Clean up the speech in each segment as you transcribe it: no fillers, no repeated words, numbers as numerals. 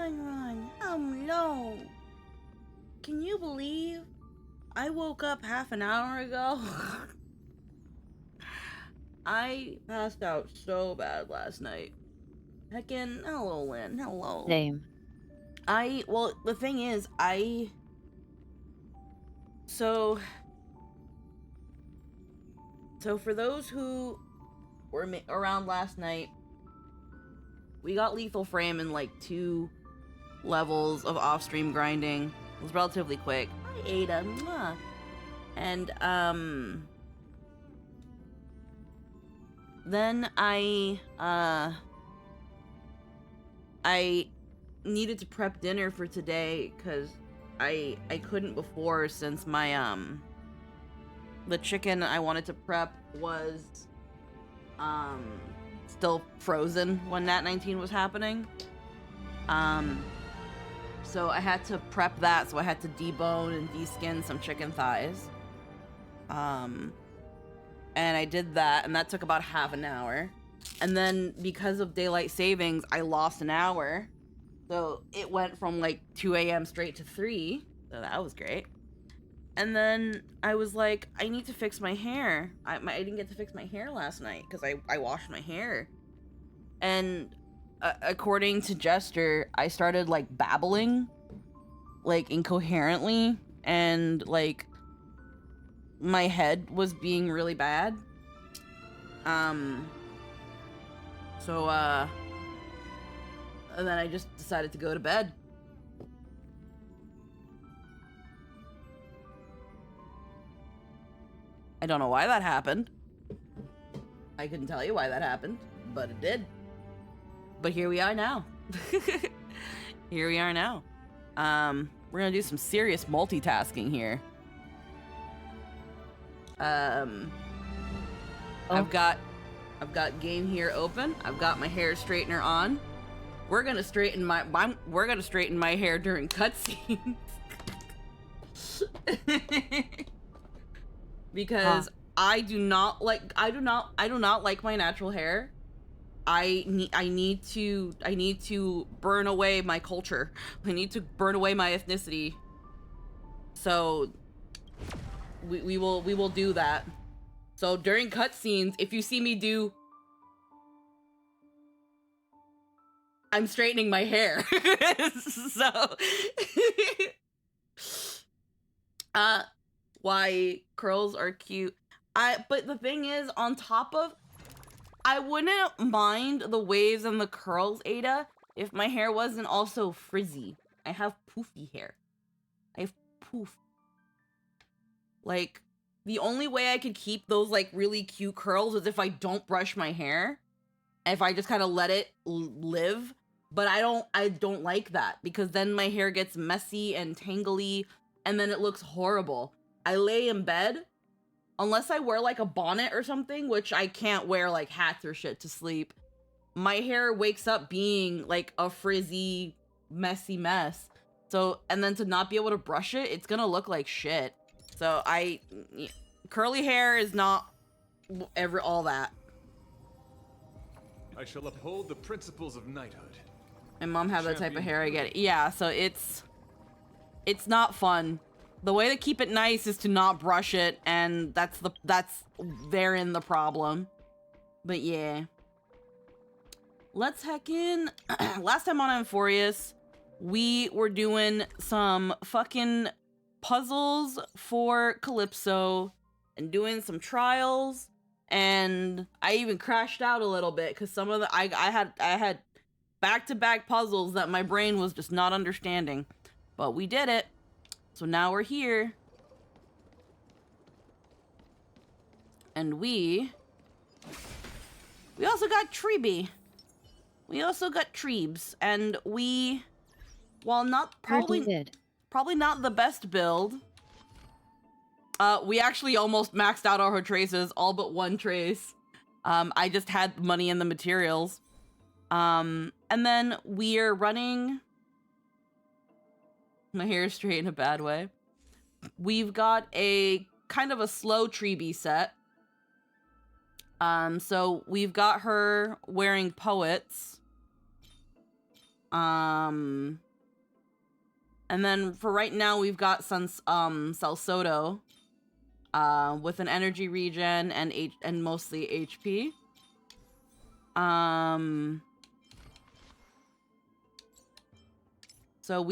Run. Hello. Can you believe I woke up half an hour ago? I passed out so bad last night. Heckin', hello, Lynn. Hello. Same. Well, the thing is, So for those who were around last night, we got Lethal Frame in like 2 levels of off-stream grinding. It was relatively quick. Hi, Ada. Mwah. And, then I needed to prep dinner for today because I couldn't before since my, the chicken I wanted to prep was, still frozen when Nat 19 was happening. So I had to prep that, so I had to debone and deskin some chicken thighs. And I did that, and that took about half an hour. And then because of daylight savings, I lost an hour. So it went from like 2 a.m. straight to 3. So that was great. And then I was like, I need to fix my hair. I didn't get to fix my hair last night because I washed my hair. And according to Jester, I started like babbling, like incoherently, and like my head was being really bad. So and then I just decided to go to bed. I don't know why that happened. I couldn't tell you why that happened, but it did. But here we are now. Here we are now. We're gonna do some serious multitasking here. I've got game here open. I've got my hair straightener on. We're gonna straighten my hair during cutscenes. Because I do not like my natural hair. I need to burn away my culture. I need to burn away my ethnicity. So we will do that. So during cutscenes, if you see me do, I'm straightening my hair. So why curls are cute. But the thing is, on top of, I wouldn't mind the waves and the curls, Ada, if my hair wasn't also frizzy. I have poofy hair. I have poof. Like, the only way I could keep those, like, really cute curls is if I don't brush my hair. If I just kind of let it live. But I don't like that, because then my hair gets messy and tangly, and then it looks horrible. I lay in bed, unless I wear, like, a bonnet or something, which I can't wear, like, hats or shit to sleep. My hair wakes up being, like, a frizzy, messy mess. So, and then to not be able to brush it, it's gonna look like shit. So, curly hair is not all that. I shall uphold the principles of knighthood. My mom had that type of hair, I get it. Yeah, so it's not fun. The way to keep it nice is to not brush it, and that's therein the problem. But yeah. Let's heck in. Last time on Amphoreus, we were doing some fucking puzzles for Calypso and doing some trials, and I even crashed out a little bit because some of the I had back-to-back puzzles that my brain was just not understanding. But we did it. So now we're here. And we also got Treeby. We also got Treebs. And we, while not probably not the best build, we actually almost maxed out our traces, all but one trace. I just had money in the materials. And then we're running... My hair is straight in a bad way. We've got a kind of a slow Treeby set. So we've got her wearing poets. And then for right now, we've got Salsodo, with an energy regen and mostly HP. So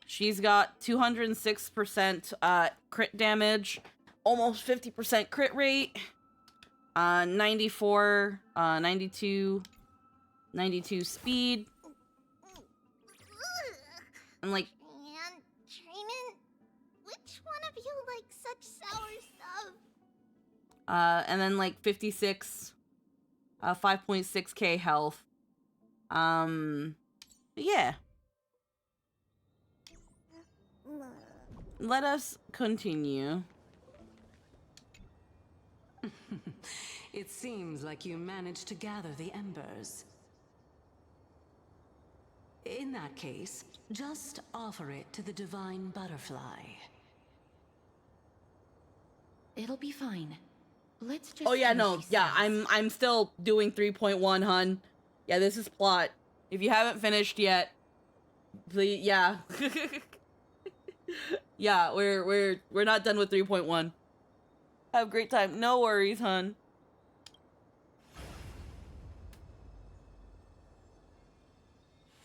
she's got 206% crit damage, almost 50% crit rate, 92 speed, and like. And Trayman, which one of you likes such sour stuff? And then like 5.6k health. Yeah. Let us continue. It seems like you managed to gather the embers. In that case, just offer it to the divine butterfly. It'll be fine. Let's just. Oh yeah, see what no, she yeah, says. I'm still doing 3.1, hun. Yeah, this is plot. If you haven't finished yet, please, yeah. Yeah, we're not done with 3.1. Have a great time. No worries, hun.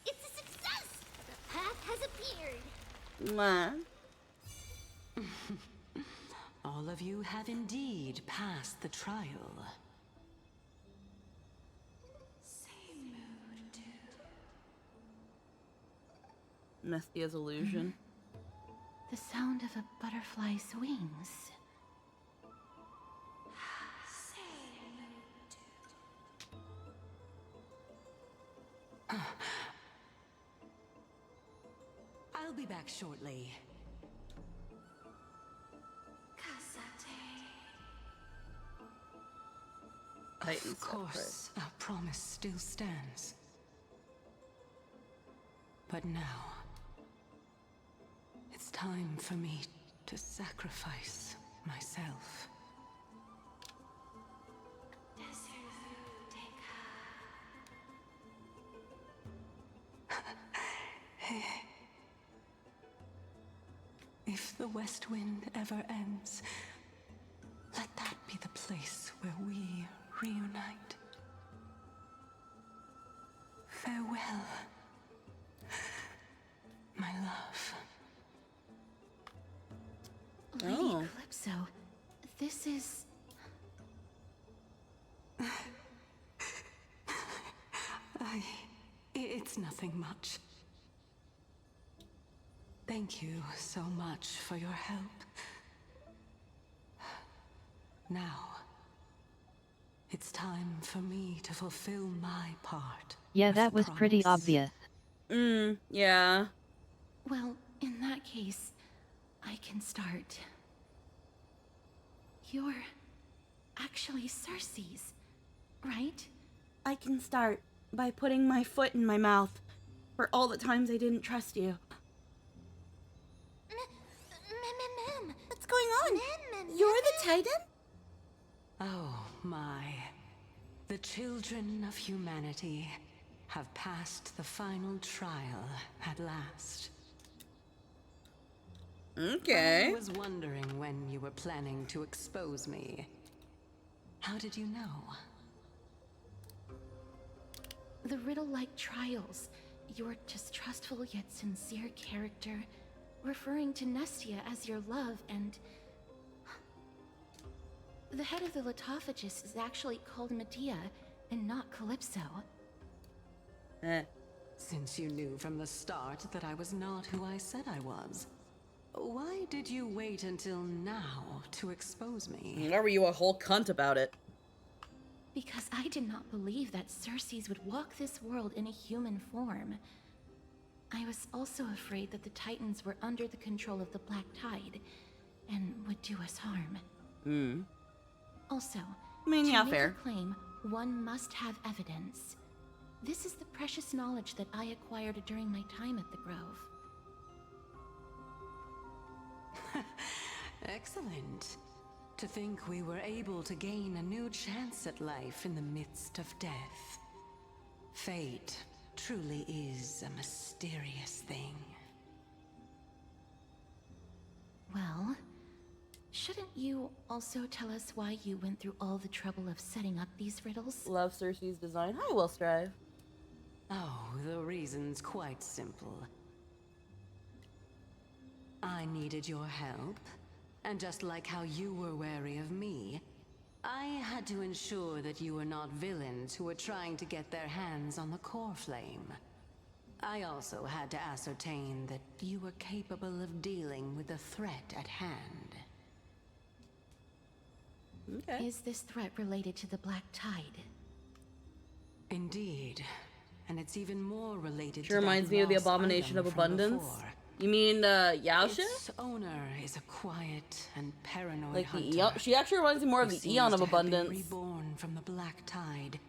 It's a success! The path has appeared. Mwah. All of you have indeed passed the trial. Same mood, too. Nestia's illusion. The sound of a butterfly's wings. Same mood, too. I'll be back shortly. Titans, Of course, our promise still stands. But now, it's time for me to sacrifice myself. If the West Wind ever ends, let that be the place where we reunite. Farewell, my love. Lady Oh. Calypso, this is. It's nothing much. Thank you so much for your help. Now, it's time for me to fulfill my part. Yeah, of that the was pretty promise. obvious. Yeah. Well, in that case, I can start. You're actually Cersei's, right? I can start by putting my foot in my mouth for all the times I didn't trust you. Mem. What's going on? Mem. You're the Titan? Oh my. The children of humanity have passed the final trial at last. Okay. I was wondering when you were planning to expose me. How did you know? The riddle-like trials, your distrustful yet sincere character, referring to Nestia as your love, and... The head of the Litophagus is actually called Medea, and not Calypso. Since you knew from the start that I was not who I said I was, why did you wait until now to expose me? Why were you a whole cunt about it? Because I did not believe that Cersei's would walk this world in a human form. I was also afraid that the Titans were under the control of the Black Tide, and would do us harm. Also, I mean, to yeah, make fair. a claim, one must have evidence. This is the precious knowledge that I acquired during my time at the Grove. Excellent. To think we were able to gain a new chance at life in the midst of death. Fate truly is a mysterious thing. Well, shouldn't you also tell us why you went through all the trouble of setting up these riddles? Love Cersei's design. I will strive. Oh, the reason's quite simple. I needed your help, and just like how you were wary of me, I had to ensure that you were not villains who were trying to get their hands on the core flame. I also had to ascertain that you were capable of dealing with the threat at hand. Okay. Is this threat related to the Black Tide? Indeed. And it's even more related She to reminds that me of the lost Abomination item of from Abundance. before. You mean Yaosha? Its owner is a quiet and paranoid Like the hunter. Eon? She actually reminds me more of who the seems Eon of to have been Abundance. reborn from the Black Tide,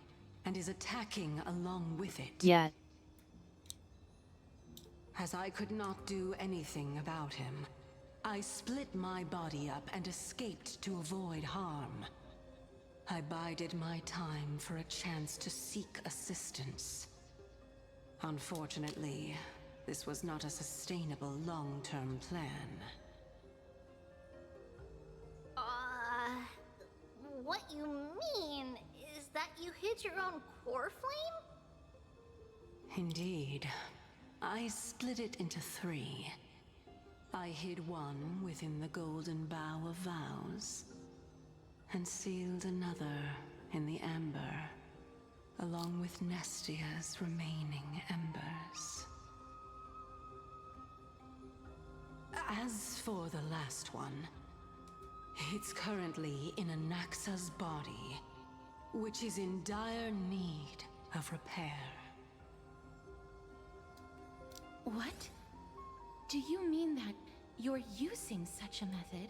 and is attacking along with it. Yeah. As I could not do anything about him, I split my body up and escaped to avoid harm. I bided my time for a chance to seek assistance. Unfortunately, this was not a sustainable long-term plan. What you mean is that you hid your own core flame? Indeed. I split it into 3. I hid one within the Golden Bough of Vows, and sealed another in the Amber, along with Nestia's remaining embers. As for the last one, it's currently in Anaxa's body, which is in dire need of repair. What? Do you mean that you're using such a method?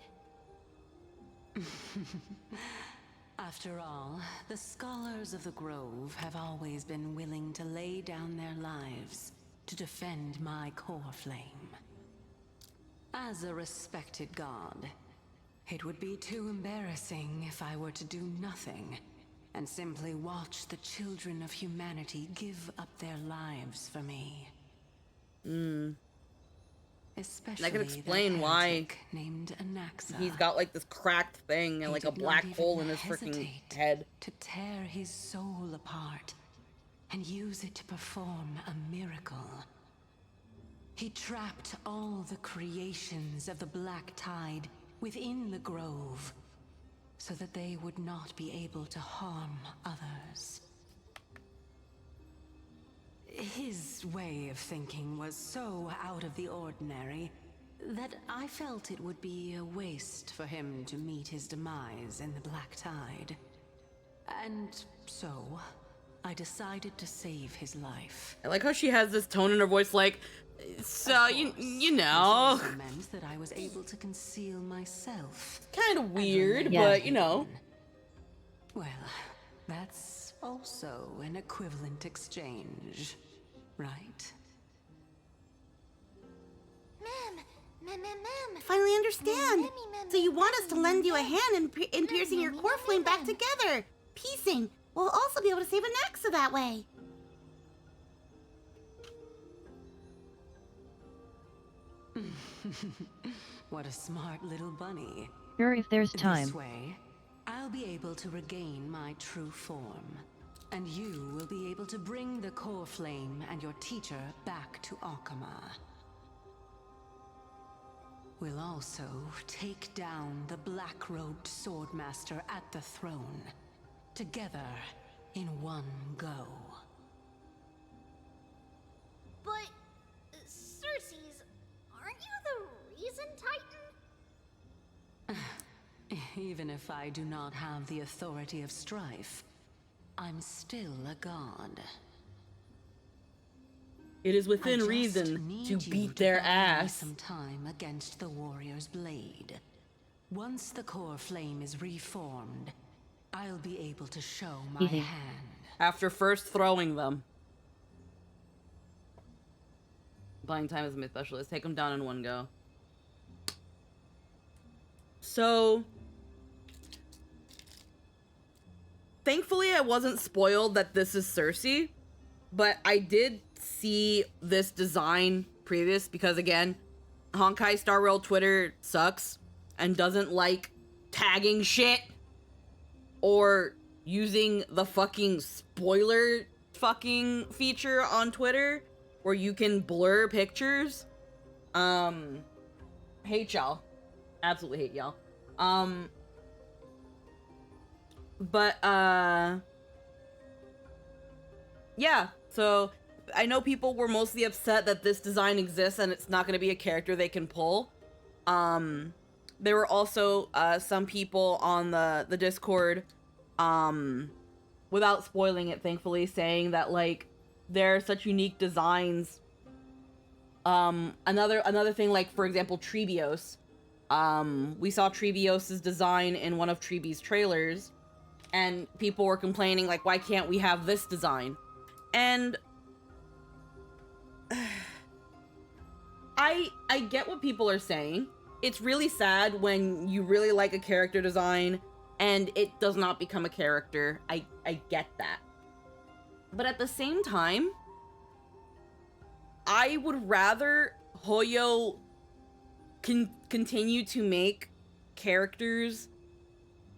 After all, the scholars of the Grove have always been willing to lay down their lives to defend my core flame. As a respected god, it would be too embarrassing if I were to do nothing and simply watch the children of humanity give up their lives for me. Especially I can explain the why heretic named Anaxa. He's got like this cracked thing and He like a did black not even hole in his freaking hesitate head. to tear his soul apart and use it to perform a miracle. He trapped all the creations of the Black Tide within the Grove so that they would not be able to harm others. His way of thinking was so out of the ordinary that I felt it would be a waste for him to meet his demise in the Black Tide. And so, I decided to save his life. I like how she has this tone in her voice like, so, you This know. also meant that I was able to conceal myself. Kind of weird, Yeah. but you know. Well, that's also an equivalent exchange, right? Ma'am. Finally understand. Ma'am, So you want us to lend you a ma'am. hand in piercing your core flame back ma'am. together. Piecing. We'll also be able to save Anaxa that way. What a smart little bunny. Sure, if there's This time. way, I'll be able to regain my true form. And you will be able to bring the core flame and your teacher back to Akama. We'll also take down the black-robed swordmaster at the throne. Together, in one go. But, Cersei's, aren't you the reason Titan? Even if I do not have the authority of strife, I'm still a god. It is I within just reason need to you beat their buy me ass. some time against the warrior's blade. Once the core flame is reformed, I'll be able to show my Mhm. hand. After first throwing them. Buying time as a myth specialist. Take them down in one go. So... Thankfully, I wasn't spoiled that this is Cersei. But I did see this design previous, because again, Honkai Star Rail Twitter sucks and doesn't like tagging shit or using the fucking spoiler fucking feature on Twitter where you can blur pictures. Hate y'all. Absolutely hate y'all. Yeah, so I know people were mostly upset that this design exists and it's not going to be a character they can pull. There were also some people on the Discord, without spoiling it, thankfully, saying that like there are such unique designs. Another thing, like for example, Trebios. We saw Trebios's design in one of Trebi's trailers, and people were complaining like, why can't we have this design? And I get what people are saying. It's really sad when you really like a character design and it does not become a character. I get that. But at the same time, I would rather Hoyo continue to make characters,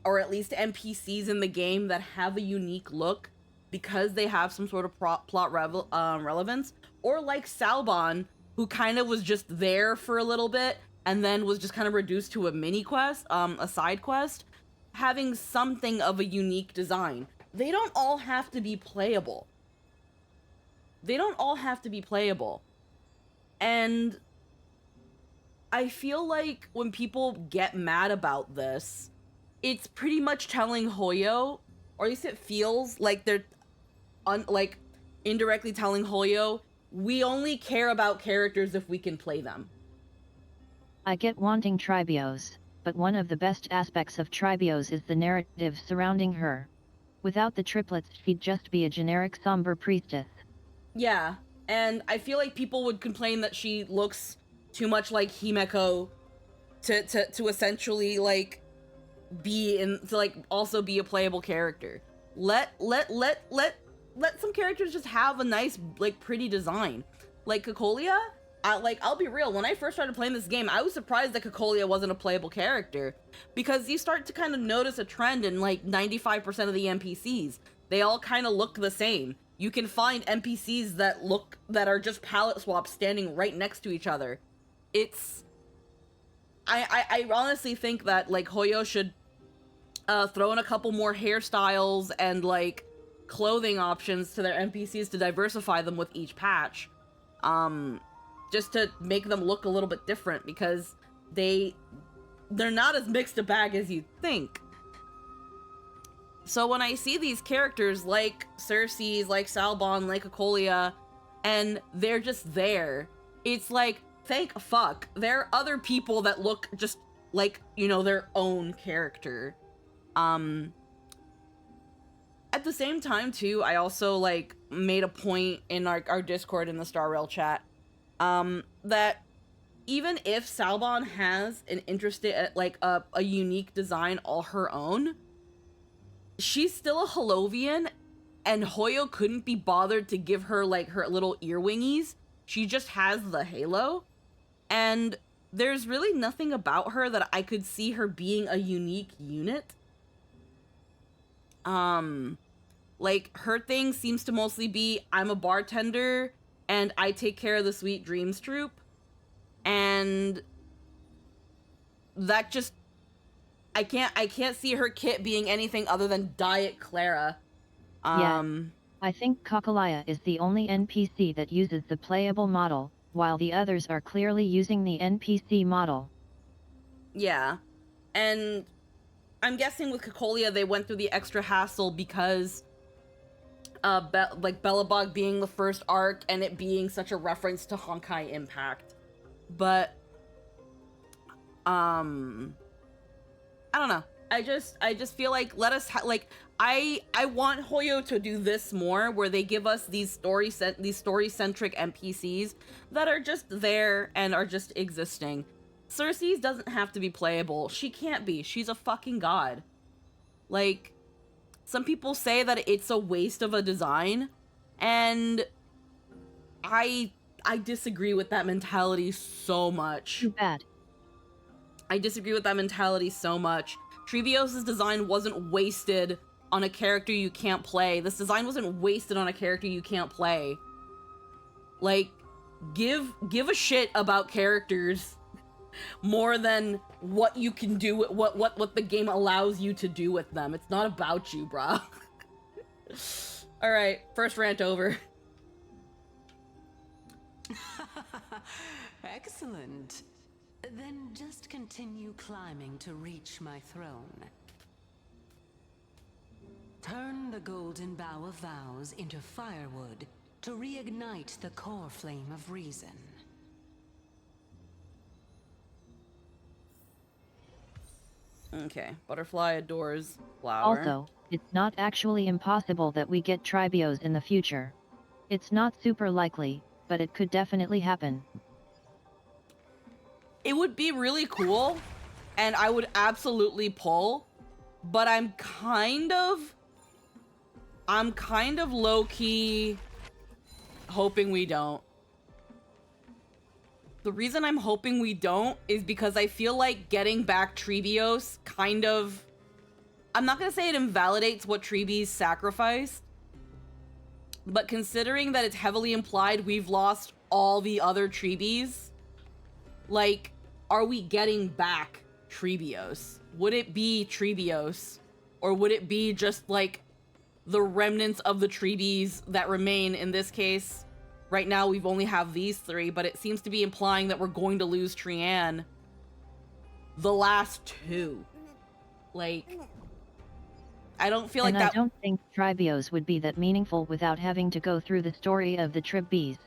or at least NPCs in the game, that have a unique look because they have some sort of plot relevance. Or like Salbon, who kind of was just there for a little bit and then was just kind of reduced to a mini quest, a side quest, having something of a unique design. They don't all have to be playable. They don't all have to be playable. And I feel like when people get mad about this, it's pretty much telling Hoyo, or at least it feels like they're indirectly telling Hoyo, we only care about characters if we can play them. I get wanting Trebios, but one of the best aspects of Trebios is the narrative surrounding her. Without the triplets, she'd just be a generic somber priestess. Yeah, and I feel like people would complain that she looks too much like Himeko to essentially like also be a playable character. Let some characters just have a nice, like, pretty design. Like Cocolia, I'll be real, when I first started playing this game, I was surprised that Cocolia wasn't a playable character, because you start to kind of notice a trend in like 95% of the NPCs. They all kind of look the same. You can find NPCs that are just palette swaps standing right next to each other. I honestly think that like Hoyo should throw in a couple more hairstyles and like clothing options to their NPCs to diversify them with each patch. Just to make them look a little bit different, because they're not as mixed a bag as you'd think. So when I see these characters like Cersei's, like Salbon, like Acolia, and they're just there, it's like, thank fuck, there are other people that look just like, you know, their own character. At the same time too, I also like made a point in our Discord in the Star Rail chat, that even if Salbon has an interesting, like a unique design all her own, she's still a Holovian, and Hoyo couldn't be bothered to give her like her little earwingies. She just has the halo, and there's really nothing about her that I could see her being a unique unit. Like, her thing seems to mostly be, I'm a bartender and I take care of the Sweet Dreams troupe, and that just, I can't see her kit being anything other than Diet Clara. I think Cocolia is the only NPC that uses the playable model, while the others are clearly using the NPC model. Yeah, and I'm guessing with Cocolia they went through the extra hassle because like Belobog being the first arc and it being such a reference to Honkai Impact. But I don't know. I just feel like, let us I want Hoyo to do this more, where they give us these story-centric NPCs that are just there and are just existing. Cersei's doesn't have to be playable. She can't be. She's a fucking god. Like, some people say that it's a waste of a design, and I disagree with that mentality so much. Too bad. I disagree with that mentality so much. Treebios' design wasn't wasted on a character you can't play. This design wasn't wasted on a character you can't play. Like, give a shit about characters more than what you can do, what the game allows you to do with them. It's not about you, bruh. Alright, first rant over. Excellent. Then just continue climbing to reach my throne. Turn the golden bough of vows into firewood to reignite the core flame of reason. Okay, butterfly adores flower. Also, it's not actually impossible that we get Tribios in the future. It's not super likely, but it could definitely happen. It would be really cool, and I would absolutely pull, but I'm kind of low-key hoping we don't. The reason I'm hoping we don't is because I feel like getting back Treebios kind of... I'm not gonna say it invalidates what Treebies sacrificed, but considering that it's heavily implied we've lost all the other Treebies, like, are we getting back Treebios? Would it be Treebios? Or would it be just, like, the remnants of the Treebies that remain in this case? Right now, we've only have these three, but it seems to be implying that we're going to lose Trianne. The last two. Like, I don't feel like and that... I don't think Tribios would be that meaningful without having to go through the story of the Tribbees.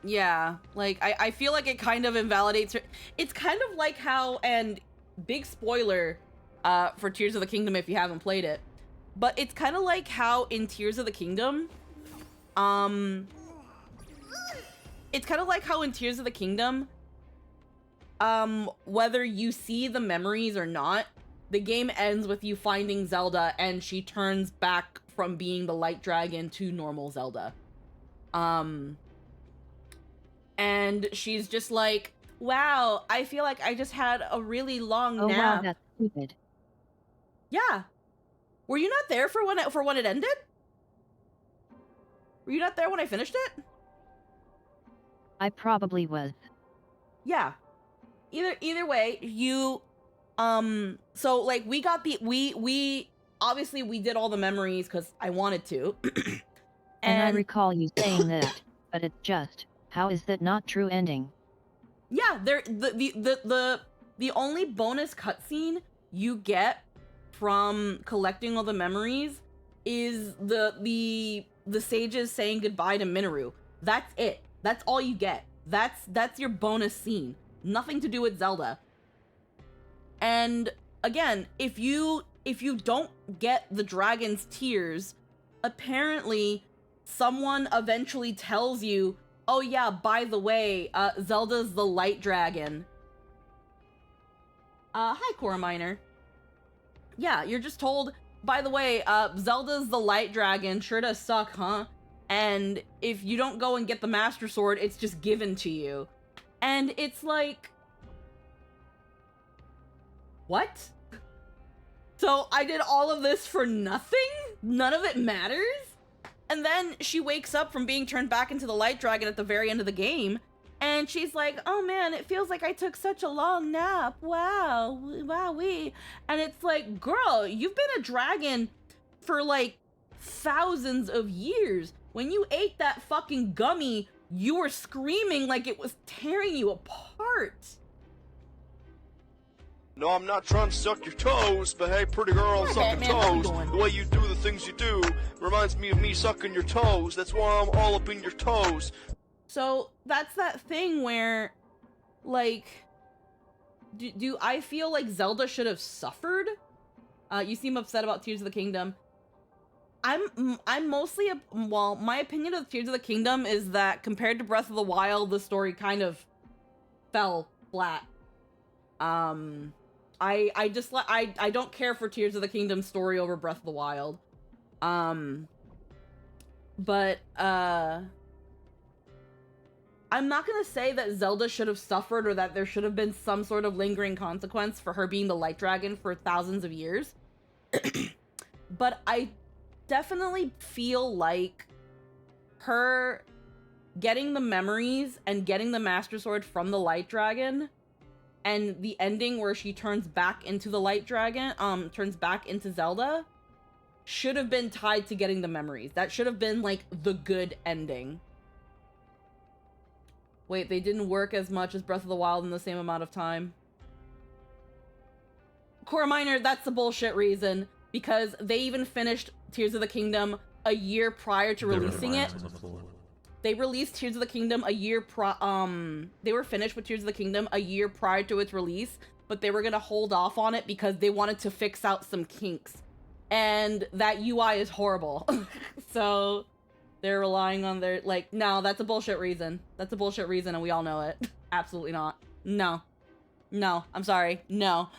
Yeah, like, I feel like it kind of invalidates her. It's kind of like how, and big spoiler for Tears of the Kingdom if you haven't played it, but it's kind of like how in Tears of the Kingdom, it's kind of like how in Tears of the Kingdom, whether you see the memories or not, the game ends with you finding Zelda and she turns back from being the light dragon to normal Zelda. And she's just like, wow, I feel like I just had a really long Oh nap. wow, that's stupid. Yeah. Were you not there for when it ended? Were you not there when I finished it? I probably was. Yeah. Either way, you so like we got the we obviously we did all the memories cuz I wanted to. And I recall you saying that, but it's just, how is that not true ending? Yeah, the only bonus cutscene you get from collecting all the memories is the sages saying goodbye to Minoru. That's it. That's all you get. That's your bonus scene. Nothing to do with Zelda. And again, if you don't get the dragon's tears, apparently someone eventually tells you, oh yeah, by the way, Zelda's the light dragon. Hi, Cora Miner. Yeah, you're just told, by the way, Zelda's the light dragon, sure does suck, huh? And if you don't go and get the Master Sword, it's just given to you. And it's like... What? So I did all of this for nothing? None of it matters? And then she wakes up from being turned back into the light dragon at the very end of the game, and she's like, oh man, it feels like I took such a long nap. Wow, wowee. And it's like, girl, you've been a dragon for like thousands of years. When you ate that fucking gummy, you were screaming like it was tearing you apart. No, I'm not trying to suck your toes, but hey, pretty girl, I'm sucking toes. The way you do the things you do reminds me of me sucking your toes. That's why I'm all up in your toes. So that's that thing where, like, do I feel like Zelda should have suffered? You seem upset about Tears of the Kingdom. I'm mostly, well, my opinion of Tears of the Kingdom is that compared to Breath of the Wild, the story kind of fell flat. I just I don't care for Tears of the Kingdom story over Breath of the Wild. But I'm not gonna say that Zelda should have suffered or that there should have been some sort of lingering consequence for her being the light dragon for thousands of years. But I definitely feel like her getting the memories and getting the Master Sword from the light dragon and the ending where she turns back into the light dragon, turns back into Zelda, should have been tied to getting the memories. That should have been like the good ending. Wait, they didn't work as much as Breath of the Wild in the same amount of time. Core Miner, that's a bullshit reason, because they even finished Tears of the Kingdom a year prior to releasing it. They released Tears of the Kingdom a year they were finished with Tears of the Kingdom a year prior to its release, but they were gonna hold off on it because they wanted to fix out some kinks. And that UI is horrible. So they're relying on their, like, no, that's a bullshit reason. That's a bullshit reason, and we all know it. Absolutely not. No. No, I'm sorry. No.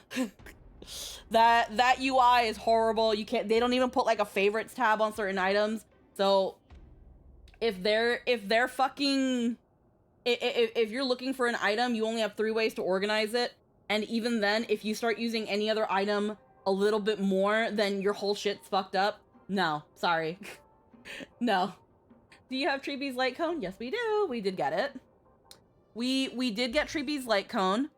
That UI is horrible. You can't, they don't even put like a favorites tab on certain items. So if they're fucking, if you're looking for an item, you only have 3 ways to organize it. And even then, if you start using any other item a little bit more, then your whole shit's fucked up. No, sorry. No. Do you have Treebee's Light Cone? Yes, we do. We did get it. We did get Treebee's Light Cone.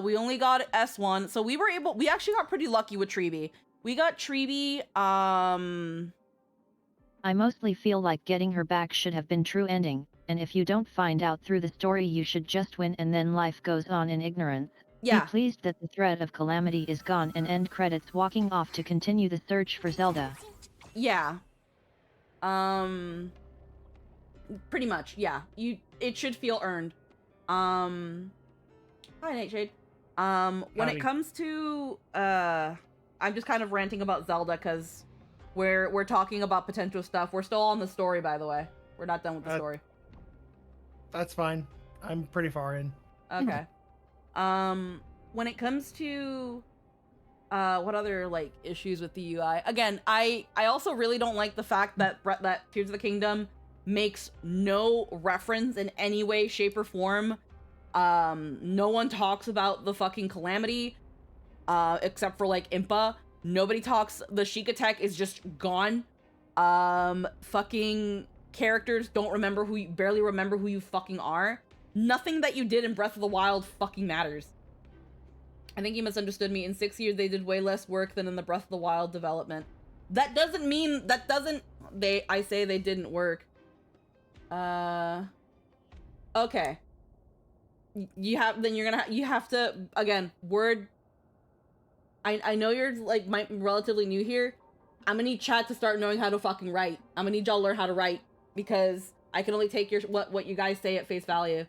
We only got S1, so we actually got pretty lucky with Treebee. We got Treebee, I mostly feel like getting her back should have been true ending, and if you don't find out through the story you should just win and then life goes on in ignorance. Yeah. Be pleased that the threat of calamity is gone and end credits walking off to continue the search for Zelda. Yeah. Pretty much, yeah. It should feel earned. Hi, Nightshade. When it comes to, I'm just kind of ranting about Zelda because we're talking about potential stuff. We're still on the story, by the way. We're not done with the story. That's fine. I'm pretty far in. Okay. When it comes to, what other, like, issues with the UI? Again, I also really don't like the fact that Tears of the Kingdom makes no reference in any way, shape, or form. No one talks about the fucking calamity, except for, like, Impa. Nobody talks, the Sheikah tech is just gone. Fucking characters barely remember who you fucking are. Nothing that you did in Breath of the Wild fucking matters. I think you misunderstood me. In 6 years, they did way less work than in the Breath of the Wild development. That doesn't mean, I say they didn't work. Okay. You have to, again, I know you're, like, relatively new here. I'm gonna need chat to start knowing how to fucking write. I'm gonna need y'all to learn how to write, because I can only take what you guys say at face value.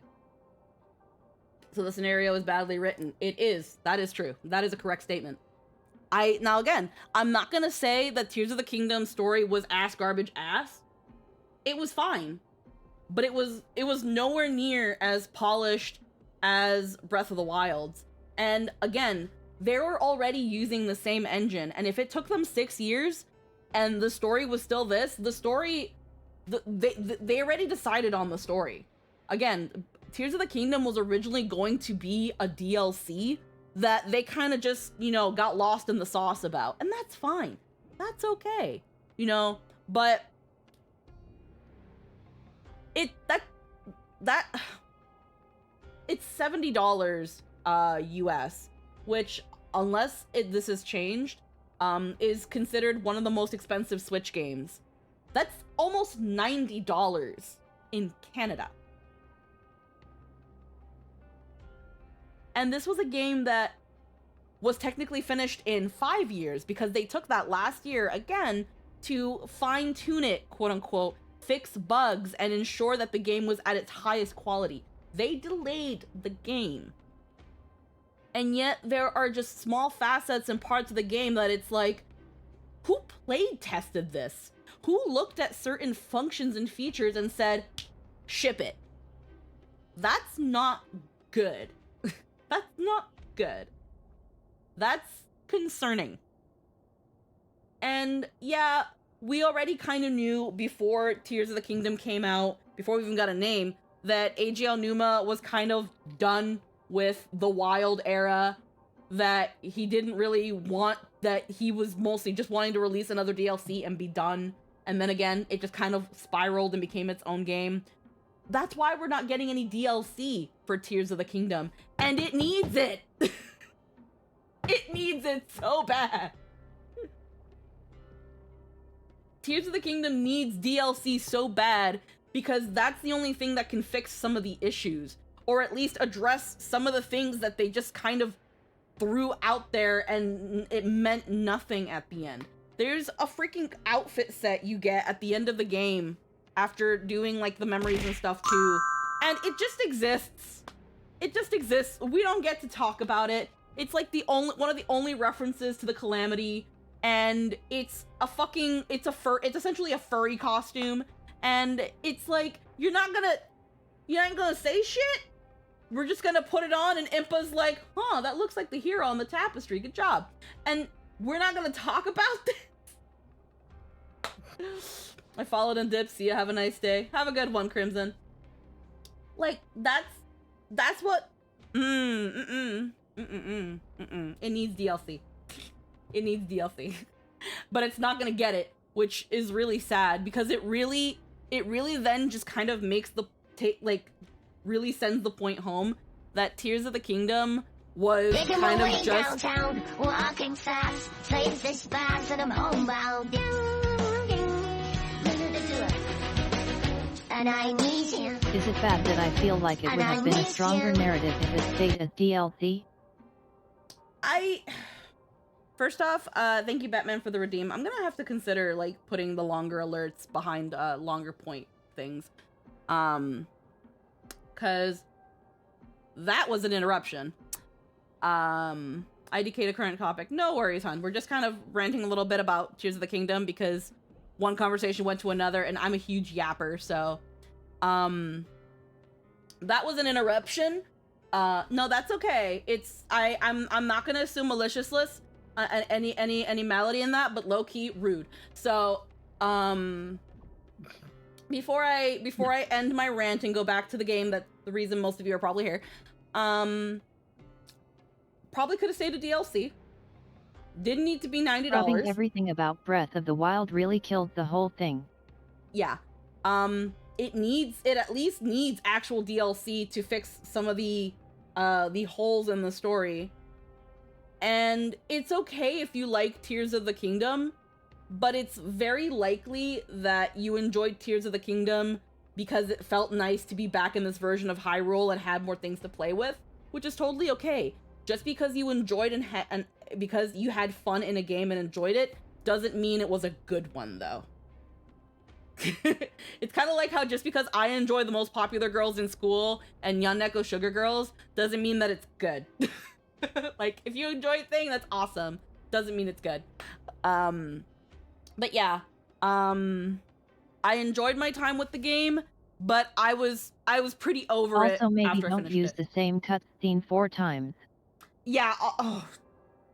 So the scenario is badly written. It is. That is true. That is a correct statement. Now again, I'm not gonna say that Tears of the Kingdom story was garbage ass. It was fine. But it was nowhere near as polished as Breath of the Wild's. And again, they were already using the same engine, and if it took them 6 years and the story was still this, they already decided on the story. Again, Tears of the Kingdom was originally going to be a DLC that they kind of just, got lost in the sauce about, and that's fine. That's okay. But it's $70 US, which, unless this has changed, is considered one of the most expensive Switch games. That's almost $90 in Canada. And this was a game that was technically finished in 5 years, because they took that last year, again, to fine-tune it, quote-unquote, fix bugs, and ensure that the game was at its highest quality. They delayed the game. And yet there are just small facets and parts of the game that it's like, who played tested this? Who looked at certain functions and features and said, ship it? That's not good. That's not good. That's concerning. And yeah, we already kind of knew before Tears of the Kingdom came out, before we even got a name, that AGL Numa was kind of done with the Wild era, that he didn't really want, that he was mostly just wanting to release another DLC and be done. And then again, it just kind of spiraled and became its own game. That's why we're not getting any DLC for Tears of the Kingdom. And it needs it! It needs it so bad! Tears of the Kingdom needs DLC so bad because that's the only thing that can fix some of the issues. Or at least address some of the things that they just kind of threw out there and it meant nothing at the end. There's a freaking outfit set you get at the end of the game after doing like the memories and stuff too. And it just exists. It just exists. We don't get to talk about it. It's like one of the only references to the Calamity, and it's essentially a furry costume, and it's like, you're not gonna say shit? We're just gonna put it on, and Impa's like, huh, that looks like the hero on the tapestry, good job. And we're not gonna talk about this? I followed in dip. See ya. Have a nice day. Have a good one, Crimson. Like, that's what. It needs DLC. It needs DLC, but it's not gonna get it, which is really sad because it really then just kind of makes really sends the point home that Tears of the Kingdom was kind of just. Downtown, walking fast, face this fast, and I'm homebound. And I need you. Is it bad that I feel like it would have been a stronger narrative if it stayed as DLC? First off, thank you, Batman, for the redeem. I'm gonna have to consider, like, putting the longer alerts behind, longer point things. Cause that was an interruption. IDK to current topic. No worries, hon. We're just kind of ranting a little bit about Tears of the Kingdom because one conversation went to another, and I'm a huge yapper, so... that was an interruption. No, that's okay. I'm not gonna assume maliciousness, any malady in that, but low-key rude. So, before I end my rant and go back to the game, that's the reason most of you are probably here, probably could have stayed a DLC. Didn't need to be $90. Rubbing everything about Breath of the Wild really killed the whole thing. Yeah. It at least needs actual DLC to fix some of the holes in the story. And it's okay if you like Tears of the Kingdom, but it's very likely that you enjoyed Tears of the Kingdom because it felt nice to be back in this version of Hyrule and had more things to play with, which is totally okay. Just because you enjoyed and because you had fun in a game and enjoyed it, doesn't mean it was a good one, though. It's kind of like how just because I enjoy the most popular girls in school and Yaneko Sugar Girls doesn't mean that it's good. Like, if you enjoy a thing, that's awesome. Doesn't mean it's good. But yeah, I enjoyed my time with the game, but I was pretty over it. Also, maybe after I don't finished use it. the same cutscene 4 times. Yeah.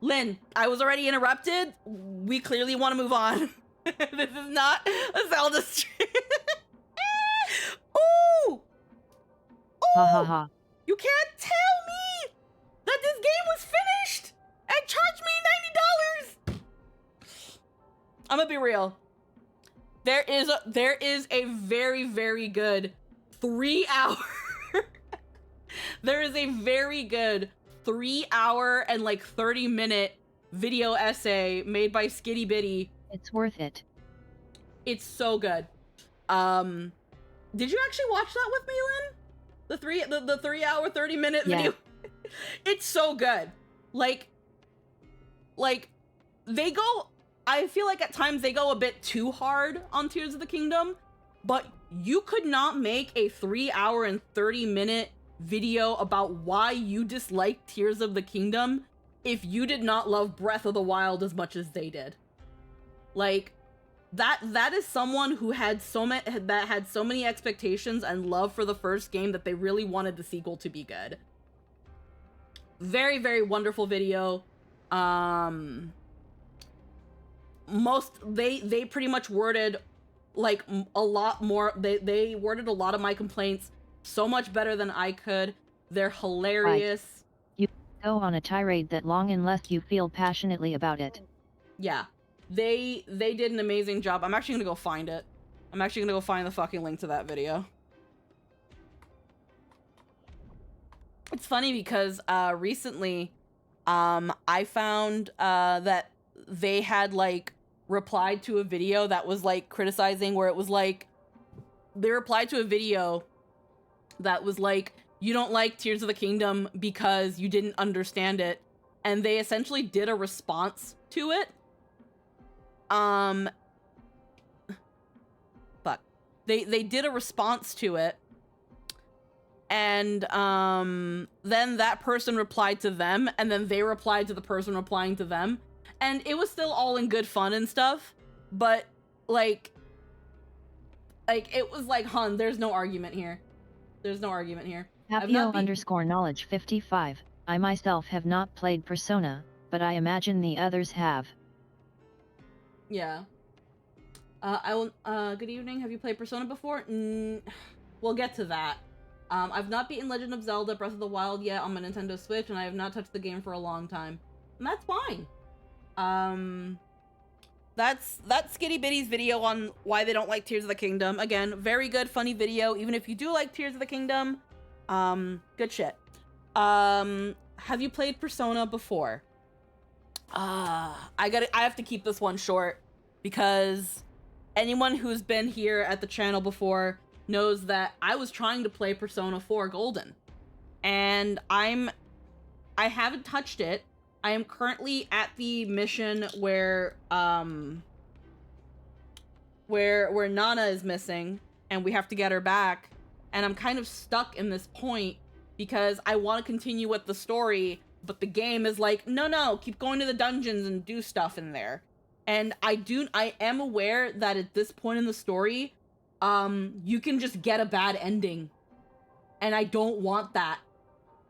Lynn, I was already interrupted. We clearly want to move on. This is not a Zelda stream. Ooh! Ha ha ha. You can't tell me that this game was finished and charged me $90. I'm gonna be real. There is a very, very good 3-hour. There is a very good 3-hour and like 30-minute video essay made by Skitty Bitty. It's worth it. It's so good. Did you actually watch that with me, Lynn? The 3-hour, 30-minute video? It's so good. Like, they go... I feel like at times they go a bit too hard on Tears of the Kingdom, but you could not make a 3-hour and 30-minute video about why you disliked Tears of the Kingdom if you did not love Breath of the Wild as much as they did. Like, that is someone who had so many expectations and love for the first game that they really wanted the sequel to be good. Very, very wonderful video. They pretty much worded like a lot more. They worded a lot of my complaints so much better than I could. They're hilarious. You go on a tirade that long unless you feel passionately about it. Yeah, they did an amazing job. I'm actually gonna go find it. I'm actually gonna go find the fucking link to that video. It's funny because recently I found that they had like replied to a video that was like criticizing, where it was like they replied to a video that was like, you don't like Tears of the Kingdom because you didn't understand it, and they essentially did a response to it. Fuck. They did a response to it, and then that person replied to them, and then they replied to the person replying to them, and it was still all in good fun and stuff, but like it was like, hun, there's no argument here. There's no argument here. Tapio_knowledge 55. I myself have not played Persona, but I imagine the others have. Yeah. I will. Good evening. Have you played Persona before? We'll get to that. I've not beaten Legend of Zelda Breath of the Wild yet on my Nintendo Switch, and I have not touched the game for a long time. And that's fine. That's Skitty Bitty's video on why they don't like Tears of the Kingdom. Again, very good, funny video. Even if you do like Tears of the Kingdom, good shit. Have you played Persona before? I have to keep this one short because anyone who's been here at the channel before knows that I was trying to play Persona 4 Golden, and I haven't touched it. I am currently at the mission where Nana is missing and we have to get her back, and I'm kind of stuck in this point because I want to continue with the story, but the game is like, no, keep going to the dungeons and do stuff in there. And I am aware that at this point in the story, you can just get a bad ending, and I don't want that.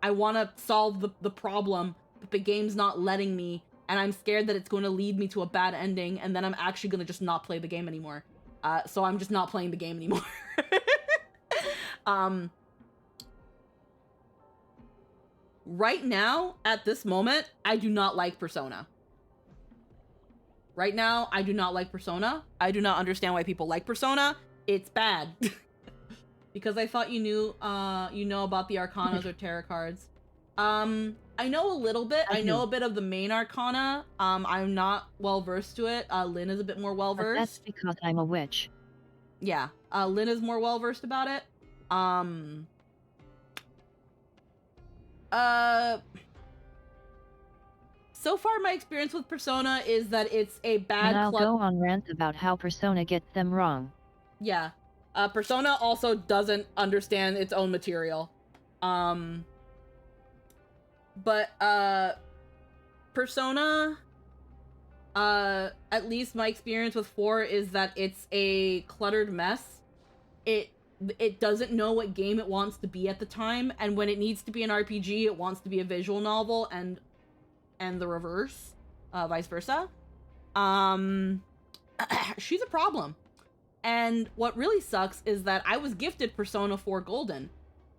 I want to solve the problem, but the game's not letting me, and I'm scared that it's going to lead me to a bad ending, and then I'm actually going to just not play the game anymore. So I'm just not playing the game anymore. Right now, at this moment, I do not like Persona. Right now, I do not like Persona. I do not understand why people like Persona. It's bad. Because I thought you knew about the Arcanas or Tarot cards. I know a little bit. I know a bit of the main Arcana. I'm not well versed to it. Lynn is a bit more well versed. That's because I'm a witch. Yeah, Lynn is more well versed about it. So far, my experience with Persona is that it's a bad. And I'll go on rants about how Persona gets them wrong. Yeah, Persona also doesn't understand its own material. But Persona, at least my experience with 4 is that it's a cluttered mess. It doesn't know what game it wants to be at the time, and when it needs to be an RPG, it wants to be a visual novel, and the reverse, vice versa. She's a problem. And what really sucks is that I was gifted Persona 4 Golden.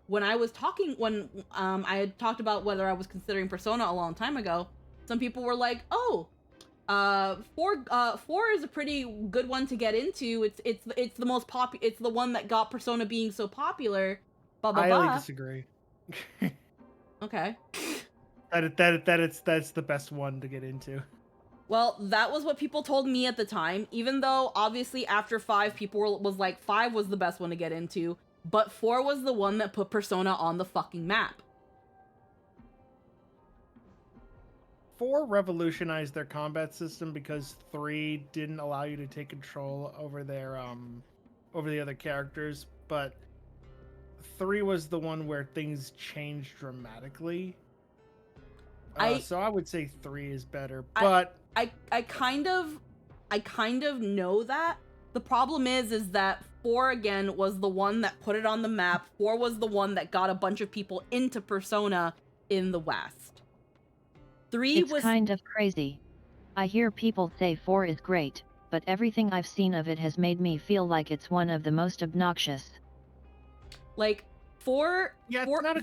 When I had talked about whether I was considering Persona a long time ago, some people were like, "Oh, 4 is a pretty good one to get into. It's the most it's the one that got Persona being so popular." Blah blah blah. I highly disagree. Okay. That's the best one to get into. Well, that was what people told me at the time, even though obviously after 5 people was like 5 was the best one to get into, but 4 was the one that put Persona on the fucking map. 4 revolutionized their combat system because 3 didn't allow you to take control over their over the other characters, but 3 was the one where things changed dramatically. So I would say 3 is better, but I kind of know that. The problem is that 4 again was the one that put it on the map. 4 was the one that got a bunch of people into Persona in the West. 3 it's was kind of crazy. I hear people say 4 is great. but everything I've seen of it has made me feel like it's one of the most obnoxious. Like, 4... Yeah, four, it's not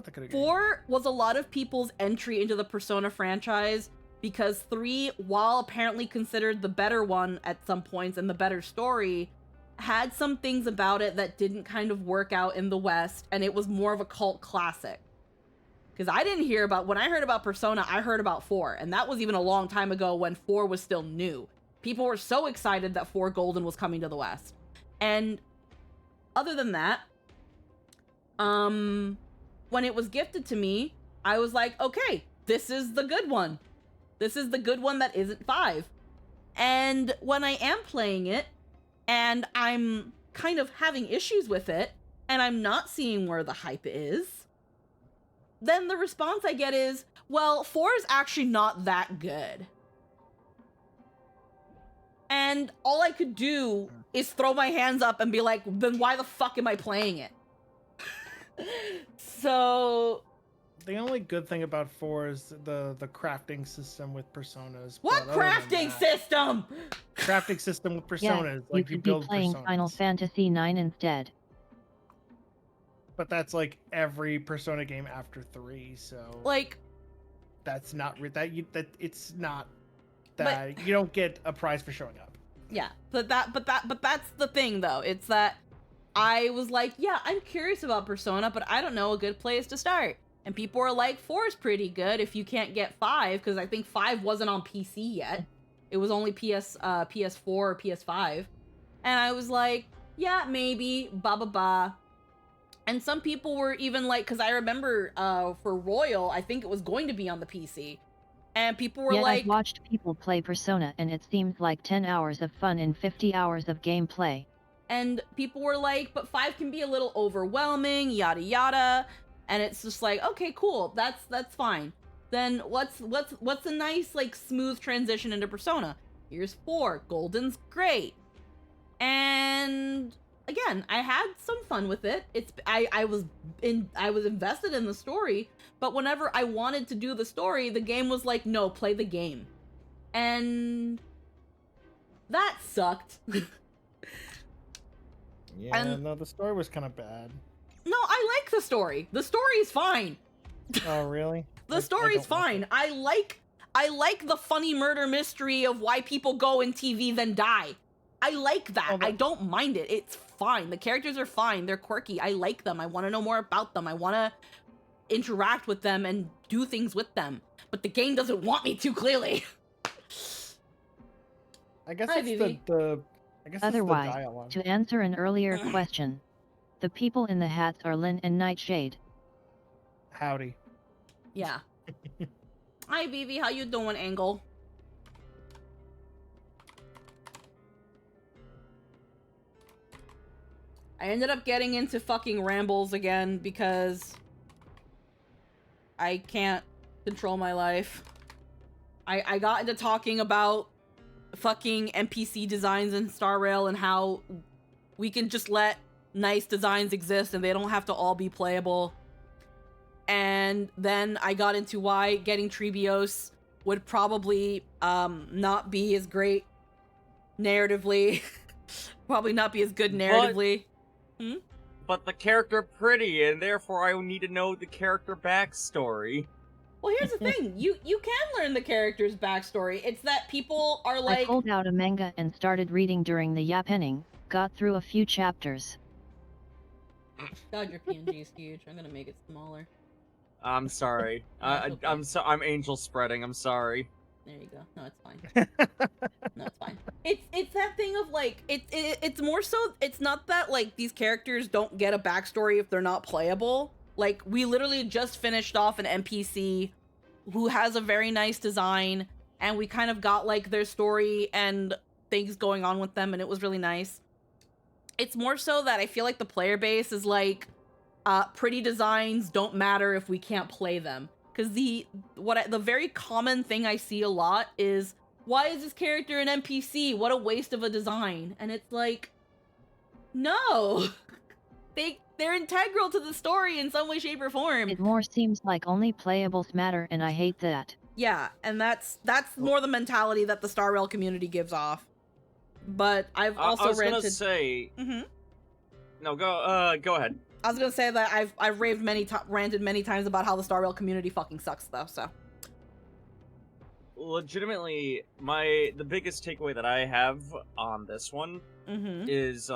that good a game. 4 was a lot of people's entry into the Persona franchise, because 3, while apparently considered the better one at some points and the better story, had some things about it that didn't kind of work out in the West, and it was more of a cult classic. Because I didn't hear about... When I heard about Persona, I heard about 4, and that was even a long time ago when 4 was still new. People were so excited that 4 Golden was coming to the West. And other than that, when it was gifted to me, I was like, okay, this is the good one. This is the good one that isn't 5. And when I am playing it, and I'm kind of having issues with it, and I'm not seeing where the hype is, then the response I get is, well, 4 is actually not that good. And all I could do is throw my hands up and be like, then why the fuck am I playing it? So... The only good thing about 4 is the crafting system with personas. What crafting system? Crafting system with personas. Yeah, like you you could build be playing personas. Final Fantasy IX instead. But that's like every Persona game after 3, so Like, that's not it's not that you don't get a prize for showing up. yeah, but that's the thing though. It's that I was like, yeah, I'm curious about Persona, but I don't know a good place to start. And people were like, 4 is pretty good if you can't get 5, because I think 5 wasn't on PC yet. It was only PS4 or PS5. And I was like, yeah, maybe, ba. And some people were even like, because I remember for Royal, I think it was going to be on the PC. And people were like... I've watched people play Persona, and it seems like 10 hours of fun and 50 hours of gameplay. And people were like, but 5 can be a little overwhelming, yada yada. And it's just like, okay, cool, that's fine. Then what's a nice, like, smooth transition into Persona? Here's 4. Golden's great. And again, I had some fun with it. I was invested in the story, but whenever I wanted to do the story, the game was like, no, play the game. And that sucked. Yeah, no, the story was kind of bad. No, I like the story. The story is fine. Oh, really? The story's fine. I like the funny murder mystery of why people go in TV then die. I like that. Oh, I don't mind it. It's fine. The characters are fine. They're quirky. I like them. I want to know more about them. I want to interact with them and do things with them. But the game doesn't want me to, clearly. I guess Hi, it's Vivi. Otherwise, it's the dialogue. to answer an earlier question, the people in the hats are Lynn and Nightshade. Howdy. Yeah. Hi, Vivi. How you doing, Angle? I ended up getting into fucking rambles again because I can't control my life. I got into talking about fucking NPC designs in Star Rail and how we can just let nice designs exist and they don't have to all be playable. And then I got into why getting Treebios would probably not be as great narratively. Probably not be as good narratively. But the character pretty, and therefore I need to know the character backstory. Well, here's the thing. You can learn the character's backstory. It's that people are like... I pulled out a manga and started reading during the yappening, got through a few chapters. God, your PNG is huge. I'm gonna make it smaller. I'm sorry. Okay. I'm angel spreading. I'm sorry. There you go. No, it's fine. No, it's fine. It's that thing of like it's more so it's not that like these characters don't get a backstory if they're not playable. Like we literally just finished off an NPC who has a very nice design and we kind of got like their story and things going on with them and it was really nice. It's more so that I feel like the player base is like pretty designs don't matter if we can't play them. Because the very common thing I see a lot is, why is this character an NPC? What a waste of a design. And it's like, no. They're integral to the story in some way, shape, or form. It more seems like only playables matter, and I hate that. Yeah, and that's more the mentality that the Star Rail community gives off. but I've also I was ranted. gonna say. Mm-hmm. No, go ahead. I was gonna say that I've ranted many times about how the Star Rail community fucking sucks though. So. Legitimately, the biggest takeaway that I have on this one is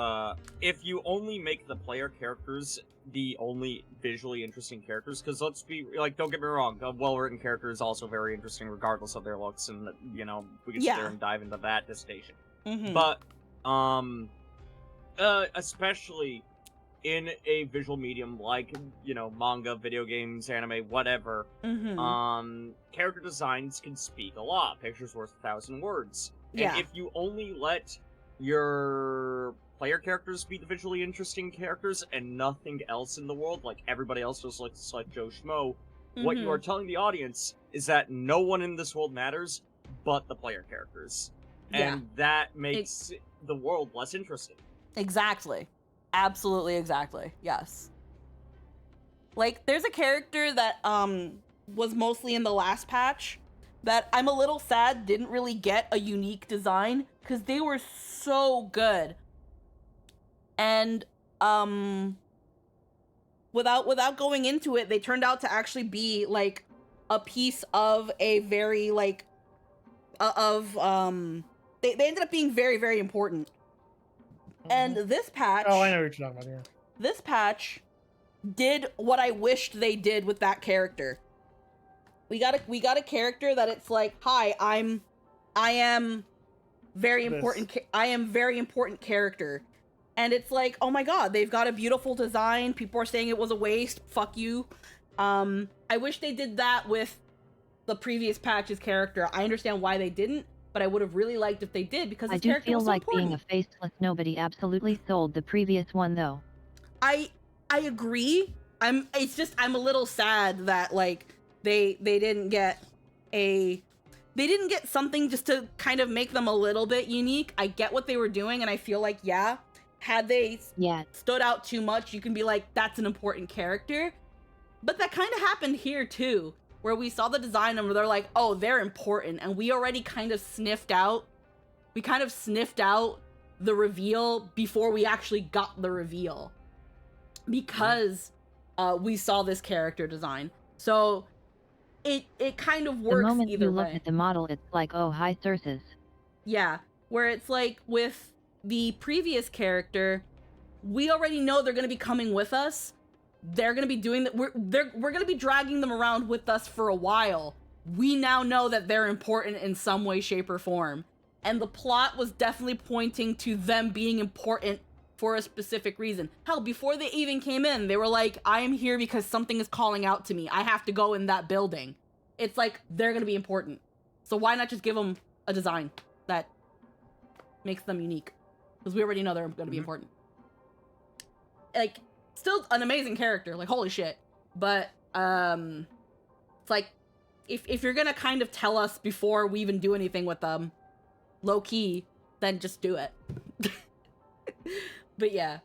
if you only make the player characters the only visually interesting characters, because let's be like, don't get me wrong, a well-written character is also very interesting regardless of their looks, and you know, we can sit there and dive into that distinction. But especially in a visual medium like, you know, manga, video games, anime, whatever, character designs can speak a lot. Pictures worth 1,000 words. And if you only let your player characters be the visually interesting characters and nothing else in the world, like everybody else just looks like Joe Schmo, what you are telling the audience is that no one in this world matters but the player characters. And that makes the world less interesting. Exactly. Absolutely, exactly. Yes. Like, there's a character that was mostly in the last patch that I'm a little sad didn't really get a unique design because they were so good. And without going into it, they turned out to actually be like a piece of a very like they ended up being very, very important. And this patch... Oh, I know what you're talking about, yeah. This patch did what I wished they did with that character. We got a character that it's like, hi, I am very important. I am very important character. And it's like, oh my god, they've got a beautiful design. People are saying it was a waste. Fuck you. I wish they did that with the previous patch's character. I understand why they didn't, but I would have really liked if they did because his character was so important. I do feel like being a faceless nobody absolutely sold the previous one though. I agree. I'm a little sad that like they didn't get something just to kind of make them a little bit unique. I get what they were doing, and I feel like had they stood out too much, you can be like, that's an important character. But that kind of happened here too, where we saw the design and they're like, oh, they're important, and we already kind of sniffed out the reveal before we actually got the reveal, because we saw this character design. So it kind of works either way. The moment you look at the model, it's like, oh, hi, Circes. Yeah, where it's like with the previous character, we already know they're going to be coming with us. They're going to be doing that. We're going to be dragging them around with us for a while. We now know that they're important in some way, shape, or form. And the plot was definitely pointing to them being important for a specific reason. Hell, before they even came in, they were like, I am here because something is calling out to me. I have to go in that building. It's like, they're going to be important. So why not just give them a design that makes them unique? Because we already know they're going to be important. Like, still an amazing character, like, holy shit. But, it's like, if you're gonna kind of tell us before we even do anything with them, low-key, then just do it. But yeah.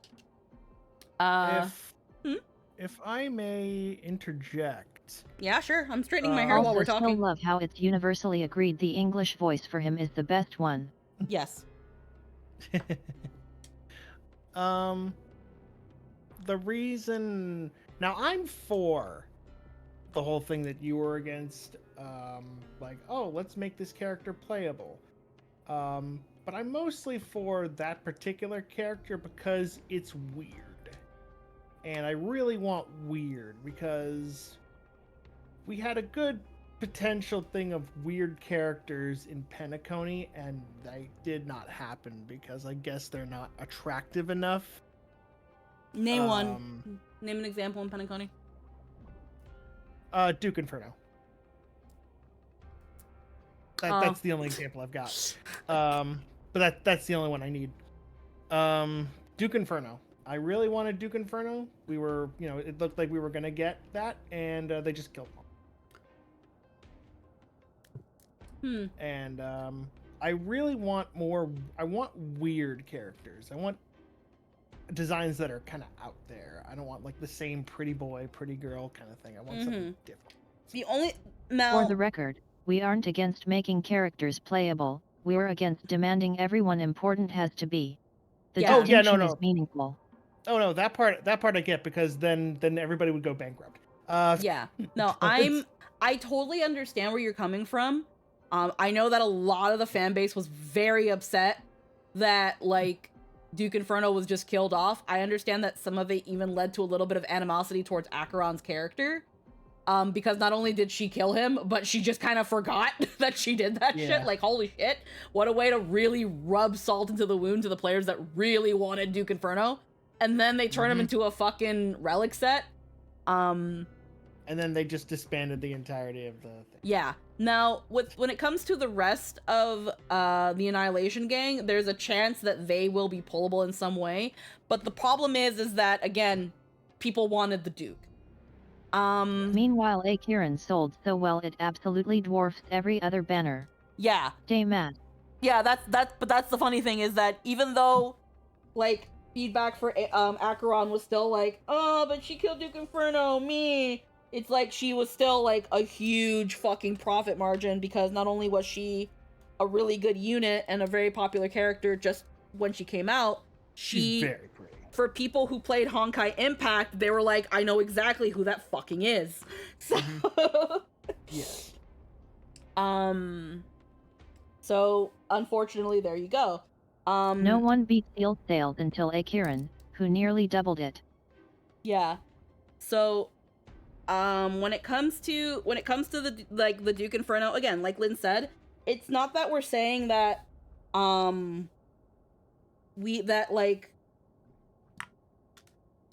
If I may interject. Yeah, sure. I'm straightening my hair while we're talking. I love how it's universally agreed the English voice for him is the best one. Yes. The reason... Now, I'm for the whole thing that you were against, like, oh, let's make this character playable. But I'm mostly for that particular character because it's weird. And I really want weird because we had a good potential thing of weird characters in Penacony, and they did not happen because I guess they're not attractive enough. Name one. Name an example in Penacony. Duke Inferno. That's the only example I've got. But that's the only one I need. Duke Inferno. I really wanted Duke Inferno. We were, it looked like we were gonna get that, and they just killed him. And I really want more. I want weird characters. I want designs that are kind of out there. I don't want like the same pretty boy, pretty girl kind of thing. I want something different. The only For the record, we aren't against making characters playable. we're against demanding everyone important has to be. The Yeah. distinction no. is meaningful. Oh no, that part I get, because then everybody would go bankrupt. Yeah. No, but- I totally understand where you're coming from. I know that a lot of the fan base was very upset that, like, Duke Inferno was just killed off. I understand that some of it even led to a little bit of animosity towards Acheron's character. Because not only did she kill him, but she just kind of forgot that she did that shit. Like, holy shit. What a way to really rub salt into the wound to the players that really wanted Duke Inferno. And then they turn him into a fucking relic set. And then they just disbanded the entirety of the thing. Yeah. Now, when it comes to the rest of the Annihilation Gang, there's a chance that they will be pullable in some way. But the problem is that, again, people wanted the Duke. Meanwhile, Acheron sold so well it absolutely dwarfs every other banner. Yeah. Stay mad. Yeah, but that's the funny thing, is that even though, like, feedback for Acheron was still like, oh, but she killed Duke Inferno, me. It's like she was still like a huge fucking profit margin, because not only was she a really good unit and a very popular character just when she came out, She's very pretty. For people who played Honkai Impact, they were like, I know exactly who that fucking is. So Yes. So unfortunately, there you go. No one beat field sales until Acheron, who nearly doubled it. Yeah. So when it comes to the Duke Inferno, again, like Lynn said, it's not that we're saying that I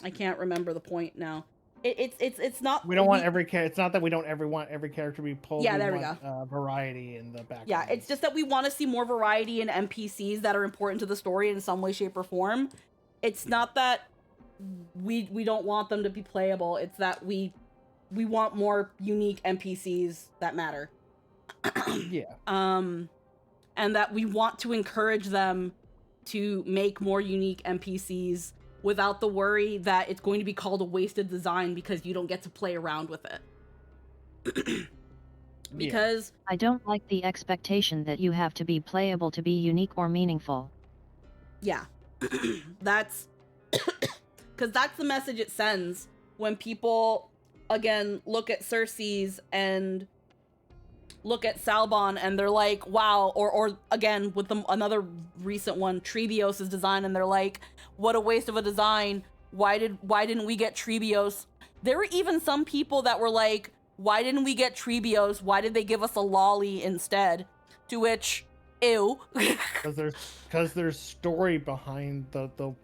can't remember the point now. It's not. We don't want every character. It's not that we don't ever want every character to be pulled. Yeah, we there we want, go. Variety in the background. Yeah, it's just that we want to see more variety in NPCs that are important to the story in some way, shape, or form. It's not that we don't want them to be playable. It's that we want more unique NPCs that matter. Yeah. And that we want to encourage them to make more unique NPCs without the worry that it's going to be called a wasted design because you don't get to play around with it. Because I don't like the expectation that you have to be playable to be unique or meaningful. Yeah. That's because that's the message it sends when people, again, look at Cersei's and look at Salbon and they're like, wow, or again with another recent one, Trebios' design, and they're like, what a waste of a design. Why didn't we get Trebios? There were even some people that were like, why didn't we get Trebios? Why did they give us a lolly instead? To which, ew. Because there's story behind the girl.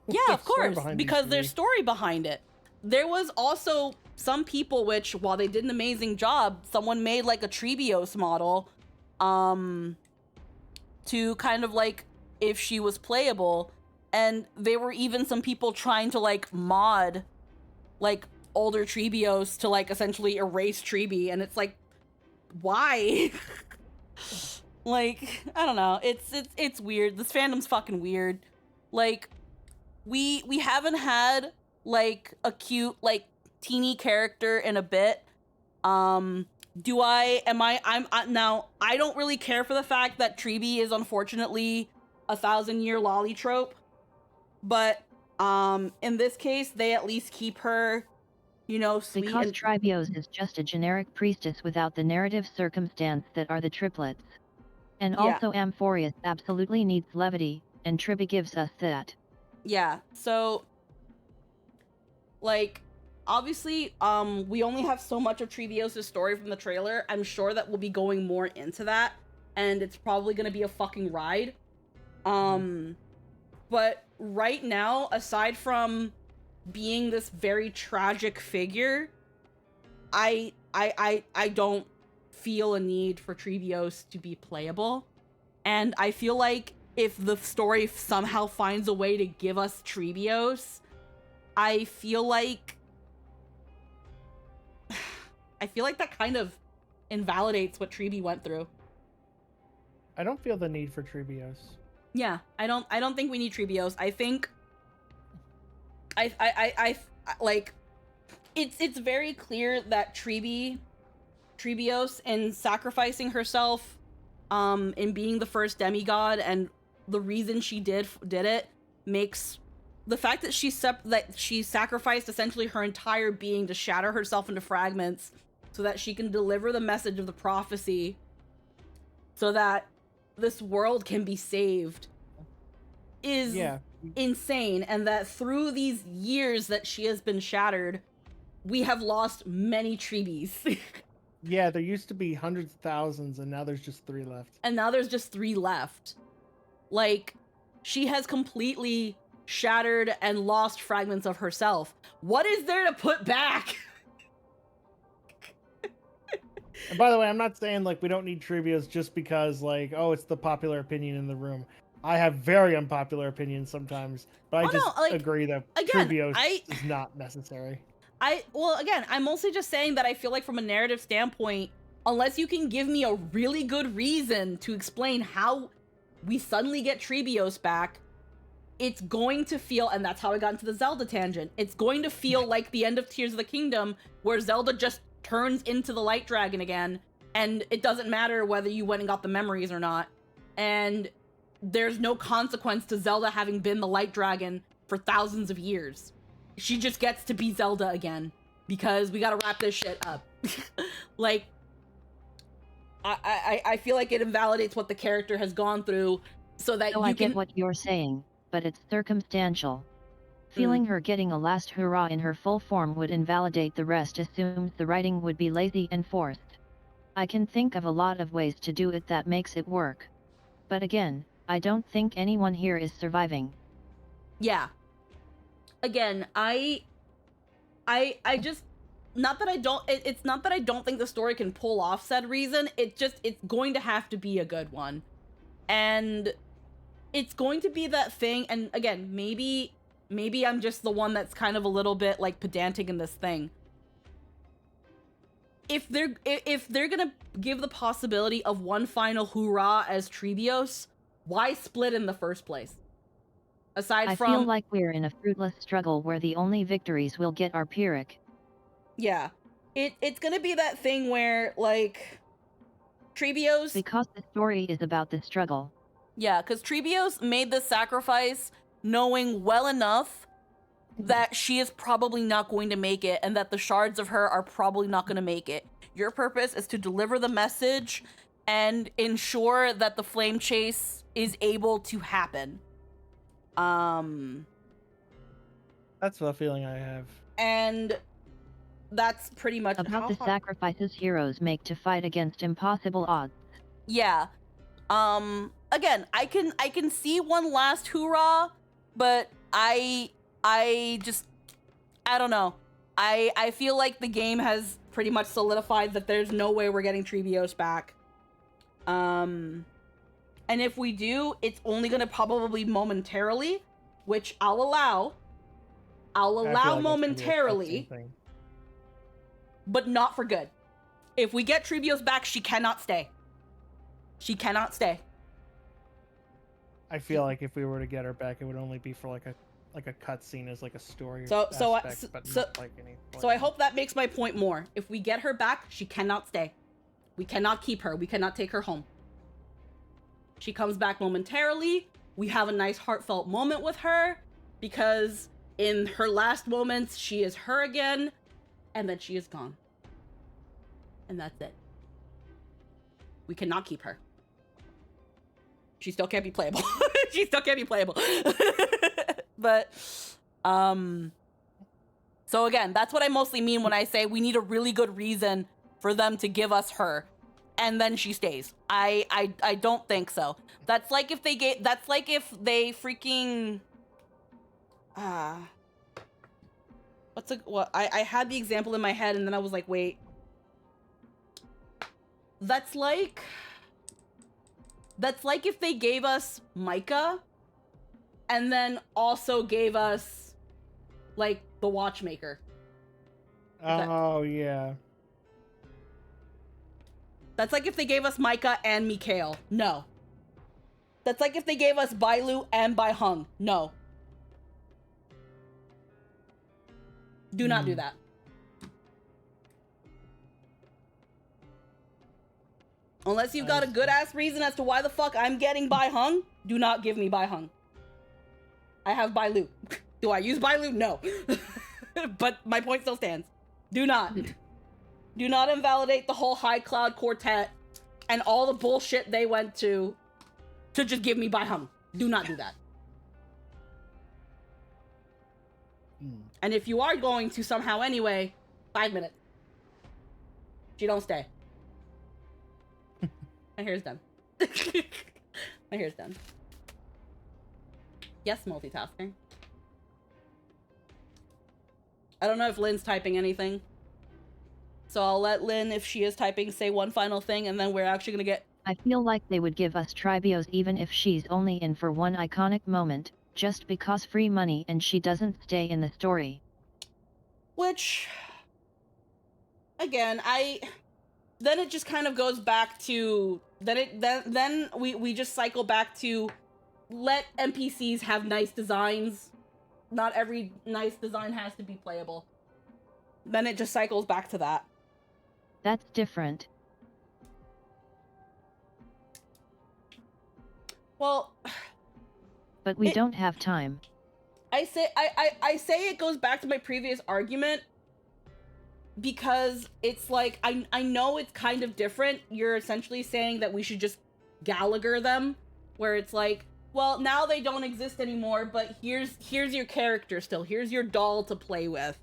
Yeah, of course, because there's story behind it. There was also some people which, while they did an amazing job, someone made like a Trebios model to kind of like if she was playable, and there were even some people trying to like mod like older Trebios to like essentially erase Trebi, and it's like, why? Like, I don't know, it's weird. This fandom's fucking weird. Like, we haven't had like a cute like teeny character in a bit. Now I don't really care for the fact that Trebi is unfortunately a 1,000-year lolly trope, but in this case they at least keep her, you know, sweet. Because Trebios is just a generic priestess without the narrative circumstance that are the triplets. And also Amphoreus absolutely needs levity, and Trebi gives us that. Yeah, so like obviously we only have so much of Trebios' story from the trailer. I'm sure that we'll be going more into that, and it's probably gonna be a fucking ride. But right now, aside from being this very tragic figure, I don't feel a need for Trebios to be playable. And I feel like if the story somehow finds a way to give us Trebios, I feel like that kind of invalidates what Trebi went through. I don't feel the need for Trebios. Yeah, I don't think we need Trebios. I think I like it's very clear that Trebios, in sacrificing herself in being the first demigod, and the reason she did it makes the fact that she sacrificed essentially her entire being to shatter herself into fragments so that she can deliver the message of the prophecy so that this world can be saved is insane. And that through these years that she has been shattered, we have lost many Treebies. Yeah, there used to be hundreds of thousands, and now there's just 3 left. And now there's just 3 left. Like, she has completely shattered and lost fragments of herself. What is there to put back? And by the way, I'm not saying like we don't need Treebios just because like, oh, it's the popular opinion in the room. I have very unpopular opinions sometimes, but I agree that Treebios is not necessary. I'm mostly just saying that I feel like from a narrative standpoint, unless you can give me a really good reason to explain how we suddenly get Treebios back, it's going to feel, and that's how I got into the Zelda tangent, it's going to feel like the end of Tears of the Kingdom, where Zelda just turns into the Light Dragon again, and it doesn't matter whether you went and got the memories or not, and there's no consequence to Zelda having been the Light Dragon for thousands of years. She just gets to be Zelda again, because we gotta wrap this shit up. Like, I feel like it invalidates what the character has gone through, so that I get what you're saying, but it's circumstantial. Feeling her getting a last hurrah in her full form would invalidate the rest, assumes the writing would be lazy and forced. I can think of a lot of ways to do it that makes it work. But again, I don't think anyone here is surviving. Yeah. Again, I just, not that I don't, it's not that I don't think the story can pull off said reason, it's going to have to be a good one. And it's going to be that thing, and again, maybe I'm just the one that's kind of a little bit like pedantic in this thing. If they're gonna give the possibility of one final hoorah as Treebios, why split in the first place? I feel like we're in a fruitless struggle where the only victories we'll get are Pyrrhic. Yeah. It's gonna be that thing where, like, Treebios... Because the story is about the struggle. Yeah, because Treebios made this sacrifice knowing well enough that she is probably not going to make it, and that the shards of her are probably not going to make it. Your purpose is to deliver the message and ensure that the flame chase is able to happen. That's the feeling I have. And that's pretty much about the sacrifices heroes make to fight against impossible odds. Yeah. Again, I can see one last hoorah, but I don't know. I feel like the game has pretty much solidified that there's no way we're getting Treebios back. And if we do, it's only gonna probably momentarily, which I'll allow. I'll allow momentarily, but not for good. If we get Treebios back, she cannot stay. She cannot stay. I feel like if we were to get her back, it would only be for like a cutscene as like a story. So I hope that makes my point more. If we get her back, she cannot stay. We cannot keep her. We cannot take her home. She comes back momentarily. We have a nice heartfelt moment with her, because in her last moments, she is her again, and then she is gone. And that's it. We cannot keep her. She still can't be playable. She still can't be playable. But, so again, that's what I mostly mean when I say we need a really good reason for them to give us her, and then she stays. I don't think so. That's like if they freaking, I had the example in my head, and then I was like, wait. That's like if they gave us Micah, and then also gave us, like, the Watchmaker. Oh, yeah. That's like if they gave us Micah and Mikhail. No. That's like if they gave us Bailu and Baihung. No. Do not do that. Unless you've got a good-ass reason as to why the fuck I'm getting Bai Hung, do not give me Bai Hung. I have Bai Lu. Do I use Bai Lu? No. But my point still stands. Do not. Do not invalidate the whole High Cloud Quartet and all the bullshit they went to just give me Bai Hung. Do not do that. And if you are going to somehow anyway, 5 minutes. She don't stay. My hair's done. My hair's done. Yes, multitasking. I don't know if Lynn's typing anything. So I'll let Lynn, if she is typing, say one final thing, and then we're actually gonna get... I feel like they would give us Tribios even if she's only in for one iconic moment, just because free money and she doesn't stay in the story. Which... Again, then it just kind of goes back to then we just cycle back to let NPCs have nice designs. Not every nice design has to be playable. Then it just cycles back to that. That's different. Well, but we don't have time. I say it goes back to my previous argument. Because it's like, I know it's kind of different. You're essentially saying that we should just Gallagher them, where it's like, well, now they don't exist anymore, but here's your character still. Here's your doll to play with.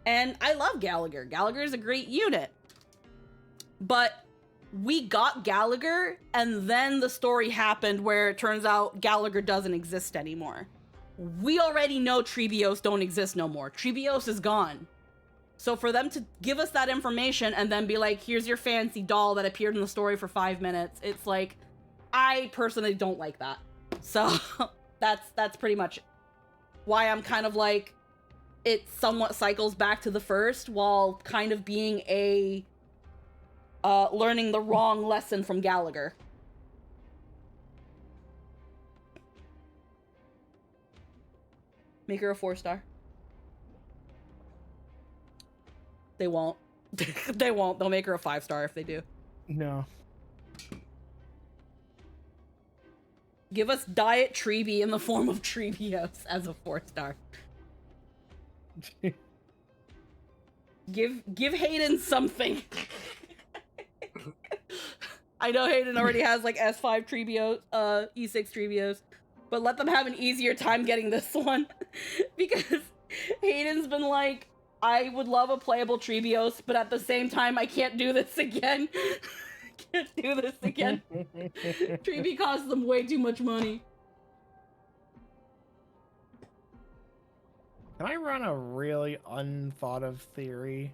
And I love Gallagher. Gallagher is a great unit. But we got Gallagher, and then the story happened where it turns out Gallagher doesn't exist anymore. We already know Tribios don't exist no more. Tribios is gone. So for them to give us that information and then be like, here's your fancy doll that appeared in the story for 5 minutes, it's like, I personally don't like that. So that's pretty much why I'm kind of like, it somewhat cycles back to the first while kind of being a learning the wrong lesson from Gallagher. Make her a 4-star. They won't. They won't. They'll make her a 5-star if they do. No. Give us Diet Treeby in the form of Treebios as a 4-star. Give Hayden something. I know Hayden already has like S5 Treebios, E6 Treebios, but let them have an easier time getting this one. Because Hayden's been like, I would love a playable Treebios, but at the same time, I can't do this again. Can't do this again. Treeby costs them way too much money. Can I run a really unthought of theory?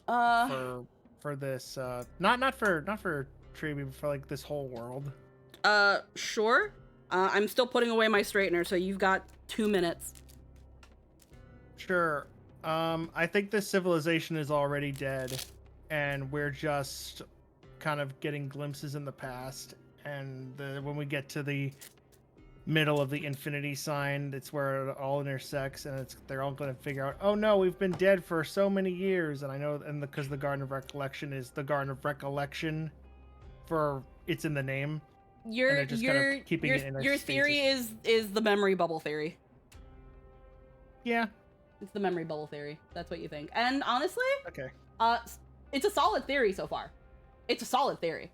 For this, not for Treeby, but for like this whole world. Sure. I'm still putting away my straightener, so you've got 2 minutes. Sure. I think this civilization is already dead, and we're just kind of getting glimpses in the past. And when we get to the middle of the infinity sign, it's where it all intersects, and they're all going to figure out, oh no, we've been dead for so many years. And I know, and because the Garden of Recollection is the Garden of Recollection, for it's in the name. Your theory is the memory bubble theory. Yeah. It's the memory bubble theory. That's what you think. And honestly, okay. It's a solid theory so far. It's a solid theory.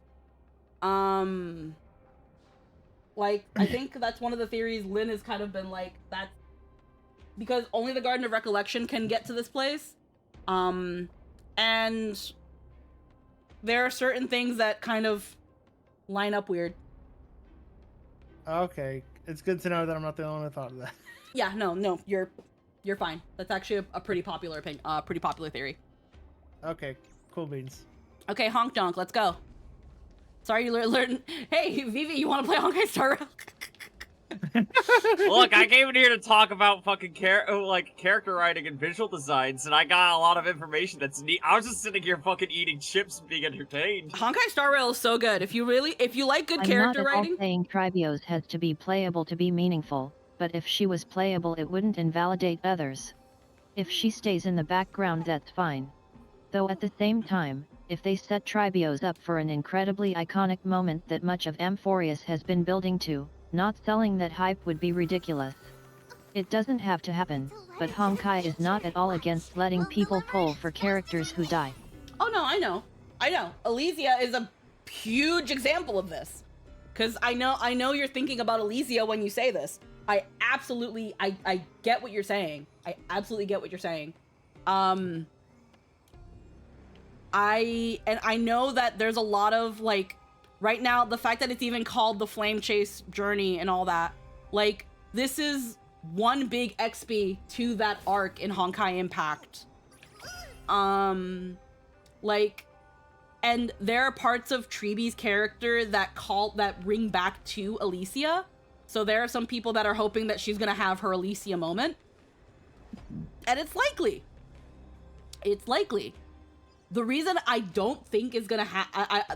Like, I think that's one of the theories Lynn has kind of been like, that's because only the Garden of Recollection can get to this place. And there are certain things that kind of line up weird. Okay. It's good to know that I'm not the only one who thought of that. Yeah, no, you're fine. That's actually a pretty popular pretty popular theory. Okay, cool beans. Okay, Honk Donk, let's go. Sorry, you learned. Hey, Vivi, you want to play Honkai Star Rail? Look, I came in here to talk about fucking character writing and visual designs, and I got a lot of information that's neat. I was just sitting here fucking eating chips and being entertained. Honkai Star Rail is so good. If you like good character writing. I'm not at all saying Tribios has to be playable to be meaningful, but if she was playable, it wouldn't invalidate others. If she stays in the background, that's fine. Though at the same time, if they set Tribios up for an incredibly iconic moment that much of Amphoreus has been building to, not selling that hype would be ridiculous. It doesn't have to happen, but Honkai is not at all against letting people pull for characters who die. Oh no, I know. Elysia is a huge example of this. Cause I know you're thinking about Elysia when you say this. I get what you're saying. I absolutely get what you're saying. I know that there's a lot of, like, right now, the fact that it's even called the Flame Chase Journey and all that, like, this is one big XP to that arc in Honkai Impact. Like, and there are parts of Tribi's character that ring back to Elysia. So there are some people that are hoping that she's gonna have her Elysia moment. And it's likely. It's likely. The reason I don't think is gonna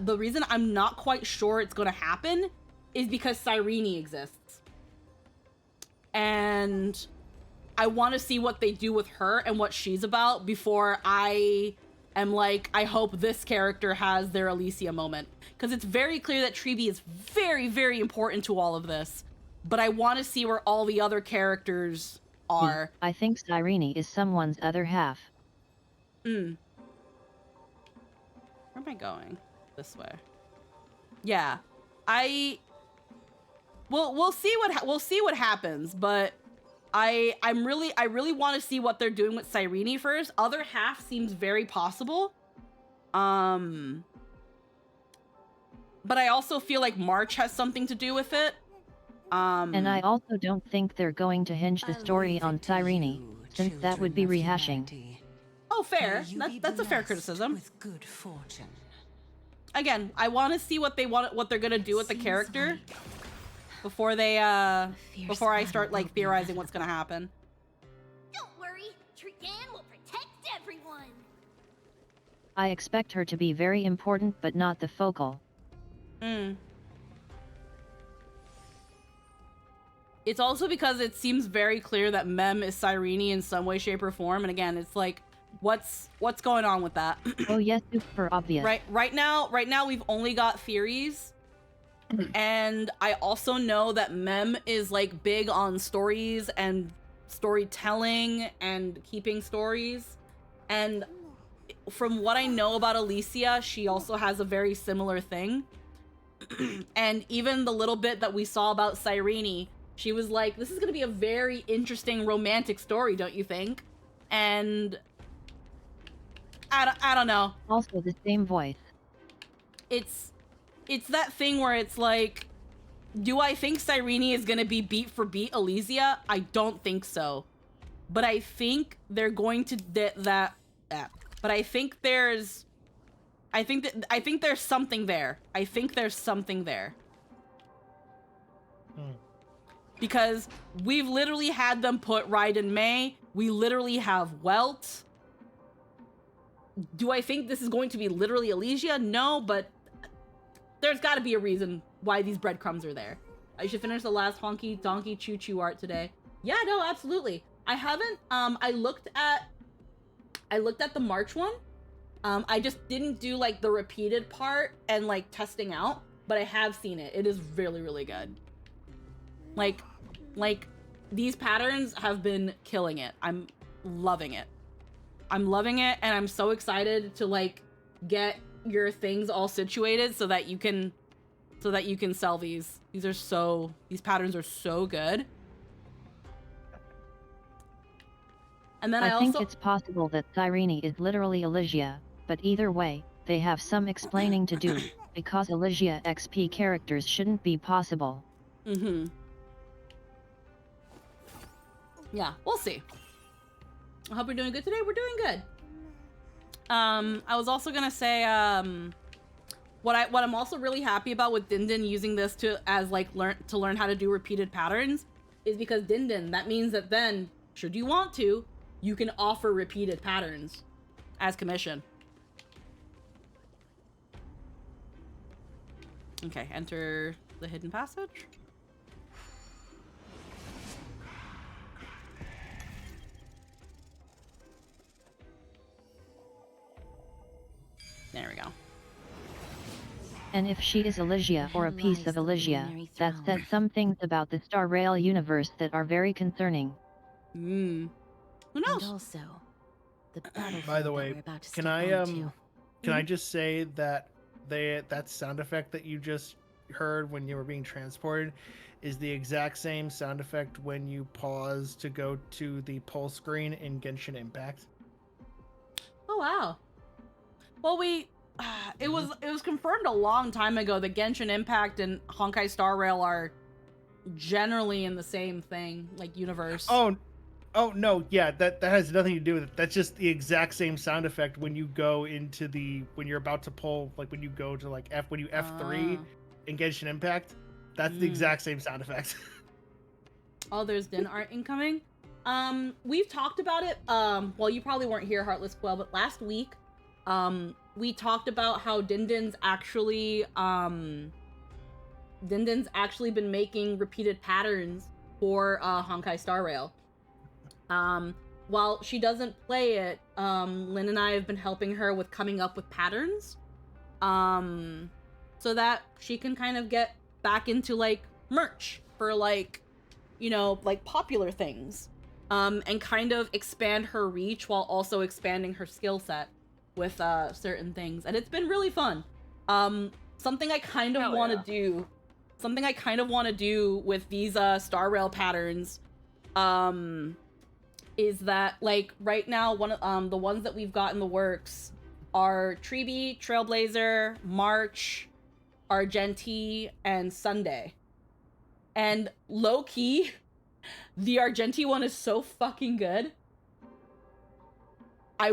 the reason I'm not quite sure it's gonna happen is because Cyrene exists. And I want to see what they do with her and what she's about before I am like, I hope this character has their Elysia moment. Because it's very clear that Tribi is very, very important to all of this. But I want to see where all the other characters are. I think Cyrene is someone's other half. Where am I going? This way. Yeah. We'll see what happens, but I really want to see what they're doing with Cyrene first. Other half seems very possible. But I also feel like March has something to do with it. And I also don't think they're going to hinge the story on Cyrene, since that would be rehashing. Oh, fair. That's a fair criticism. With good fortune. Again, I want to see what they're gonna do with the character before I start like theorizing what's gonna happen. Don't worry, Trigan will protect everyone. I expect her to be very important, but not the focal. It's also because it seems very clear that Mem is Cyrene in some way, shape, or form, and again, it's like, what's going on with that? Oh yes, super obvious. Right now we've only got theories, and I also know that Mem is like big on stories and storytelling and keeping stories, and from what I know about Elysia, she also has a very similar thing. And even the little bit that we saw about Cyrene, she was like, this is going to be a very interesting romantic story, don't you think? And I don't know. Also the same voice. It's that thing where it's like, do I think Cyrene is going to be beat for beat Elysia? I don't think so. But I think they're going to but I think there's something there. I think there's something there. Because we've literally had them put Raiden May. We literally have Welt. Do I think this is going to be literally Elysia? No, but there's got to be a reason why these breadcrumbs are there. I should finish the last Honky Donkey Choo Choo art today. Yeah, no, absolutely. I haven't. I looked at the March one. I just didn't do like the repeated part and like testing out, but I have seen it. It is really, really good. Like these patterns have been killing it. I'm loving it. I'm loving it, and I'm so excited to like get your things all situated so that you can sell these. These patterns are so good. And then I think it's possible that Cyrene is literally Elysia, but either way, they have some explaining to do, because Elysia XP characters shouldn't be possible. Yeah, we'll see. I hope you're doing good today. We're doing good. I was also gonna say, what I'm also really happy about with Dindin using this to learn how to do repeated patterns is because Dindin, that means that then, should you want to, you can offer repeated patterns as commission. Okay, enter the hidden passage. There we go. And if she is Elysia or a piece of Elysia, that says some things about the Star Rail universe that are very concerning. Who knows? And also, the battlefield By the way, that we're about to can step I onto. can I just say that that sound effect that you just heard when you were being transported is the exact same sound effect when you pause to go to the pull screen in Genshin Impact. Oh wow. Well, it was confirmed a long time ago that Genshin Impact and Honkai Star Rail are generally in the same thing, like universe. Oh no, yeah, that has nothing to do with it. That's just the exact same sound effect when you go into when you're about to pull, like when you go to like when you F3 in Genshin Impact. That's the exact same sound effect. Oh, there's Din art incoming. We've talked about it. Well, you probably weren't here, Heartless Quell, but last week, we talked about how Din's actually been making repeated patterns for Honkai Star Rail. While she doesn't play it, Lynn and I have been helping her with coming up with patterns, so that she can kind of get back into like merch for like, you know, like popular things, and kind of expand her reach while also expanding her skill set with certain things, and it's been really fun. Something I kind of want to do with these Star Rail patterns, is that like right now one of the ones that we've got in the works are Treeby, Trailblazer, March, Argenti, and Sunday. And low-key, the Argenti one is so fucking good. I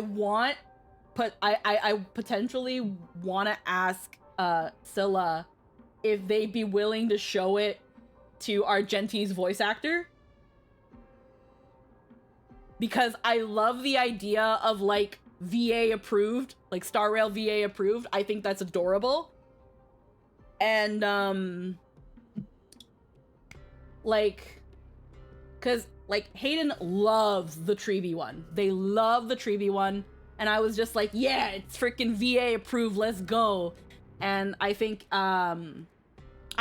potentially want to ask Scylla if they'd be willing to show it to Argenti's voice actor. Because I love the idea of like VA approved, like Star Rail VA approved. I think that's adorable. And like, cause like Hayden loves the Treeby one. They love the Treeby one. And I was just like, yeah, it's freaking VA approved, let's go. And I think, I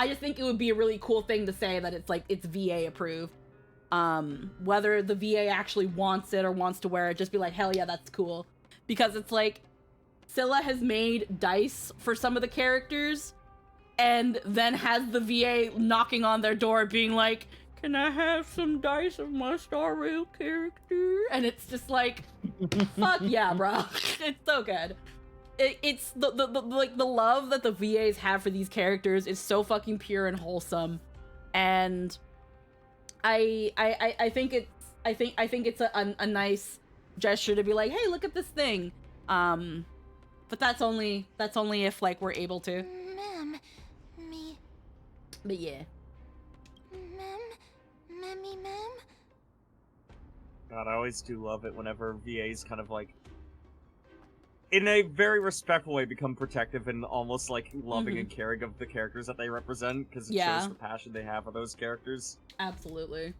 just think it would be a really cool thing to say that it's like, it's VA approved. Whether the VA actually wants it or wants to wear it, just be like, hell yeah, that's cool. Because it's like, Scylla has made dice for some of the characters, and then has the VA knocking on their door being like, can I have some dice of my Star Rail character? And it's just like, fuck yeah, bro. It's so good. It's the love that the VAs have for these characters is so fucking pure and wholesome. And I think it's a nice gesture to be like, hey, look at this thing. But that's only if like we're able to. Ma'am, me. But yeah. Ma'am. God, I always do love it whenever VAs kind of like, in a very respectful way, become protective and almost like loving and caring of the characters that they represent, because it shows the passion they have for those characters. Absolutely.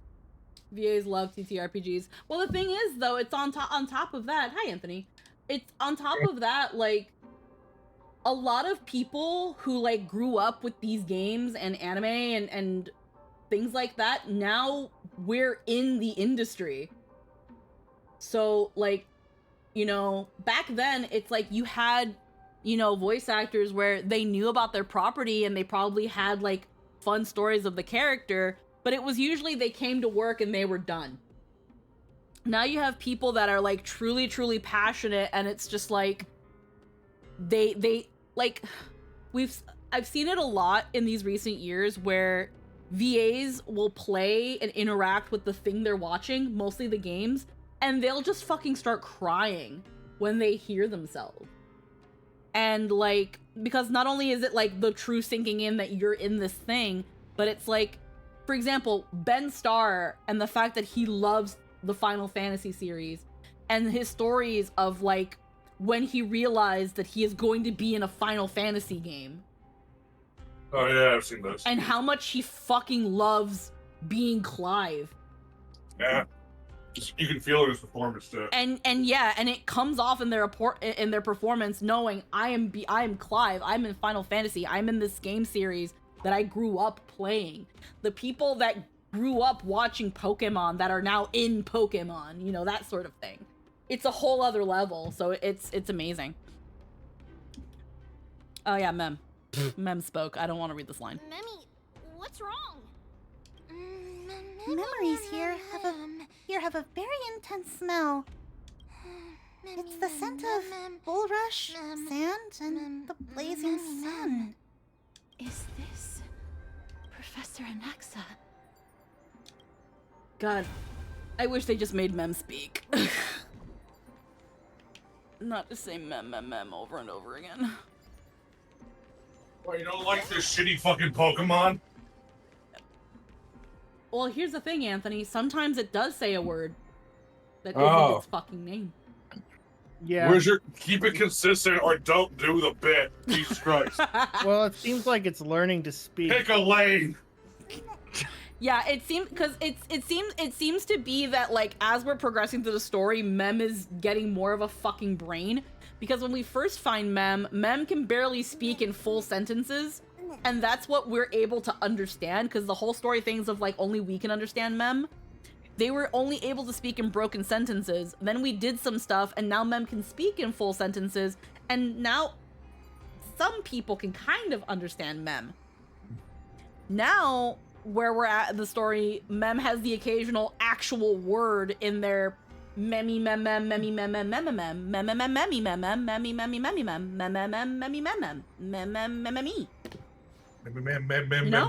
VAs love TTRPGs. Well, the thing is, though, it's on top of that. Hi, Anthony. It's on top of that, like, a lot of people who like grew up with these games and anime and things like that, now we're in the industry. So like, you know, back then it's like you had, you know, voice actors where they knew about their property and they probably had like fun stories of the character, but it was usually they came to work and they were done. Now you have people that are like truly passionate, and it's just like they like I've seen it a lot in these recent years where VAs will play and interact with the thing they're watching, mostly the games, and they'll just fucking start crying when they hear themselves. And like, because not only is it like the true sinking in that you're in this thing, but it's like, for example, Ben Starr and the fact that he loves the Final Fantasy series and his stories of like when he realized that he is going to be in a Final Fantasy game. Oh yeah, I've seen those. And how much he fucking loves being Clive. Yeah. You can feel it in his performance too. And yeah, and it comes off in their performance, knowing I am Clive, I'm in Final Fantasy, I'm in this game series that I grew up playing. The people that grew up watching Pokemon that are now in Pokemon, you know, that sort of thing. It's a whole other level, so it's amazing. Oh yeah, Mem. Mem spoke. I don't want to read this line. Memmy, what's wrong? Memories here have a very intense smell. It's the scent of bulrush, sand, and the blazing sun. Is this Professor Anaxa? God, I wish they just made Mem speak. Not to say mem over and over again. Well, you don't like this shitty fucking Pokemon? Well, here's the thing, Anthony. Sometimes it does say a word that isn't its fucking name. Yeah. Where's your keep it consistent or don't do the bit? Jesus Christ. Well, it seems like it's learning to speak. Pick a lane. Yeah, it seems because it seems to be that, like, as we're progressing through the story, Mem is getting more of a fucking brain. Because when we first find Mem can barely speak in full sentences, and that's what we're able to understand. Because the whole story things of like only we can understand Mem. They were only able to speak in broken sentences. Then we did some stuff, and now Mem can speak in full sentences. And now some people can kind of understand Mem. Now, where we're at in the story, Mem has the occasional actual word in their memmy mem mem memmy mem mem mem mem mem mem mem memmy mem mem memmy memmy memmy mem mem mem mem memmy mem mem mem mem mem me.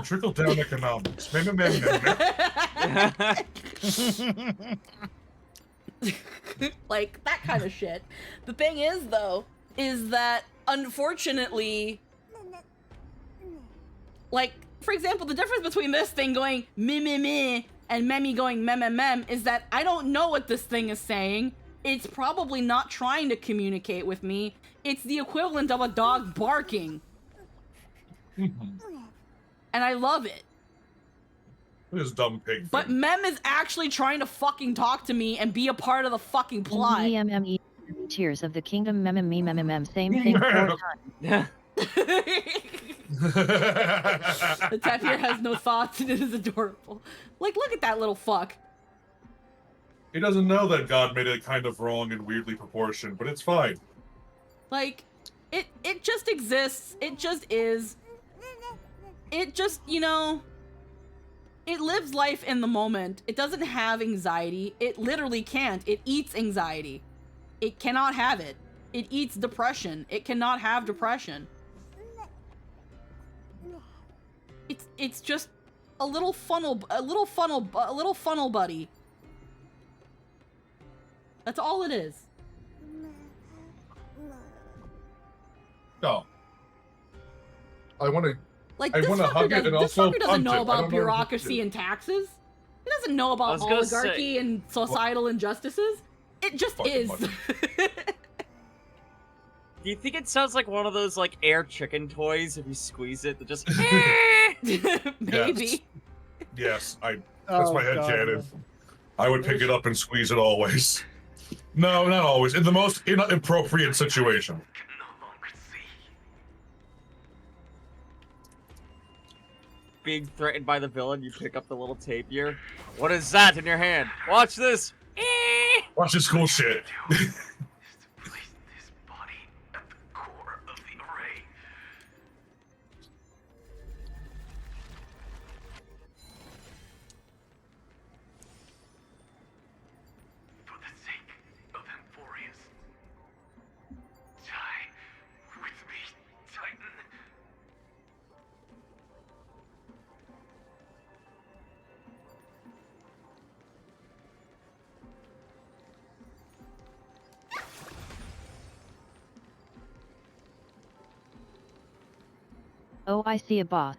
Trickle down economics. Mem. Like that kind of shit. The thing is, though, is that unfortunately, like, for example, the difference between this thing going me and Memmy going mem is that I don't know what this thing is saying. It's probably not trying to communicate with me. It's the equivalent of a dog barking. And I love it. This dumb pig. But Mem is actually trying to fucking talk to me and be a part of the fucking plot. M-E-M-M-E, Tears of the Kingdom, mem, same thing 4 times. The tapir has no thoughts and it is adorable. Like, look at that little fuck. He doesn't know that God made it kind of wrong and weirdly proportioned, but it's fine. Like, it just exists. It just is. It just, you know, it lives life in the moment. It doesn't have anxiety. It literally can't. It eats anxiety. It cannot have it. It eats depression. It cannot have depression. It's just a little funnel buddy. That's all it is. No. I want to. Like, this fucker doesn't know about bureaucracy and taxes. He doesn't know about oligarchy and societal injustices. It just is. Do you think it sounds like one of those, like, air chicken toys if you squeeze it that just... Maybe. Yes, that's my head canon. I would pick it up and squeeze it always. No, not always. In the most inappropriate situation. Being threatened by the villain, you pick up the little tapir. What is that in your hand? Watch this! Watch this cool shit. For the sake of Amphoreus, die with me, Titan. Oh, I see a boss.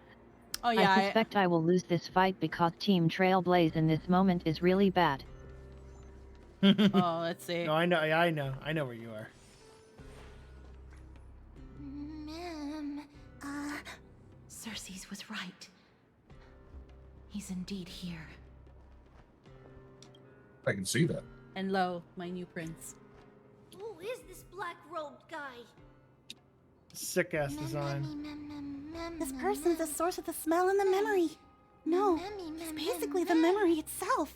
Oh yeah. I suspect I will lose this fight because Team Trailblaze in this moment is really bad. Oh, let's see. No, I know where you are. Mem, Cersei's was right. He's indeed here. I can see that. And lo, my new prince. Who is this black-robed guy? Sick ass design. This person's the source of the smell and the memory. No, it's basically the memory itself.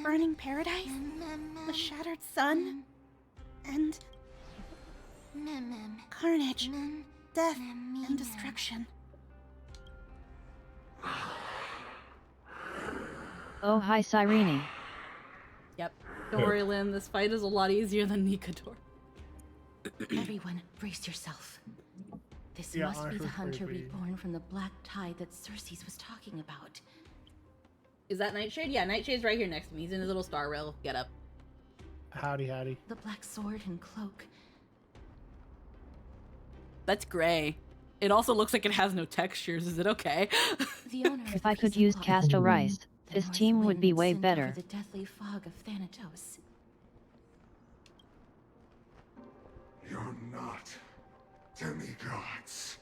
Burning paradise, the shattered sun, and carnage, death, and destruction. Oh, hi, Cyrene. Yep. Don't worry, Lynn. This fight is a lot easier than Nikador. Everyone, brace yourself. This Yeah, must be honestly, the hunter pretty. reborn from the black tide that Cersei was talking about. Is that Nightshade? Yeah, Nightshade's right here next to me. He's in his little star rail. Get up. Howdy, howdy. The black sword and cloak. That's gray. It also looks like it has no textures. Is it okay? The owner of If the I could piece of use cloth, Casto Rice, the this north team would wind be that way sent better. over the deathly fog of Thanatos. You're not demigods.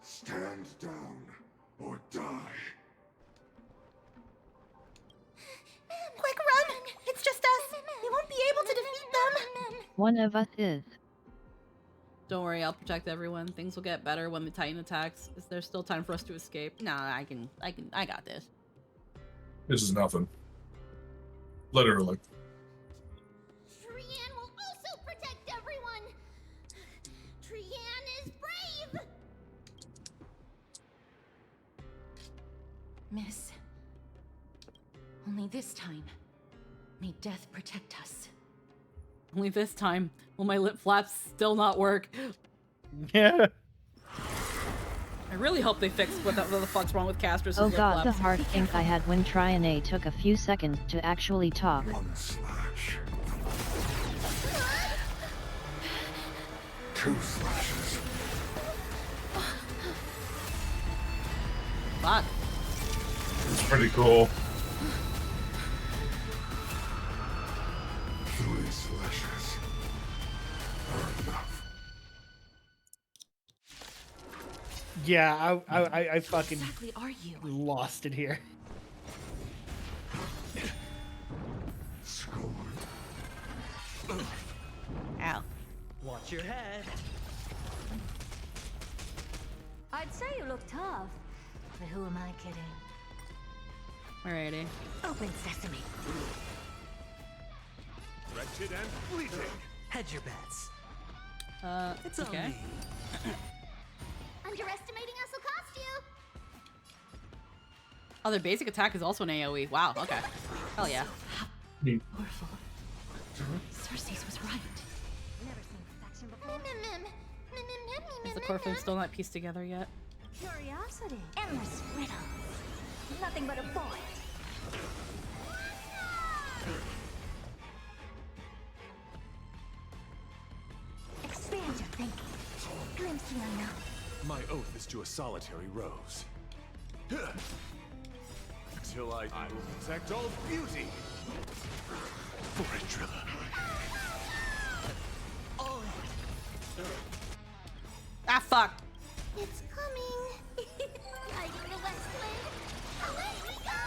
Stand down or die. Quick, run! It's just us. We won't be able to defeat them. One of us is. Don't worry, I'll protect everyone. Things will get better when the Titan attacks. Is there still time for us to escape? Nah, I got this. This is nothing. Literally. Trian will also protect everyone. Trian is brave. Miss, only this time may death protect us. Only this time will my lip flaps still not work. Yeah. I really hope they fix what the fuck's wrong with Castrus' Oh lip god, the flaps. heart think I had when Triane took a few seconds to actually talk. One slash. 2 slashes. Fuck. It's pretty cool. 3 slashes are enough. Yeah, I fucking Exactly are you? lost it here. Scorn. Ow. Watch your head. I'd say you look tough, but who am I kidding? Alrighty. Open sesame. Wretched and fleeting. Hedge your bets. It's okay. on me. Underestimating us will cost you. Oh, their basic attack is also an AoE. Wow, okay. Hell yeah. Powerful. Cersei was right. Never seen perfection before. Is the core thing still not pieced together yet? Curiosity. Endless riddles. Nothing but a void. Expand your thinking. Glimpse the unknown. My oath is to a solitary rose. Till I will protect all beauty. For a driller. Ah, fuck. It's coming. Guiding the west wind. Away we go.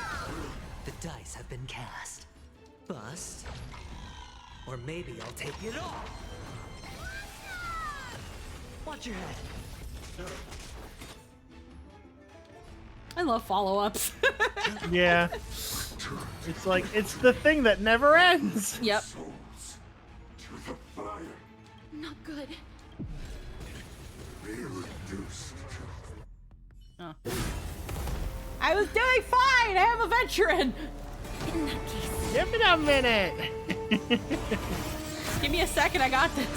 The dice have been cast. Bust. Or maybe I'll take it all. Watch your head. I love follow-ups. Yeah. It's like, it's the thing that never ends. Yep. Souls to the fire. Not good. Be reduced to Oh. I was doing fine! I am a veteran! In that case, Give it a minute. Give me a second, I got this.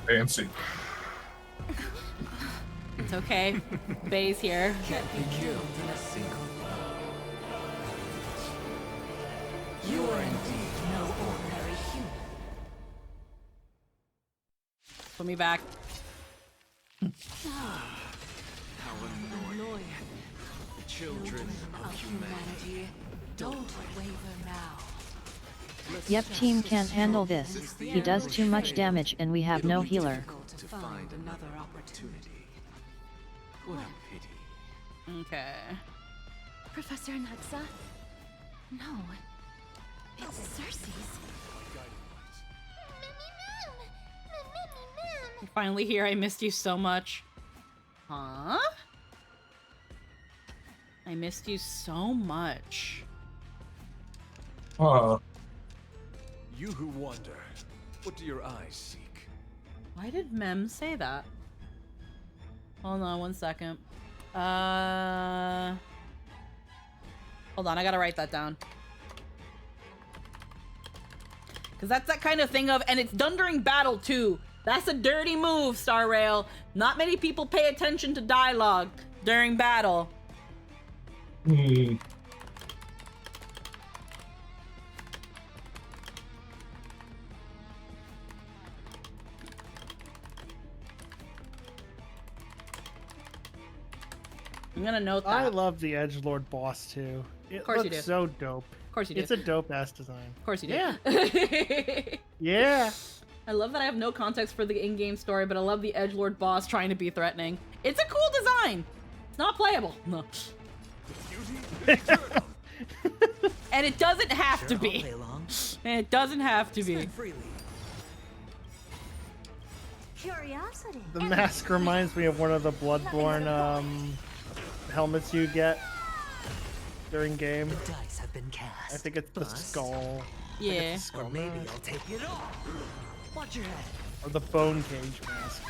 Fancy. It's okay. Bay's here. Can't be killed in a single blow. You are indeed no ordinary human. Put me back. How annoying. Children of humanity. Don't waver now. Yep, team can't handle this. He does too much damage and we have no healer. To find another opportunity. What a pity. Okay. Professor Natsa? No. It's Cersei's. You're finally here. I missed you so much. Huh? I missed you so much. You who wander, what do your eyes seek? Why did Mem say that? Hold on 1 second. Hold on, I gotta write that down. Because that's that kind of thing of, and it's done during battle too. That's a dirty move, Star Rail. Not many people pay attention to dialogue during battle. Hmm. I'm gonna note that. I love the Edgelord boss too. It course you looks do. so dope. Of course you do. It's a dope ass design. Of course you do. Yeah. Yeah. I love that I have no context for the in-game story, but I love the Edgelord boss trying to be threatening. It's a cool design. It's not playable. No. And it doesn't have to be. And it doesn't have to be. Curiosity. The mask reminds me of one of the Bloodborne helmets you get during game. The dice have been cast. I think it's the skull. Yeah. Or maybe I'll take it off. Watch your head. Or the bone cage mask.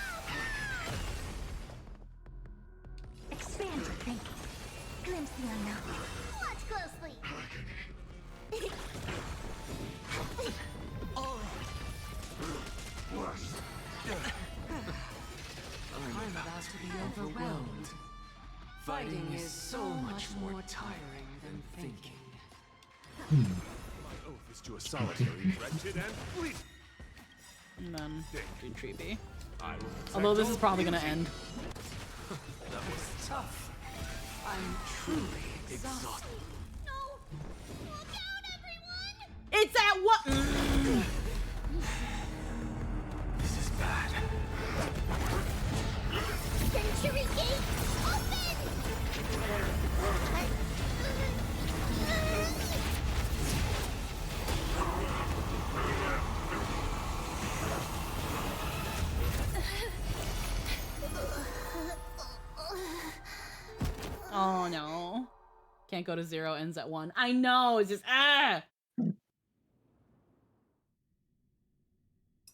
Expand your thinking. Glimpse the unknown. Watch closely. I'm about to be overwhelmed. Fighting is so much more tiring than thinking. My oath is to a solitary, wretched, and fleet. And then do Treeby. I will protect Although this all is probably beauty. gonna end. That was Tough. I'm truly exhausted. It's at what? This is bad. Century Gate, open! Oh no. Can't go to 0, ends at 1. I know, it's just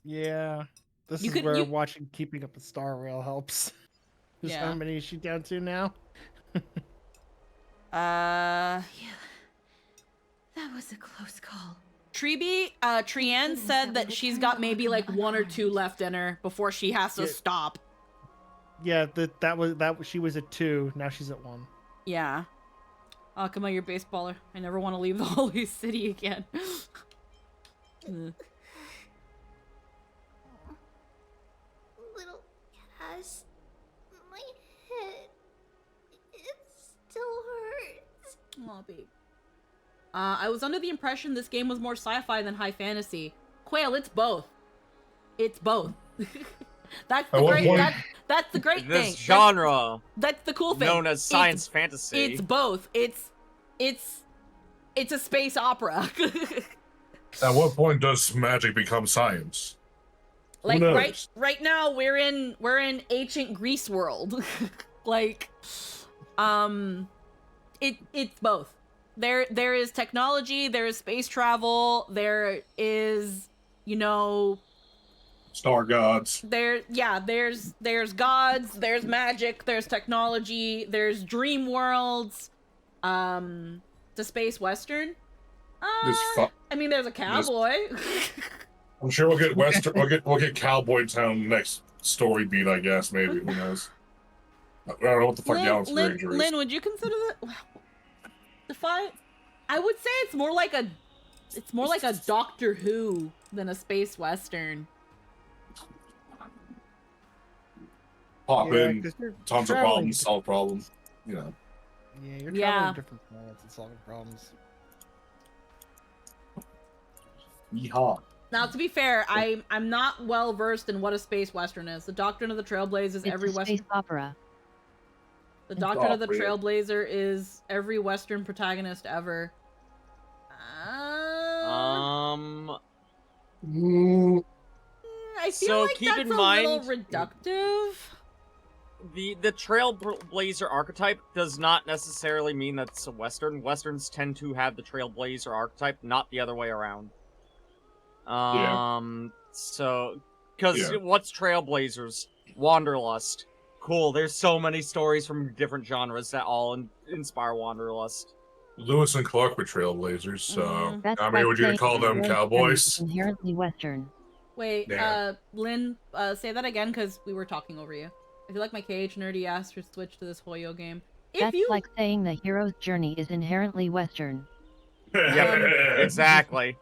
Yeah. This is where watching Keeping Up with Star Rail helps. Yeah. How many is she down to now? Yeah. That was a close call. Treeby, Trianne said that she's got maybe like 1 or 2 left in her before she has to stop. Yeah, she was at 2, now she's at 1. Yeah. Oh, come on, you're a baseballer. I never want to leave the Holy City again. Little Cass, my head, it still hurts. Aw, babe. I was under the impression this game was more sci-fi than high fantasy. Quail, it's both. It's both. That's the that's the great thing. This genre, that's the cool thing. known as science fantasy. It's both. It's a space opera. At what point does magic become science? Like right now we're in ancient Greece world. Like it's both. There is technology, there is space travel, there is, you know, star gods. There's gods, there's magic, there's technology, there's dream worlds. The space western. I mean, there's a cowboy. I'm sure we'll get Western. We'll get Cowboy Town next story beat. I guess maybe, who knows? I don't know what the fuck Gallant's Ranger is. Lynn, would you consider that? Define. I would say it's more like a Doctor Who than a space western. Pop Yeah, in, 'cause you're tons of traveling problems, solve problems. You know. Yeah, you're traveling different planets and solving problems. Yeehaw. Now, to be fair, I'm not well versed in what a space western is. The Doctrine of the Trailblazer is every space opera. The Doctrine of the Trailblazer is every Western protagonist ever. I feel like keep that's in mind, little reductive. The Trailblazer archetype does not necessarily mean that's a Western. Westerns tend to have the Trailblazer archetype, not the other way around. So, because what's Trailblazers? Wanderlust. Cool, there's so many stories from different genres that all inspire Wanderlust. Lewis and Clark were Trailblazers, so That's I mean, would you call them hero's cowboys? Inherently Western. Wait, Yeah. Lynn, say that again, because we were talking over you. I feel like my cage nerdy ass should switch to this Hoyo game. That's like saying the hero's journey is inherently Western. Yep, exactly.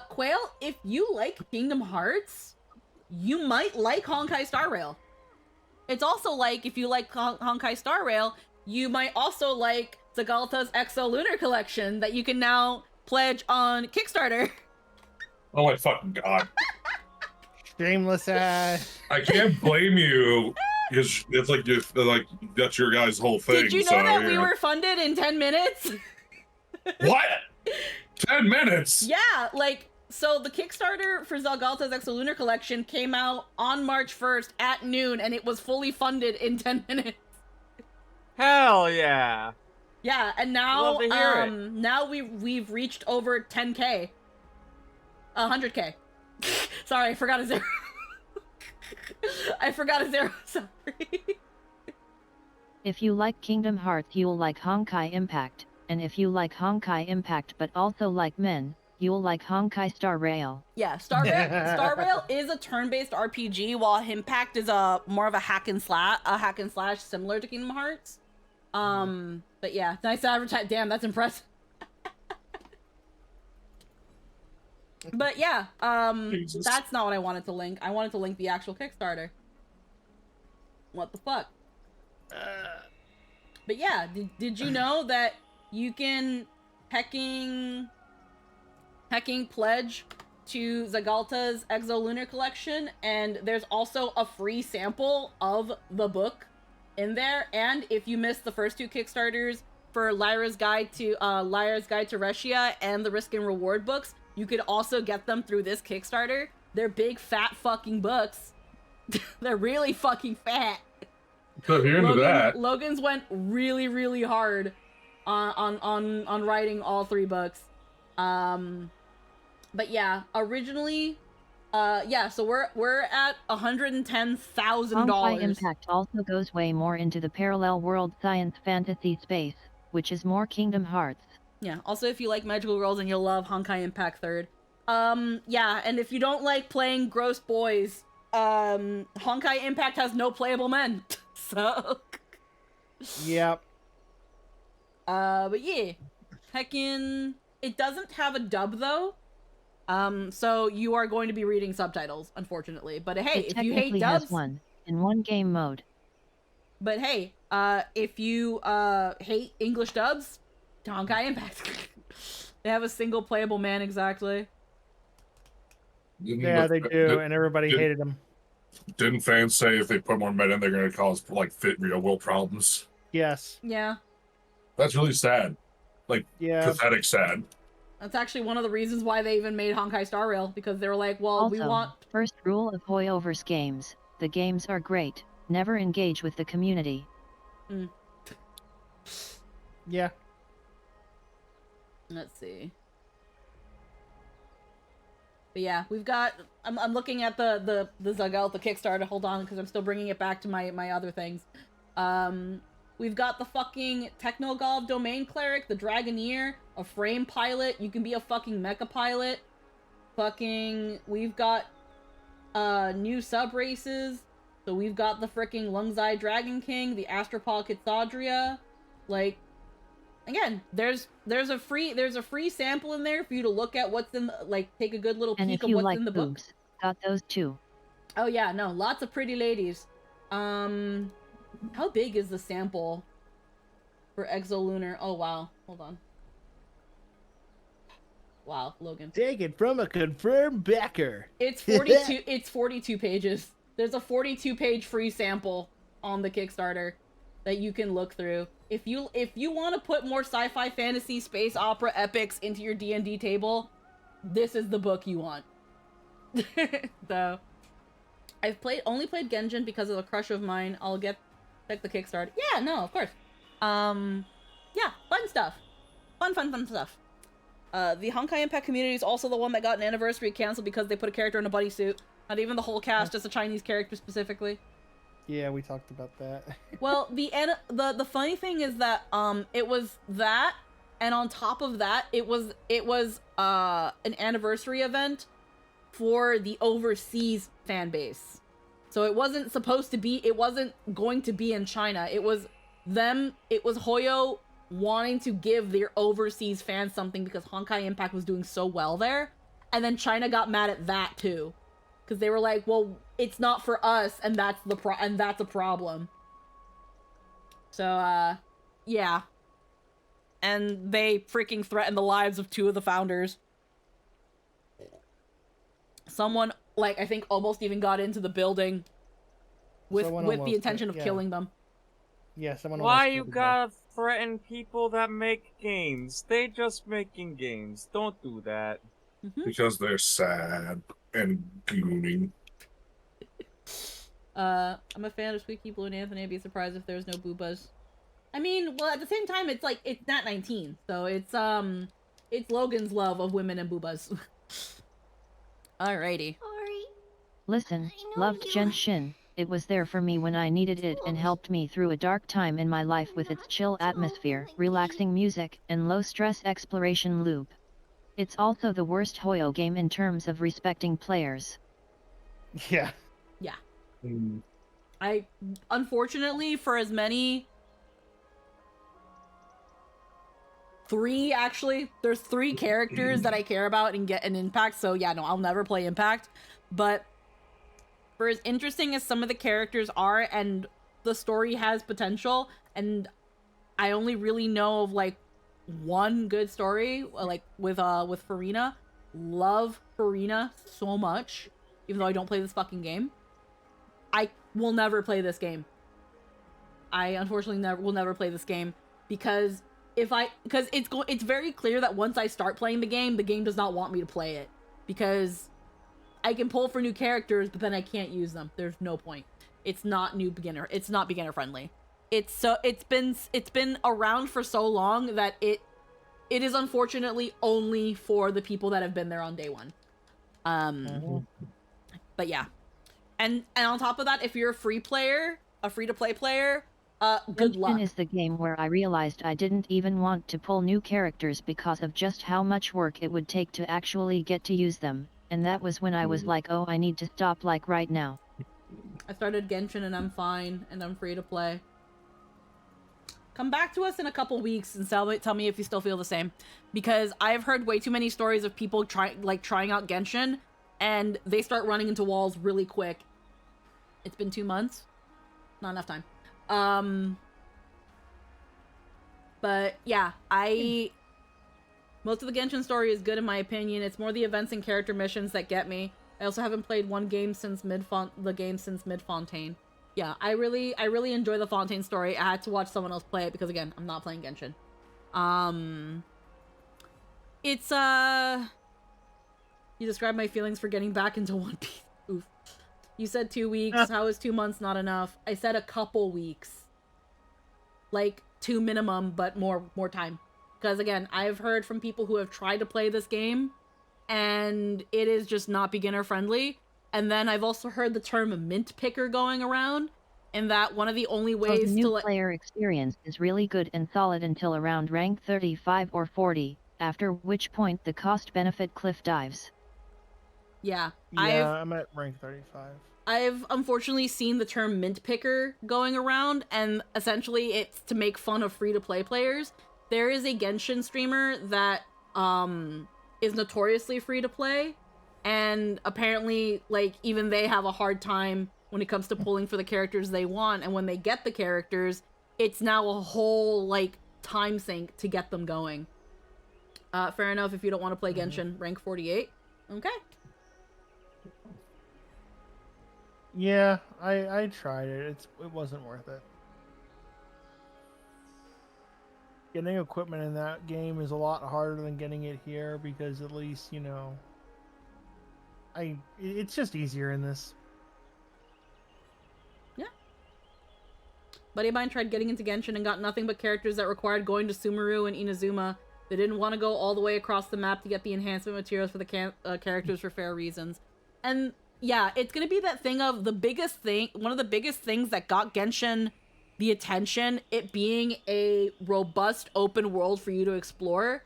Quail, if you like Kingdom Hearts, you might like Honkai Star Rail. It's also like, if you like Honkai Star Rail, you might also like Zagalta's Exo Lunar Collection that you can now pledge on Kickstarter. Oh my fucking god. Shameless ass. I can't blame you, because it's like that's your guys' whole thing. Did you know that we were funded in 10 minutes? What? 10 minutes? Yeah, like, so the Kickstarter for Zagalta's Exolunar Collection came out on March 1st at noon, and it was fully funded in 10 minutes. Hell yeah. Yeah, and now, Love to hear it. now we've reached over 10K. 100K. Sorry, I forgot a zero. I forgot a zero, sorry. If you like Kingdom Hearts, you'll like Honkai Impact, and if you like Honkai Impact but also like men, you'll like Honkai Star Rail. Yeah, Star Rail is a turn-based RPG, while Impact is more of a hack and slash similar to Kingdom Hearts. But yeah, nice advertise. Damn, that's impressive. But yeah, Jesus. that's not what I wanted to link. I wanted to link the actual Kickstarter. What the fuck? But yeah, did you know that you can hecking pledge to Zagalta's Exolunar Collection, and there's also a free sample of the book in there. And if you missed the first two Kickstarters for Lyra's Guide to Reshia and the Risk and Reward books, you could also get them through this Kickstarter. They're big fat fucking books. They're really fucking fat. So if you're into that, Logan's went really, really hard on writing all three books. But yeah, originally, so we're at $110,000. Honkai Impact also goes way more into the parallel world science fantasy space, which is more Kingdom Hearts. Yeah, also if you like Magical Girls and you'll love Honkai Impact 3rd. Yeah, and if you don't like playing gross boys, Honkai Impact has no playable men. So Yep. But yeah. Heckin', it doesn't have a dub though. So you are going to be reading subtitles, unfortunately. But hey, It if you hate technically dubs, has one in one game mode. But hey, if you hate English dubs, Honkai Impact. They have a single playable man exactly. Yeah, they do, and everybody hated them. Didn't fans say if they put more men in, they're going to cause like real world problems? Yes. Yeah. That's really sad. Like, pathetic sad. That's actually one of the reasons why they even made Honkai Star Rail, because they were like, well, Also, we want... first rule of Hoyoverse games: the games are great, never engage with the community. Yeah. Let's see. But yeah, we've got... I'm looking at the Zagalta Kickstarter. Hold on, because I'm still bringing it back to my other things. We've got the fucking Technogolf Domain Cleric, the Dragoneer, a Frame Pilot. You can be a fucking Mecha Pilot. We've got new sub-races. So we've got the fricking Lungzai Dragon King, the Astropal Kitsadria. Like, again, there's a free sample in there for you to look at what's in the, take a good little peek of what's in the book. Got those too. Oh yeah, no, lots of pretty ladies. How big is the sample for Exolunar? Oh wow, hold on. Wow, Logan. Taken from a confirmed backer. It's 42. It's 42 pages. There's a 42-page free sample on the Kickstarter that you can look through. If you want to put more sci-fi, fantasy, space opera epics into your D&D table, this is the book you want. So, I've only played Genshin because of a crush of mine. I'll check the Kickstarter. Yeah, no, of course. Yeah, fun stuff. Fun stuff. The Honkai Impact community is also the one that got an anniversary canceled because they put a character in a bunny suit. Not even the whole cast, just a Chinese character specifically. Yeah, we talked about that. Well, the funny thing is that it was that, and on top of that, it was an anniversary event for the overseas fan base. So it wasn't going to be in China. It was Hoyo wanting to give their overseas fans something because Honkai Impact was doing so well there. And then China got mad at that too. Because they were like, well, it's not for us, and that's a problem. So, yeah. And they freaking threatened the lives of 2 of the founders. Someone, like, I think almost even got into the building with the intention of killing them. Yeah, someone. Why you gotta threaten people that make games? They just making games. Don't do that. Because they're sad and gloomy. I'm a fan of Squeaky Blue and Anthony. I'd be surprised if there's no boobas. I mean, well, at the same time, it's not 19, so it's Logan's love of women and boobas. Alrighty. Listen, loved Genshin. It was there for me when I needed it and helped me through a dark time in my life with its chill atmosphere, relaxing music, and low-stress exploration loop. It's also the worst Hoyo game in terms of respecting players. Yeah. Yeah. I, unfortunately, for as many... 3, actually. There's 3 characters that I care about and get an Impact, so yeah, no, I'll never play Impact. But for as interesting as some of the characters are, and the story has potential, and I only really know of, like, one good story, like, with Farina. Love Farina so much, even though I don't play this fucking game. I will never play this game. I unfortunately will never play this game, because it's very clear that once I start playing the game does not want me to play it, because I can pull for new characters, but then I can't use them. There's no point. It's not beginner friendly. It's been around for so long that it is unfortunately only for the people that have been there on day one. But yeah. And on top of that, if you're a free-to-play player, good luck. Genshin is the game where I realized I didn't even want to pull new characters because of just how much work it would take to actually get to use them. And that was when I was like, oh, I need to stop, like, right now. I started Genshin and I'm fine, and I'm free to play. Come back to us in a couple weeks and tell me if you still feel the same. Because I've heard way too many stories of people trying out Genshin, and they start running into walls really quick. It's been 2 months. Not enough time. But yeah, most of the Genshin story is good in my opinion. It's more the events and character missions that get me. I also haven't played the game since Mid-Fontaine. Yeah, I really enjoy the Fontaine story. I had to watch someone else play it because, again, I'm not playing Genshin. It's, you described my feelings for getting back into One Piece. Oof. You said 2 weeks. How is 2 months not enough? I said a couple weeks. Like, 2 minimum, but more time. Because, again, I've heard from people who have tried to play this game, and it is just not beginner-friendly. And then I've also heard the term mint picker going around, and that one of the only ways the new player experience is really good and solid until around rank 35 or 40, after which point the cost-benefit cliff dives. Yeah, I'm at rank 35. I've unfortunately seen the term mint picker going around, and essentially it's to make fun of free-to-play players. There is a Genshin streamer that is notoriously free-to-play, and apparently, like, even they have a hard time when it comes to pulling for the characters they want, and when they get the characters, it's now a whole, like, time sink to get them going. Fair enough if you don't want to play Genshin. Rank 48. Okay. Yeah, I tried it. It wasn't worth it. Getting equipment in that game is a lot harder than getting it here because at least, you know, it's just easier in this. Yeah. Buddy of mine tried getting into Genshin and got nothing but characters that required going to Sumeru and Inazuma. They didn't want to go all the way across the map to get the enhancement materials for the characters for fair reasons. And yeah, it's going to be that thing of one of the biggest things that got Genshin the attention, it being a robust open world for you to explore,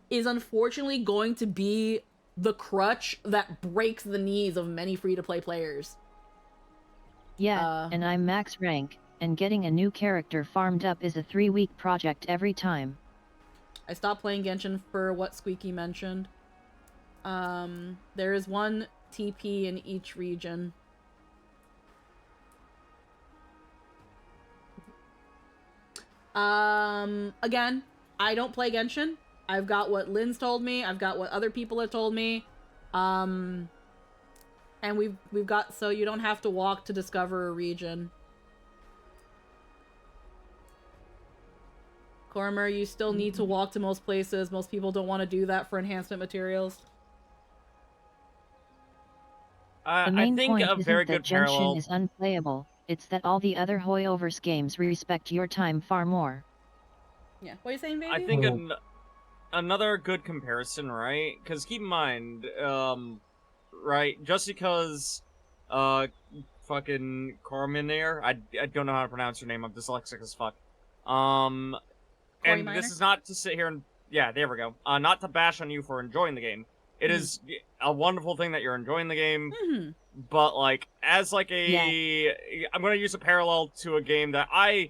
is unfortunately going to be the crutch that breaks the knees of many free-to-play players. Yeah, and I'm max rank, and getting a new character farmed up is a 3-week project every time. I stopped playing Genshin for what Squeaky mentioned. There is one TP in each region. Again, I don't play Genshin. I've got what Lynn's told me. I've got what other people have told me. And we've got, so you don't have to walk to discover a region. Cormer, you still need to walk to most places. Most people don't want to do that for enhancement materials. The main I think point a isn't very that good Genshin parallel is unplayable, it's that all the other Hoyoverse games respect your time far more. Yeah, what are you saying, baby? I think another good comparison, right? Because keep in mind, right, just because, fucking Corminair, I don't know how to pronounce her name, I'm dyslexic as fuck. And this is not to sit here and, yeah, there we go. Not to bash on you for enjoying the game. It is a wonderful thing that you're enjoying the game, but, like, as, like, I'm gonna use a parallel to a game that I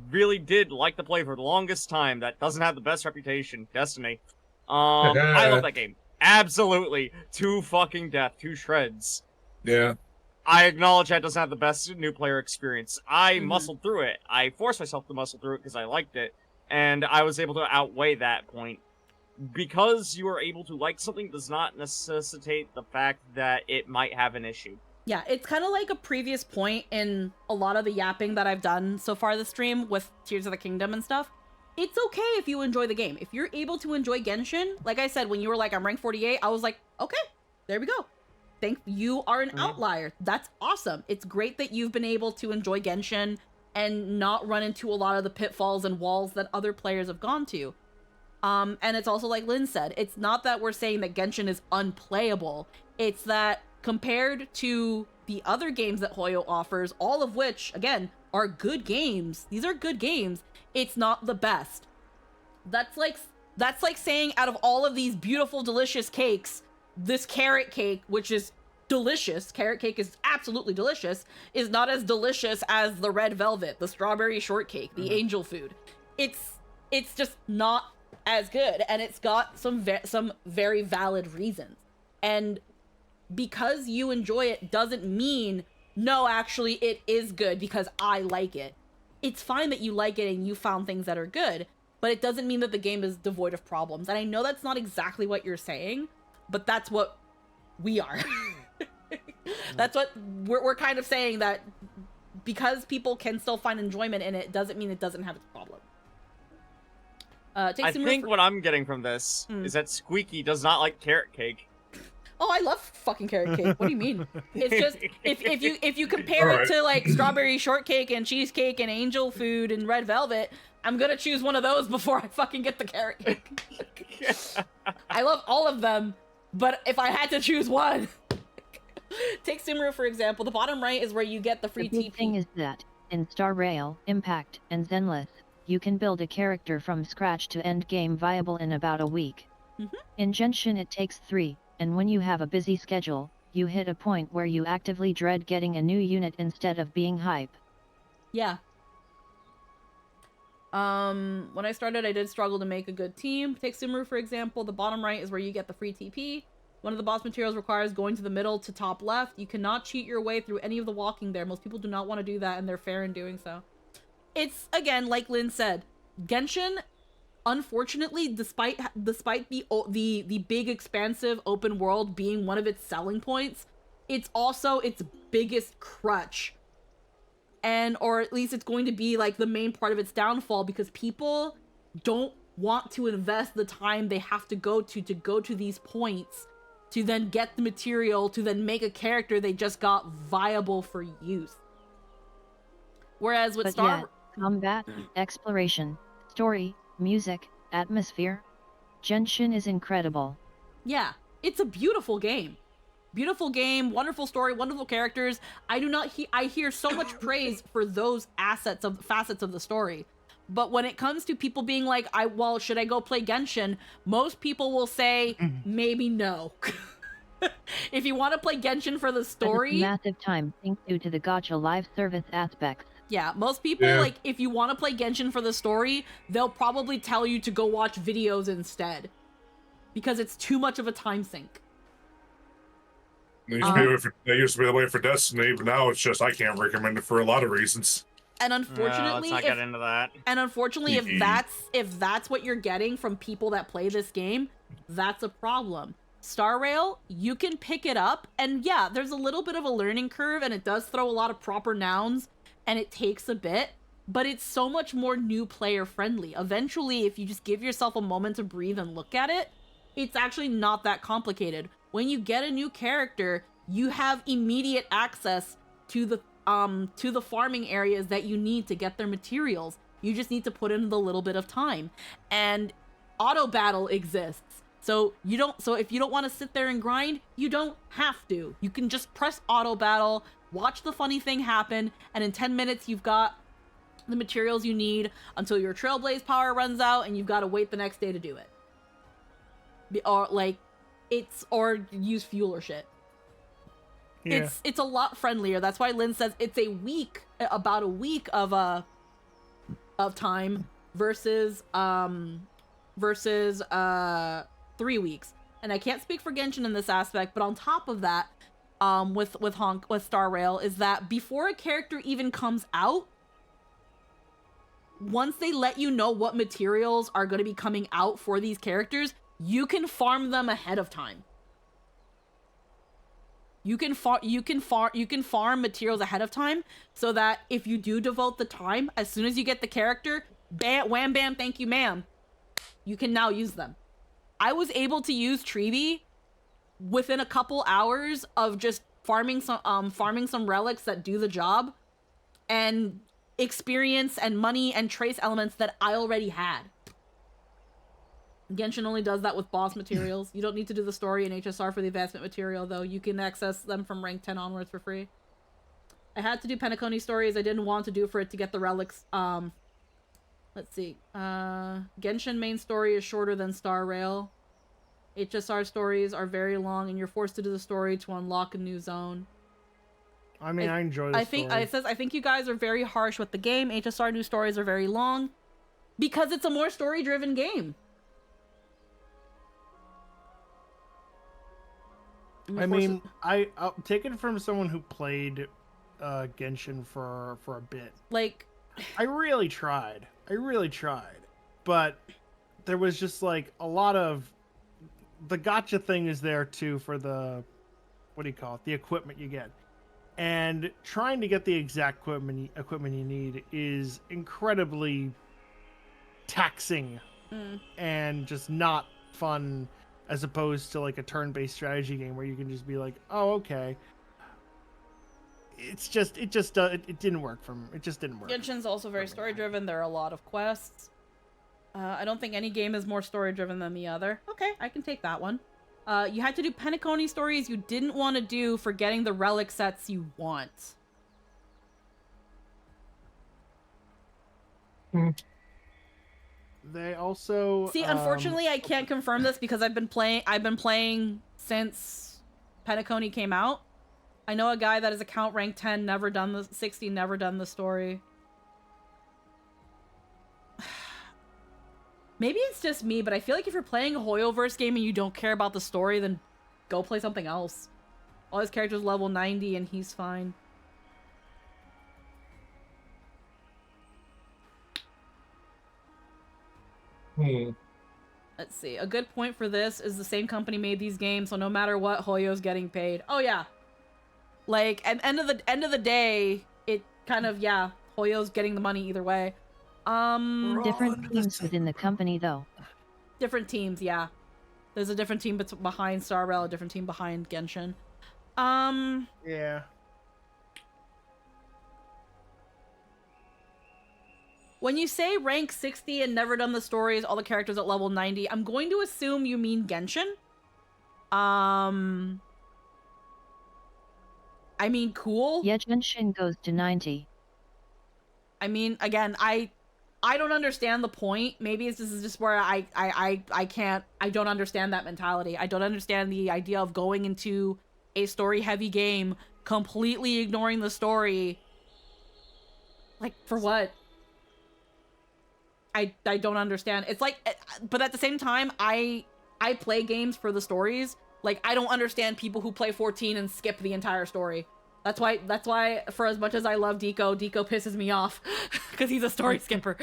really did like to play for the longest time that doesn't have the best reputation, Destiny. I love that game. Absolutely. To fucking death. To shreds. Yeah. I acknowledge that doesn't have the best new player experience. I muscled through it. I forced myself to muscle through it because I liked it, and I was able to outweigh that point. Because you are able to like something does not necessitate the fact that it might have an issue. Yeah, it's kind of like a previous point in a lot of the yapping that I've done so far this stream with Tears of the Kingdom and stuff. It's okay if you enjoy the game. If you're able to enjoy Genshin, like I said, when you were like, I'm rank 48, I was like, okay, there we go. You are an outlier. That's awesome. It's great that you've been able to enjoy Genshin and not run into a lot of the pitfalls and walls that other players have gone to. And it's also like Lynn said, it's not that we're saying that Genshin is unplayable. It's that compared to the other games that Hoyo offers, all of which, again, are good games. These are good games. It's not the best. That's like saying out of all of these beautiful, delicious cakes, this carrot cake, which is delicious, carrot cake is absolutely delicious, is not as delicious as the red velvet, the strawberry shortcake, the angel food. It's just not as good, and it's got some very valid reasons. And because you enjoy it doesn't mean, no, actually it is good because I like it. It's fine that you like it and you found things that are good, but it doesn't mean that the game is devoid of problems. And I know that's not exactly what you're saying, but that's what we are. That's what we're kind of saying, that because people can still find enjoyment in it doesn't mean it doesn't have its problem. I think what I'm getting from this is that Squeaky does not like carrot cake. Oh, I love fucking carrot cake. What do you mean? It's just, if you compare it to like strawberry shortcake and cheesecake and angel food and red velvet, I'm gonna choose one of those before I fucking get the carrot cake. I love all of them, but if I had to choose one, take Sumeru for example. The bottom right is where you get the free TP. The big thing is that in Star Rail, Impact, and Zenless, you can build a character from scratch to end game viable in about a week. In Genshin it takes 3. And when you have a busy schedule, you hit a point where you actively dread getting a new unit instead of being hype. Yeah. When I started, I did struggle to make a good team. Take Sumeru, for example. The bottom right is where you get the free TP. One of the boss materials requires going to the middle to top left. You cannot cheat your way through any of the walking there. Most people do not want to do that, and they're fair in doing so. It's, again, like Lynn said, Genshin unfortunately, despite the big expansive open world being one of its selling points, it's also its biggest crutch. And or at least it's going to be like the main part of its downfall, because people don't want to invest the time they have to go to these points to then get the material to then make a character they just got viable for use. Whereas with combat, exploration, story, music, atmosphere, Genshin is incredible. Yeah, it's a beautiful game. Beautiful game, wonderful story, wonderful characters. I hear so much praise for those facets of the story. But when it comes to people being like, should I go play Genshin? Most people will say, maybe no. If you want to play Genshin for the story, massive time sink due to the gacha live service aspects. Yeah, most people, like, if you want to play Genshin for the story, they'll probably tell you to go watch videos instead. Because it's too much of a time sink. It used to be the way for Destiny, but now it's just, I can't recommend it for a lot of reasons. And unfortunately, let's not get into that. And unfortunately, if that's what you're getting from people that play this game, that's a problem. Star Rail, you can pick it up, and yeah, there's a little bit of a learning curve, and it does throw a lot of proper nouns, and it takes a bit, but it's so much more new player friendly. Eventually, if you just give yourself a moment to breathe and look at it, it's actually not that complicated. When you get a new character, you have immediate access to the farming areas that you need to get their materials. You just need to put in the little bit of time. And auto battle exists. So if you don't want to sit there and grind, you don't have to. You can just press auto battle, watch the funny thing happen, and in 10 minutes you've got the materials you need until your Trailblaze power runs out and you've got to wait the next day to do it. Or use fuel or shit. Yeah. It's a lot friendlier. That's why Lynn says it's about a week of time versus 3 weeks. And I can't speak for Genshin in this aspect, but on top of that, with Star Rail, is that before a character even comes out, once they let you know what materials are going to be coming out for these characters, you can farm them ahead of time. You can farm materials ahead of time, so that if you do devote the time, as soon as you get the character, bam, wham bam, thank you ma'am, you can now use them. I was able to use Treeby within a couple hours of just farming some relics that do the job, and experience and money and trace elements that I already had. Genshin only does that with boss materials. You don't need to do the story in HSR for the advancement material, though. You can access them from rank 10 onwards for free. I had to do Penacony stories. I didn't want to do for it to get the relics. Let's see. Genshin main story is shorter than Star Rail. HSR stories are very long, and you're forced to do the story to unlock a new zone. I mean, I enjoy the story. I think you guys are very harsh with the game. HSR new stories are very long because it's a more story-driven game. I mean, I'll take it from someone who played Genshin for a bit. Like, I really tried, but there was just like a lot of the gotcha thing is there too for the the equipment you get, and trying to get the exact equipment you need is incredibly taxing and just not fun. As opposed to like a turn-based strategy game where you can just be like, oh, okay. It didn't work for me. It just didn't work. Genshin's also very story-driven. There are a lot of quests. I don't think any game is more story-driven than the other. Okay, I can take that one. You had to do Penacony stories you didn't want to do for getting the relic sets you want. They also see. Unfortunately, I can't confirm this because I've been playing since Penacony came out. I know a guy that is account rank 10, never done the 60, never done the story. Maybe it's just me, but I feel like if you're playing a Hoyoverse game and you don't care about the story, then go play something else. All his characters level 90 and he's fine. Let's see. A good point for this is the same company made these games, so no matter what, Hoyo's getting paid. Oh yeah. Like, at end of the day, it kind of, yeah, Hoyo's getting the money either way. Different teams within the company, though. Different teams, yeah. There's a different team behind Star Rail, a different team behind Genshin. Yeah. When you say rank 60 and never done the stories, all the characters at level 90, I'm going to assume you mean Genshin. I mean, cool. Yeah, Genshin goes to 90. I mean, again, I don't understand the point. Maybe this is just where I don't understand that mentality. I don't understand the idea of going into a story-heavy game, completely ignoring the story. Like, for what? I don't understand. It's like, but at the same time, I play games for the stories. Like, I don't understand people who play 14 and skip the entire story. That's why for as much as I love Deco pisses me off because he's a story skipper.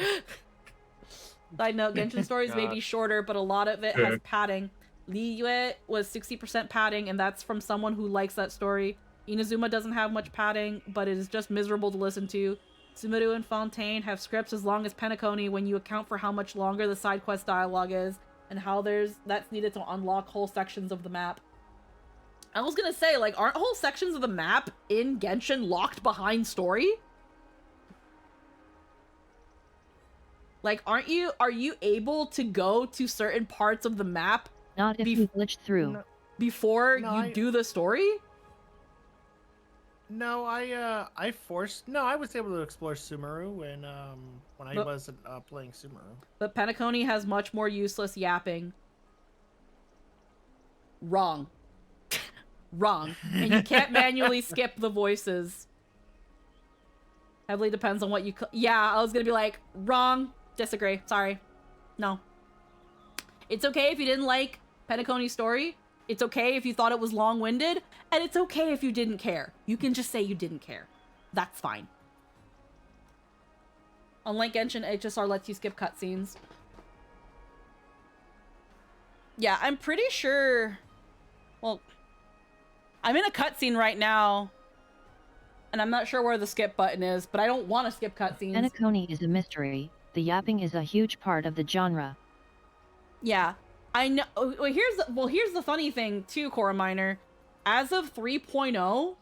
Side note, Genshin stories may be shorter, but a lot of it has padding. Liyue was 60% padding, and that's from someone who likes that story. Inazuma doesn't have much padding, but it is just miserable to listen to. Sumuru and Fontaine have scripts as long as Penacony when you account for how much longer the side quest dialogue is, and how that's needed to unlock whole sections of the map. I was gonna say, like, aren't whole sections of the map in Genshin locked behind story? Like, are you able to go to certain parts of the map? Not if you glitch through. Before you do the story? No, I was able to explore Sumeru when I wasn't playing Sumeru. But Penacony has much more useless yapping. Wrong. Wrong. And you can't manually skip the voices. Heavily depends on what you... Yeah, I was gonna be like, wrong. Disagree. Sorry. No. It's okay if you didn't like Penacony's story. It's okay if you thought it was long-winded. And it's okay if you didn't care. You can just say you didn't care. That's fine. Unlike Genshin, HSR lets you skip cutscenes. Yeah, I'm pretty sure... Well... I'm in a cutscene right now, and I'm not sure where the skip button is, but I don't want to skip cutscenes. Penacony is a mystery. The yapping is a huge part of the genre. Yeah, I know. Well, here's the funny thing too, Cora Minor. As of 3.0,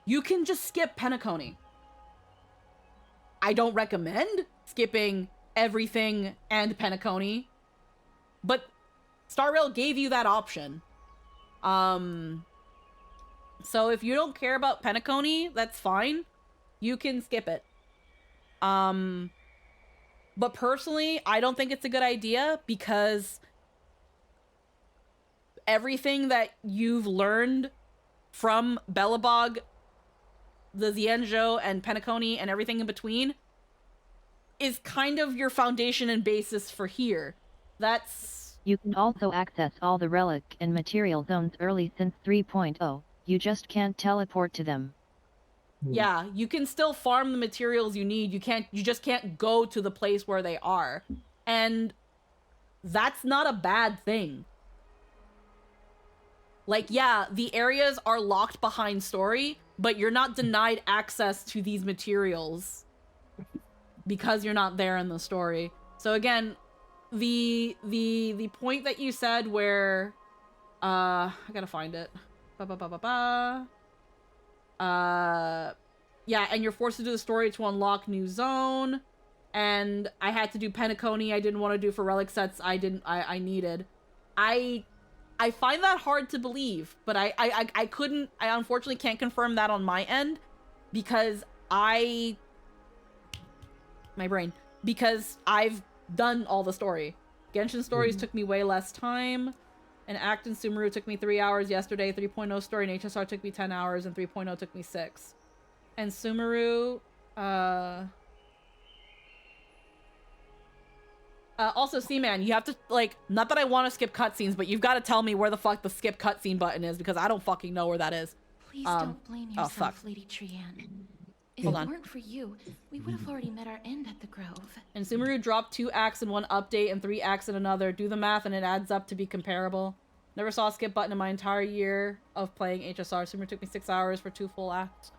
you can just skip Penacony. I don't recommend skipping everything and Penacony, but Star Rail gave you that option. So if you don't care about Penacony, that's fine. You can skip it. But personally, I don't think it's a good idea because everything that you've learned from Belobog, the Xianzhou, and Penacony, and everything in between is kind of your foundation and basis for here. That's... You can also access all the relic and material zones early since 3.0. You just can't teleport to them. Yeah, you can still farm the materials you need. You just can't go to the place where they are. And that's not a bad thing. Like, yeah, the areas are locked behind story, but you're not denied access to these materials because you're not there in the story. So again, the point that you said where I gotta find it. Yeah, and you're forced to do the story to unlock new zone. And I had to do Penacony I didn't want to do for relic sets I needed. I find that hard to believe, but I unfortunately can't confirm that on my end because because I've done all the story. Genshin stories took me way less time. An act in Sumeru took me 3 hours yesterday. 3.0 story in HSR took me 10 hours, and 3.0 took me 6. And Sumeru, also, Seaman, you have to, like, not that I want to skip cutscenes, but you've got to tell me where the fuck the skip cutscene button is, because I don't fucking know where that is. Please don't blame yourself, Lady Trian. If Hold it on. weren't for you, we would have already met our end at the Grove. And Sumeru dropped 2 acts in one update and 3 acts in another. Do the math and it adds up to be comparable. Never saw a skip button in my entire year of playing HSR. Sumeru took me 6 hours for 2 full acts.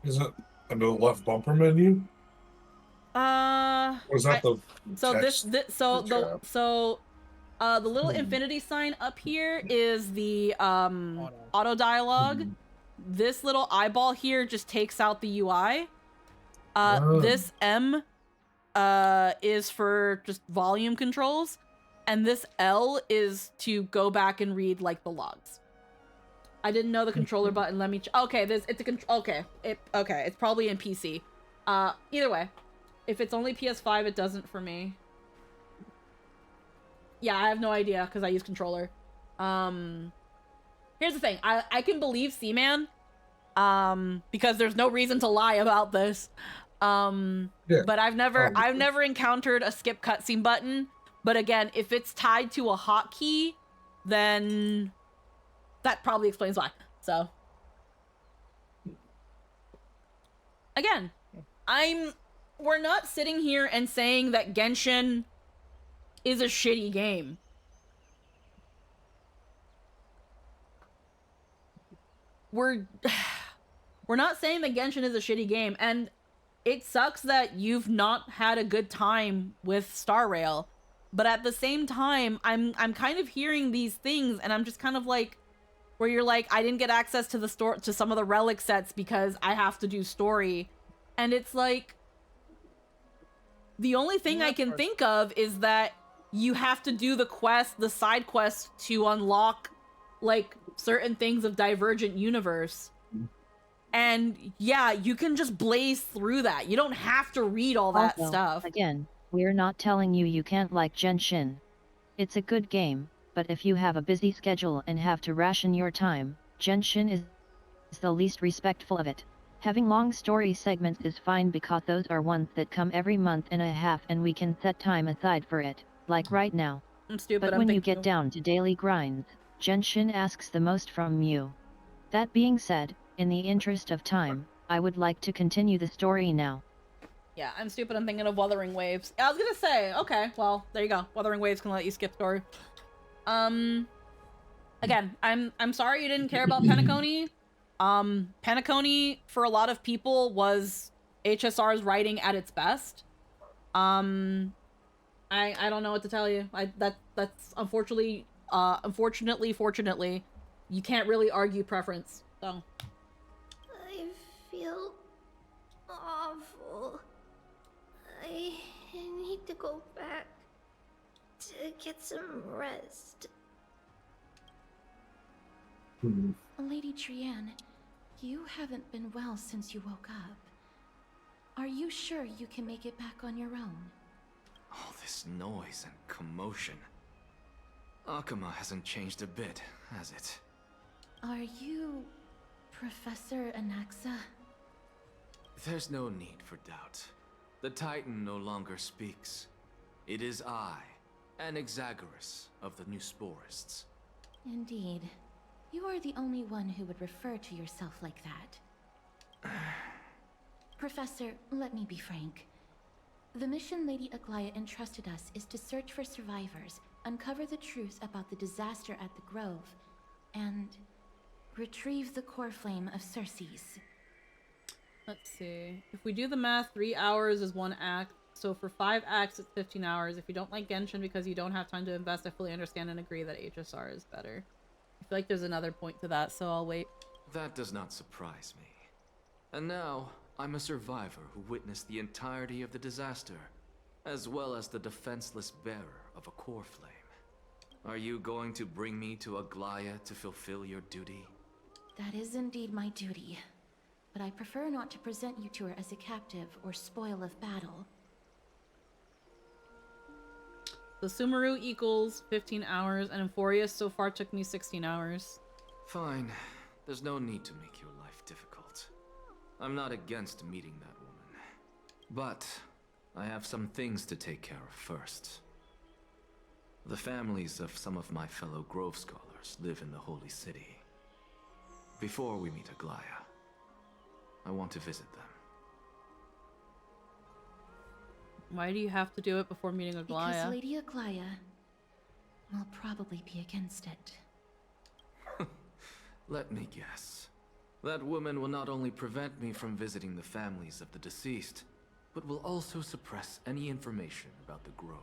Is it under the left bumper menu? Or is that the so text the little infinity sign up here is the auto dialogue. This little eyeball here just takes out the UI. This M is for just volume controls, and this L is to go back and read like the logs. I didn't know the controller button. Let me okay, it's a control. Okay, it's probably in PC. Either way, if it's only PS5, it doesn't for me. Yeah, I have no idea because I use controller. Here's the thing. I can believe Seaman, because there's no reason to lie about this. But I've never encountered a skip cutscene button. But again, if it's tied to a hotkey, then that probably explains why. So again, we're not sitting here and saying that Genshin is a shitty game. We're not saying that Genshin is a shitty game, and it sucks that you've not had a good time with Star Rail. But at the same time, I'm kind of hearing these things, and I'm just kind of like, where you're like, I didn't get access to to some of the relic sets because I have to do story. And it's like, the only thing I can think of is that you have to do the side quest to unlock like certain things of Divergent Universe. And yeah, you can just blaze through that. You don't have to read all that stuff. Again, we're not telling you can't like Genshin. It's a good game, but if you have a busy schedule and have to ration your time, Genshin is the least respectful of it. Having long story segments is fine because those are ones that come every month and a half and we can set time aside for it, like right now. I'm stupid. But when you get down to daily grinds, Genshin asks the most from you. That being said, in the interest of time, I would like to continue the story now. Yeah, I'm stupid. I'm thinking of Wuthering Waves. I was gonna say, okay, well, there you go. Wuthering Waves can let you skip story. Again, I'm sorry you didn't care about Penacony. Penacony, for a lot of people, was HSR's writing at its best. I don't know what to tell you. That's unfortunately, fortunately, you can't really argue preference, so. I feel awful. I need to go back to get some rest. Lady Trianne, you haven't been well since you woke up. Are you sure you can make it back on your own? All this noise and commotion. Akuma hasn't changed a bit, has it? Are you Professor Anaxa? There's no need for doubt. The Titan no longer speaks. It is I, Anaxagoras of the New Sporists. Indeed. You are the only one who would refer to yourself like that. Professor, let me be frank. The mission Lady Aglaia entrusted us is to search for survivors, uncover the truth about the disaster at the Grove, and retrieve the core flame of Circes. Let's see. If we do the math, 3 hours is 1 act. So for 5 acts, it's 15 hours. If you don't like Genshin because you don't have time to invest, I fully understand and agree that HSR is better. I feel like there's another point to that, so I'll wait. That does not surprise me. And now, I'm a survivor who witnessed the entirety of the disaster, as well as the defenseless bearer of a core flame. Are you going to bring me to Aglaia to fulfill your duty? That is indeed my duty, but I prefer not to present you to her as a captive or spoil of battle. So Sumeru equals 15 hours, and Amphoreus so far took me 16 hours. Fine. There's no need to make your life difficult. I'm not against meeting that woman. But I have some things to take care of first. The families of some of my fellow Grove Scholars live in the Holy City. Before we meet Aglaia. I want to visit them. Why do you have to do it before meeting Aglaya? Because Lady Aglaya will probably be against it. Let me guess. That woman will not only prevent me from visiting the families of the deceased, but will also suppress any information about the Grove.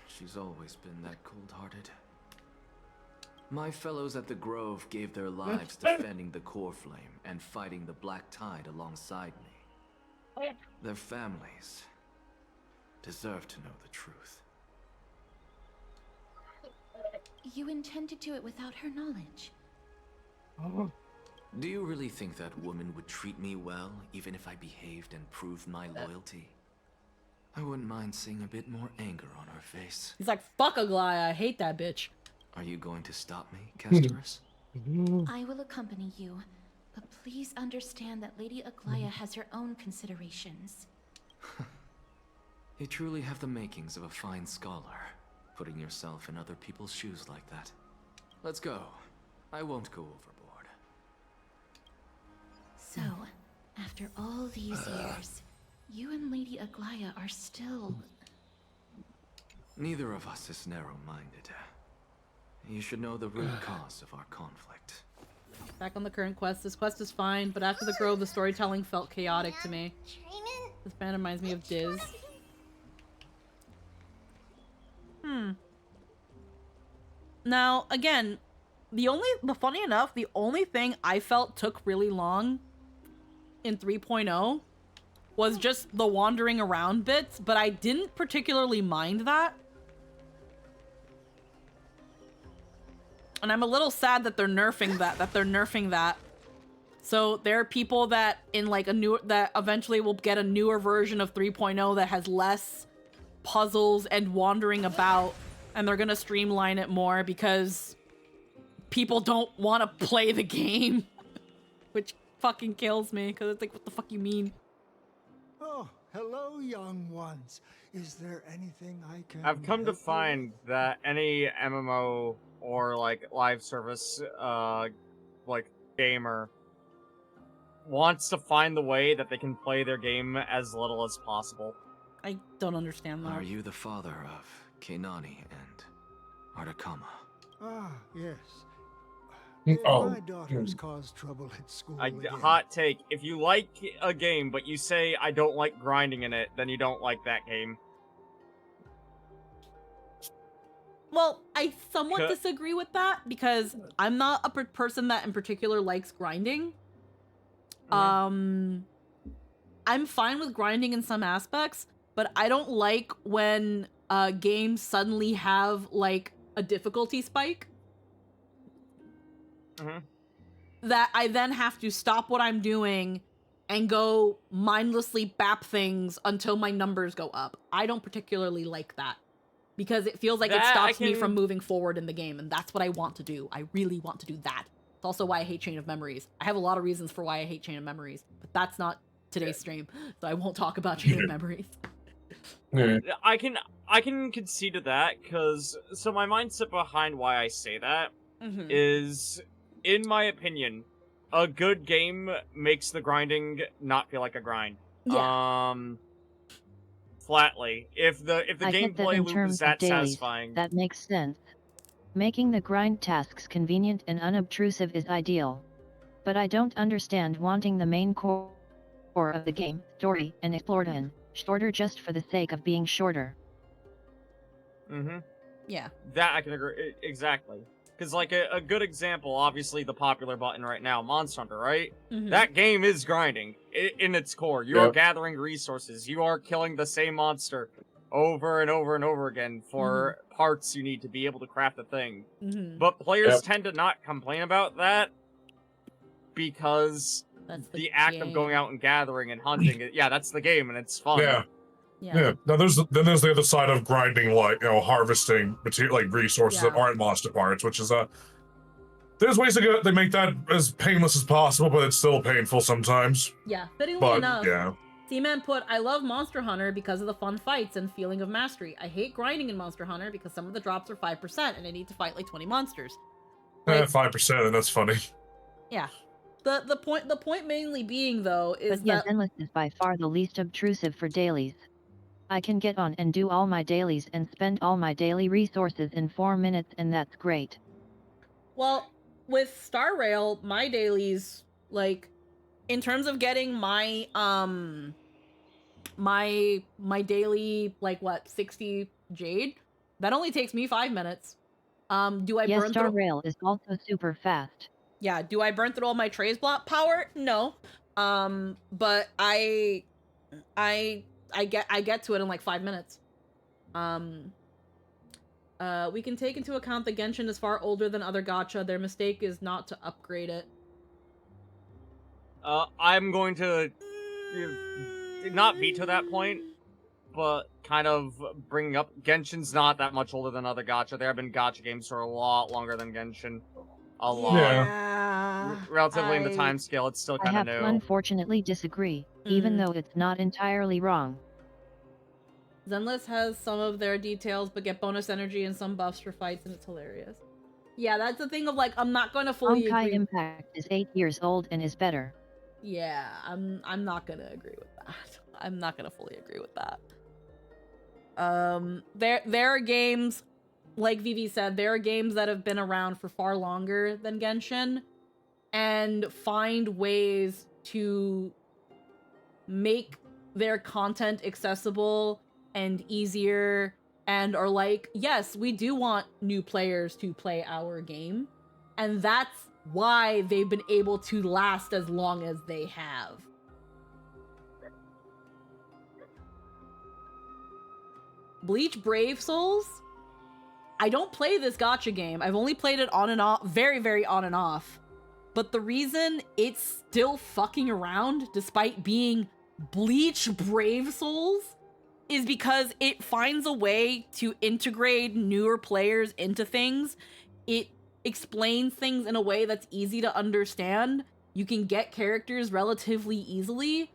She's always been that cold-hearted. My fellows at the Grove gave their lives defending the Core Flame and fighting the Black Tide alongside me. Their families deserve to know the truth. You intend to do it without her knowledge. Do you really think that woman would treat me well, even if I behaved and proved my loyalty? I wouldn't mind seeing a bit more anger on her face. He's like, fuck Aglaya, I hate that bitch. Are you going to stop me, Castorus? I will accompany you, but please understand that Lady Aglaya has her own considerations. You truly have the makings of a fine scholar, putting yourself in other people's shoes like that. Let's go. I won't go overboard. So, after all these years, you and Lady Aglaya are still... Neither of us is narrow-minded. You should know the root cause of our conflict. Back on the current quest. This quest is fine, but after the Grove, the storytelling felt chaotic to me. This band reminds me of Diz. Now, again, funny enough, the only thing I felt took really long in 3.0 was just the wandering around bits, but I didn't particularly mind that. And I'm a little sad that they're nerfing that, So there are people that that eventually will get a newer version of 3.0 that has less puzzles and wandering about, and they're gonna streamline it more because people don't want to play the game. Which fucking kills me, because it's like, what the fuck you mean? Oh, hello, young ones. Is there anything I can... I've come to find that any MMO or like live service like gamer wants to find the way that they can play their game as little as possible. I don't understand that. Are you the father of Kenani and Artakama? Ah, yes. Oh. My daughters caused trouble at school again. Hot take. If you like a game, but you say, I don't like grinding in it, then you don't like that game. Well, I somewhat disagree with that, because I'm not a person that in particular likes grinding. I'm fine with grinding in some aspects, but I don't like when games suddenly have, like, a difficulty spike. That I then have to stop what I'm doing and go mindlessly bap things until my numbers go up. I don't particularly like that, because it feels like it stops me from moving forward in the game, and that's what I want to do. I really want to do that. It's also why I hate Chain of Memories. I have a lot of reasons for why I hate Chain of Memories, but that's not today's stream, so I won't talk about Chain of Memories. I can concede to that, because so my mindset behind why I say that is, in my opinion, a good game makes the grinding not feel like a grind. Yeah. Flatly. If the gameplay loop is that satisfying. That makes sense. Making the grind tasks convenient and unobtrusive is ideal. But I don't understand wanting the main core of the game, story, and exploration shorter just for the sake of being shorter. Yeah. That I can agree. Exactly. Because, like, a good example, obviously the popular button right now, Monster Hunter, right? That game is grinding in its core. You are gathering resources. You are killing the same monster over and over and over again for parts you need to be able to craft a thing. But players tend to not complain about that because the act of going out and gathering and hunting, that's the game and it's fun. Yeah. Now there's the other side of grinding, like, harvesting material, like resources that aren't monster parts, which is there's ways to make that as painless as possible, but it's still painful sometimes. Yeah, fittingly enough. Seaman put, I love Monster Hunter because of the fun fights and feeling of mastery. I hate grinding in Monster Hunter because some of the drops are 5% and I need to fight like 20 monsters. 5%, and that's funny. Yeah. The point mainly being though is But yeah, that Zenless is by far the least obtrusive for dailies. I can get on and do all my dailies and spend all my daily resources in 4 minutes, and that's great. well, with Star Rail, my dailies, like, in terms of getting my my daily, like, what, 60 jade, that only takes me 5 minutes. Do I Yes, burn Star through? Rail is also super fast. Yeah, do I burn through all my trace block power? No. But I get to it in like 5 minutes. We can take into account that Genshin is far older than other gacha. Their mistake is not to upgrade it. I'm going to not veto that point, but kind of bringing up Genshin's not that much older than other gacha. There have been gacha games for a lot longer than Genshin. A lot. Yeah. Relatively in the time scale, it's still I kind of have to new. unfortunately disagree, even though it's not entirely wrong. Zenless has some of their details, but get bonus energy and some buffs for fights, and it's hilarious. Yeah, that's the thing of, like, I'm not going to fully Honkai agree. Impact is 8 years old and is better. Yeah, I'm not gonna agree with that. I'm not gonna fully agree with that. There are games, like Vivi said, there are games that have been around for far longer than Genshin, and find ways to make their content accessible and easier, and are like, yes, we do want new players to play our game, and that's why they've been able to last as long as they have. Bleach Brave Souls? I don't play this gacha game. I've only played it on and off, very, very on and off. But the reason it's still fucking around, despite being Bleach Brave Souls, is because it finds a way to integrate newer players into things. It explains things in a way that's easy to understand. You can get characters relatively easily,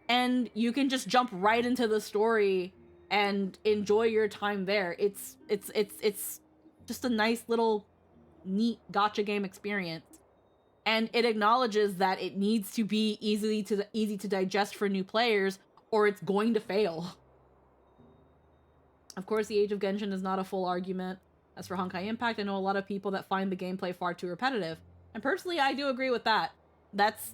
and you can just jump right into the story and enjoy your time there. It's just a nice little neat gacha game experience. And it acknowledges that it needs to be easy to digest for new players, or it's going to fail. Of course, the age of Genshin is not a full argument. As for Honkai Impact, I know a lot of people that find the gameplay far too repetitive. And personally, I do agree with that. That's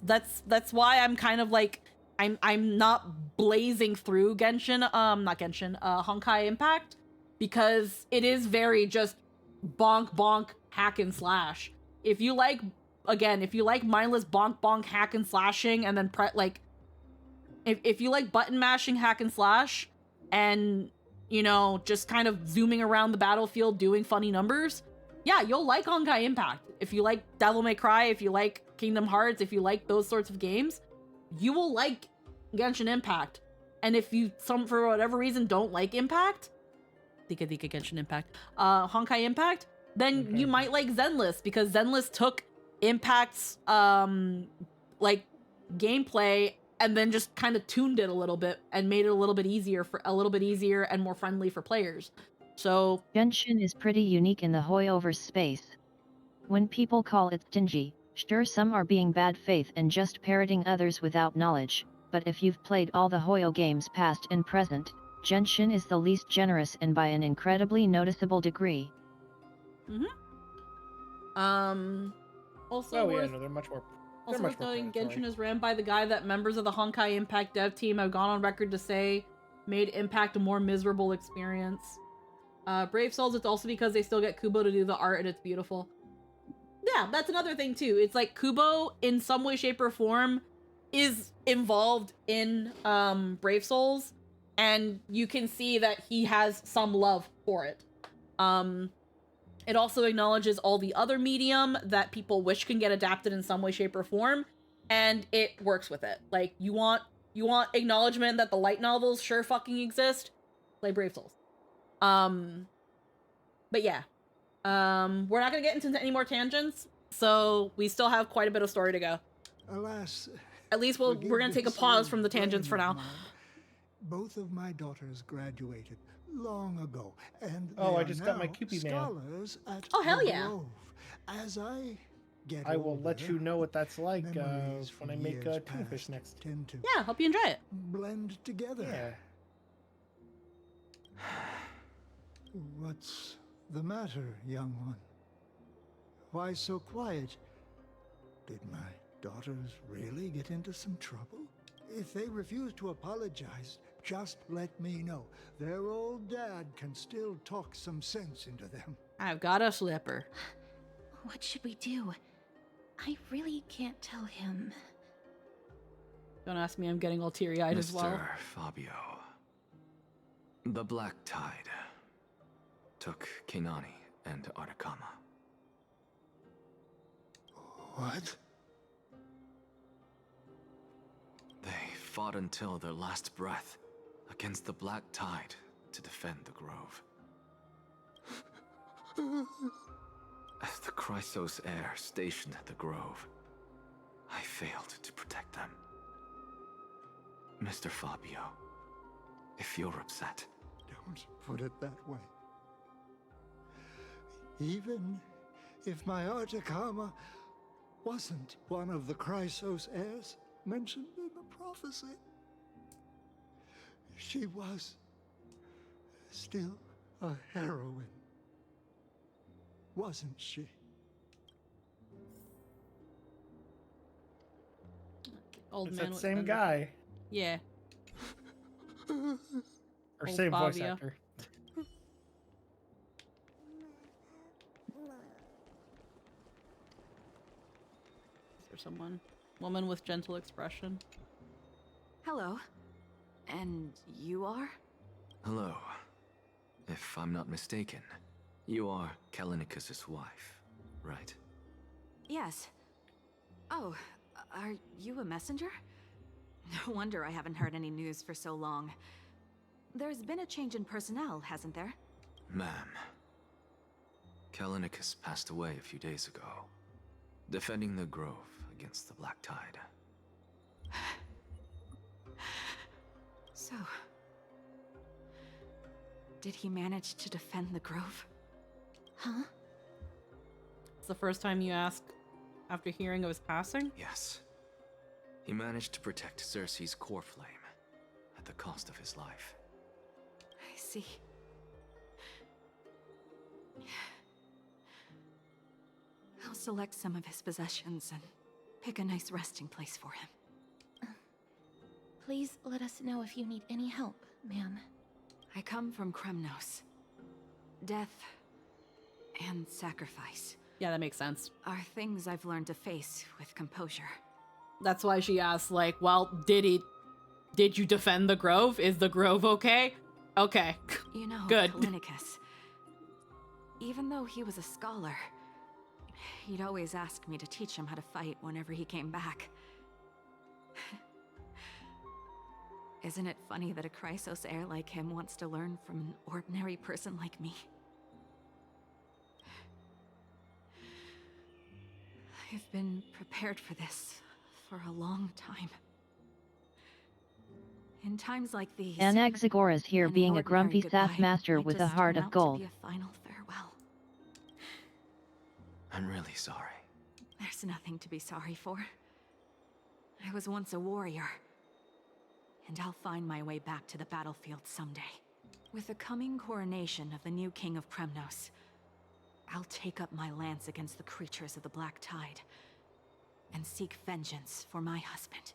why I'm kind of like, I'm not blazing through Honkai Impact, because it is very just bonk bonk hack and slash. If you like mindless bonk bonk hack and slashing, and then if you like button mashing hack and slash, and, you know, just kind of zooming around the battlefield doing funny numbers, yeah, you'll like Honkai Impact. If you like Devil May Cry, if you like Kingdom Hearts, if you like those sorts of games, you will like Genshin Impact. And if you, for whatever reason, don't like Impact, Genshin Impact, Honkai Impact, then you might like Zenless, because Zenless took Impact's, like, gameplay and then just kind of tuned it a little bit and made it a little bit easier and more friendly for players. So Genshin is pretty unique in the Hoyoverse space. When people call it stingy, sure, some are being bad faith and just parroting others without knowledge, but if you've played all the Hoyo games past and present, Genshin is the least generous, and by an incredibly noticeable degree. Also yeah, no, they're much more. Also worth noting, Genshin is ran by the guy that members of the Honkai Impact dev team have gone on record to say made Impact a more miserable experience. Brave Souls, it's also because they still get Kubo to do the art, and it's beautiful. Yeah, that's another thing too. It's like Kubo, in some way, shape, or form, is involved in Brave Souls, and you can see that he has some love for it. It also acknowledges all the other medium that people wish can get adapted in some way, shape, or form, and it works with it. Like, you want acknowledgement that the light novels sure fucking exist, play Brave Souls. But yeah. We're not gonna get into any more tangents, so we still have quite a bit of story to go. Alas, at least we're gonna take a pause from the tangents for now. Both of my daughters graduated long ago, and I just got my Kewpie mail. scholars at oh, hell the yeah. Grove. As I get I will let older, you know what that's like memories when from I make years Toonfish past next. tend to Yeah, hope you enjoy it. blend together. Yeah. What's the matter, young one? Why so quiet? Did my daughters really get into some trouble? If they refuse to apologize, just let me know. Their old dad can still talk some sense into them. I've got a slipper. What should we do? I really can't tell him. Don't ask me, I'm getting all teary-eyed as well. Mr. Fabio, the Black Tide took Kinani and Artakama. What? They fought until their last breath against the Black Tide to defend the Grove. As the Chrysos heir stationed at the Grove, I failed to protect them. Mr. Fabio, if you're upset... Don't put it that way. Even if my Artakama wasn't one of the Chrysos heirs mentioned in the prophecy, she was still a heroine, wasn't she? Old It's man that with same the- guy. Yeah. Or Old same voice Fabio. actor. Is there someone? Woman with gentle expression. Hello. And you are? Hello. If I'm not mistaken, you are Kalinicus's wife, right? Yes. Oh, are you a messenger? No wonder I haven't heard any news for so long. There's been a change in personnel, hasn't there? Ma'am, Kalinicus passed away a few days ago, defending the Grove against the Black Tide. So... did he manage to defend the Grove? Huh? It's the first time you ask after hearing of his passing? Yes. He managed to protect Cersei's core flame at the cost of his life. I see. I'll select some of his possessions and pick a nice resting place for him. Please let us know if you need any help, ma'am. I come from Kremnos. Death and sacrifice. Yeah, that makes sense. Are things I've learned to face with composure. That's why she asked, like, well, did you defend the Grove? Is the Grove okay? Okay. You know, good. Kalinicus, even though he was a scholar, he'd always ask me to teach him how to fight whenever he came back. Isn't it funny that a Chrysos heir like him wants to learn from an ordinary person like me? I've been prepared for this for a long time. In times like these, Anaxagoras here an being a ordinary grumpy goodbye sass master might with a just heart turn of out to gold. be a final farewell. I'm really sorry. There's nothing to be sorry for. I was once a warrior, and I'll find my way back to the battlefield someday. With the coming coronation of the new king of Kremnos, I'll take up my lance against the creatures of the Black Tide and seek vengeance for my husband.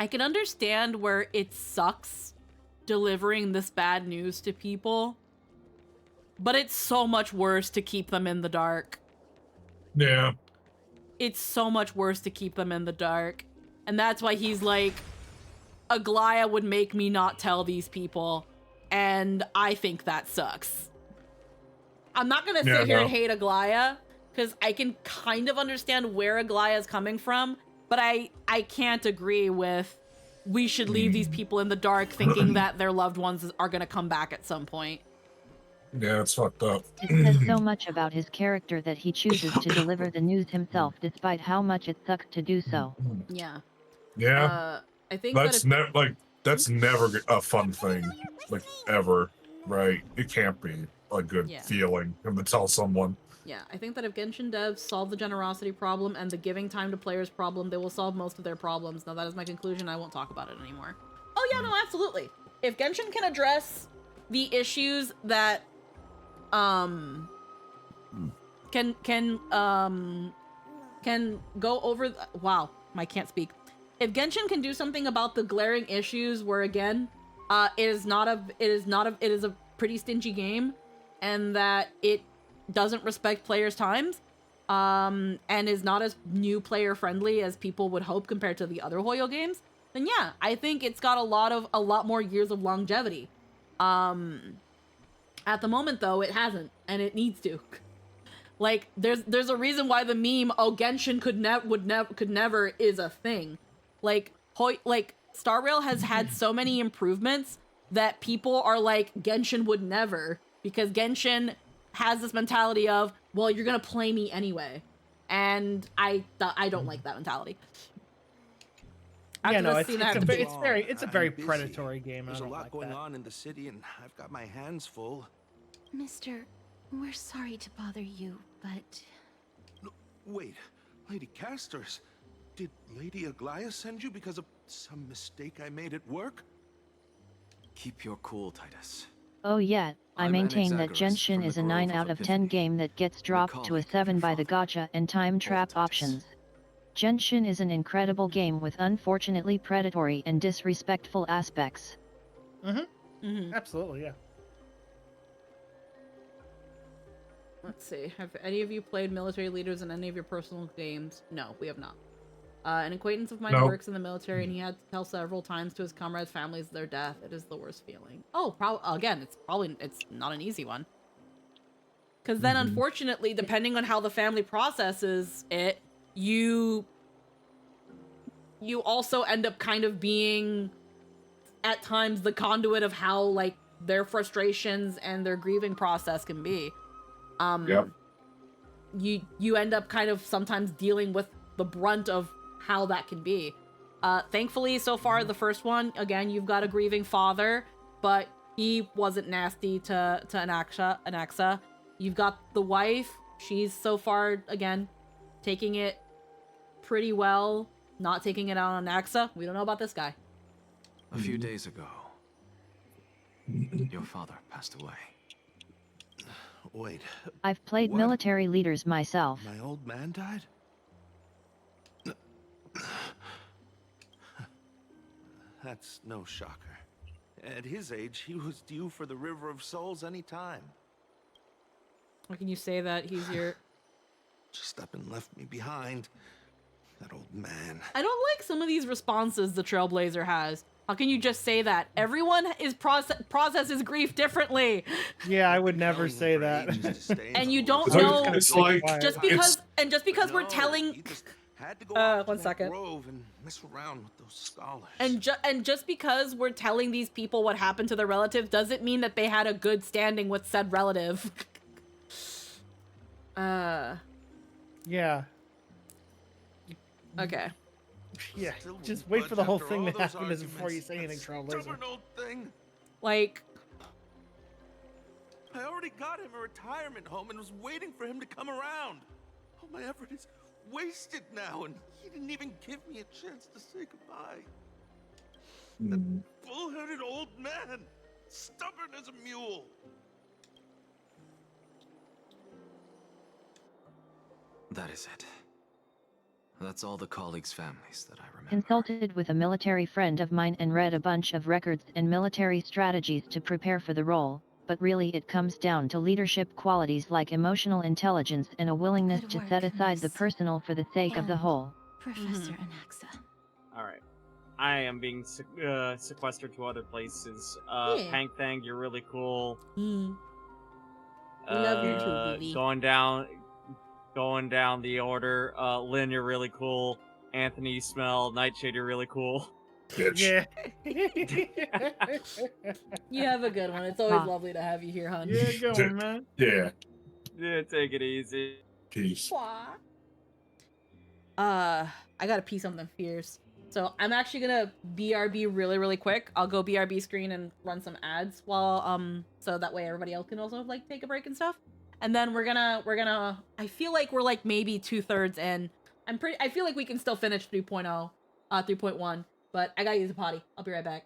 I can understand where it sucks delivering this bad news to people, but it's so much worse to keep them in the dark. Yeah. It's so much worse to keep them in the dark. And that's why he's like, Aglaya would make me not tell these people, and I think that sucks. I'm not gonna sit here and hate Aglaya, because I can kind of understand where Aglaya's coming from, but I can't agree with we should leave these people in the dark thinking that their loved ones are gonna come back at some point. Yeah, it's fucked up. It says so much about his character that he chooses to deliver the news himself despite how much it sucks to do so. Yeah. Yeah. I think that's never a fun thing, like ever, right? It can't be. a good Yeah. feeling to tell someone. Yeah, I think that if Genshin devs solve the generosity problem and the giving time to players problem, they will solve most of their problems. Now that is my conclusion. I won't talk about it anymore. Oh yeah, no, absolutely. If Genshin can address the issues that can go over wow, I can't speak. If Genshin can do something about the glaring issues where again, it is a pretty stingy game and that it doesn't respect players' times, and is not as new player friendly as people would hope compared to the other Hoyo games, then yeah, I think it's got a lot more years of longevity. At the moment though, it hasn't, and it needs to. Like, there's a reason why the meme, oh, Genshin could never is a thing. Like, Star Rail has had so many improvements that people are like, Genshin would never, because Genshin has this mentality of, well, you're gonna play me anyway, and I don't like that mentality. Yeah, no, it's I'm a very busy. predatory game. There's I a don't lot like going that. on in the city, and I've got my hands full. Mister, we're sorry to bother you, but... Wait, Lady Casters, did Lady Aglaia send you because of some mistake I made at work? Keep your cool, Titus. Oh yeah, I I'm maintain that Anaxagoras Genshin from the is a Grove 9 of out of 10 Epiphany. game that gets dropped to a 7 by the gacha and time trap options. Genshin is an incredible game with unfortunately predatory and disrespectful aspects. Absolutely, yeah. Let's see. Have any of you played military leaders in any of your personal games? No, we have not. An acquaintance of mine No. works in the military, and he had to tell several times to his comrades' families their death. It is the worst feeling. Oh, again, it's not an easy one. Because then, unfortunately, depending on how the family processes it, you also end up kind of being, at times, the conduit of how, like, their frustrations and their grieving process can be. Yep. You end up kind of sometimes dealing with the brunt of how that can be. Thankfully, so far, the first one, again, you've got a grieving father, but he wasn't nasty to Anaxa. You've got the wife. She's so far, again, taking it pretty well, not taking it out on Anaxa. We don't know about this guy. A few days ago, your father passed away. Wait. I've played military leaders myself. My old man died? That's no shocker. At his age, he was due for the River of Souls any time. How can you say that he's your... Just up and left me behind. That old man. I don't like some of these responses the Trailblazer has. How can you just say that? Everyone is processes grief differently. Yeah, I would never say that. And you don't It's know like- it's like- just because we're telling. One second. And mess around with those scholars. And just because we're telling these people what happened to their relative doesn't mean that they had a good standing with said relative. Yeah. Okay. Yeah, just wait for the whole thing to happen before you say anything, Trailblazer. Stubborn old thing. Like, I already got him a retirement home and was waiting for him to come around. All my effort is wasted now, and he didn't even give me a chance to say goodbye. That bull-headed old man, stubborn as a mule. That is it. That's all the colleagues' families that I remember. Consulted with a military friend of mine and read a bunch of records and military strategies to prepare for the role, but really it comes down to leadership qualities like emotional intelligence and a willingness to set aside the personal for the sake of the whole. Professor Anaxa. Alright. I am being sequestered to other places. Yeah. Pank Thang, you're really cool. We love you too, Vivi. Going down the order. Lynn, you're really cool. Anthony, you smell. Nightshade, you're really cool. Yeah. You have a good one. It's always lovely to have you here, hon. Yeah, go on, man. Yeah. Yeah, take it easy. Peace. I gotta pee something fierce. So I'm actually gonna BRB really quick. I'll go BRB screen and run some ads while so that way everybody else can also like take a break and stuff. And then we're gonna I feel like we're like maybe 2/3 in. I feel like we can still finish 3.0, 3.1, but I gotta use a potty. I'll be right back.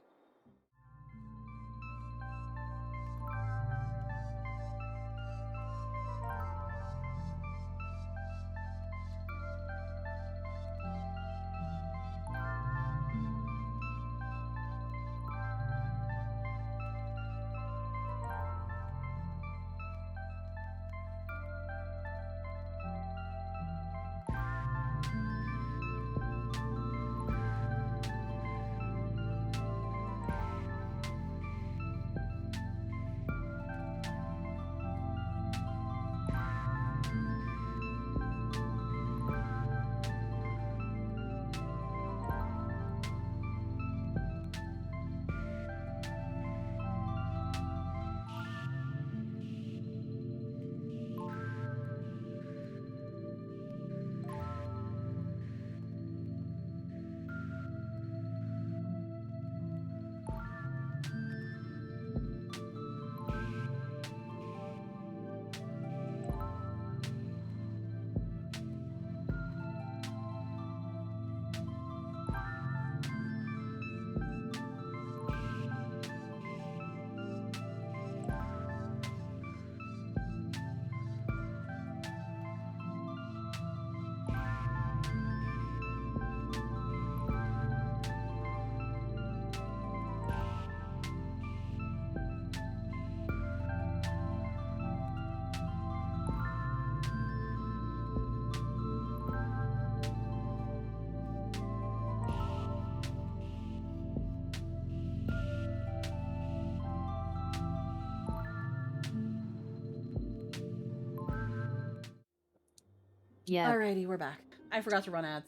Yeah. Alrighty, we're back. I forgot to run ads.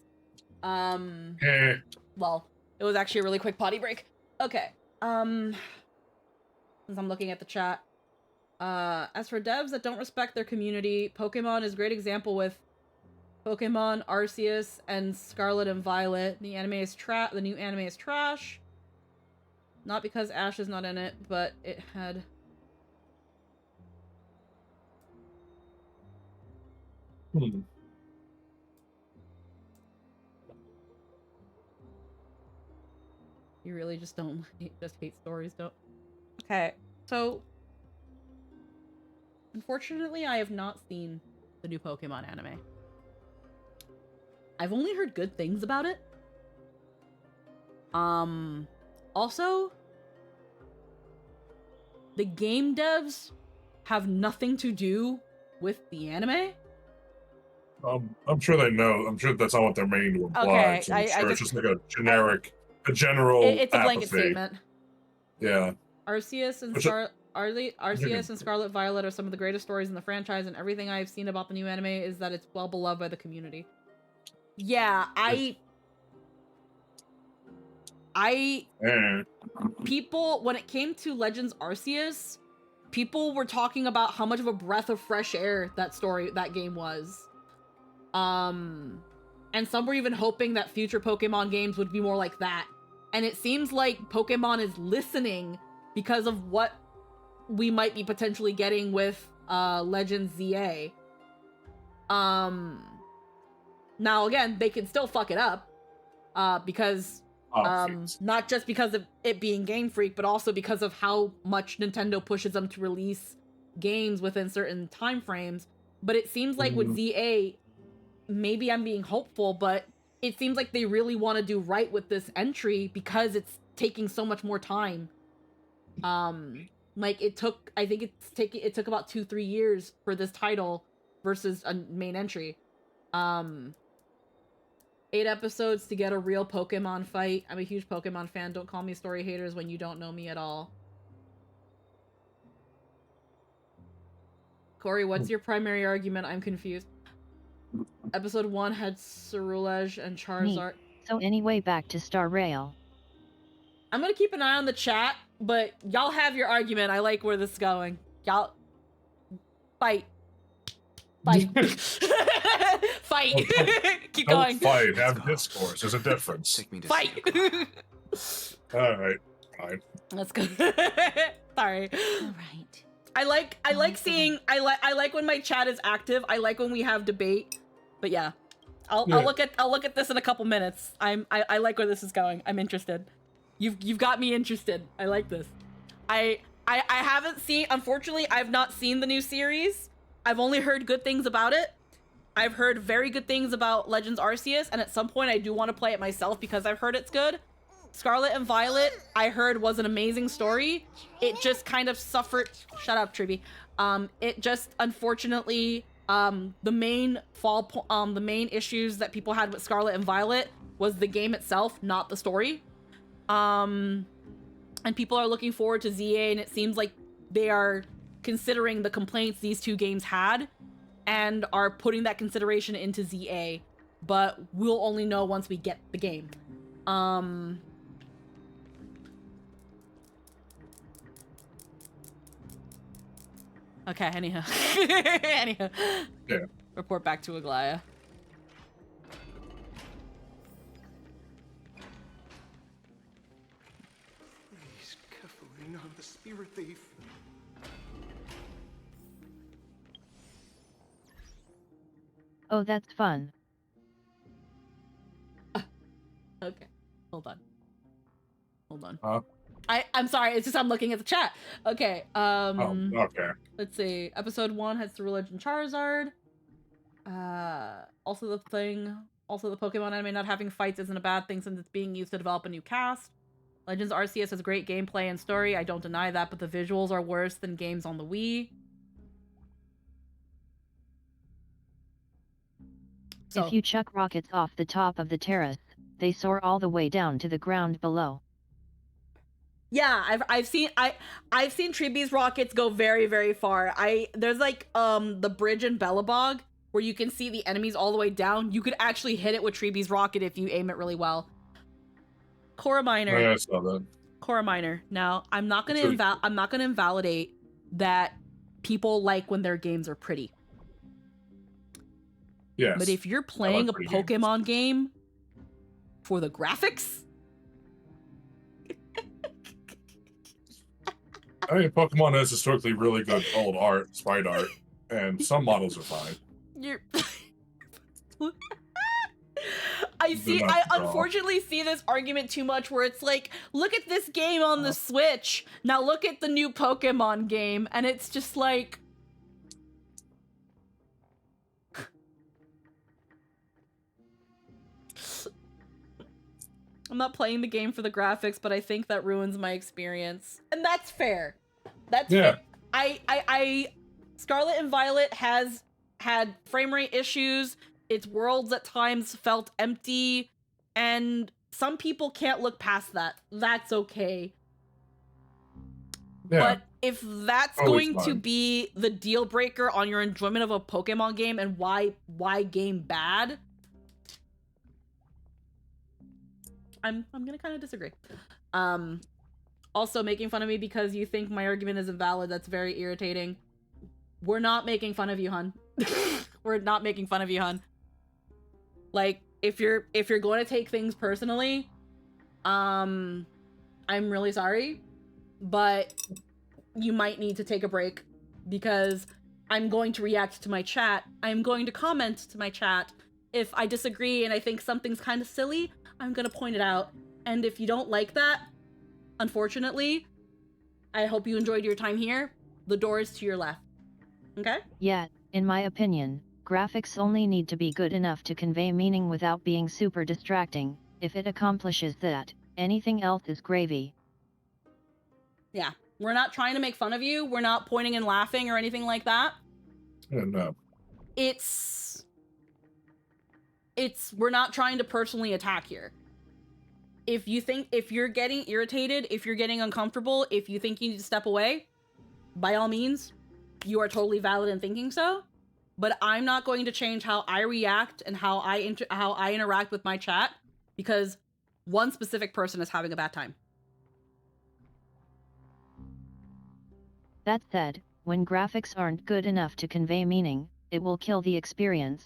Eh. Well, it was actually a really quick potty break. Okay. Since I'm looking at the chat. As for devs that don't respect their community, Pokemon is a great example with Pokemon Arceus and Scarlet and Violet. The anime is the new anime is trash. Not because Ash is not in it, but it had You really just don't just hate stories, don't. Okay, so unfortunately, I have not seen the new Pokemon anime. I've only heard good things about it. Also, the game devs have nothing to do with the anime. I'm sure they know. I'm sure that's not what they're meaning to imply. Okay, So I'm sure it's just like a It's general a blanket apathy. statement. Yeah. Arceus and Arceus and Scarlet Violet are some of the greatest stories in the franchise, and everything I've seen about the new anime is that it's well beloved by the community. Yeah, people, when it came to Legends Arceus, people were talking about how much of a breath of fresh air that game was. And some were even hoping that future Pokemon games would be more like that. And it seems like Pokemon is listening because of what we might be potentially getting with Legends ZA. Now again, they can still fuck it up. Because not just because of it being Game Freak, but also because of how much Nintendo pushes them to release games within certain time frames. But it seems like with ZA, maybe I'm being hopeful, but it seems like they really want to do right with this entry because it's taking so much more time. Like it took about 2-3 years for this title versus a main entry. 8 episodes to get a real Pokemon fight. I'm a huge Pokemon fan. Don't call me story haters when you don't know me at all. Corey, what's your primary argument? I'm confused. Episode 1 had Cerulege and Charizard. So anyway, back to Star Rail. I'm gonna keep an eye on the chat, but y'all have your argument. I like where this is going. Y'all fight. Fight. Fight. Keep going. Don't fight. Have discourse. There's a difference. Take me to Fight. All right. Fine. Let's go. Sorry. All right. I like seeing. I like when my chat is active. I like when we have debate. But yeah, I'll look at this in a couple minutes. I like where this is going. I'm interested. You've got me interested. I like this. I haven't seen. Unfortunately, I've not seen the new series. I've only heard good things about it. I've heard very good things about Legends Arceus, and at some point I do want to play it myself because I've heard it's good. Scarlet and Violet, I heard, was an amazing story. It just kind of suffered. Shut up, Tribby. It just unfortunately, the main issues that people had with Scarlet and Violet was the game itself, not the story. And people are looking forward to ZA, and it seems like they are considering the complaints these two games had and are putting that consideration into ZA, but we'll only know once we get the game. Okay, anyhow. Anyhow. Yeah. Report back to Aglaya. Please, carefully, not the spirit thief. Oh, that's fun. Okay. Hold on. Hold on. Huh? I'm sorry, it's just I'm looking at the chat. Okay, okay. Let's see. Episode 1 has Ceruledge and Charizard. Also the Pokemon anime not having fights isn't a bad thing since it's being used to develop a new cast. Legends Arceus has great gameplay and story, I don't deny that, but the visuals are worse than games on the Wii. So, if you chuck rockets off the top of the terrace, they soar all the way down to the ground below. yeah, I've seen Tribby's rockets go very, very far. There's like the bridge in Bellabog where you can see the enemies all the way down. You could actually hit it with Tribby's rocket if you aim it really well. Cora Minor. Yeah, I saw that. Cora Minor. Now, I'm not gonna invalidate that people like when their games are pretty. Yes. But if you're playing a Pokemon game for the graphics, I mean, Pokemon has historically really good old art, sprite art, and some models are fine. you're I unfortunately see this argument too much where it's like, look at this game on the Switch, now look at the new Pokemon game, and it's just like, I'm not playing the game for the graphics, but I think that ruins my experience. And that's fair. That's fair. I Scarlet and Violet has had frame rate issues. Its worlds at times felt empty, and some people can't look past that. That's okay. Yeah. But if that's Always going to fun. be the deal breaker on your enjoyment of a Pokemon game and why game bad, I'm gonna kind of disagree. Also, making fun of me because you think my argument isn't valid, that's very irritating. We're not making fun of you, hun. We're not making fun of you, hun. Like, if you're going to take things personally, I'm really sorry, but you might need to take a break because I'm going to react to my chat. I'm going to comment to my chat. If I disagree and I think something's kind of silly, I'm gonna point it out. And if you don't like that, unfortunately, I hope you enjoyed your time here. The door is to your left. Okay? Yeah, in my opinion, graphics only need to be good enough to convey meaning without being super distracting. If it accomplishes that, anything else is gravy. Yeah. We're not trying to make fun of you. We're not pointing and laughing or anything like that. No. We're not trying to personally attack here. If you're getting irritated, if you're getting uncomfortable, if you think you need to step away, by all means, you are totally valid in thinking so. But I'm not going to change how I react and how I interact with my chat because one specific person is having a bad time. That said, when graphics aren't good enough to convey meaning, it will kill the experience.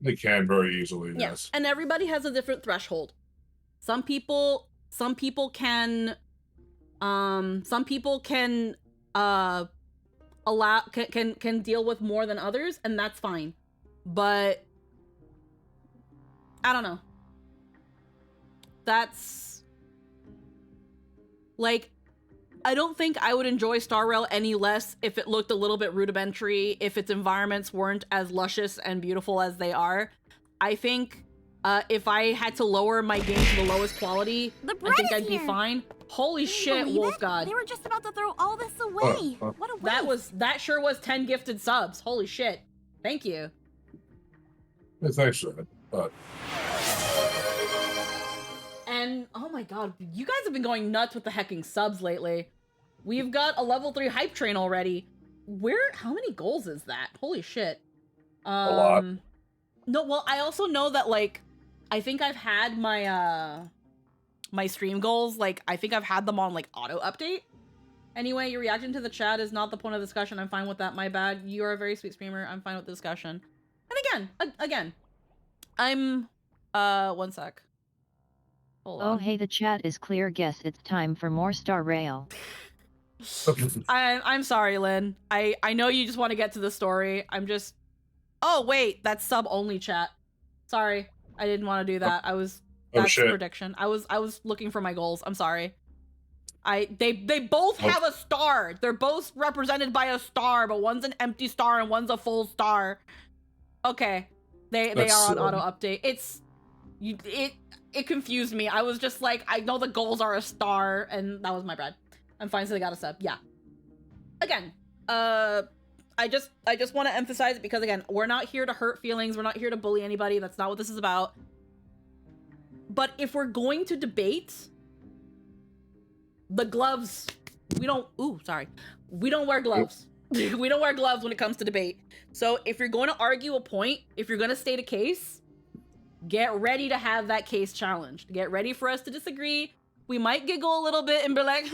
They can very easily, Yeah. yes. And everybody has a different threshold. Some people can allow can deal with more than others, and that's fine. But I don't know. That's like, I don't think I would enjoy Star Rail any less if it looked a little bit rudimentary, if its environments weren't as luscious and beautiful as they are. I think if I had to lower my game to the lowest quality, I think I'd be fine. Holy shit, Wolf God. They were just about to throw all this away. What a waste. That sure was 10 gifted subs. Holy shit. Thank you. Yeah, thanks, Shred. And oh my god, you guys have been going nuts with the hecking subs lately. We've got a level 3 hype train already. How many goals is that? Holy shit. A lot. No, well, I also know that, like, I think I've had my, my stream goals, like, I think I've had them on, like, auto-update. Anyway, your reaction to the chat is not the point of discussion. I'm fine with that, my bad. You are a very sweet streamer. I'm fine with the discussion. And again, I'm, one sec. Hold on. Oh hey, the chat is clear. Guess it's time for more Star Rail. I'm sorry, Lynn. I know you just want to get to the story. I'm just... Oh, wait, that's sub-only chat. Sorry, I didn't want to do that. That's a prediction. I was looking for my goals. I'm sorry. They both have a star. They're both represented by a star, but one's an empty star and one's a full star. Okay, they are on auto update. It confused me. I was just like, I know the goals are a star, and that was my bad. I'm fine, so they got a sub. Yeah. Again, I just want to emphasize it because, again, we're not here to hurt feelings. We're not here to bully anybody. That's not what this is about. But if we're going to debate, the gloves, we don't wear gloves. We don't wear gloves when it comes to debate. So if you're going to argue a point, if you're going to state a case, get ready to have that case challenged. Get ready for us to disagree. We might giggle a little bit and be like,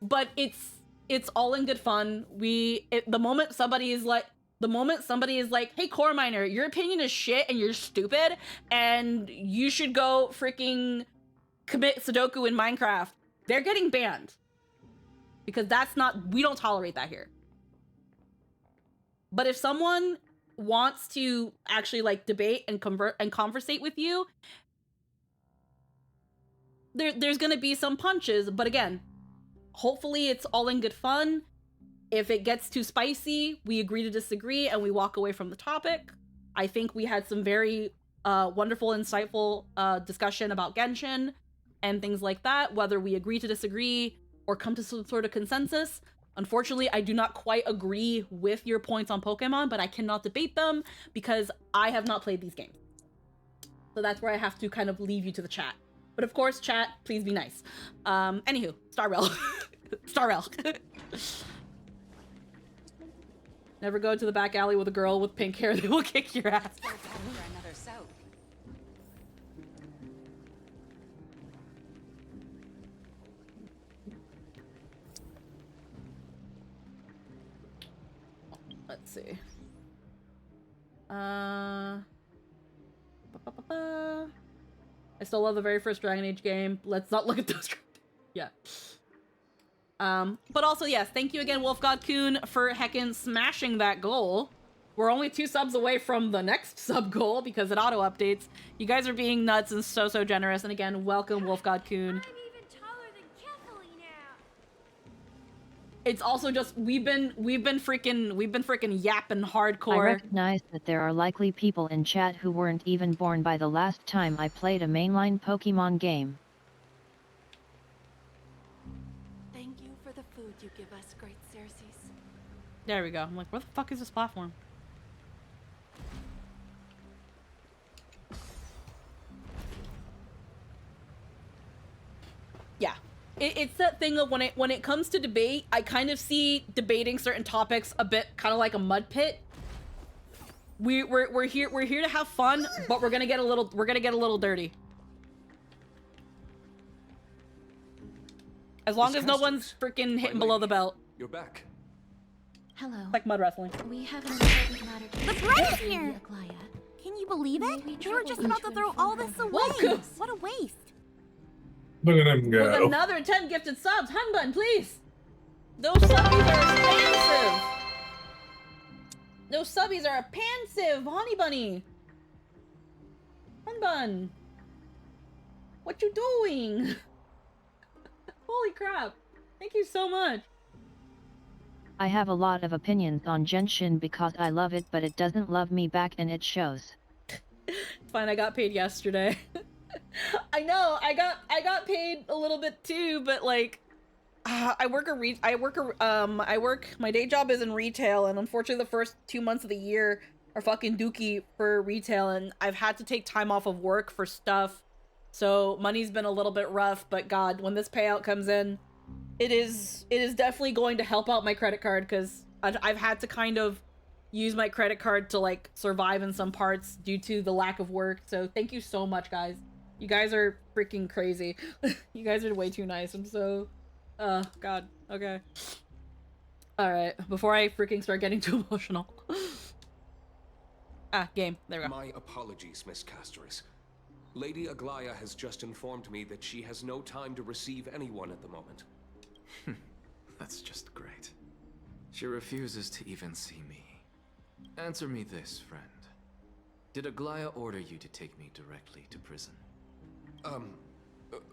but it's all in good fun. The moment somebody is like, hey, Core Miner, your opinion is shit and you're stupid and you should go freaking commit Sudoku in Minecraft, they're getting banned. Because we don't tolerate that here. But if someone wants to actually, like, debate and conversate with you, there's gonna be some punches, but again, hopefully it's all in good fun. If it gets too spicy, we agree to disagree and we walk away from the topic. I think we had some very wonderful, insightful discussion about Genshin and things like that, whether we agree to disagree or come to some sort of consensus. Unfortunately, I do not quite agree with your points on Pokemon, but I cannot debate them because I have not played these games. So that's where I have to kind of leave you to the chat. But of course, chat, please be nice. Anywho, Star Rail. Star Rail. Never go to the back alley with a girl with pink hair. They will kick your ass. Let's see. I still love the very first Dragon Age game. Let's not look at those. Yeah. But also, yes, thank you again, WolfGodKoon, for heckin' smashing that goal. We're only 2 subs away from the next sub goal because it auto updates. You guys are being nuts and so generous. And again, welcome, WolfGodKoon. It's also just we've been freaking yapping hardcore. I recognize that there are likely people in chat who weren't even born by the last time I played a mainline Pokemon game. Thank you for the food you give us, great Xerxes. There we go. I'm like, where the fuck is this platform? Yeah. It's that thing of when it comes to debate, I kind of see debating certain topics a bit kind of like a mud pit. We're here to have fun, but we're gonna get a little dirty. As long as no one's freaking hitting below the belt. You're back. Hello. Like mud wrestling. We have an important matter to The discuss bread with is here! Lady Aglaya. Can you believe it? We We were just about to throw all this away. Welcome. What a waste. Look at him With go. another 10 gifted subs. Hun Bun, please. Those subbies are expensive. Those subbies are expensive, Honey Bunny. Hun Bun. What you doing? Holy crap. Thank you so much. I have a lot of opinions on Genshin because I love it, but it doesn't love me back, and it shows. It's fine, I got paid yesterday. I know, I got paid a little bit too, but like my day job is in retail, and unfortunately the first 2 months of the year are fucking dookie for retail, and I've had to take time off of work for stuff. So money's been a little bit rough, but God, when this payout comes in, it is definitely going to help out my credit card, because I've had to kind of use my credit card to like survive in some parts due to the lack of work. So thank you so much, guys. You guys are freaking crazy. You guys are way too nice. I'm so God. Okay. Alright, before I freaking start getting too emotional. Game. There we go. My apologies, Miss Castoris. Lady Aglaya has just informed me that she has no time to receive anyone at the moment. That's just great. She refuses to even see me. Answer me this, friend. Did Aglaya order you to take me directly to prison?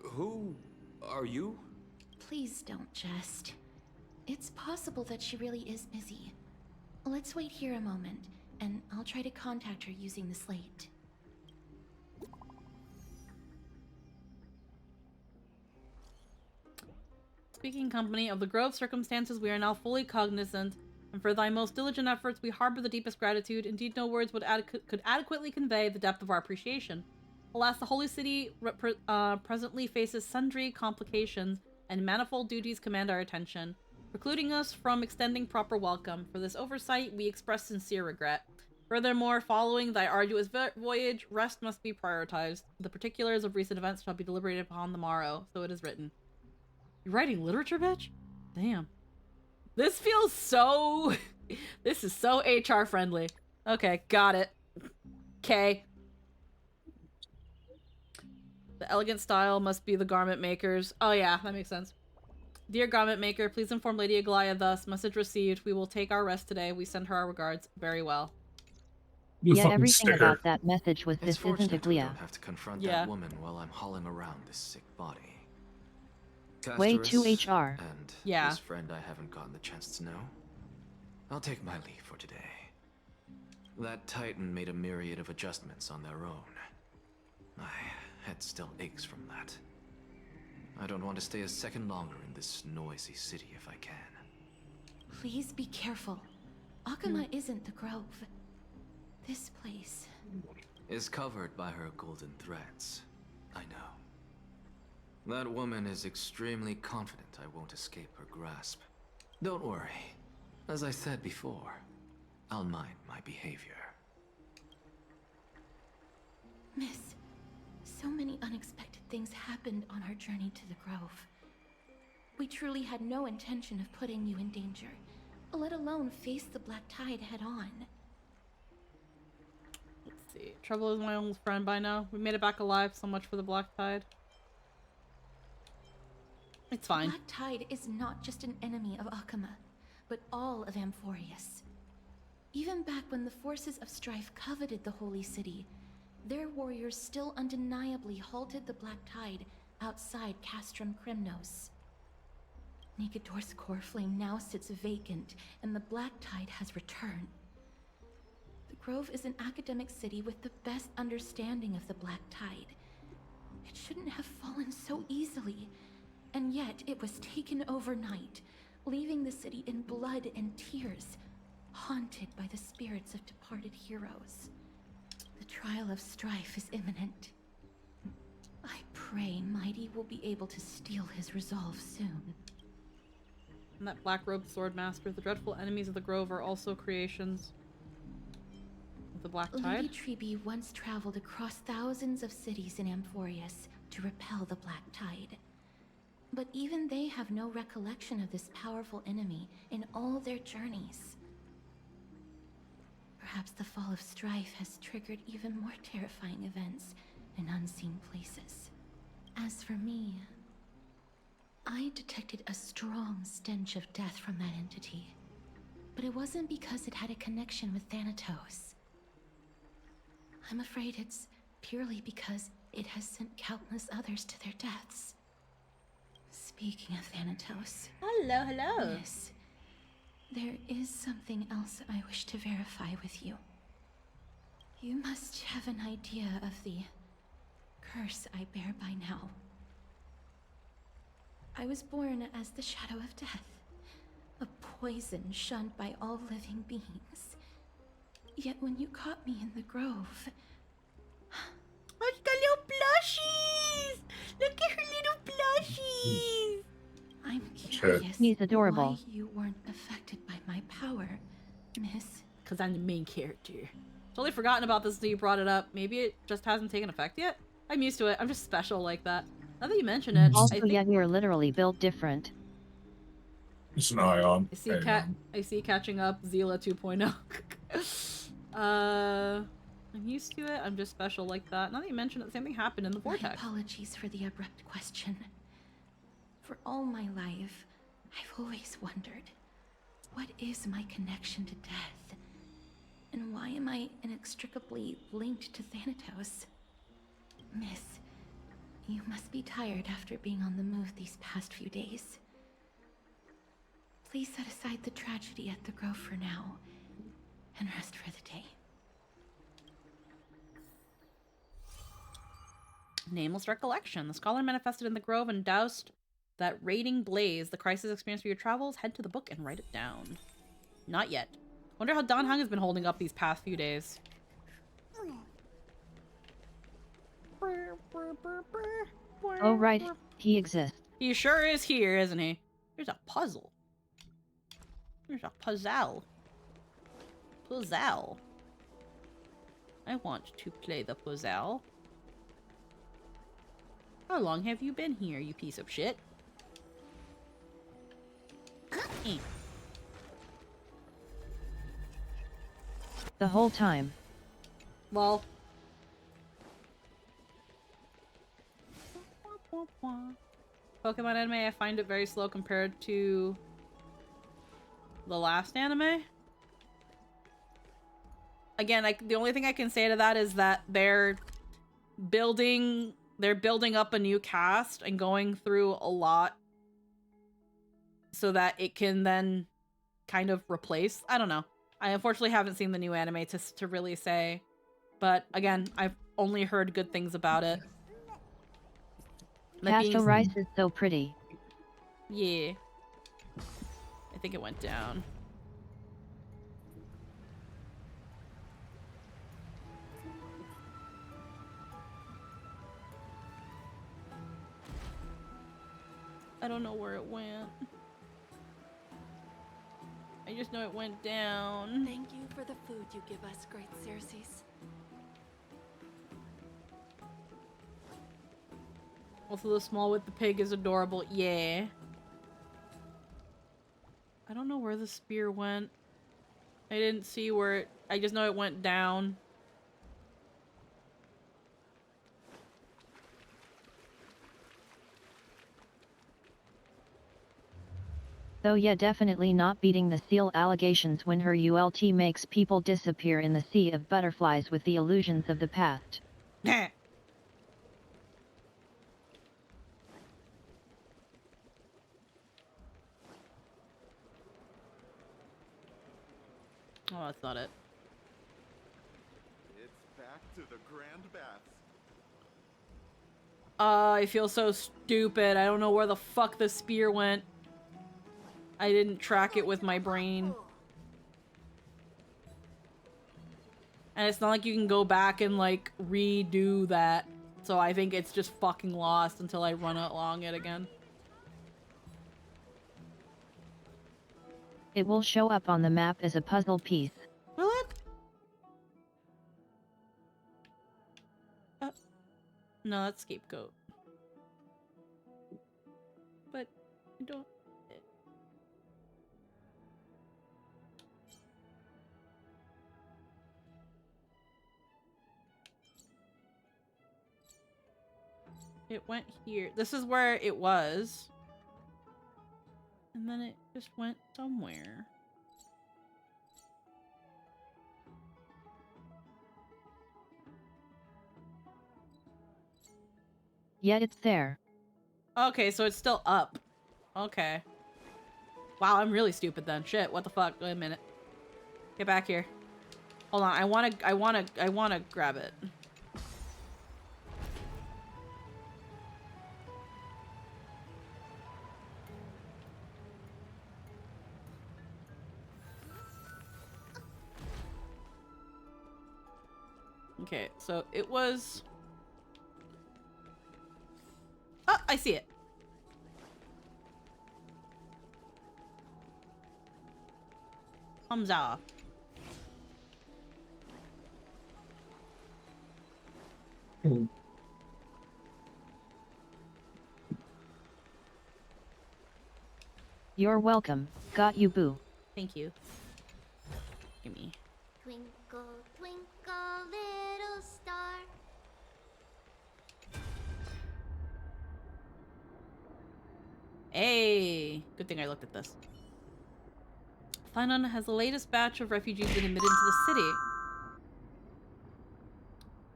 Who are you? Please don't jest. It's possible that she really is busy. Let's wait here a moment, and I'll try to contact her using the slate. Speaking company of the grove circumstances, we are now fully cognizant, and for thy most diligent efforts we harbor the deepest gratitude. Indeed, no words could adequately convey the depth of our appreciation. Alas, the holy city presently faces sundry complications, and manifold duties command our attention, precluding us from extending proper welcome. For this oversight, we express sincere regret. Furthermore, following thy arduous voyage, rest must be prioritized. The particulars of recent events shall be deliberated upon the morrow, so it is written. You're writing literature, bitch? Damn. This feels so... This is so HR friendly. Okay, got it. Okay. The elegant style must be the garment makers. Oh yeah, that makes sense. Dear garment maker, please inform Lady Aglaya thus. Message received. We will take our rest today. We send her our regards. Very well. Yet everything about that message was this isn't I Aglaya. don't have to confront that woman while I'm hauling around this sick body. Way too Castoris, HR. And yeah. this friend I haven't gotten the chance to know. I'll take my leave for today. That Titan made a myriad of adjustments on their own. My head still aches from that. I don't want to stay a second longer in this noisy city if I can. Please be careful. Akama isn't the grove. This place is covered by her golden threads. I know. That woman is extremely confident I won't escape her grasp. Don't worry. As I said before, I'll mind my behavior. Miss, so many unexpected things happened on our journey to the grove. We truly had no intention of putting you in danger, let alone face the Black Tide head on. Let's see. Trouble is my old friend by now. We made it back alive. So much for the Black Tide. It's fine. The Black Tide is not just an enemy of Akama, but all of Amphoreus. Even back when the forces of strife coveted the Holy City, their warriors still undeniably halted the Black Tide outside Castrum Krymnos. Nigador's core flame now sits vacant, and the Black Tide has returned. The Grove is an academic city with the best understanding of the Black Tide. It shouldn't have fallen so easily, and yet it was taken overnight, leaving the city in blood and tears, haunted by the spirits of departed heroes. The trial of strife is imminent. I pray Mydei will be able to steel his resolve soon. And that black-robed sword master, the dreadful enemies of the grove are also creations of the Black Tide. Lady Tribi once traveled across thousands of cities in Amphoreus to repel the Black Tide. But even they have no recollection of this powerful enemy in all their journeys. Perhaps the fall of Strife has triggered even more terrifying events in unseen places. As for me, I detected a strong stench of death from that entity. But it wasn't because it had a connection with Thanatos. I'm afraid it's purely because it has sent countless others to their deaths. Speaking of Thanatos... Hello, hello. Yes, there is something else I wish to verify with you. You must have an idea of the curse I bear by now. I was born as the shadow of death, a poison shunned by all living beings. Yet when you caught me in the grove... Look at little plushies! Look at her little plushies! I'm curious He's adorable. why you weren't affected by my power, miss. Because I'm the main character. Totally forgotten about this until you brought it up. Maybe it just hasn't taken effect yet? I'm used to it. I'm just special like that. Now that you mention it, Also, I think... yeah, you're literally built different. It's an ion. I see catching up Zila 2.0. I'm used to it. I'm just special like that. Now that you mention it, the same thing happened in the vortex. My apologies for the abrupt question. For all my life, I've always wondered, what is my connection to death? And why am I inextricably linked to Thanatos? Miss, you must be tired after being on the move these past few days. Please set aside the tragedy at the Grove for now, and rest for the day. Nameless recollection. The scholar manifested in the grove and doused that raging blaze. The crisis experience for your travels. Head to the book and write it down. Not yet. Wonder how Dan Heng has been holding up these past few days. Oh right, he exists. He sure is here, isn't he? There's a puzzle. There's a puzzle. Puzzle. I want to play the puzzle. How long have you been here, you piece of shit? The whole time. Well. Pokemon anime, I find it very slow compared to the last anime. Again, the only thing I can say to that is that they're building up a new cast and going through a lot so that it can then kind of replace. I don't know. I unfortunately haven't seen the new anime to really say, but again, I've only heard good things about it. Casto Rice is so pretty. Yeah. I think it went down. I don't know where it went. I just know it went down. Thank you for the food you give us, great Circes. Also, the small with the pig is adorable. Yeah. I don't know where the spear went. I didn't see where it... I just know it went down. Though yeah, definitely not beating the seal allegations when her ULT makes people disappear in the sea of butterflies with the illusions of the past. Oh, that's not it. It's back to the Grand Baths. I feel so stupid. I don't know where the fuck the spear went. I didn't track it with my brain. And it's not like you can go back and, like, redo that. So I think it's just fucking lost until I run along it again. It will show up on the map as a puzzle piece. Will it? No, that's Scapegoat. but I don't. It went here. This is where it was. And then it just went somewhere. Yet it's there. Okay, so it's still up. Okay. Wow, I'm really stupid then. Shit, what the fuck? Wait a minute. Get back here. Hold on, I wanna grab it. Okay, so it was... Oh, I see it. Thumbs up. You're welcome. Got you, boo. Thank you. Gimme. Twinkle, twinkle, little star. Hey! Good thing I looked at this. Finon has the latest batch of refugees been admitted into the city.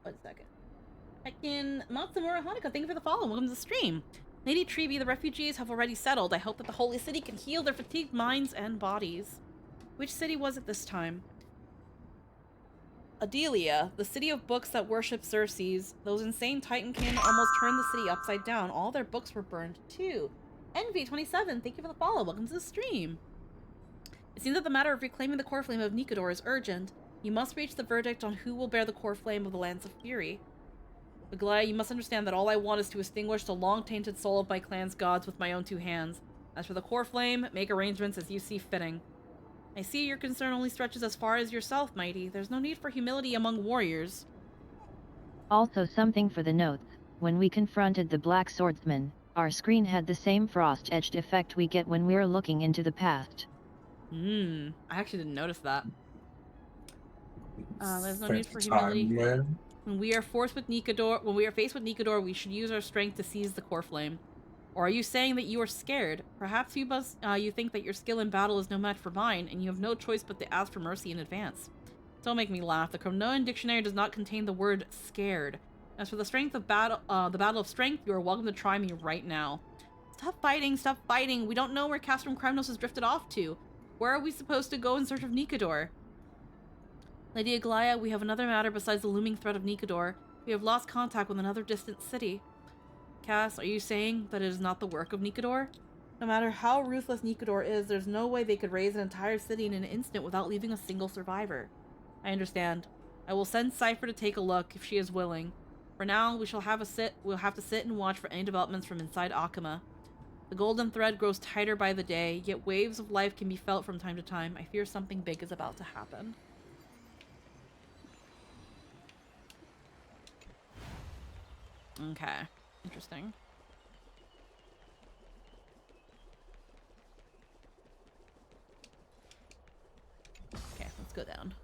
One second. Heckin' Matsumura Hanukkah, thank you for the follow. Welcome to the stream. Lady Treeby, the refugees have already settled. I hope that the holy city can heal their fatigued minds and bodies. Which city was it this time? Adelia, the city of books that worship Circes. Those insane Titankin almost turned the city upside down. All their books were burned too. Envy27, thank you for the follow. Welcome to the stream. It seems that the matter of reclaiming the core flame of Nikador is urgent. You must reach the verdict on who will bear the core flame of the Lands of Fury. Aglaya, you must understand that all I want is to extinguish the long-tainted soul of my clan's gods with my own two hands. As for the core flame, make arrangements as you see fitting. I see your concern only stretches as far as yourself, Mydei. There's no need for humility among warriors. Also something for the notes. When we confronted the Black Swordsman, our screen had the same frost-edged effect we get when we're looking into the past. I actually didn't notice that. There's no need for humility. When we are faced with Nikador, we should use our strength to seize the core flame. Or are you saying that you are scared? Perhaps you think that your skill in battle is no match for mine, and you have no choice but to ask for mercy in advance. Don't make me laugh. The Cronoan dictionary does not contain the word scared. As for the strength of battle, the battle of strength, you are welcome to try me right now. Stop fighting! Stop fighting! We don't know where Castrum Kremnos has drifted off to. Where are we supposed to go in search of Nikador? Lady Aglaya, we have another matter besides the looming threat of Nikador. We have lost contact with another distant city. Cass, are you saying that it is not the work of Nikador? No matter how ruthless Nikador is, there's no way they could raise an entire city in an instant without leaving a single survivor. I understand. I will send Cypher to take a look if she is willing. For now, we'll have to sit and watch for any developments from inside Akama. The golden thread grows tighter by the day, yet waves of life can be felt from time to time. I fear something big is about to happen. Okay. Interesting. Okay, let's go down.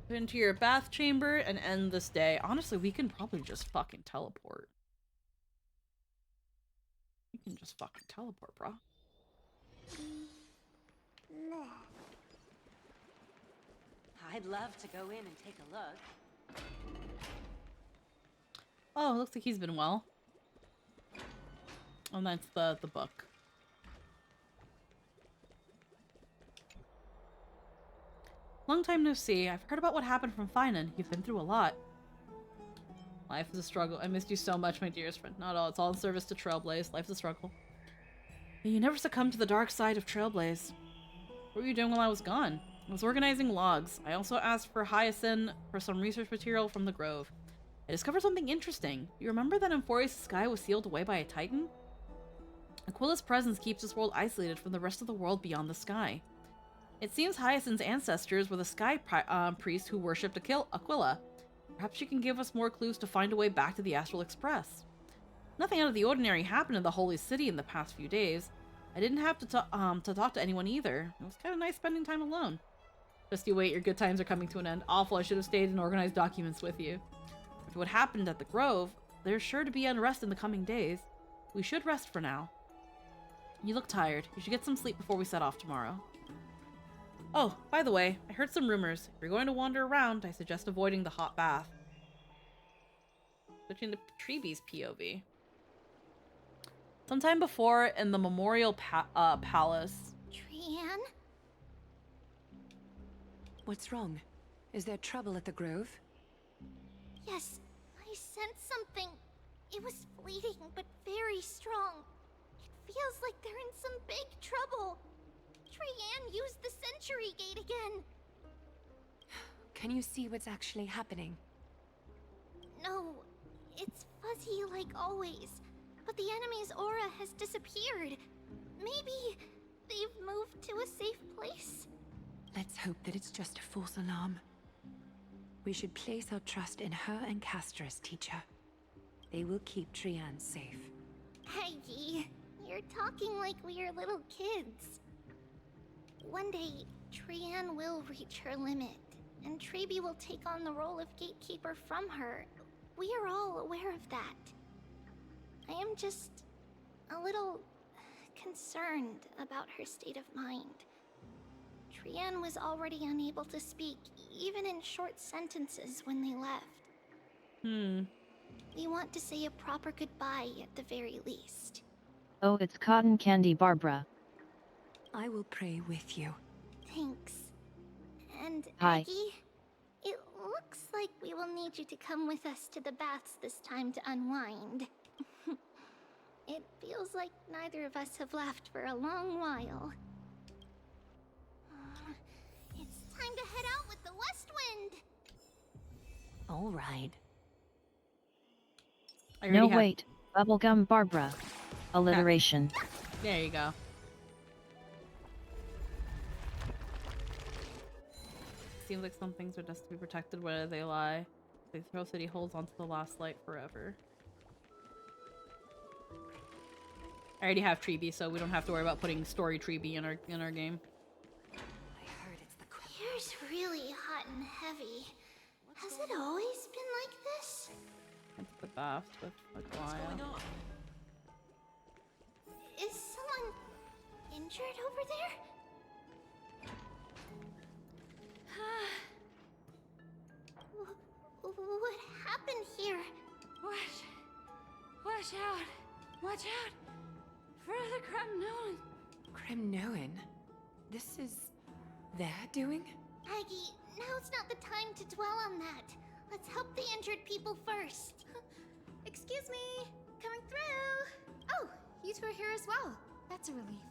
Into your bath chamber and end this day. Honestly, we can probably just fucking teleport. We can just fucking teleport, bro. I'd love to go in and take a look. Oh, it looks like he's been well. Oh, that's the book. Long time no see. I've heard about what happened from Finan. You've been through a lot. Life is a struggle. I missed you so much, my dearest friend. Not all. It's all in service to Trailblaze. Life's a struggle. You never succumbed to the dark side of Trailblaze. What were you doing while I was gone? I was organizing logs. I also asked for Hyacinth for some research material from the Grove. I discovered something interesting. You remember that Amphoreus' sky was sealed away by a titan? Aquila's presence keeps this world isolated from the rest of the world beyond the sky. It seems Hyacinth's ancestors were the sky priest who worshipped Aquila. Perhaps she can give us more clues to find a way back to the Astral Express. Nothing out of the ordinary happened in the Holy City in the past few days. I didn't have to talk to anyone either. It was kind of nice spending time alone. Just you wait, your good times are coming to an end. Awful, I should have stayed and organized documents with you. After what happened at the Grove, there's sure to be unrest in the coming days. We should rest for now. You look tired. You should get some sleep before we set off tomorrow. Oh, by the way, I heard some rumors. If you're going to wander around, I suggest avoiding the hot bath. Switching to Treebe's POV. Sometime before, in the Memorial Palace. Trian? What's wrong? Is there trouble at the Grove? Yes, I sensed something. It was fleeting, but very strong. It feels like they're in some big trouble. Trian used the Century Gate again. Can you see what's actually happening? No, it's fuzzy like always. But the enemy's aura has disappeared. Maybe they've moved to a safe place. Let's hope that it's just a false alarm. We should place our trust in her and Castrus, teacher. They will keep Trian safe. Peggy, you're talking like we are little kids. One day, Trian will reach her limit, and Treebe will take on the role of gatekeeper from her. We are all aware of that. I am just a little concerned about her state of mind. Trian was already unable to speak, even in short sentences when they left. We want to say a proper goodbye at the very least. Oh, it's cotton candy, Barbara. I will pray with you. Thanks. And Hi. Aggie, it looks like we will need you to come with us to the baths this time to unwind. It feels like neither of us have laughed for a long while. It's time to head out with the West Wind! All right. No, wait. Bubblegum Barbara. Alliteration. There you go. Seems like some things are just to be protected where they lie. The Throw City holds onto the last light forever. I already have Treebe, so we don't have to worry about putting story Treebe in our game. Here's really hot and heavy. Has it always been like this? It's the bath with Aglaya. Is someone injured over there? What happened here? Watch out! Watch out! For the Kremnoan! Kremnoan? This is their doing? Aggie, now's not the time to dwell on that. Let's help the injured people first. Excuse me! Coming through! Oh, you two are here as well. That's a relief.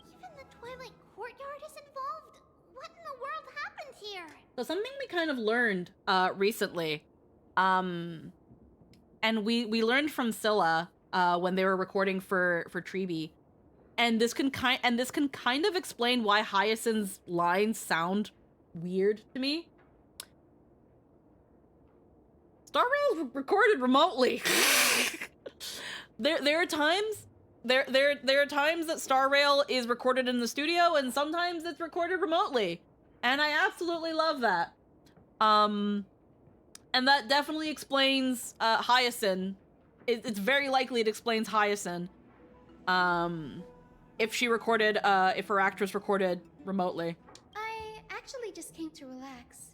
Even the Twilight Courtyard is involved? What in the world happened here? So something we kind of learned recently, and we learned from Scylla when they were recording for Treebe, and this can kind of explain why Hyacinth's lines sound weird to me. Star Rail recorded remotely. there are times that Star Rail is recorded in the studio, and sometimes it's recorded remotely, and I absolutely love that. And that definitely explains Hyacinth. It's very likely it explains Hyacinth. If her actress recorded remotely. I actually just came to relax.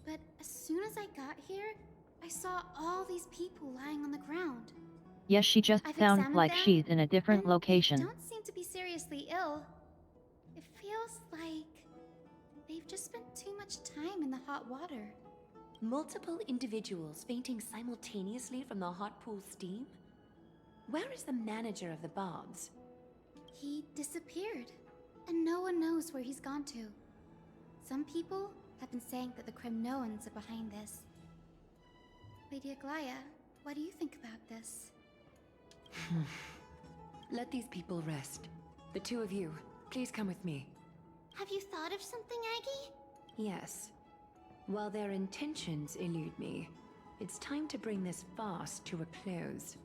But as soon as I got here, I saw all these people lying on the ground. Yes, she just sounds like she's in a different They location. don't seem to be seriously ill. It feels like they've just spent too much time in the hot water. Multiple individuals fainting simultaneously from the hot pool steam? Where is the manager of the baths? He disappeared, and no one knows where he's gone to. Some people have been saying that the Kremnoans are behind this. Lady Aglaya, what do you think about this? Let these people rest. The two of you, please come with me. Have you thought of something, Aggie? Yes. While their intentions elude me, it's time to bring this farce to a close.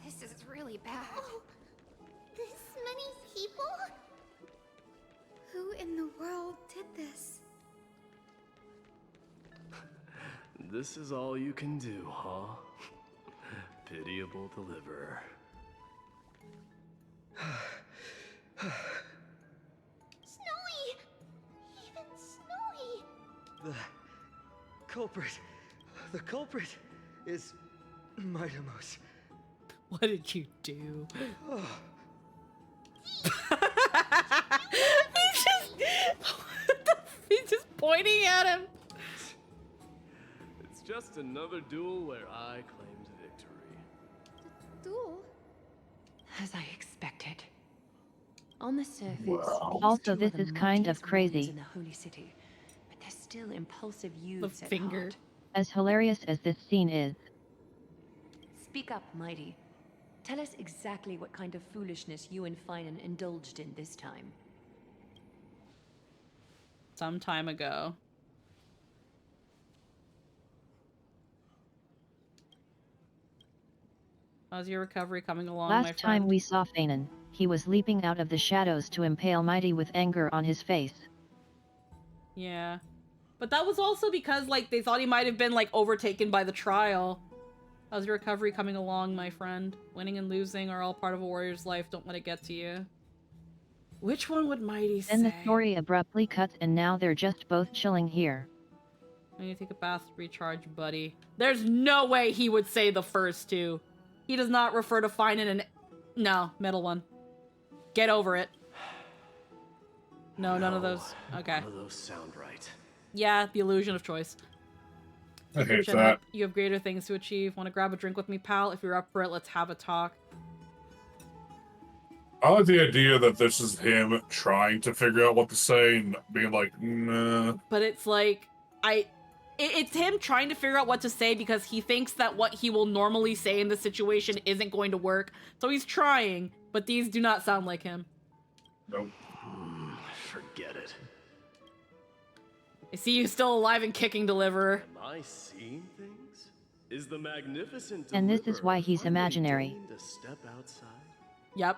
This is really bad. Oh, this many people? Who in the world did this? This is all you can do, huh? Pitiable deliverer. Snowy! Even Snowy! The culprit is Mydei. What did you do? He's just pointing at him. It's just another duel where I claimed victory. Duel? As I expected. On the surface, Wow. these Also, two this are the is kind of mightiest warriors crazy. in the Holy City, but they're still impulsive youths The at finger. heart. As hilarious as this scene is, Speak up, Mydei. Tell us exactly what kind of foolishness you and Finan indulged in this time. Some time ago. How's your recovery coming along, my last friend? time we saw Finan, he was leaping out of the shadows to impale Mydei with anger on his face. Yeah. But that was also because, like, they thought he might have been, like, overtaken by the trial. How's your recovery coming along, my friend? Winning and losing are all part of a warrior's life. Don't let it get to you. Which one would Mydei say? Then the story abruptly cuts and now they're just both chilling here. I need to take a bath to recharge, buddy. There's no way he would say the first two. He does not refer to Finan and... No, middle one. Get over it. No, none of those. Okay. None of those sound right. Yeah, the illusion of choice. I hate Chin that. up. You have greater things to achieve. Want to grab a drink with me, pal? If you're up for it, let's have a talk. I like the idea that this is him trying to figure out what to say and being like, nah. But it's like, it's him trying to figure out what to say because he thinks that what he will normally say in the situation isn't going to work. So he's trying, but these do not sound like him. Nope. Forget it. I see you still alive and kicking, Deliverer. Am I seeing things? Is the magnificent And this is why he's Deliverer imaginary. finally deigned to step outside? Yep.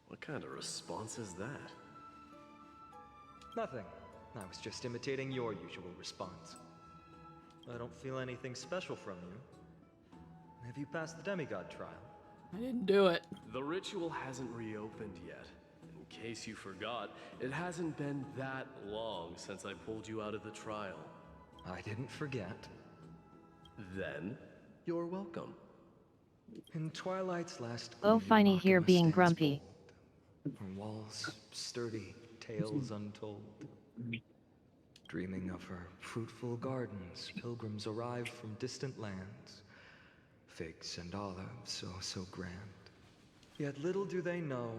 What kind of response is that? Nothing. I was just imitating your usual response. I don't feel anything special from you. Have you passed the demigod trial? I didn't do it. The ritual hasn't reopened yet. In case you forgot, it hasn't been that long since I pulled you out of the trial. I didn't forget. Then, you're welcome. In Twilight's last Oh, gleam, Finey here Archimus being stands grumpy. bold. Her walls sturdy, tales untold. Dreaming of her fruitful gardens, pilgrims arrive from distant lands. Figs and olives, so grand. Yet little do they know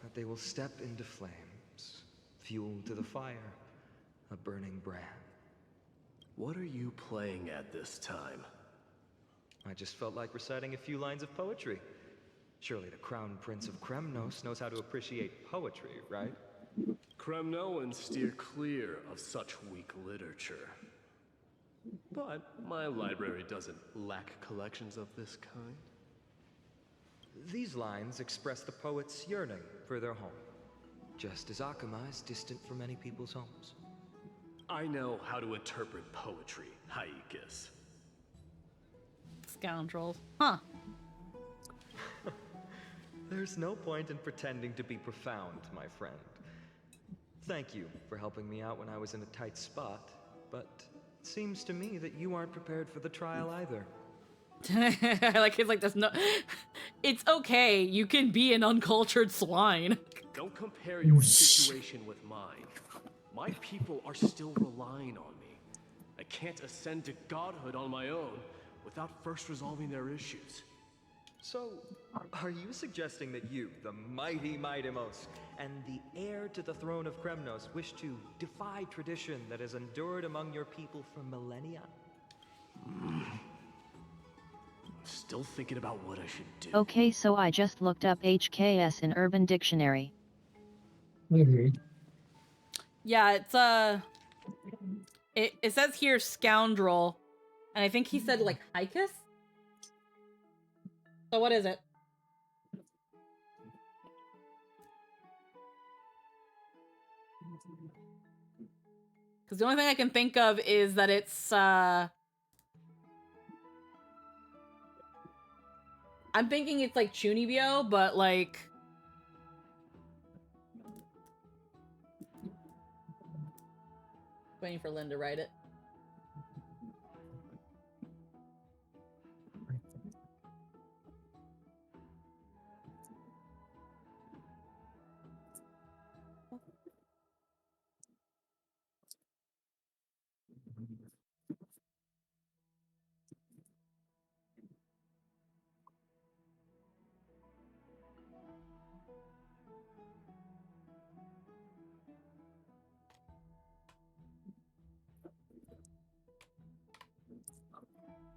that they will step into flames, fuel to the fire, a burning brand. What are you playing at this time? I just felt like reciting a few lines of poetry. Surely the Crown Prince of Kremnos knows how to appreciate poetry, right? Kremnoans steer clear of such weak literature. But my library doesn't lack collections of this kind. These lines express the poet's yearning for their home, just as Akama is distant from many people's homes. I know how to interpret poetry, Haikis. Scoundrels. Huh. There's no point in pretending to be profound, my friend. Thank you for helping me out when I was in a tight spot, but it seems to me that you aren't prepared for the trial either. Like, it's like, there's no... It's okay, you can be an uncultured swine. Don't compare your situation with mine. My people are still relying on me. I can't ascend to godhood on my own without first resolving their issues. So, are you suggesting that you, the mighty Mydei, and the heir to the throne of Kremnos, wish to defy tradition that has endured among your people for millennia? Still thinking about what I should do. Okay, so I just looked up HKS in Urban Dictionary. Yeah, it's It says here scoundrel, and I think he said like Hicus. So what is it? Because the only thing I can think of is that it's I'm thinking it's like Chunibyo, but like waiting for Lynn to write it.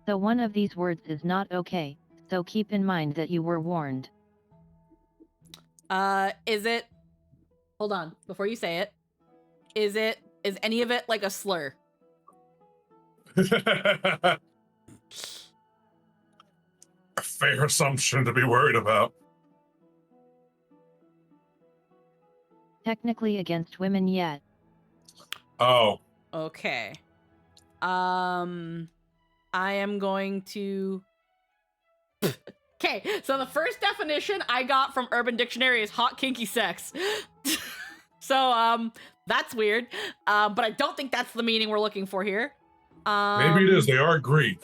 So one of these words is not okay, so keep in mind that you were warned. Is it... Hold on, before you say it. Is any of it like a slur? A fair assumption to be worried about. Technically against women yet. Oh. Okay. I am going to... Okay, so the first definition I got from Urban Dictionary is hot kinky sex. So, that's weird. But I don't think that's the meaning we're looking for here. Maybe it is. They are Greek.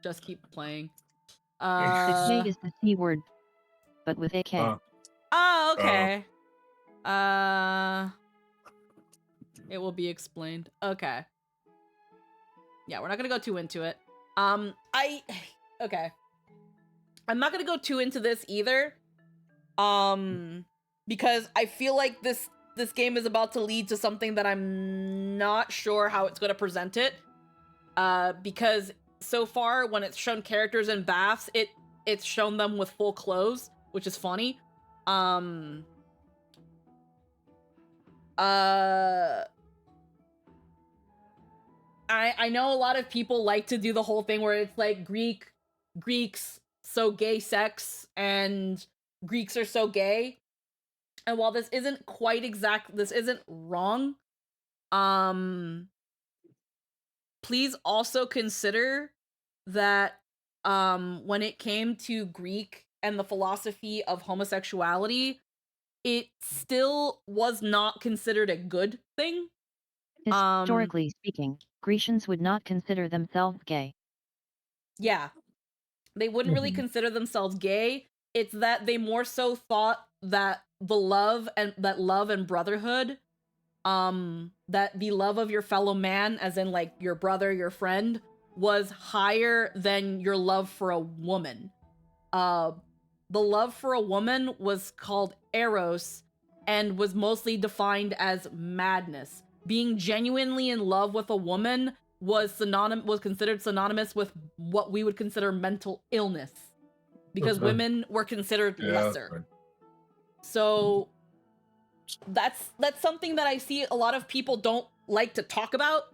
Just keep playing. The K is the C word, but with a K. Oh, okay. It will be explained. Okay. Yeah, we're not gonna go too into it. Okay. I'm not gonna go too into this either. Because I feel like this game is about to lead to something that I'm not sure how it's gonna present it. Because so far when it's shown characters in baths, it's shown them with full clothes, which is funny. I know a lot of people like to do the whole thing where it's like Greeks so gay sex and Greeks are so gay. And while this isn't quite exact, this isn't wrong. Please also consider that when it came to Greek and the philosophy of homosexuality, it still was not considered a good thing. Historically speaking, Grecians would not consider themselves gay. Yeah. They wouldn't really consider themselves gay. It's that they more so thought that love and brotherhood, that the love of your fellow man, as in like your brother, your friend, was higher than your love for a woman. The love for a woman was called eros and was mostly defined as madness. Being genuinely in love with a woman was considered synonymous with what we would consider mental illness, because women were considered lesser. Right. So that's something that I see a lot of people don't like to talk about.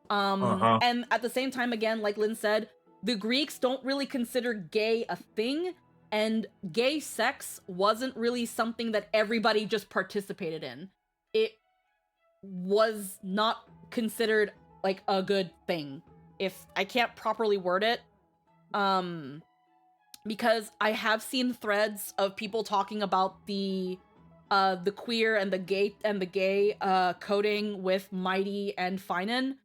And at the same time, again, like Lynn said, the Greeks don't really consider gay a thing, and gay sex wasn't really something that everybody just participated in. It was not considered like a good thing, if I can't properly word it. Because I have seen threads of people talking about the queer and the gay coding with Mydei and Finan.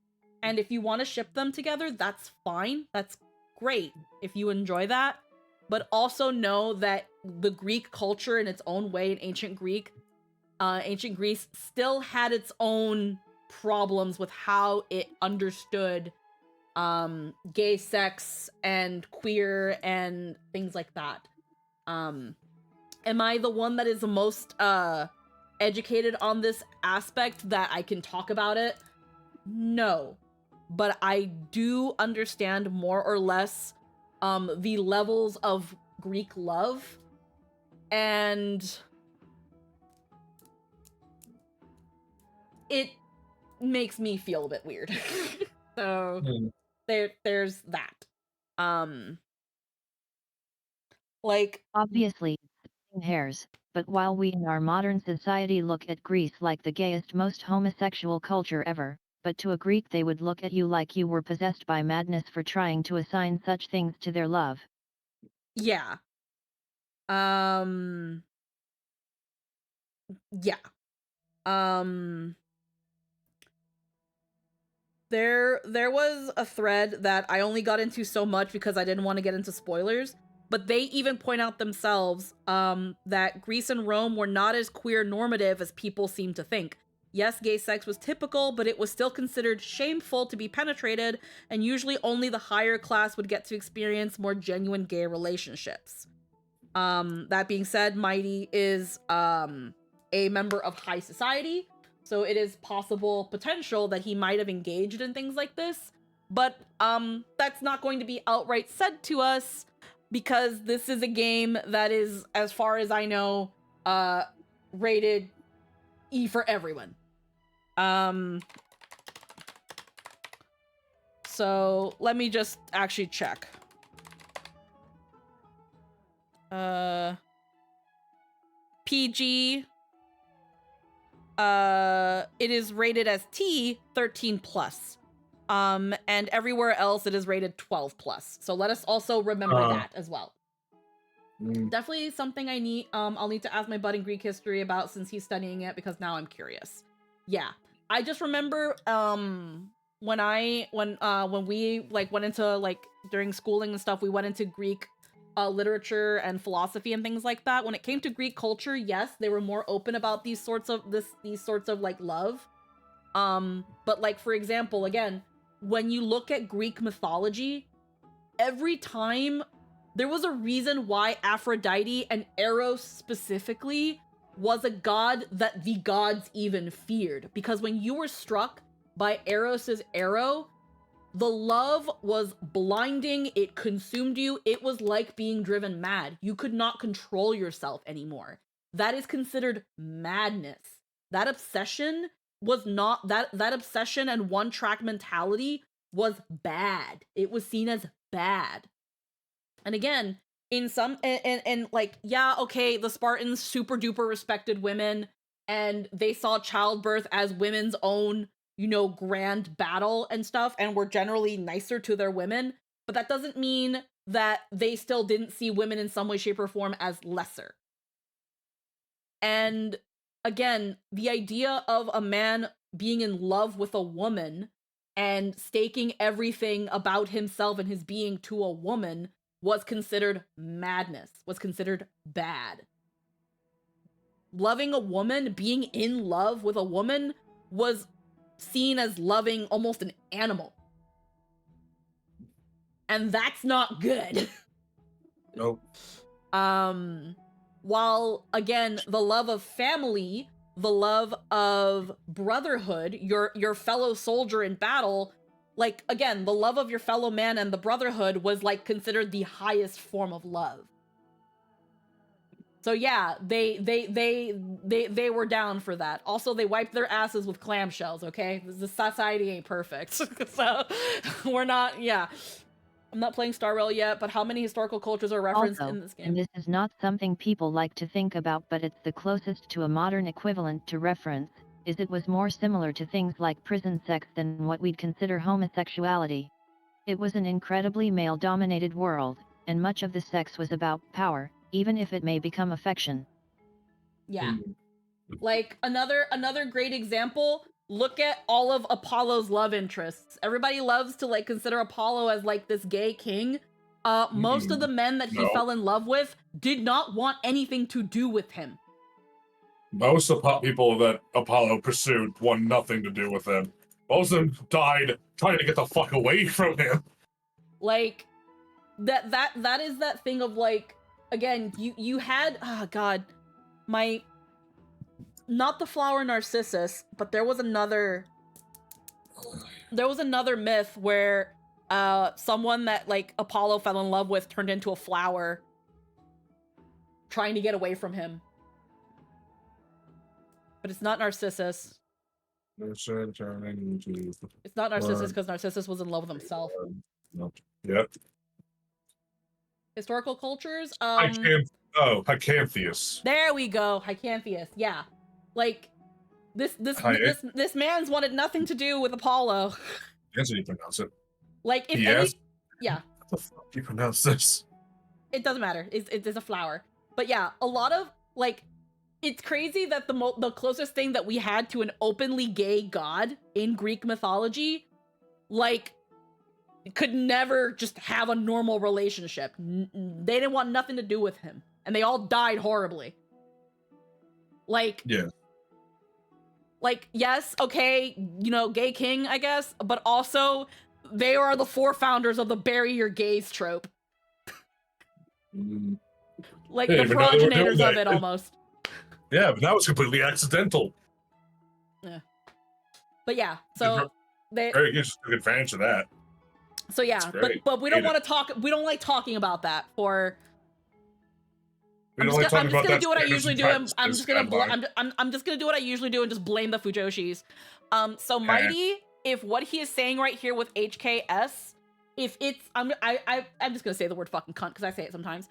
And if you want to ship them together, that's fine. That's great if you enjoy that. But also know that the Greek culture in its own way in ancient Greece still had its own problems with how it understood gay sex and queer and things like that. Am I the one that is the most educated on this aspect that I can talk about it? No. But I do understand more or less the levels of Greek love. And it makes me feel a bit weird. So there's that. Like obviously splitting hairs, but while we in our modern society look at Greece like the gayest, most homosexual culture ever, but to a Greek they would look at you like you were possessed by madness for trying to assign such things to their love. Yeah. Yeah. There was a thread that I only got into so much because I didn't want to get into spoilers, but they even point out themselves that Greece and Rome were not as queer normative as people seem to think. Yes, gay sex was typical, but it was still considered shameful to be penetrated, and usually only the higher class would get to experience more genuine gay relationships. That being said, Mydei is a member of high society, so it is potential that he might have engaged in things like this, but that's not going to be outright said to us because this is a game that is, as far as I know, rated E for everyone. So let me just actually check. PG. It is rated as T 13 plus. And everywhere else it is rated 12 plus. So let us also remember that as well. Definitely something I need. I'll need to ask my bud in Greek history about since he's studying it because now I'm curious. Yeah, I just remember when we like went into like during schooling and stuff, we went into Greek literature and philosophy and things like that. When it came to Greek culture, yes, they were more open about these sorts of like love. But like for example, again, when you look at Greek mythology, every time there was a reason why Aphrodite and Eros specifically was a god that the gods even feared. Because when you were struck by Eros's arrow, the love was blinding, it consumed you, it was like being driven mad. You could not control yourself anymore. That is considered madness. That obsession was not, that obsession and one-track mentality was bad. It was seen as bad. And again, in some, and like, yeah, okay, the Spartans super duper respected women, and they saw childbirth as women's own, you know, grand battle and stuff, and were generally nicer to their women, but that doesn't mean that they still didn't see women in some way, shape, or form as lesser. And again, the idea of a man being in love with a woman and staking everything about himself and his being to a woman was considered madness, was considered bad. Loving a woman, being in love with a woman, was seen as loving almost an animal. And that's not good. Nope. While, again, the love of family, the love of brotherhood, your fellow soldier in battle, like, again, the love of your fellow man and the brotherhood was, like, considered the highest form of love. So yeah, they were down for that. Also, they wiped their asses with clamshells, okay? The society ain't perfect. So, we're not, yeah. I'm not playing Star Rail yet, but how many historical cultures are referenced Also, in this game? and this is not something people like to think about, but it's the closest to a modern equivalent to reference, is it was more similar to things like prison sex than what we'd consider homosexuality. It was an incredibly male-dominated world, and much of the sex was about power, even if it may become affection. Yeah. Like, another great example, look at all of Apollo's love interests. Everybody loves to, like, consider Apollo as, like, this gay king. Most of the men that he fell in love with did not want anything to do with him. Most of the people that Apollo pursued want nothing to do with him. Most of them died trying to get the fuck away from him. Like, that is that thing of, like, again, you had, oh god, not the flower Narcissus, but there was another myth where someone that, like, Apollo fell in love with turned into a flower trying to get away from him. But it's not Narcissus. It's not Narcissus because Narcissus was in love with himself. Yep. Historical cultures. Amphoreus. There we go. Hycantheus. Yeah, like this man's wanted nothing to do with Apollo. That's how you pronounce it. Like if yeah. How the fuck do you pronounce this? It doesn't matter. It's a flower. But yeah, a lot of like, it's crazy that the closest thing that we had to an openly gay god in Greek mythology, like, could never just have a normal relationship. They didn't want nothing to do with him, and they all died horribly. Like, yeah. Like, yes, okay, you know, gay king, I guess, but also they are the forefounders of the bury your gays trope. Like, Hey, the progenitors of it, almost. Yeah, but that was completely accidental. Yeah. But yeah, so you just took advantage of that. So yeah, but we don't want to talk. We don't like talking about that. I'm just gonna do what I usually do. I'm just gonna do what I usually do and just blame the Fujoshis. So Mydei, if what he is saying right here with HKS, if it's I'm just gonna say the word fucking cunt because I say it sometimes.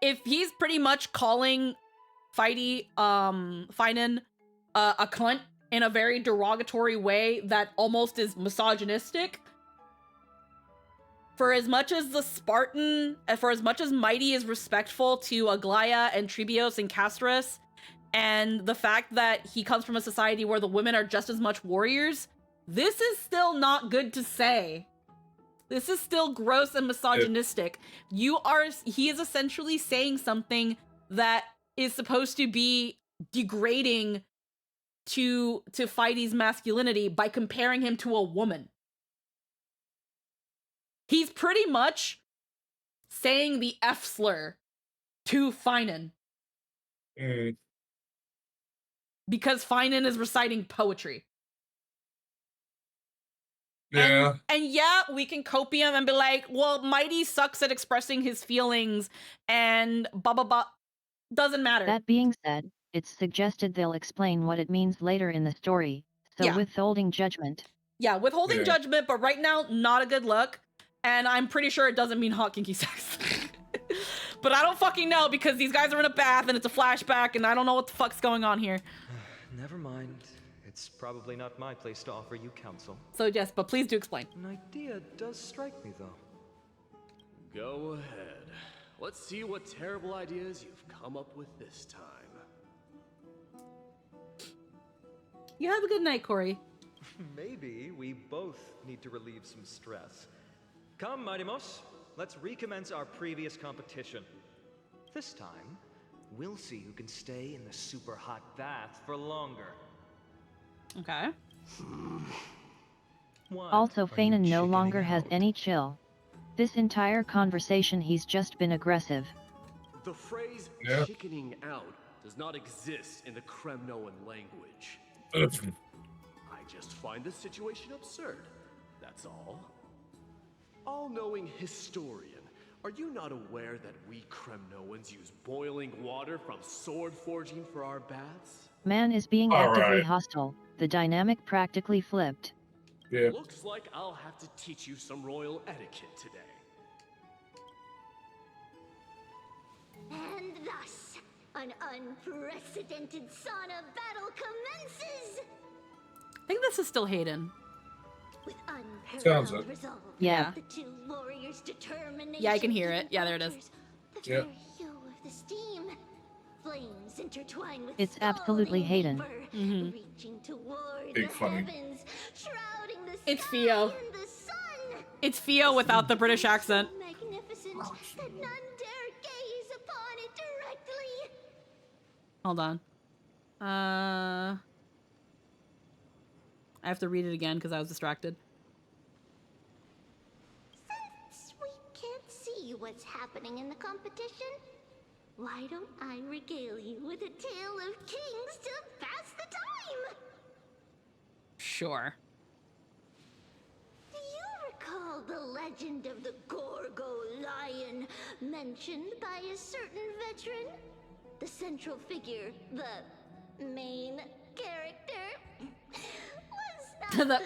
If he's pretty much calling Finan a cunt in a very derogatory way that almost is misogynistic, for as much as Mydei is respectful to Aglaya and Trebios and Castris, and the fact that he comes from a society where the women are just as much warriors, this is still not good to say. This is still gross and misogynistic. He is essentially saying something that is supposed to be degrading to Fidei's masculinity by comparing him to a woman. He's pretty much saying the F slur to Finan. Because Finan is reciting poetry. Yeah. And yeah, we can copy him and be like, well, Mydei sucks at expressing his feelings and blah blah blah. Doesn't matter. That being said, it's suggested they'll explain what it means later in the story, so withholding judgment. Yeah, withholding judgment, but right now, not a good look. And I'm pretty sure it doesn't mean hot kinky sex. But I don't fucking know because these guys are in a bath and it's a flashback and I don't know what the fuck's going on here. Never mind. It's probably not my place to offer you counsel. So yes, but please do explain. An idea does strike me, though. Go ahead. Let's see what terrible ideas you've come up with this time. You have a good night, Corey. Maybe we both need to relieve some stress. Come, Mydei, let's recommence our previous competition. This time, we'll see who can stay in the super hot bath for longer. Okay. Also, Finan no longer has any chill. This entire conversation he's just been aggressive. The phrase chickening out does not exist in the Kremnoan language. I just find this situation absurd, that's all. All-knowing historian, are you not aware that we Kremnoans use boiling water from sword forging for our baths? Man is being actively hostile. The dynamic practically flipped. Yeah. Looks like I'll have to teach you some royal etiquette today. And thus, an unprecedented sauna battle commences! I think this is still Hayden. With Sounds unparalleled it. resolve, Yeah. the two warriors' determination. Yeah, I can hear it. Yeah, there it is. The very hue of the steam. Flames intertwine with It's absolutely Hayden. vapor, reaching toward Big the funny. heavens, shrouding the It's sky Theo. in the sun. It's Theo without the British accent. Magnificent that none dare gaze upon it directly. Hold on. I have to read it again because I was distracted. Since we can't see what's happening in the competition, why don't I regale you with a tale of kings to pass the time? Sure. Do you recall the legend of the Gorgo lion mentioned by a certain veteran? The central figure, the main character? the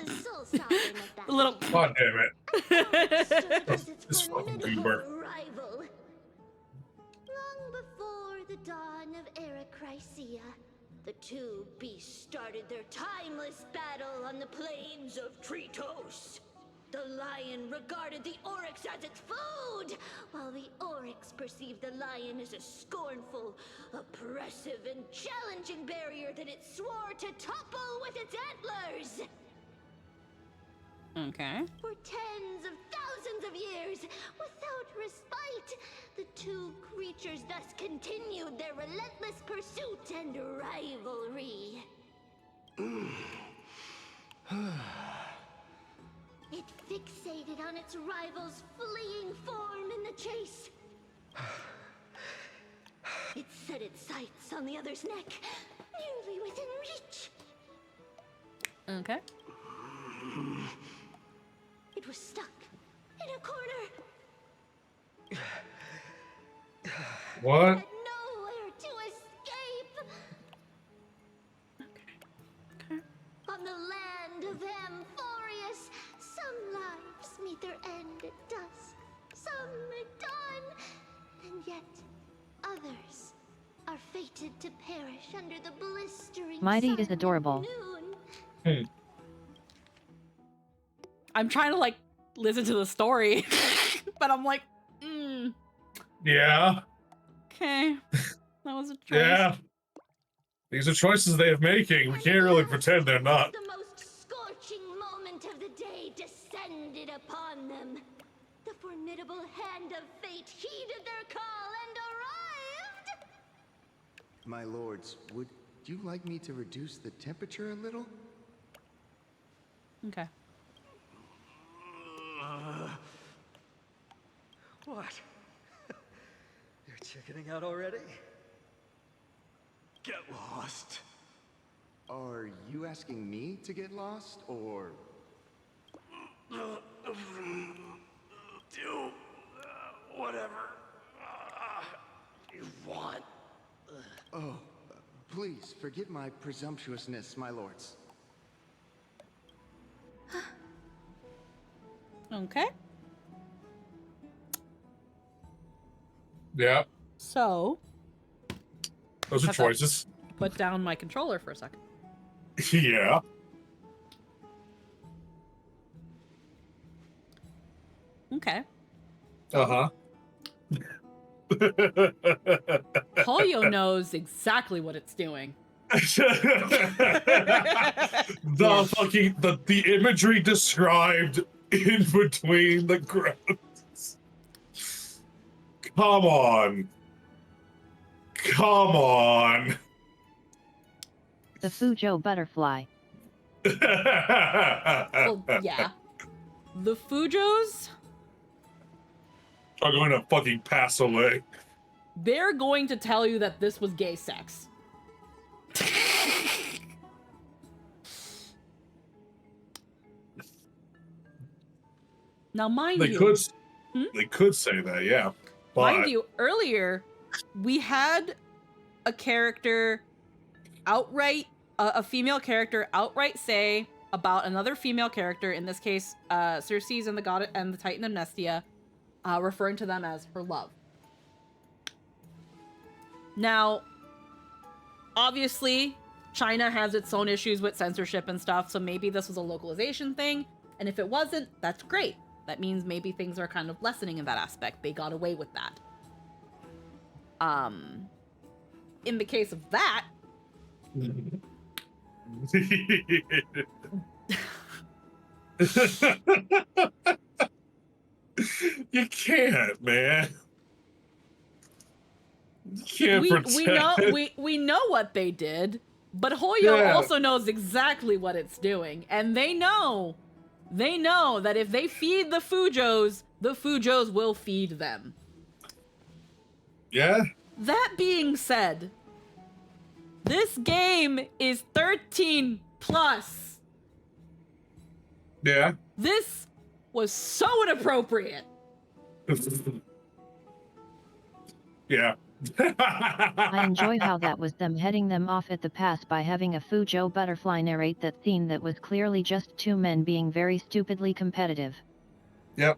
little. God damn it. This fucking goober. rival. Long before the dawn of Era Chrysia, the two beasts started their timeless battle on the plains of Tritos. The lion regarded the oryx as its food, while the oryx perceived the lion as a scornful, oppressive, and challenging barrier that it swore to topple with its antlers. Okay. For tens of thousands of years, without respite, the two creatures thus continued their relentless pursuit and rivalry. It fixated on its rival's fleeing form in the chase. It set its sights on the other's neck, nearly within reach. Okay. It was stuck in a corner. What? Had nowhere to escape. Okay. On the land of Amphoreus, some lives meet their end at dusk, some at dawn, and yet others are fated to perish under the blistering Mydei sun is adorable. at noon. I'm trying to like listen to the story, but I'm like, Yeah. okay, that was a choice. Yeah. These are choices they are making. We can't really pretend they're not. The most scorching moment of the day descended upon them. The formidable hand of fate heeded their call and arrived. My lords, would you like me to reduce the temperature a little? Okay. What? You're chickening out already? Get lost. Are you asking me to get lost, or... Do whatever you want. Oh, please forgive my presumptuousness, my lords. Okay. Yeah. So. Those are choices. Put down my controller for a second. Yeah. Okay. Uh-huh. Polio knows exactly what it's doing. The imagery described in between the grounds. Come on. Come on. The Fuzhou butterfly. Well, yeah. The Fuzhous are going to fucking pass away. They're going to tell you that this was gay sex. Now, mind you, they could say that, yeah. But mind you, earlier we had a character outright, a female character outright say about another female character, in this case, Circes and the god and the Titan of Nestia, referring to them as her love. Now, obviously, China has its own issues with censorship and stuff, so maybe this was a localization thing, and if it wasn't, that's great. That means maybe things are kind of lessening in that aspect. They got away with that. In the case of that... You can't, man. You can't pretend. We know what they did, but Hoyo also knows exactly what it's doing, and they know that if they feed the Fuzhous will feed them. Yeah. That being said, this game is 13 plus. Yeah. This was so inappropriate. Yeah. I enjoy how that was them heading them off at the pass by having a Fujo butterfly narrate that scene that was clearly just two men being very stupidly competitive. Yep.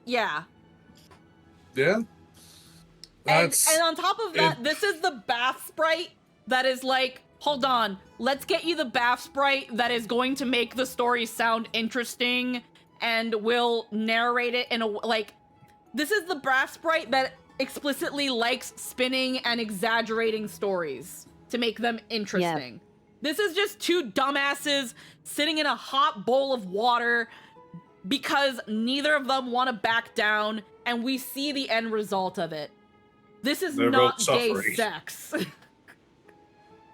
Yeah. Yeah. And on top of that, this is the bath sprite that is like, hold on, let's get you the bath sprite that is going to make the story sound interesting and will narrate it in a, like, this is the bath sprite that explicitly likes spinning and exaggerating stories to make them interesting. Yep. This is just two dumbasses sitting in a hot bowl of water because neither of them want to back down, and we see the end result of it. This is not gay sex.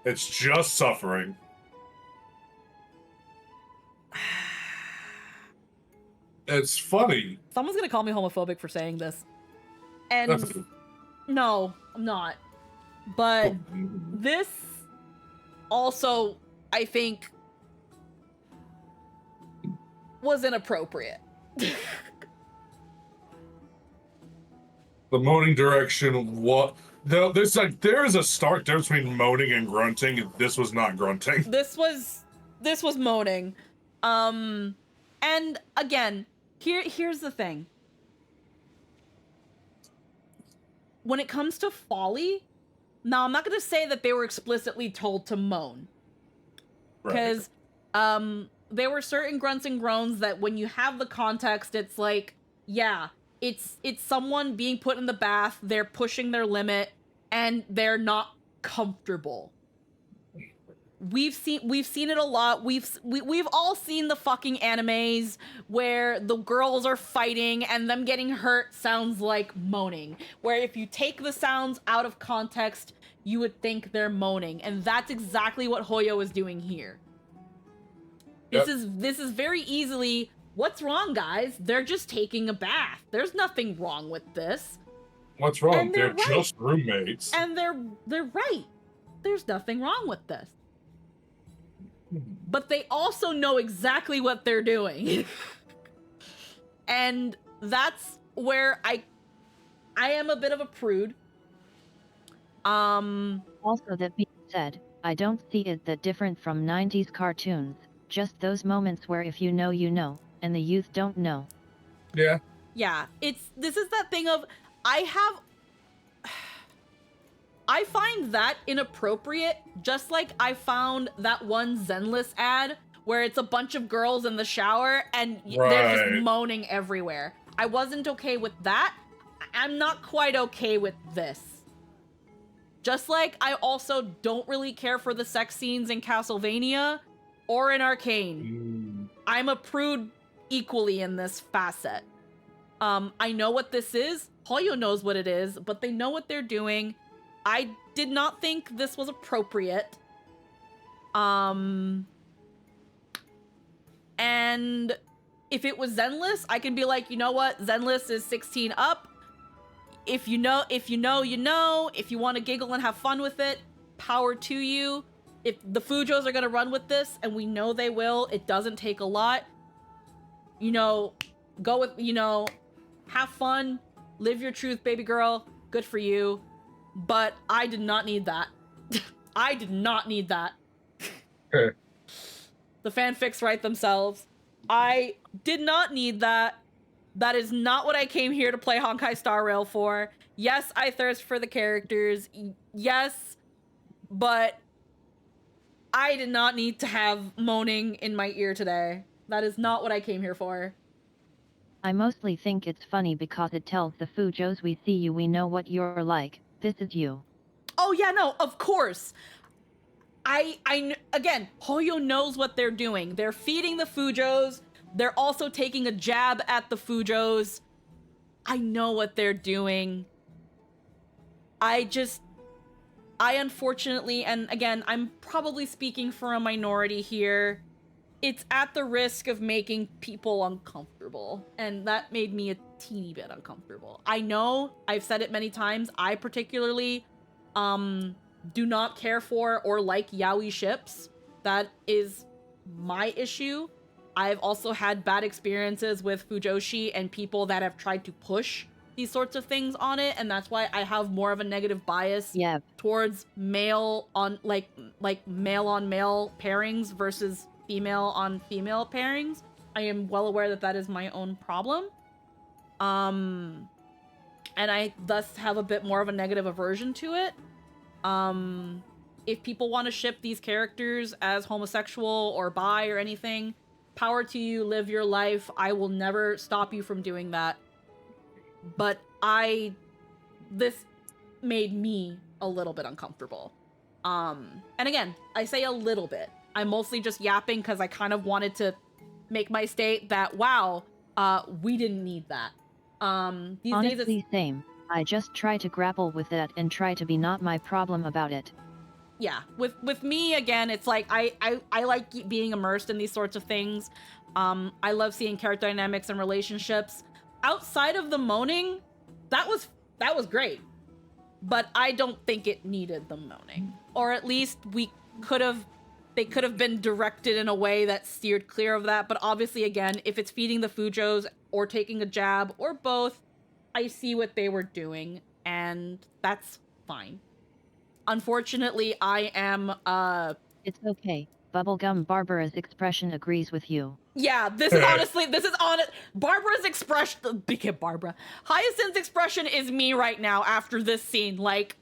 It's just suffering. It's funny. Someone's gonna call me homophobic for saying this. And no, I'm not. But this also, I think, was inappropriate. The moaning direction, what? No, there's a stark difference between moaning and grunting, and this was not grunting. This was moaning. And again, here's the thing. When it comes to folly, now I'm not gonna say that they were explicitly told to moan. Because there were certain grunts and groans that when you have the context, it's like, yeah, it's someone being put in the bath, they're pushing their limit, and they're not comfortable. We've seen it a lot. We've all seen the fucking animes where the girls are fighting and them getting hurt sounds like moaning. Where if you take the sounds out of context, you would think they're moaning, and that's exactly what Hoyo is doing here. Yep. This is very easily, what's wrong, guys? They're just taking a bath. There's nothing wrong with this. What's wrong? And they're right. Just roommates. And they're right. There's nothing wrong with this. But they also know exactly what they're doing. And that's where I am a bit of a prude. Also, that being said, I don't see it that different from 90s cartoons. Just those moments where if you know, you know, and the youth don't know. Yeah. Yeah, this is that thing of, I find that inappropriate, just like I found that one Zenless ad where it's a bunch of girls in the shower and they're just moaning everywhere. I wasn't okay with that. I'm not quite okay with this. Just like I also don't really care for the sex scenes in Castlevania or in Arcane. I'm a prude equally in this facet. I know what this is. Hoyo knows what it is, but they know what they're doing. I did not think this was appropriate. And if it was Zenless, I can be like, you know what? Zenless is 16 up. If you know, you know. If you want to giggle and have fun with it, power to you. If the Fujos are going to run with this, and we know they will, it doesn't take a lot. You know, go with, have fun. Live your truth, baby girl. Good for you. But I did not need that. I did not need that. Okay. The fanfics write themselves. I did not need that. That is not what I came here to play Honkai Star Rail for. Yes, I thirst for the characters. Yes, but I did not need to have moaning in my ear today. That is not what I came here for. I mostly think it's funny because it tells the Fujos we see you, we know what you're like. This is you. Oh yeah, no, of course. Again, Hoyo knows what they're doing. They're feeding the Fujos. They're also taking a jab at the Fujos. I know what they're doing. I unfortunately, and again, I'm probably speaking for a minority here, it's at the risk of making people uncomfortable. And that made me a teeny bit uncomfortable. I know, I've said it many times, I particularly do not care for or like yaoi ships. That is my issue. I've also had bad experiences with Fujoshi and people that have tried to push these sorts of things on it, and that's why I have more of a negative bias towards male on male on male pairings versus female on female pairings. I am well aware that that is my own problem. And I thus have a bit more of a negative aversion to it. If people want to ship these characters as homosexual or bi or anything, power to you, live your life. I will never stop you from doing that. But this made me a little bit uncomfortable. And again, I say a little bit. I'm mostly just yapping because I kind of wanted to make my state that, wow, we didn't need that. These Honestly, days same. I just try to grapple with that and try to be not my problem about it. Yeah, with me, again, it's like I like being immersed in these sorts of things. I love seeing character dynamics and relationships. Outside of the moaning, that was great. But I don't think it needed the moaning. Or at least they could have been directed in a way that steered clear of that. But obviously, again, if it's feeding the Fujos or taking a jab or both, I see what they were doing, and that's fine. Unfortunately, I am, It's okay. Bubblegum Barbara's expression agrees with you. Yeah, this is honest. Barbara's expression, Barbara. Hyacinth's expression is me right now after this scene. Like,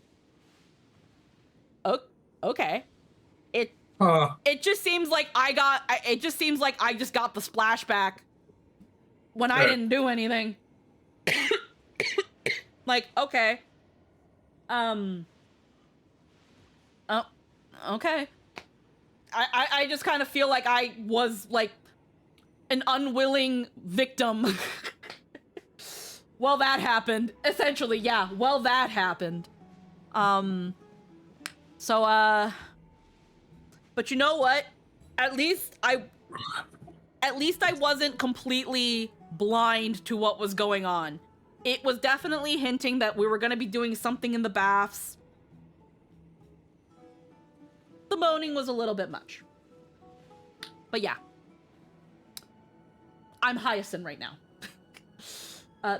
okay. It just seems like I just got the splashback when I didn't do anything. Like, okay. Oh, okay. I just kind of feel like I was like an unwilling victim. Well, that happened. Essentially, yeah. Well, that happened. So, but you know what? At least I wasn't completely blind to what was going on. It was definitely hinting that we were going to be doing something in the baths. The moaning was a little bit much. But yeah. I'm Hyacinth right now.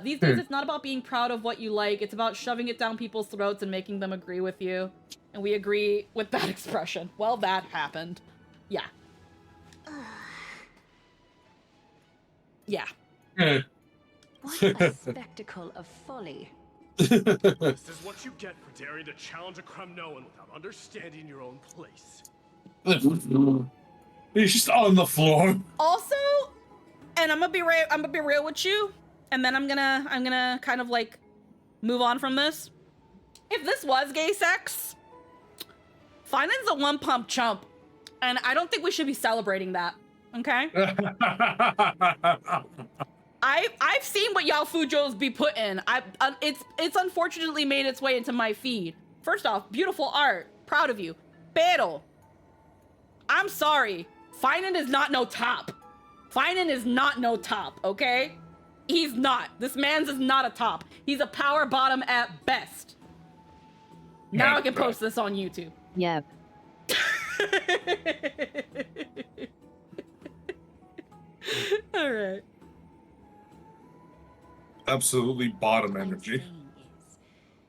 These days, it's not about being proud of what you like. It's about shoving it down people's throats and making them agree with you. And we agree with that expression. Well, that happened. Yeah. Yeah. What a spectacle of folly. This is what you get for daring to challenge a Kremnoan without understanding your own place. He's just on the floor. Also, and I'm gonna be real with you, and then I'm gonna kind of like move on from this. If this was gay sex, Finan's a one pump chump, and I don't think we should be celebrating that. Okay. I've seen what y'all Fujos be putting. It's unfortunately made its way into my feed. First off, beautiful art, proud of you. Pero, I'm sorry, Finan is not no top. Finan is not no top, okay? He's not. This man's is not a top. He's a power bottom at best. Now I can post this on YouTube. Yep. All right. Absolutely bottom energy.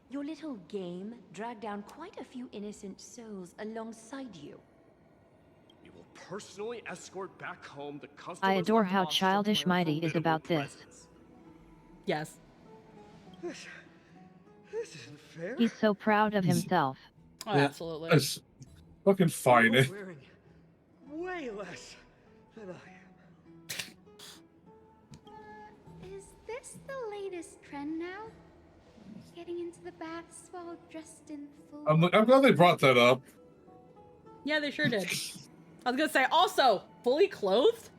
Your little game dragged down quite a few innocent souls alongside you. We will personally escort back home the customers. I adore how childish Mydei is about this. Yes. This isn't fair. He's so proud of himself. Oh, absolutely. It's fucking fine. You're wearing way less than I am. Is this the latest trend now? Getting into the baths while dressed in full... I'm glad they brought that up. Yeah, they sure did. I was gonna say, also, fully clothed?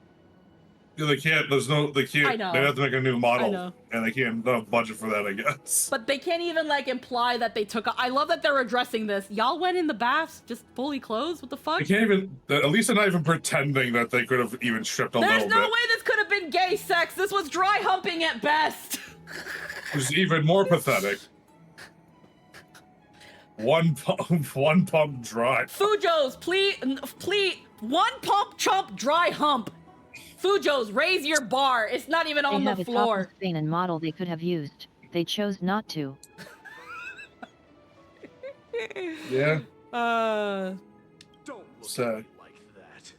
Yeah, they can't. They can't. I know. They have to make a new model, I know. and they can't. Don't have budget for that, I guess. But they can't even like imply that they took. I love that they're addressing this. Y'all went in the baths just fully clothed. What the fuck? They can't even. At least they're not even pretending that they could have even stripped a There's little no bit. way this could have been gay sex. This was dry humping at best. Which is even more pathetic. One pump dry. Fujos, please, one pump chump dry hump. Fujos, raise your bar. It's not even on They have the a floor. topless Spain and model they could have used. they chose not to. Yeah. Don't look So. at me like that.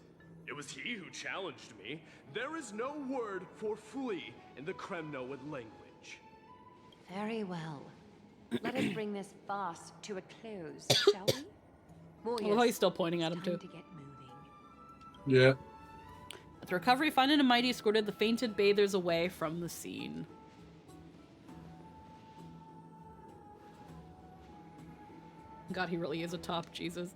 It was he who challenged me. There is no word for flee in the Kremnoan language. Very well. Let us bring this farce to a close, shall we? I love how he's still pointing at him, too. To get moving. Yeah. With recovery, Fun and Mydei escorted the fainted bathers away from the scene. God, he really is a top, Jesus.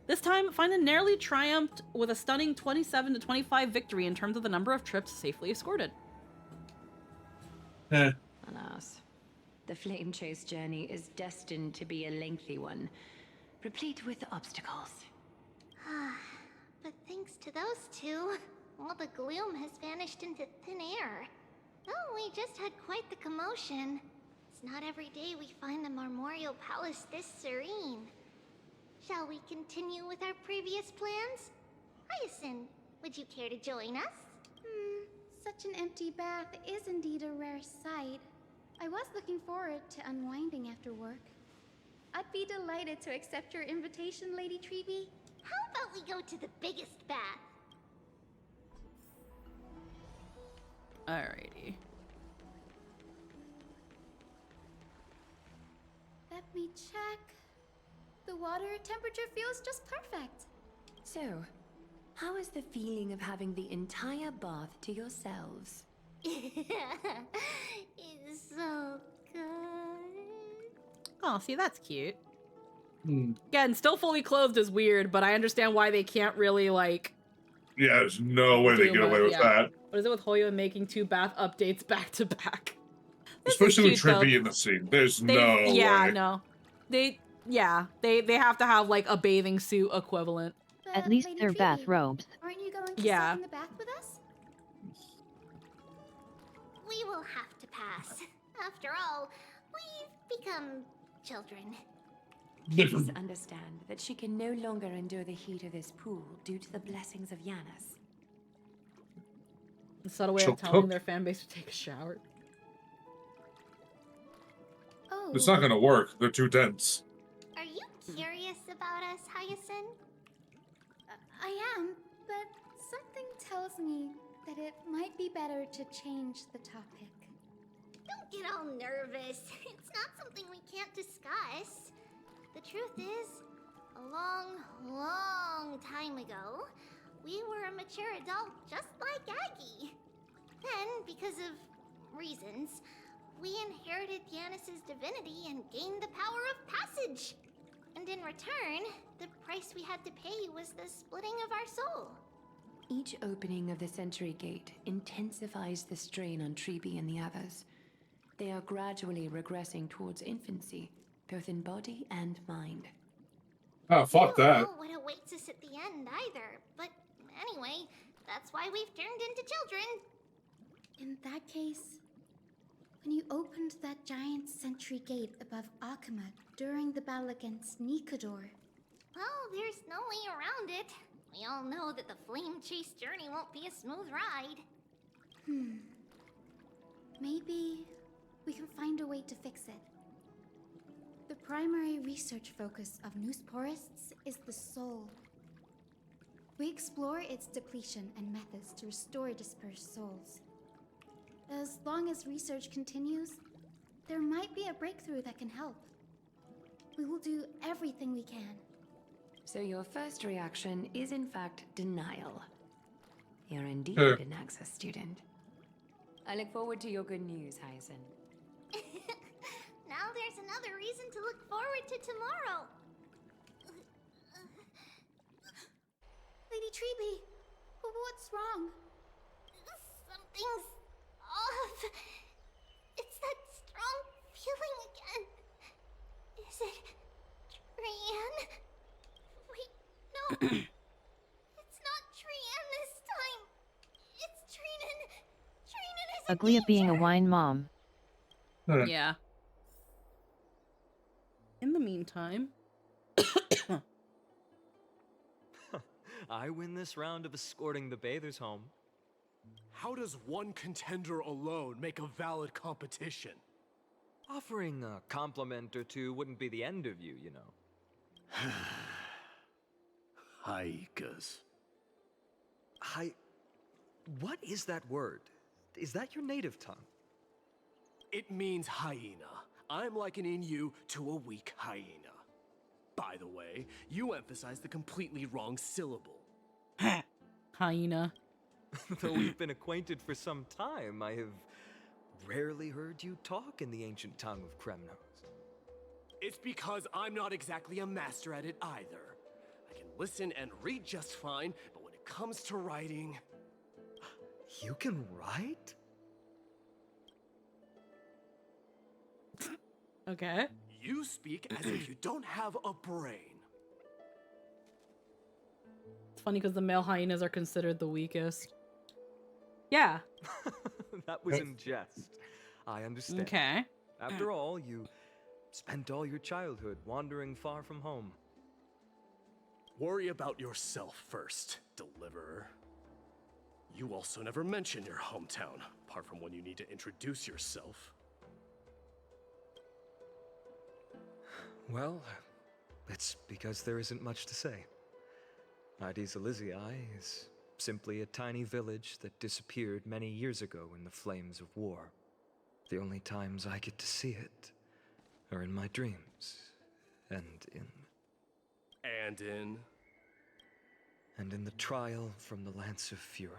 This time, Finan narrowly triumphed with a stunning 27-25 victory in terms of the number of trips safely escorted. Alas, the flame chase journey is destined to be a lengthy one, replete with obstacles. But thanks to those two, all the gloom has vanished into thin air. Oh, we just had quite the commotion. It's not every day we find the Marmorial Palace this serene. Shall we continue with our previous plans? Hyacinth, would you care to join us? Such an empty bath is indeed a rare sight. I was looking forward to unwinding after work. I'd be delighted to accept your invitation, Lady Treeby. How about we go to the biggest bath? Alrighty. Let me check. The water temperature feels just perfect. So, how is the feeling of having the entire bath to yourselves? It's so good. Oh, see, that's cute. Again, still fully clothed is weird, but I understand why they can't really, like... Yeah, there's no way they get away with that. What is it with Hoyo making 2 bath updates back to back? Especially with Trippy in the scene. There's no way. Yeah, no. They have to have, like, a bathing suit equivalent. At least Lady they're Treeby, bathrobes. Aren't you going to Yeah. sit in the bath with us? We will have to pass. After all, we've become children. Please understand that she can no longer endure the heat of this pool due to the blessings of Yanis. A subtle way of telling their fan base to take a shower. Oh. It's not gonna work. They're too dense. Are you curious about us, Hyacinth? I am, but something tells me that it might be better to change the topic. Don't get all nervous. It's not something we can't discuss. The truth is, a long, long time ago, we were a mature adult just like Aggie. Then, because of reasons, we inherited Yanis's divinity and gained the power of passage. And in return, the price we had to pay was the splitting of our soul. Each opening of the Century Gate intensifies the strain on Treeby and the others. They are gradually regressing towards infancy, both in body and mind. Oh, fuck that. I don't know what awaits us at the end either, but anyway, that's why we've turned into children. In that case, when you opened that giant sentry gate above Akuma during the battle against Nikador... Well, there's no way around it. We all know that the flame chase journey won't be a smooth ride. Maybe we can find a way to fix it. The primary research focus of Noosporists is the soul. We explore its depletion and methods to restore dispersed souls. As long as research continues, there might be a breakthrough that can help. We will do everything we can. So your first reaction is in fact denial. You're indeed an Access student. I look forward to your good news, Hyacinth. Now there's another reason to look forward to tomorrow. Lady Treeby, what's wrong? Something's off. It's that strong feeling again. Is it Trian? Wait, no. It's not Trian this time. It's Trinan. Trinan is Aglia being a wine mom. Yeah. In the meantime... I win this round of escorting the bathers home. How does one contender alone make a valid competition? Offering a compliment or two wouldn't be the end of you, you know. Haikas. What is that word? Is that your native tongue? It means hyena. I'm likening you to a weak hyena. By the way, you emphasize the completely wrong syllable. Hyena. Though we've been acquainted for some time, I have rarely heard you talk in the ancient tongue of Kremnos. It's because I'm not exactly a master at it either. I can listen and read just fine, but when it comes to writing... You can write? Okay. You speak as if you don't have a brain. It's funny because the male hyenas are considered the weakest. Yeah. That was in jest. I understand. Okay. After all, you spent all your childhood wandering far from home. Worry about yourself first, Deliverer. You also never mention your hometown, apart from when you need to introduce yourself. Well, it's because there isn't much to say. Mydei's Elysiae is simply a tiny village that disappeared many years ago in the flames of war. The only times I get to see it are in my dreams, and in the trial from the Lance of Fury.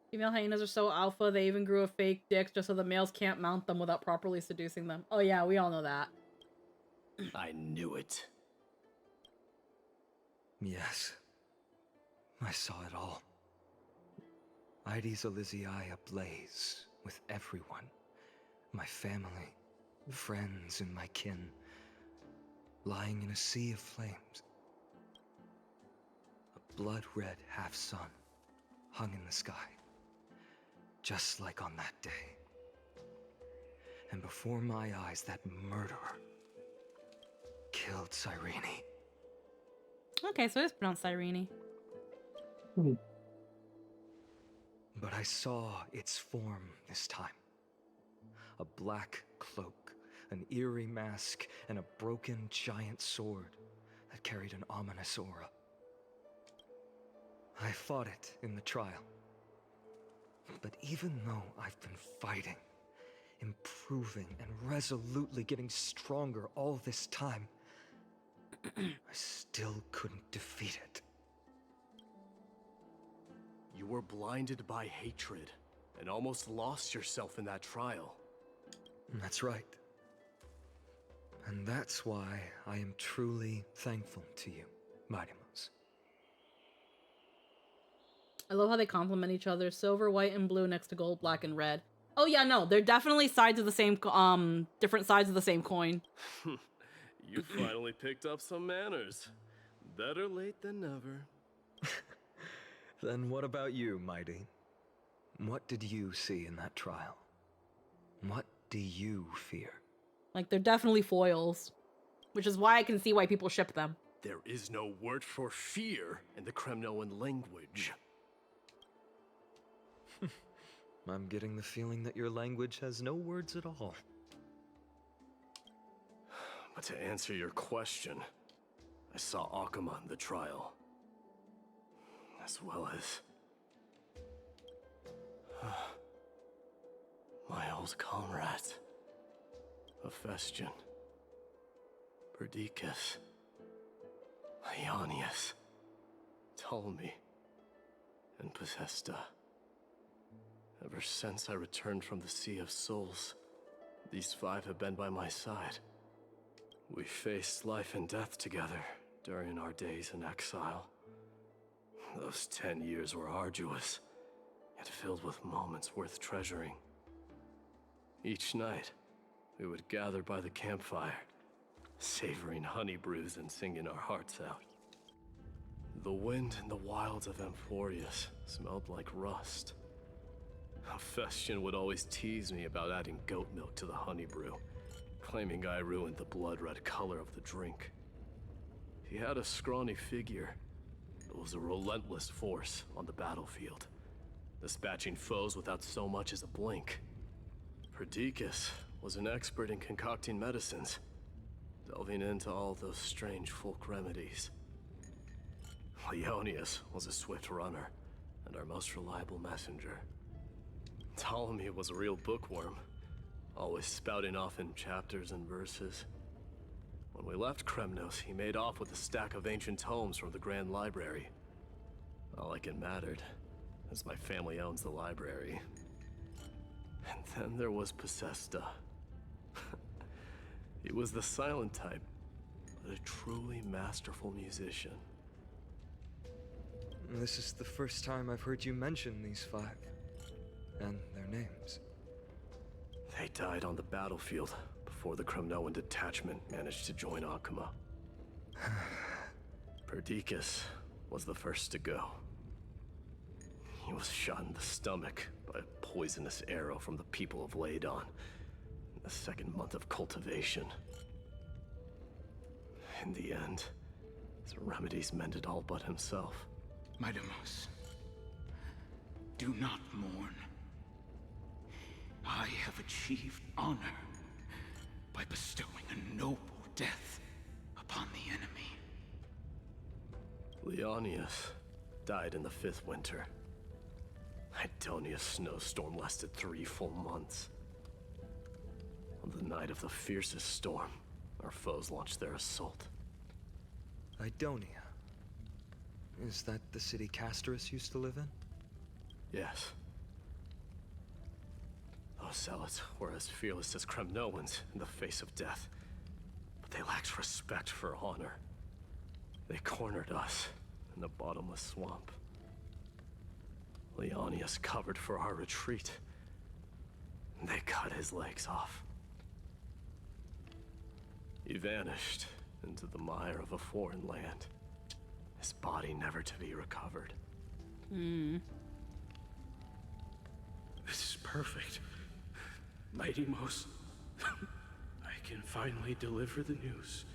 Female hyenas are so alpha, they even grew a fake dick just so the males can't mount them without properly seducing them. Oh yeah, we all know that. I knew it. Yes. I saw it all. Mydei's Elysiae ablaze with everyone. My family, friends, and my kin, lying in a sea of flames. A blood-red half-sun hung in the sky, just like on that day. And before my eyes, that murderer killed Cyrene. Okay, so it's pronounced Cyrene. But I saw its form this time. A black cloak, an eerie mask, and a broken giant sword that carried an ominous aura. I fought it in the trial. But even though I've been fighting, improving, and resolutely getting stronger all this time, I still couldn't defeat it. You were blinded by hatred and almost lost yourself in that trial. That's right. And that's why I am truly thankful to you, Mydei. I love how they complement each other. Silver, white, and blue next to gold, black, and red. Oh yeah, no, they're definitely sides of the same, different sides of the same coin. You finally picked up some manners. Better late than never. Then what about you, Mydei? What did you see in that trial? What do you fear? Like, they're definitely foils. Which is why I can see why people ship them. There is no word for fear in the Kremnoan language. I'm getting the feeling that your language has no words at all. But to answer your question, I saw Akuma in the trial. As well as... my old comrades. Hephaestion. Perdiccas. Ionius. Ptolemy. And Possesta. Ever since I returned from the Sea of Souls, these five have been by my side. We faced life and death together during our days in exile. Those 10 years were arduous, yet filled with moments worth treasuring. Each night, we would gather by the campfire, savoring honey brews and singing our hearts out. The wind in the wilds of Amphoreus smelled like rust. Hephaestion would always tease me about adding goat milk to the honey brew, claiming I ruined the blood-red color of the drink. He had a scrawny figure, but was a relentless force on the battlefield, dispatching foes without so much as a blink. Perdiccas was an expert in concocting medicines, delving into all those strange folk remedies. Leonius was a swift runner, and our most reliable messenger. Ptolemy was a real bookworm, always spouting off in chapters and verses. When we left Kremnos, he made off with a stack of ancient tomes from the Grand Library. Not like it mattered, as my family owns the library. And then there was Possesta. He was the silent type, but a truly masterful musician. This is the first time I've heard you mention these 5, and their names. They died on the battlefield before the Kremnoan detachment managed to join Akuma. Perdiccas was the first to go. He was shot in the stomach by a poisonous arrow from the people of Ladon in the 2nd month of cultivation. In the end, his remedies mended all but himself. Mydei, do not mourn. I have achieved honor by bestowing a noble death upon the enemy. Leonius died in the 5th winter. Idonia's snowstorm lasted 3 full months. On the night of the fiercest storm, our foes launched their assault. Idonia. Is that the city Castorus used to live in? Yes. Those zealots were as fearless as Kremnoans in the face of death, but they lacked respect for honor. They cornered us in the bottomless swamp. Leonius covered for our retreat, and they cut his legs off. He vanished into the mire of a foreign land, his body never to be recovered. This is perfect. Mydei, I can finally deliver the news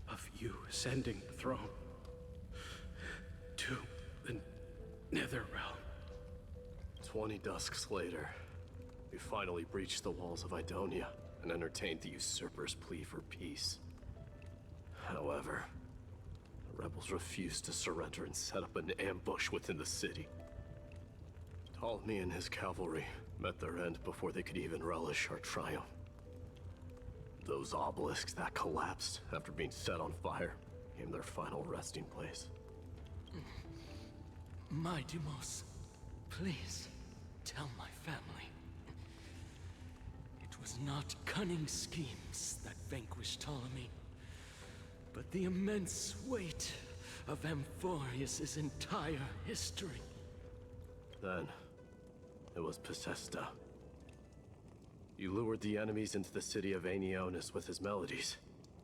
of you ascending the throne to the Netherrealm. 20 dusks later, we finally breached the walls of Idonia and entertained the usurper's plea for peace. However, the rebels refused to surrender and set up an ambush within the city. Ptolemy and his cavalry met their end before they could even relish our triumph. Those obelisks that collapsed after being set on fire became their final resting place. Mydei, please tell my family. It was not cunning schemes that vanquished Ptolemy, but the immense weight of Amphoreus' entire history. Then, it was Possesta. He lured the enemies into the city of Aenionis with his melodies,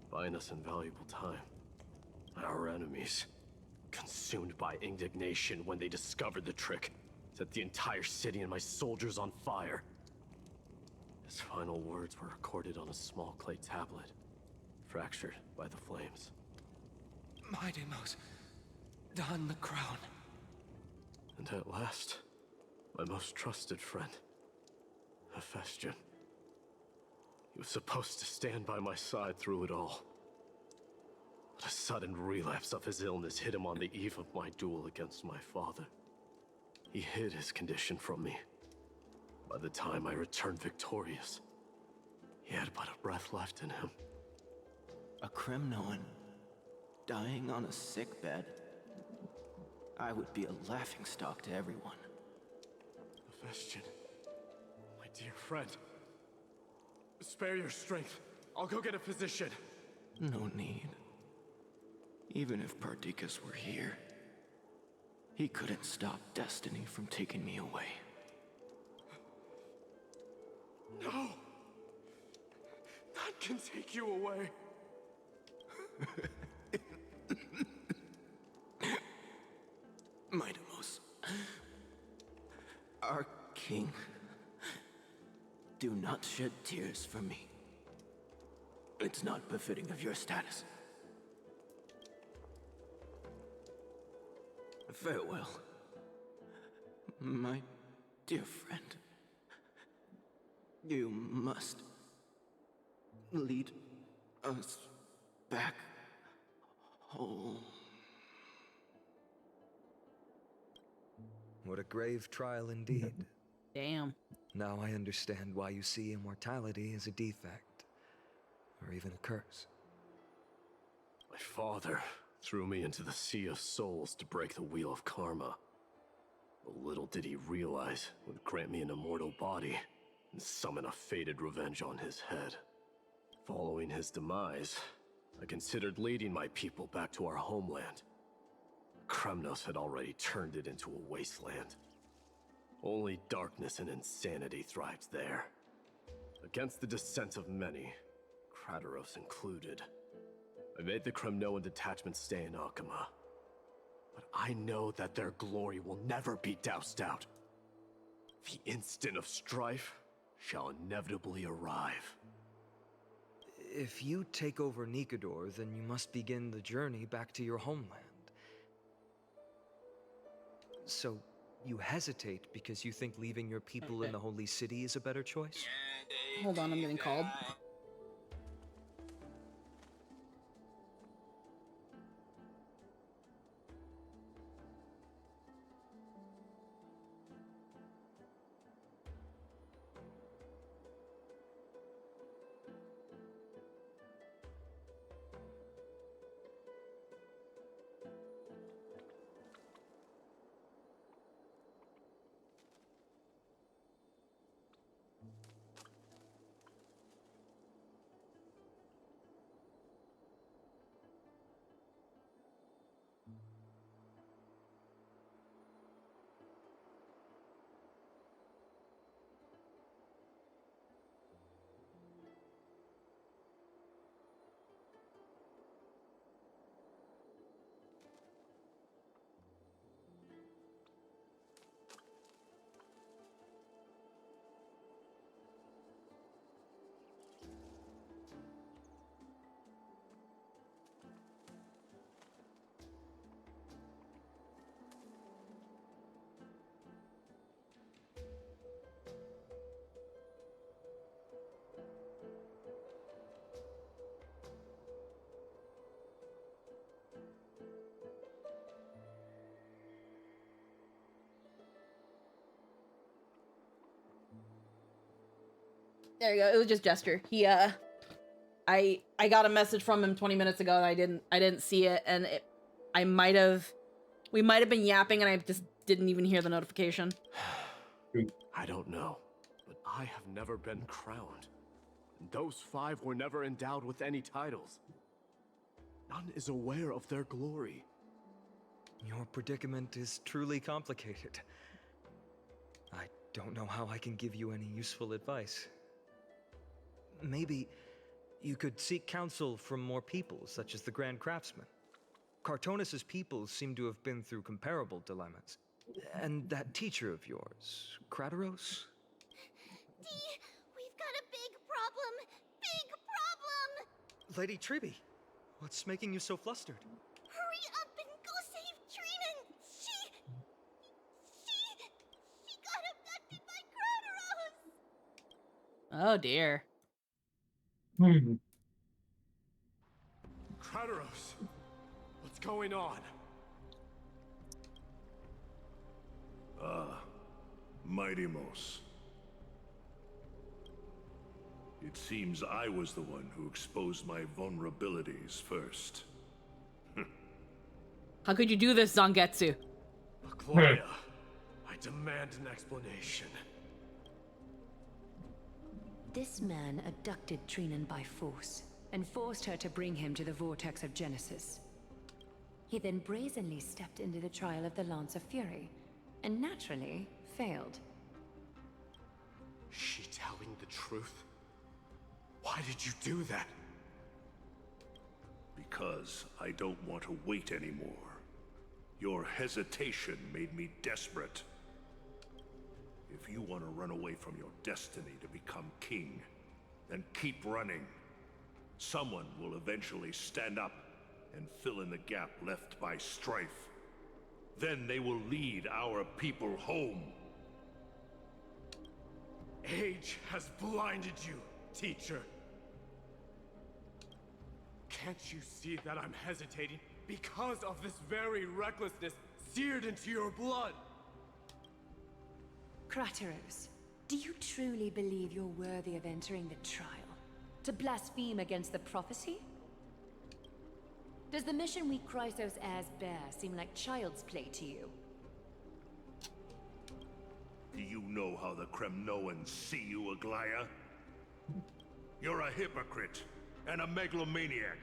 buying us invaluable time. Our enemies, consumed by indignation when they discovered the trick, set the entire city and my soldiers on fire. His final words were recorded on a small clay tablet, fractured by the flames. Mydei, don the crown. And at last, my most trusted friend, Hephaestion. He was supposed to stand by my side through it all. But a sudden relapse of his illness hit him on the eve of my duel against my father. He hid his condition from me. By the time I returned victorious, he had but a breath left in him. A Kremnoan dying on a sickbed. I would be a laughingstock to everyone. Hephaestion, my dear friend. Spare your strength. I'll go get a physician. No need. Even if Perdiccas were here, he couldn't stop destiny from taking me away. No! None can take you away. Mydei, our king, do not shed tears for me. It's not befitting of your status. Farewell, my dear friend. You must lead us back home. What a grave trial indeed. Damn. Now I understand why you see immortality as a defect, or even a curse. My father threw me into the Sea of Souls to break the wheel of karma. But little did he realize it would grant me an immortal body and summon a fated revenge on his head. Following his demise, I considered leading my people back to our homeland. Kremnos had already turned it into a wasteland. Only darkness and insanity thrived there. Against the dissent of many, Kratos included, I made the Kremnoan detachment stay in Akama. But I know that their glory will never be doused out. The instant of strife shall inevitably arrive. If you take over Nikodor, then you must begin the journey back to your homeland. So, you hesitate because you think leaving your people in the Holy City is a better choice? Hold on, I'm getting called. There you go. It was just Jester. He I got a message from him 20 minutes ago and I didn't see it, and we might have been yapping and I just didn't even hear the notification. I don't know, but I have never been crowned. Those 5 were never endowed with any titles. None is aware of their glory. Your predicament is truly complicated. I don't know how I can give you any useful advice. Maybe you could seek counsel from more peoples, such as the Grand Craftsman. Cartonis' peoples seem to have been through comparable dilemmas. And that teacher of yours, Kratos? Dee, we've got a big problem! Big problem! Lady Triby, what's making you so flustered? Hurry up and go save Trinan! She got abducted by Kratos! Oh dear. Kratos! What's going on? Mydei. It seems I was the one who exposed my vulnerabilities first. How could you do this, Zangetsu? Aglaya, I demand an explanation. This man abducted Trinan by force and forced her to bring him to the vortex of Genesis. He then brazenly stepped into the trial of the Lance of Fury, and naturally failed. Is she telling the truth? Why did you do that? Because I don't want to wait anymore. Your hesitation made me desperate. If you want to run away from your destiny to become king, then keep running. Someone will eventually stand up and fill in the gap left by strife. Then they will lead our people home. Age has blinded you, teacher. Can't you see that I'm hesitating because of this very recklessness seared into your blood? Crateros, do you truly believe you're worthy of entering the trial? To blaspheme against the prophecy? Does the mission we Chrysos heirs bear seem like child's play to you? Do you know how the Kremnoans see you, Aglaya? You're a hypocrite and a megalomaniac.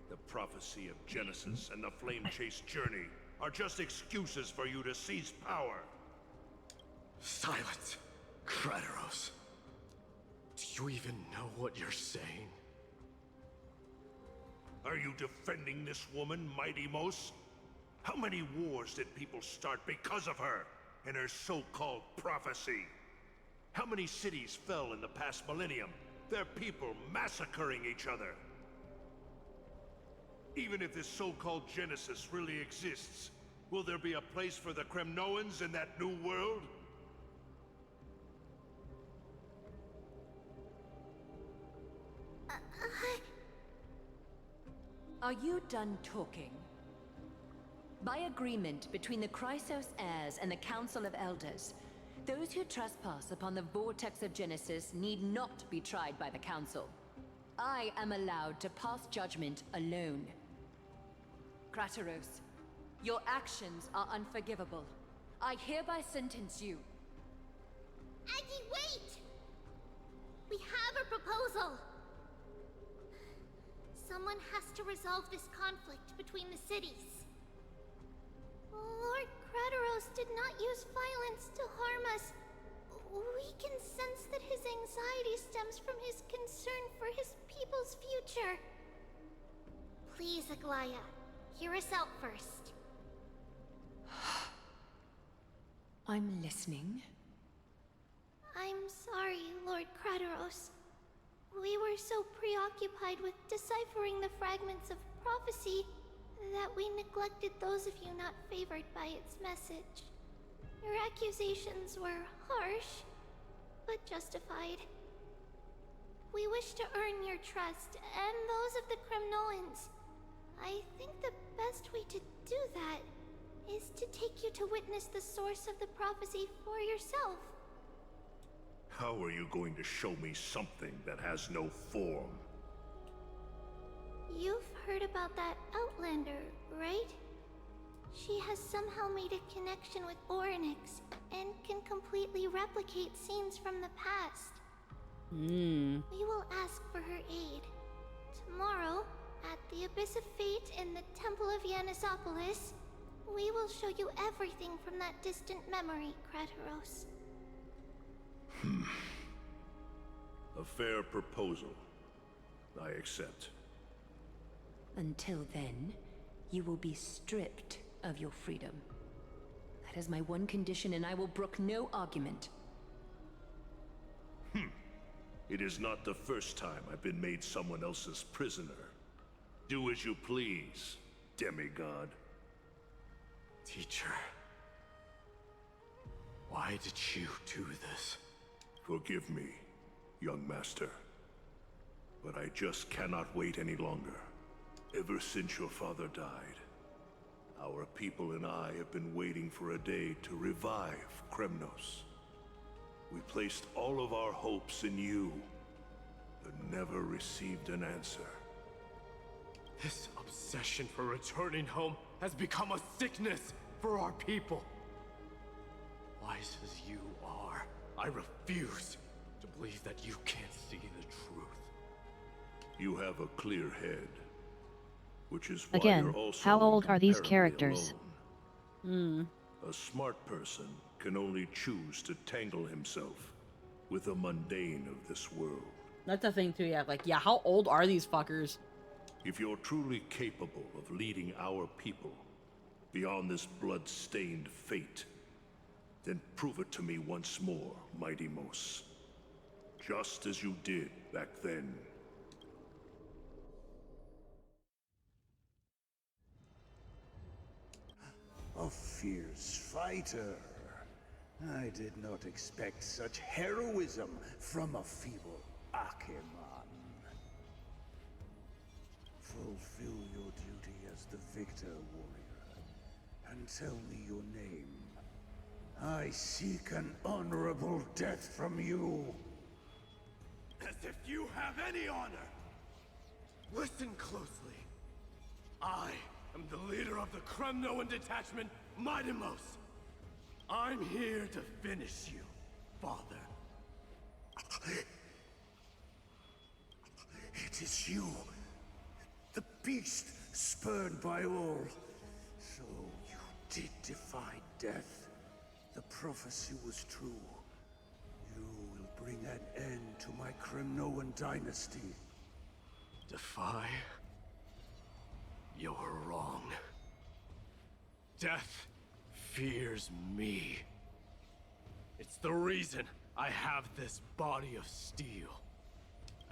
The prophecy of Genesis and the Flame Chase journey are just excuses for you to seize power. Silence, Crateros. Do you even know what you're saying? Are you defending this woman, Mydei? How many wars did people start because of her and her so-called prophecy? How many cities fell in the past millennium? Their people massacring each other. Even if this so-called Genesis really exists, will there be a place for the Kremnoans in that new world? Are you done talking? By agreement between the Chrysos heirs and the Council of Elders, those who trespass upon the Vortex of Genesis need not be tried by the Council. I am allowed to pass judgment alone. Crateros, your actions are unforgivable. I hereby sentence you. Aggie, wait! We have a proposal! Someone has to resolve this conflict between the cities. Lord Crateros did not use violence to harm us. We can sense that his anxiety stems from his concern for his people's future. Please, Aglaya, hear us out first. I'm listening. I'm sorry, Lord Crateros. We were so preoccupied with deciphering the fragments of prophecy that we neglected those of you not favored by its message. Your accusations were harsh, but justified. We wish to earn your trust, and those of the Kremnoans. I think the best way to do that is to take you to witness the source of the prophecy for yourself. How are you going to show me something that has no form? You've heard about that Outlander, right? She has somehow made a connection with Orynyx and can completely replicate scenes from the past. We will ask for her aid. Tomorrow, at the Abyss of Fate in the Temple of Yanisopolis, we will show you everything from that distant memory, Crateros. A fair proposal. I accept. Until then, you will be stripped of your freedom. That is my one condition, and I will brook no argument. It is not the first time I've been made someone else's prisoner. Do as you please, demigod. Teacher, why did you do this? Forgive me, young master. But I just cannot wait any longer. Ever since your father died, our people and I have been waiting for a day to revive Kremnos. We placed all of our hopes in you, but never received an answer. This obsession for returning home has become a sickness for our people. Wise as you are, I refuse to believe that you can't see the truth. You have a clear head, which is why Again, you're also how old are these incomparably characters? alone. A smart person can only choose to tangle himself with the mundane of this world. That's a thing too, yeah. Like, yeah, how old are these fuckers? If you're truly capable of leading our people beyond this blood-stained fate, then prove it to me once more, Mydei. Just as you did back then. A fierce fighter. I did not expect such heroism from a feeble Acheman. Fulfill your duty as the victor, warrior, and tell me your name. I seek an honorable death from you. As if you have any honor! Listen closely. I am the leader of the Kremnoan detachment, Mydei. I'm here to finish you, father. It is you, the beast spurned by all. So you did defy death. The prophecy was true. You will bring an end to my Kremnoan dynasty. Defy? You're wrong. Death fears me. It's the reason I have this body of steel.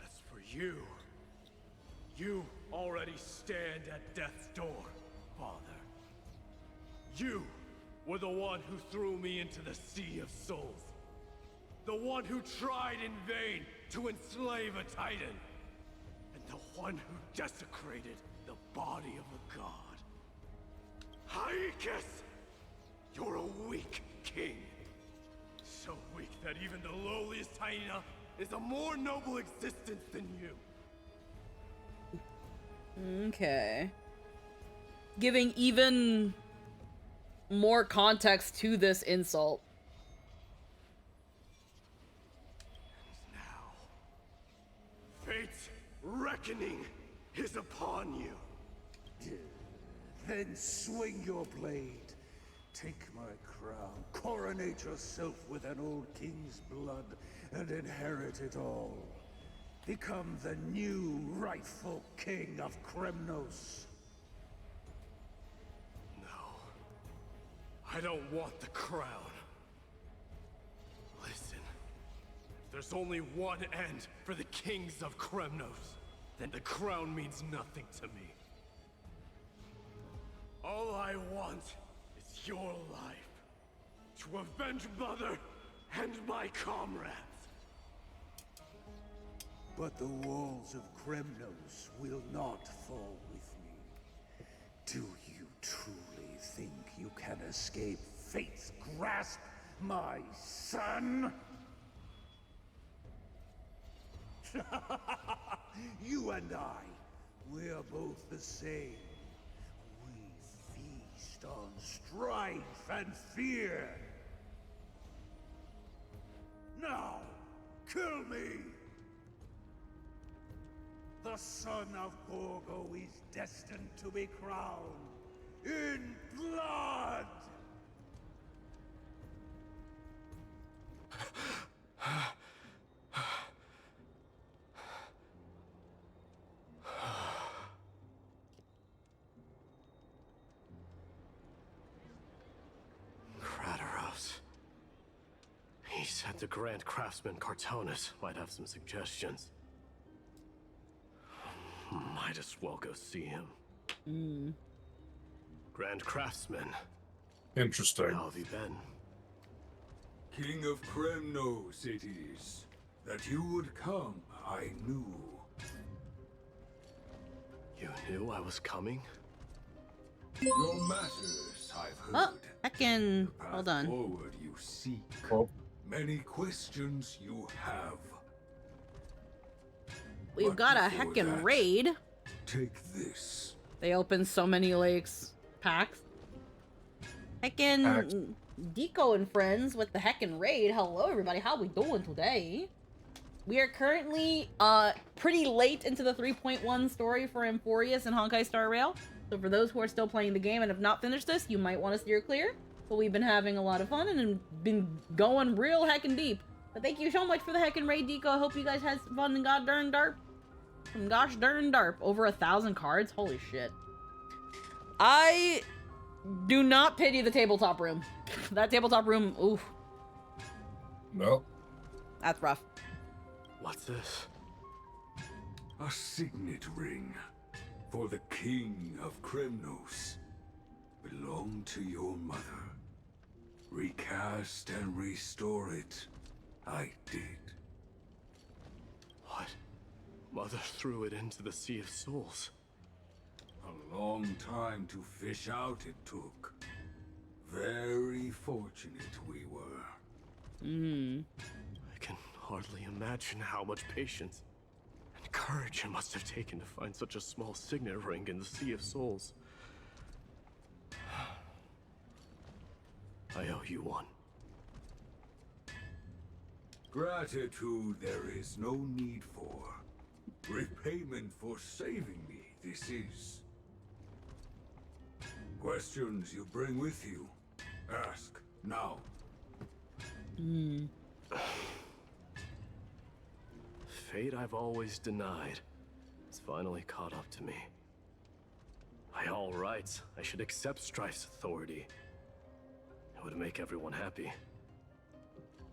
As for you, you already stand at death's door, father. You were the one who threw me into the Sea of Souls. The one who tried in vain to enslave a Titan. And the one who desecrated the body of a god. Haikis! You're a weak king. So weak that even the lowliest hyena is a more noble existence than you. Okay. Giving even more context to this insult. Fate's reckoning is upon you. Then swing your blade. Take my crown. Coronate yourself with an old king's blood and inherit it all. Become the new rightful king of Kremnos. I don't want the crown. Listen, if there's only one end for the kings of Kremnos, then the crown means nothing to me. All I want is your life, to avenge Mother and my comrades. But the walls of Kremnos will not fall with me. Do you truly think you can escape fate's grasp, my son? You and I, we're both the same. We feast on strife and fear. Now, kill me! The son of Gorgo is destined to be crowned in blood! Kratos. He said the Grand Craftsman Cartonus might have some suggestions. Might as well go see him. Grand Craftsman. Interesting. How have you been? King of Kremnos it is. That you would come, I knew. You knew I was coming? Your matters, I've heard. Oh, heckin'. Hold on. Forward you seek. Many questions you have. We've got a heckin' raid. Take this. They open so many lakes packs. Heckin' Deco and friends with the heckin' raid. Hello everybody, how we doing today? We are currently pretty late into the 3.1 story for Amphoreus and Honkai Star Rail. So for those who are still playing the game and have not finished this, you might want to steer clear. But we've been having a lot of fun and been going real heckin' deep. But thank you so much for the heckin' raid, Deco. I hope you guys had some fun and god darn darp. Some gosh darn darp. Over 1,000 cards? Holy shit. I do not pity the tabletop room. That tabletop room, oof. No. That's rough. What's this? A signet ring for the King of Kremnos. Belonged to your mother. Recast and restore it. I did. What? Mother threw it into the Sea of Souls. Long time to fish out it took. Very fortunate we were. I can hardly imagine how much patience and courage it must have taken to find such a small signet ring in the Sea of Souls. I owe you one. Gratitude there is no need for. Repayment for saving me, this is. Questions you bring with you? Ask, now. Fate I've always denied has finally caught up to me. By all rights, I should accept Strife's authority. It would make everyone happy.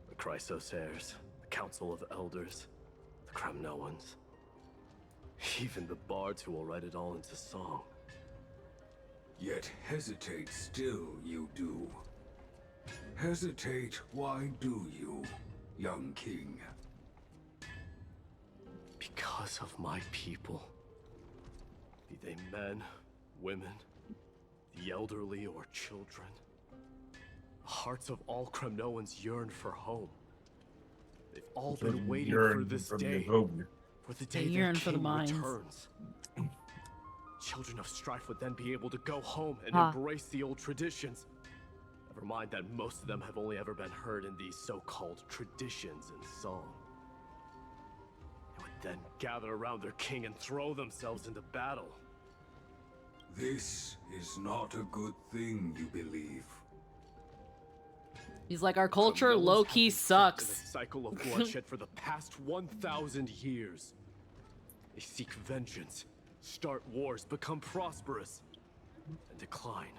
The Chrysos heirs, the Council of Elders, the Kremnoans. Even the bards who will write it all into song. Yet hesitate still you do. Hesitate, why do you, young king? Because of my people. Be they men, women, the elderly or children. The hearts of all Kremnoans yearn for home. They've all been waiting for this day. For the day their king returns. Children of Strife would then be able to go home and embrace the old traditions. Never mind that most of them have only ever been heard in these so-called traditions in song. They would then gather around their king and throw themselves into battle. This is not a good thing, you believe. He's like, our culture low-key sucks. In a cycle of bloodshed for the past 1,000 years. They seek vengeance, start wars, become prosperous, and decline.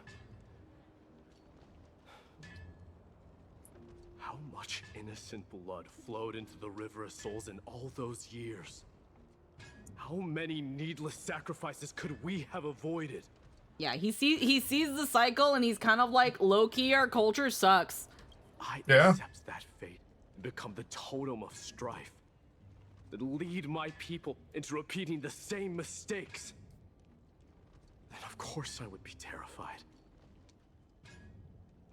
How much innocent blood flowed into the River of Souls in all those years? How many needless sacrifices could we have avoided? Yeah, he sees the cycle and he's kind of like, low-key, our culture sucks. I accept that fate and become the totem of strife that lead my people into repeating the same mistakes. Then of course I would be terrified.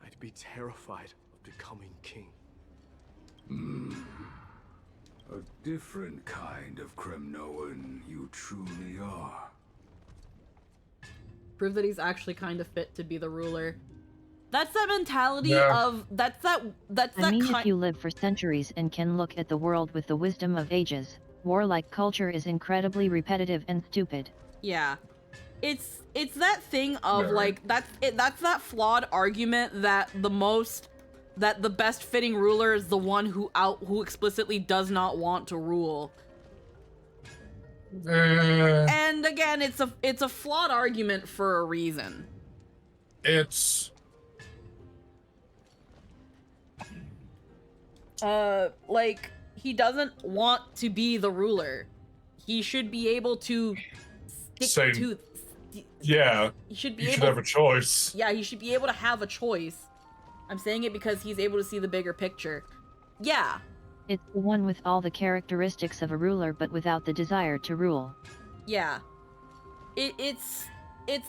I'd be terrified of becoming king. A different kind of Kremnoan you truly are. Prove that he's actually kind of fit to be the ruler. That's that mentality of I mean, if you live for centuries and can look at the world with the wisdom of ages, warlike culture is incredibly repetitive and stupid. Yeah. It's that thing of like that's that flawed argument that the best fitting ruler is the one who explicitly does not want to rule. And again, it's a flawed argument for a reason. It's like, he doesn't want to be the ruler. He should be able to stick to. Yeah. He should have a choice. Yeah, he should be able to have a choice. I'm saying it because he's able to see the bigger picture. Yeah. It's the one with all the characteristics of a ruler but without the desire to rule. Yeah. It's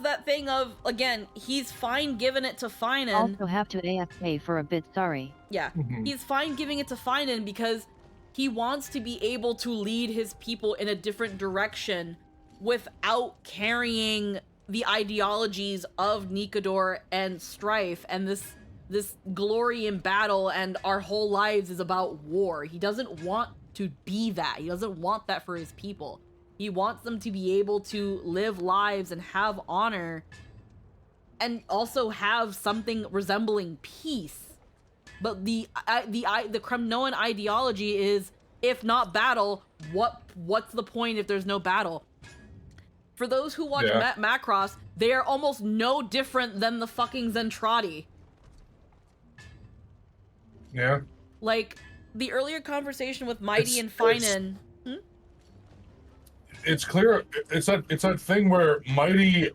that thing of, again, he's fine giving it to Finan. Also have to AFK for a bit, sorry. Yeah, he's fine giving it to Finan because he wants to be able to lead his people in a different direction without carrying the ideologies of Nikador and Strife and this glory in battle and our whole lives is about war. He doesn't want to be that. He doesn't want that for his people. He wants them to be able to live lives and have honor and also have something resembling peace. But the Kremnoan ideology is, if not battle, what's the point if there's no battle? For those who watch Macross, they are almost no different than the fucking Zentradi. Yeah. Like, the earlier conversation with Mydei and Finan... It's clear, it's that thing where Mydei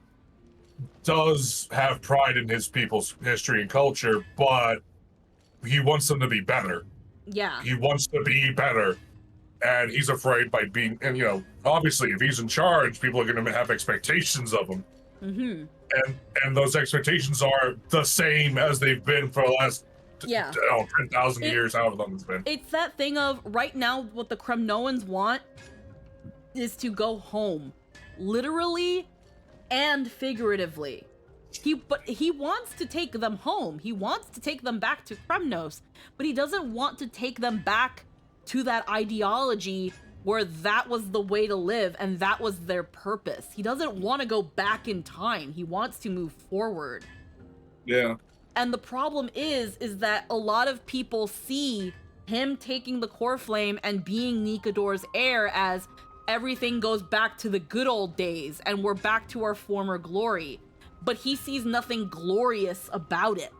does have pride in his people's history and culture, but he wants them to be better. Yeah. He wants to be better. And he's afraid by being, and obviously if he's in charge, people are going to have expectations of him. Mm-hmm. And those expectations are the same as they've been for the last 10,000 years, however long it's been. It's that thing of right now what the Kremnoans want is to go home, literally and figuratively. But he wants to take them home. He wants to take them back to Kremnos, but he doesn't want to take them back to that ideology where that was the way to live and that was their purpose. He doesn't want to go back in time. He wants to move forward. Yeah. And the problem is that a lot of people see him taking the core flame and being Nikador's heir as everything goes back to the good old days and we're back to our former glory. But he sees nothing glorious about it.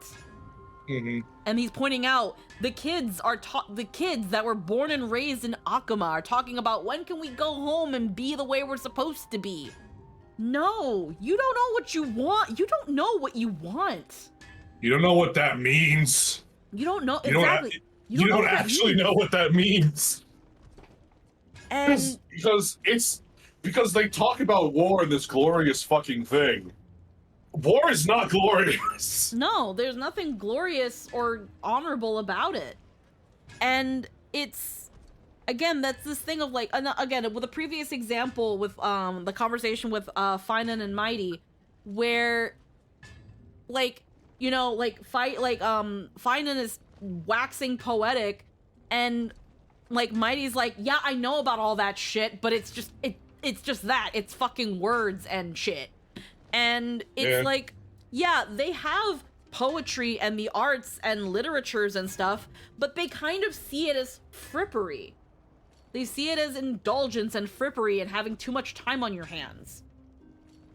Mm-hmm. And he's pointing out the kids that were born and raised in Akama are talking about when can we go home and be the way we're supposed to be. No, you don't know what you want. You don't know what you want. You don't know what that means. You don't know exactly. You don't actually know what that means. And because they talk about war and this glorious fucking thing. War is not glorious. No, there's nothing glorious or honorable about it. And it's, again, that's this thing of like, again, with a previous example with the conversation with Finan and Mydei, where, like, you know, like, Finan is waxing poetic, and, like, Mydei's like, yeah, I know about all that shit, but it's just that. It's fucking words and shit. And it's like, yeah, they have poetry and the arts and literatures and stuff, but they kind of see it as frippery. They see it as indulgence and frippery and having too much time on your hands.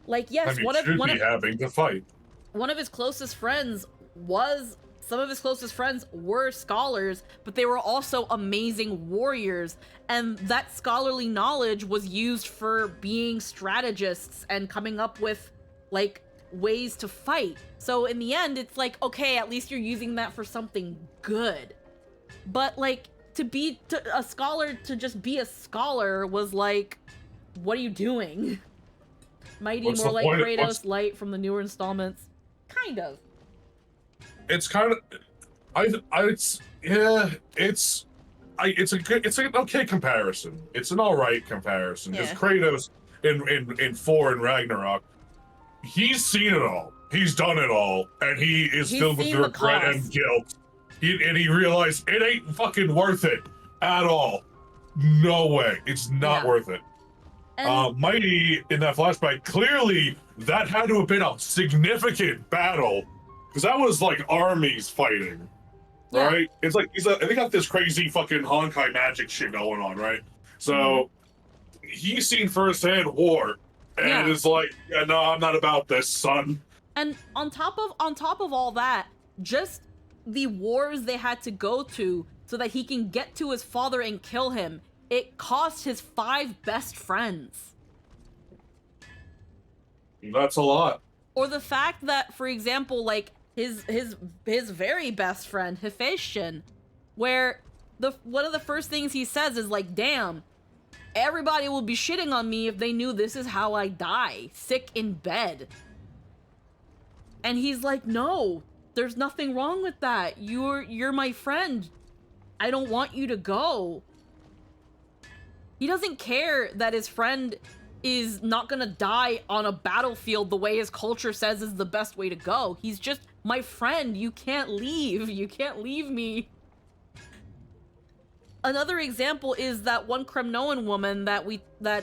Like, yes, having to fight. One of his closest friends were scholars, but they were also amazing warriors, and that scholarly knowledge was used for being strategists and coming up with, like, ways to fight. So in the end, it's like, okay, at least you're using that for something good. But, like, a scholar to just be a scholar was like, what are you doing? Mydei more like Kratos Light from the newer installments. Kind of. It's kind of, it's an okay comparison. It's an alright comparison. Because Kratos in 4 and Ragnarok, he's seen it all. He's done it all, and he's filled with regret and guilt. He realized it ain't fucking worth it at all. No way. It's not worth it. Mydei in that flashback, clearly that had to have been a significant battle, because that was like armies fighting, right? It's like they got this crazy fucking Honkai magic shit going on, right? So he's seen firsthand war, and is like, yeah, no, I'm not about this, son. And on top of all that, just the wars they had to go to so that he can get to his father and kill him, it cost his 5 best friends. That's a lot. Or the fact that, for example, like his very best friend, Hephaestion, where one of the first things he says is like, damn, everybody will be shitting on me if they knew this is how I die, sick in bed. And he's like, no, there's nothing wrong with that. You're my friend. I don't want you to go. He doesn't care that his friend is not gonna die on a battlefield the way his culture says is the best way to go. He's just my friend. You can't leave. You can't leave me. Another example is that one Kremnoan woman that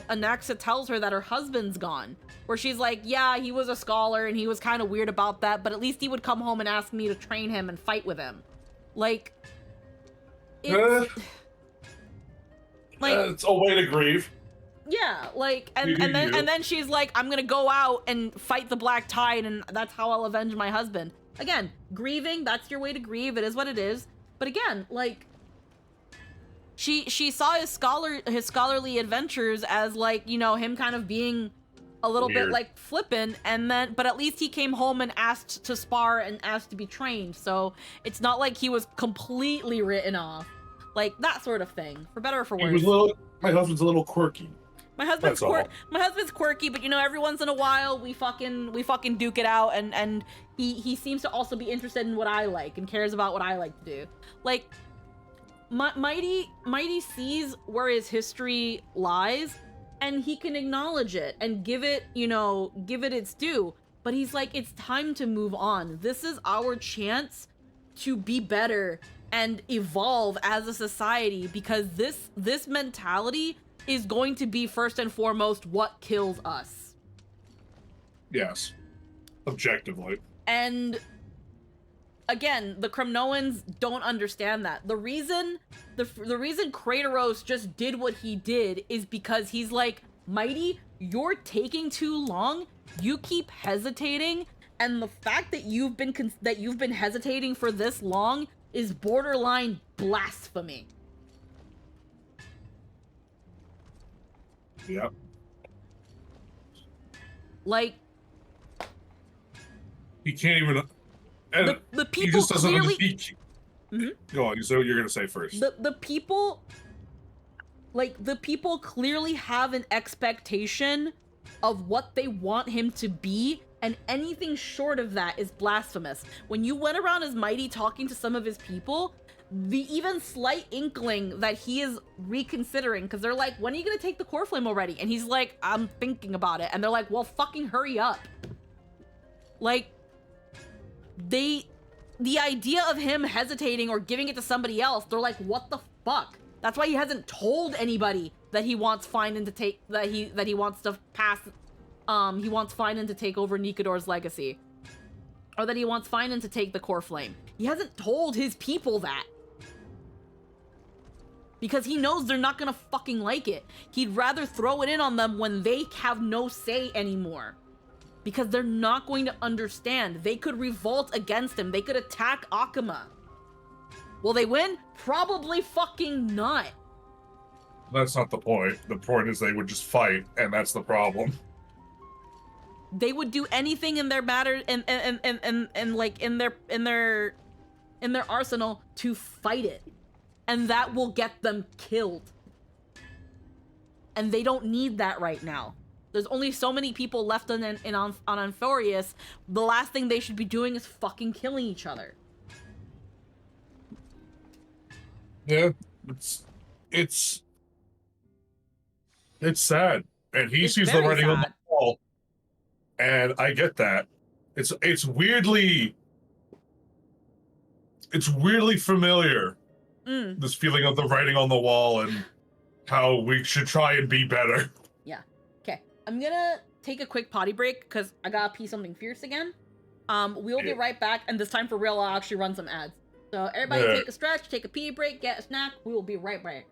Anaxa tells her that her husband's gone. Where she's like, yeah, he was a scholar and he was kind of weird about that, but at least he would come home and ask me to train him and fight with him. Like, it's a way to grieve. Yeah, like, and then she's like, I'm gonna go out and fight the Black Tide, and that's how I'll avenge my husband. Again, grieving, that's your way to grieve, it is what it is. But again, like, she saw his scholarly adventures as, like, you know, him kind of being a little bit, like, flippant, but at least he came home and asked to spar and asked to be trained, so it's not like he was completely written off. Like, that sort of thing, for better or for worse. My husband's a little quirky. My husband's That's all. My husband's quirky, but you know, every once in a while we fucking duke it out, and he seems to also be interested in what I like and cares about what I like to do. Like, Mydei sees where his history lies, and he can acknowledge it and give it, you know, give it its due. But he's like, it's time to move on. This is our chance to be better and evolve as a society, because this mentality is going to be first and foremost what kills us. Yes. Objectively. And again, the Kremnoans don't understand that. The reason Kratos just did what he did is because he's like, Mydei, you're taking too long. You keep hesitating, and the fact that you've been hesitating for this long is borderline blasphemy. Yep. Like, he can't even. And the people he just doesn't clearly. Go on. You say what you're gonna say first. The people, like, the people clearly have an expectation of what they want him to be, and anything short of that is blasphemous. When you went around as Mydei talking to some of his people, the even slight inkling that he is reconsidering, because they're like, when are you gonna take the core flame already? And he's like, I'm thinking about it. And they're like, well, fucking hurry up. Like, the idea of him hesitating or giving it to somebody else, they're like, what the fuck? That's why he hasn't told anybody that he wants Finan to take, that he wants to pass, he wants Finan to take over Nikador's legacy. Or that he wants Finan to take the core flame. He hasn't told his people that. Because he knows they're not gonna fucking like it. He'd rather throw it in on them when they have no say anymore. Because they're not going to understand. They could revolt against him. They could attack Akuma. Will they win? Probably fucking not. That's not the point. The point is they would just fight, and that's the problem. They would do anything in their matter and like in their arsenal to fight it. And that will get them killed. And they don't need that right now. There's only so many people left on Amphoreus. The last thing they should be doing is fucking killing each other. Yeah, it's sad, and he sees the writing on the wall, and I get that. It's weirdly familiar. This feeling of the writing on the wall and how we should try and be better. Yeah. Okay. I'm gonna take a quick potty break because I gotta pee something fierce again. We'll be right back, and this time for real, I'll actually run some ads. So everybody take a stretch, take a pee break, get a snack. We will be right back.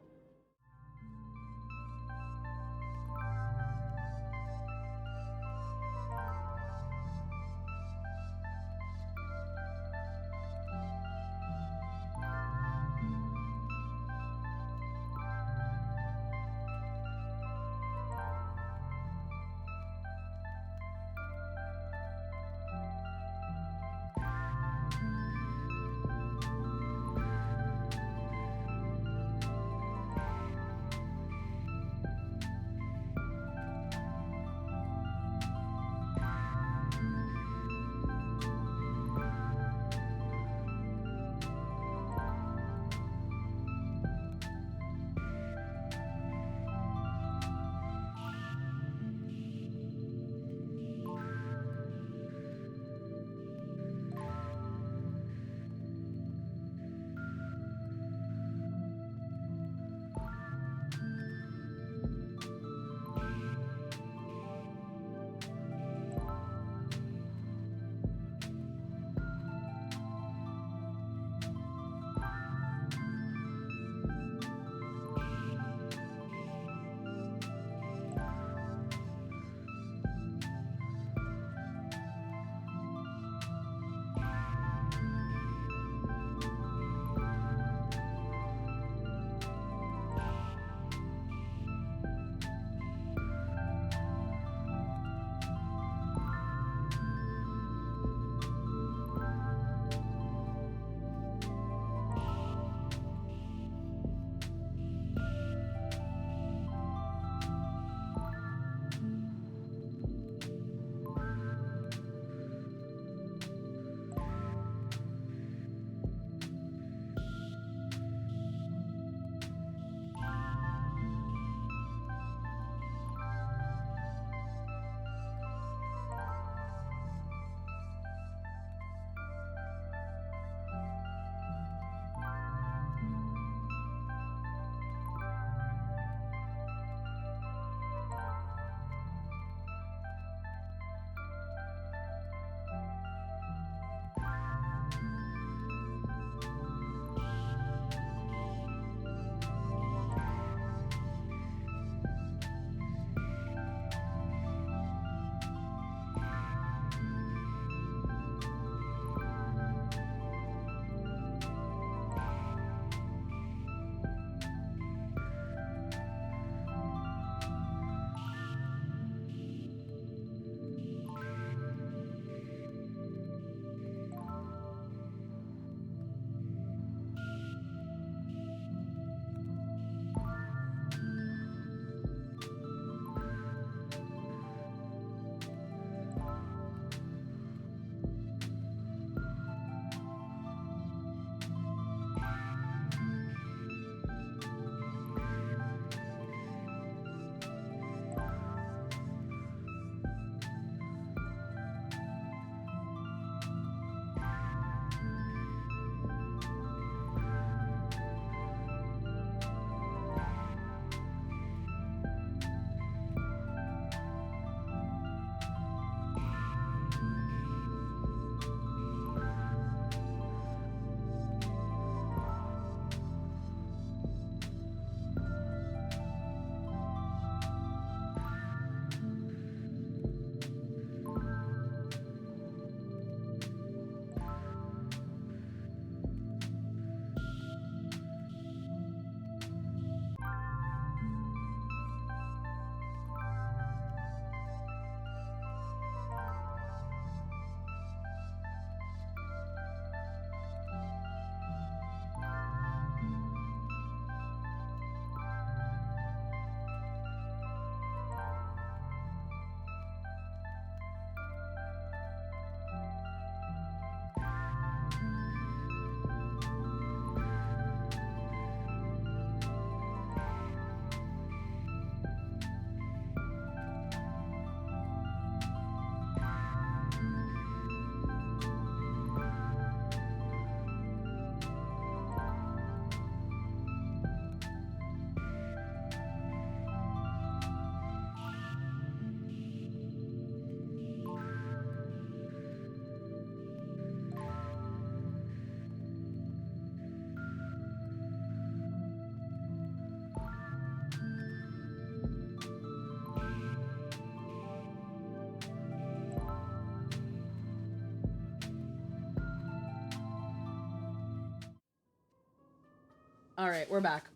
All right, we're back.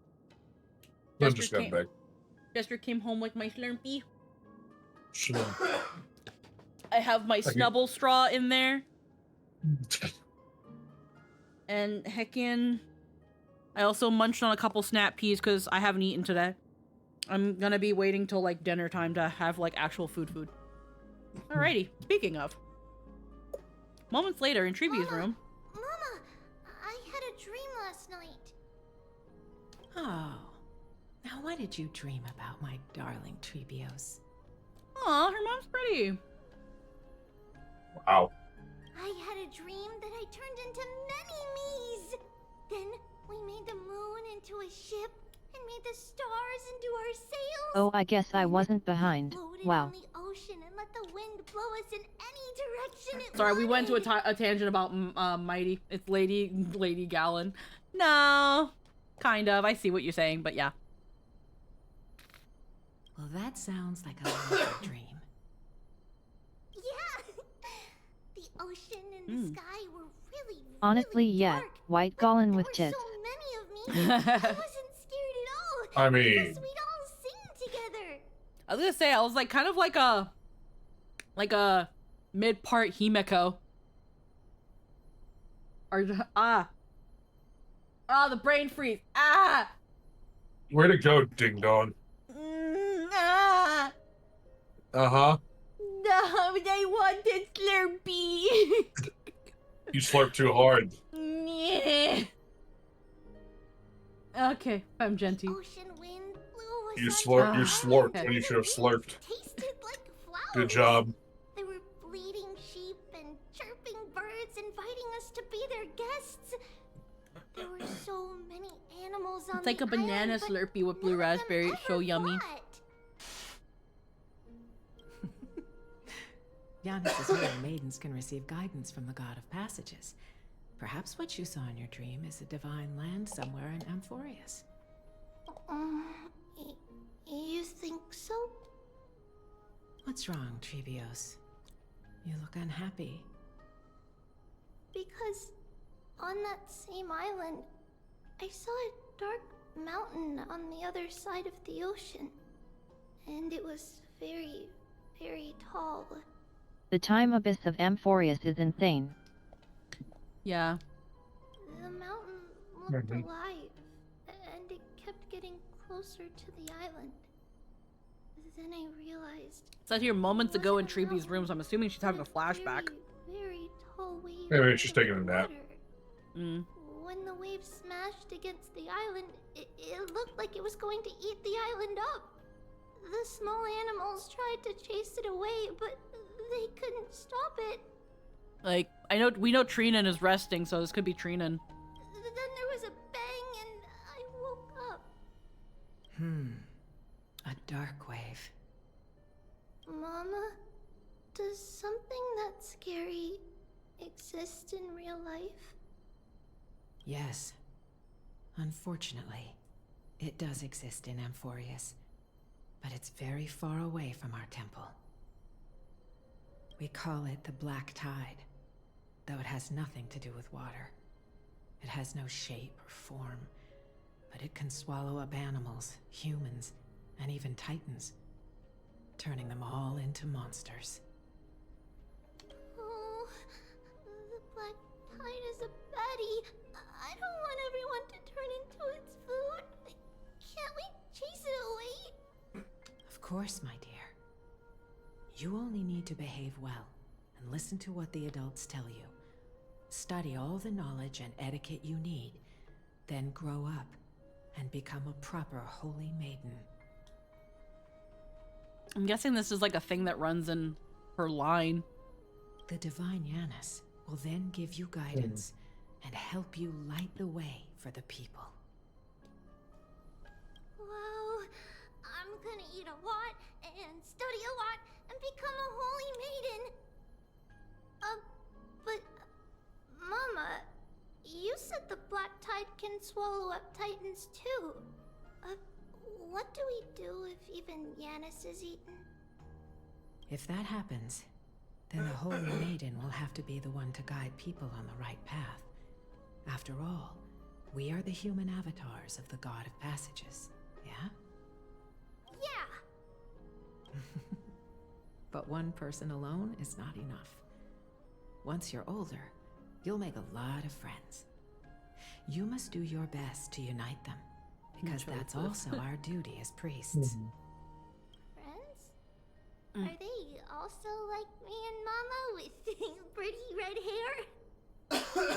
Then just got back. Jester came home with my Slurpee. Sure. I have my Snubble straw in there. And heckin', I also munched on a couple snap peas because I haven't eaten today. I'm gonna be waiting till like dinner time to have like actual food. Alrighty, speaking of. Moments later in Treebee's room. Mama, I had a dream last night. Oh. Now what did you dream about, my darling Treebeos? Aw, her mom's pretty. Wow. I had a dream that I turned into many me's. Then we made the moon into a ship and made the stars into our sails. Oh, I guess I wasn't behind. Wow. On the ocean and let the wind blow us in any direction it Sorry, we went to wanted. a tangent about Mydei. It's Lady Gallon. No, kind of. I see what you're saying, but yeah. Well, that sounds like a lovely dream. Yeah. The ocean and the sky were really, Honestly, yeah. dark. White Gollin with There were tits. so many of me. I wasn't scared at all. I mean, Because we'd all sing together. I was gonna say I was like kind of like a mid-part Himeko. Or the brain freeze. way to go, Ding Dong. Uh-huh. No, they wanted Slurpee. You slurp too hard. Yeah. Okay, I'm gentle. You slurped when you should have slurped. Good job. There were bleating sheep and chirping birds inviting us to be their guests. There were so many animals on It's like the a banana island, but Slurpee with blue raspberry. It's so yummy. Yanis's holy maidens can receive guidance from the God of Passages. Perhaps what you saw in your dream is a divine land somewhere in Amphoreus. You think so? What's wrong, Treebeos? You look unhappy. Because on that same island, I saw a dark mountain on the other side of the ocean. And it was very, very tall. The time abyss of Amphoreus is insane. Yeah. The mountain looked alive, and it kept getting closer to the island. Then I realized... Said here moments ago in Treebee's room, so I'm assuming she's having a flashback. Very tall wave. Maybe she's taking a nap. When the wave smashed against the island, it looked like it was going to eat the island up. The small animals tried to chase it away, but they couldn't stop it. Like, we know Trinen is resting, so this could be Trinen. Then there was a bang and I woke up. A dark wave. Mama, does something that scary exist in real life? Yes. Unfortunately, it does exist in Amphoreus, but it's very far away from our temple. We call it the Black Tide, though it has nothing to do with water. It has no shape or form, but it can swallow up animals, humans, and even titans, turning them all into monsters. Oh, the Black Tide is a baddie. I don't want everyone to turn into its food. Can't we chase it away? Of course, my dear. You only need to behave well and listen to what the adults tell you. Study all the knowledge and etiquette you need, then grow up and become a proper holy maiden. I'm guessing this is like a thing that runs in her line. The divine Yanis will then give you guidance and help you light the way for the people. Wow, I'm gonna eat a lot and study a lot and become a holy maiden. But Mama, you said the Black Tide can swallow up titans too. What do we do if even Yanis is eaten? If that happens, then the holy maiden will have to be the one to guide people on the right path. After all, We are the human avatars of the God of Passages, yeah? Yeah! But one person alone is not enough. Once you're older, you'll make a lot of friends. You must do your best to unite them, because that's also our duty as priests. Friends? Are they also like me and Mama with pretty red hair?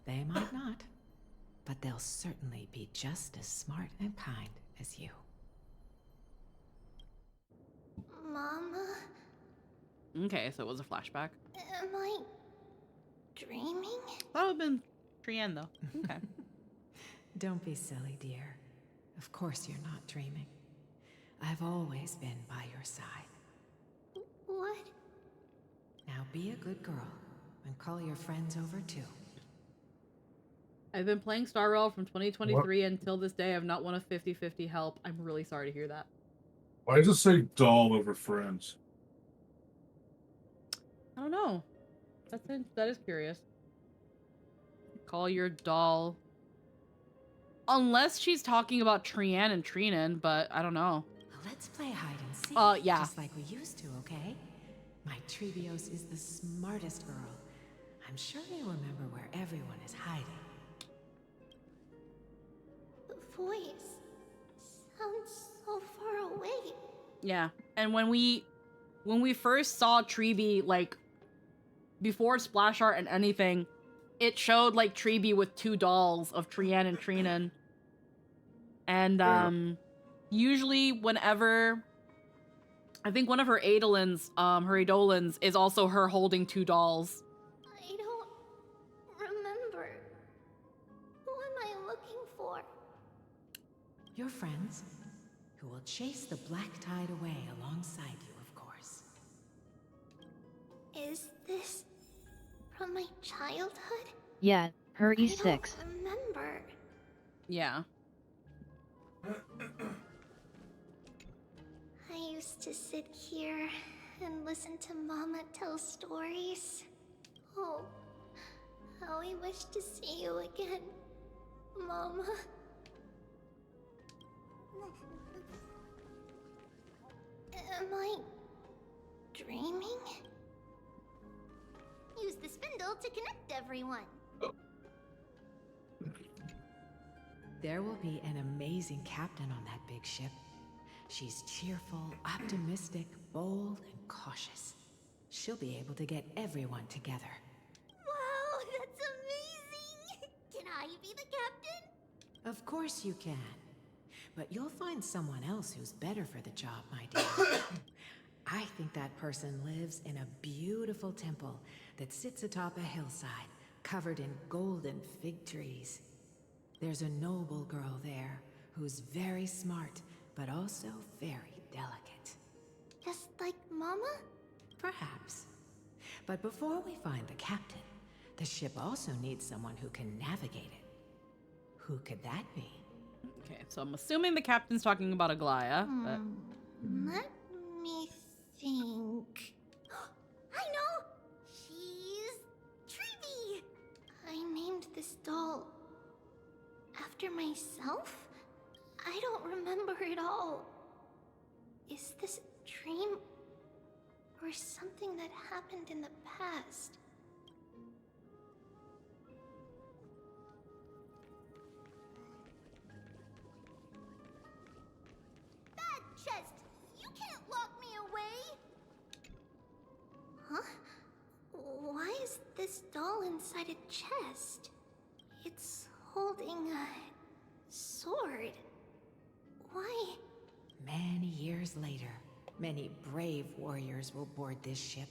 They might not, but they'll certainly be just as smart and kind as you. Mama? Okay, so it was a flashback. Am I dreaming? That would have been Trienne, though. Okay. Don't be silly, dear. Of course you're not dreaming. I've always been by your side. What? Now be a good girl and call your friends over too. I've been playing Star Rail from 2023 until this day. I've not won a 50-50 help. I'm really sorry to hear that. Why does it say doll over friends? I don't know. That is curious. Call your doll. Unless she's talking about Trienne and Trinan, but I don't know. Let's play hide and seek. Yeah. Just like we used to, okay? My Trebios is the smartest girl. I'm sure you remember where everyone is hiding. The voice sounds so far away. Yeah. And when we first saw Treeby, like, before splash art and anything, it showed, like, Treeby with two dolls of Trienne and Trinan. And, usually whenever... I think one of her Eidolons, her Eidolons, is also her holding two dolls. I don't remember. Who am I looking for? Your friends, who will chase the black tide away alongside you, of course. Is this from my childhood? Yeah, her E6. I don't remember. Yeah. I used to sit here and listen to Mama tell stories. Oh, how I wish to see you again, Mama. Am I dreaming? Use the spindle to connect everyone. There will be an amazing captain on that big ship. She's cheerful, optimistic, bold, and cautious. She'll be able to get everyone together. Wow, that's amazing! Can I be the captain? Of course you can. But you'll find someone else who's better for the job, my dear. I think that person lives in a beautiful temple that sits atop a hillside, covered in golden fig trees. There's a noble girl there who's very smart, but also very delicate. Just like Mama? Perhaps. But before we find the captain, the ship also needs someone who can navigate it. Who could that be? Okay, so I'm assuming the captain's talking about Aglaya, but... Let me think. I know! She's Treeby! I named this doll after myself? I don't remember it all. Is this a dream or something that happened in the past? That chest! You can't lock me away! Huh? Why is this doll inside a chest? It's holding a sword. Why? Many years later, many brave warriors will board this ship.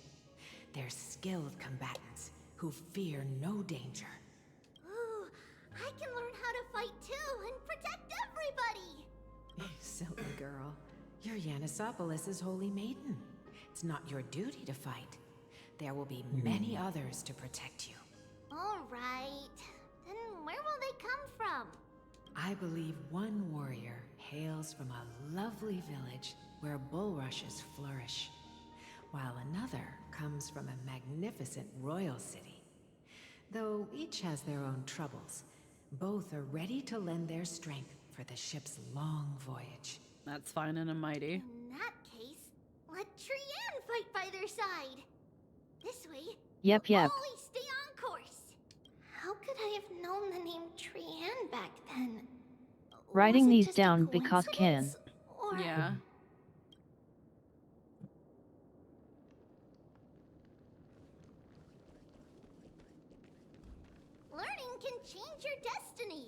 They're skilled combatants who fear no danger. Ooh, I can learn how to fight too and protect everybody! Silly girl. You're Yanisopoulos' holy maiden. It's not your duty to fight. There will be many others to protect you. Alright. Then where will they come from? I believe one warrior hails from a lovely village where bulrushes flourish, while another comes from a magnificent royal city. Though each has their own troubles, Both are ready to lend their strength for the ship's long voyage. That's fine in a Mydei. In that case, let Trian fight by their side. This way, Yep. always stay on course. How could I have known the name Trian back then? Writing Was it these just a down because coincidence, or... Yeah. Learning can change your destiny.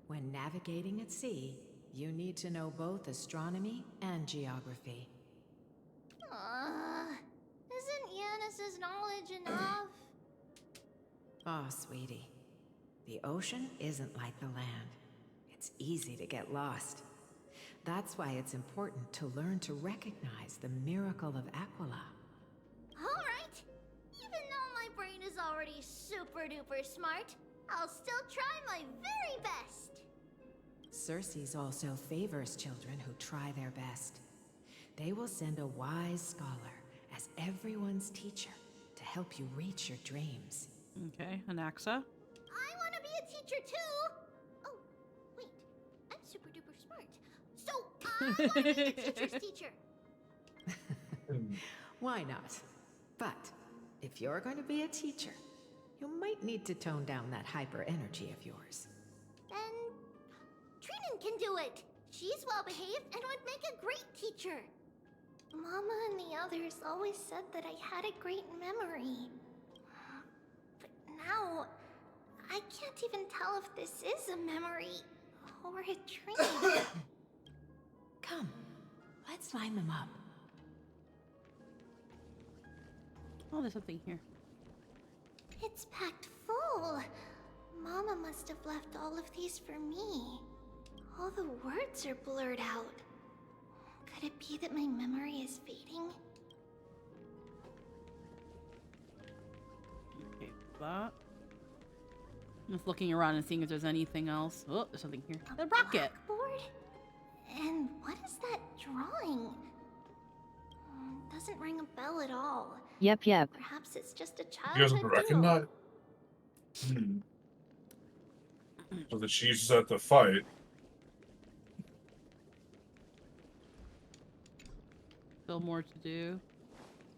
When navigating at sea, you need to know both astronomy and geography. Isn't Yanis's knowledge enough? Oh, sweetie. The ocean isn't like the land. It's easy to get lost. That's why it's important to learn to recognize the miracle of Aquila. Alright. Even though my brain is already super duper smart, I'll still try my very best. Circe also favors children who try their best. They will send a wise scholar as everyone's teacher to help you reach your dreams. Okay, Anaxa. I want to be a teacher too! Oh, wait. I'm super duper smart. So, I want to be the teacher's teacher. Why not? But if you're going to be a teacher, you might need to tone down that hyper energy of yours. Then Trinan can do it. She's well behaved and would make a great teacher. Mama and the others always said that I had a great memory. But now, I can't even tell if this is a memory or a dream. Come, let's line them up. Oh, there's something here. It's packed full. Mama must have left all of these for me. All the words are blurred out. Could it be that my memory is fading? Okay, that. I'm just looking around and seeing if there's anything else. Oh, there's something here. The rocket! Blackboard? And what is that drawing? Doesn't ring a bell at all. Yep. Perhaps it's just a You guys childhood recognize? So that she uses that to fight. Still more to do.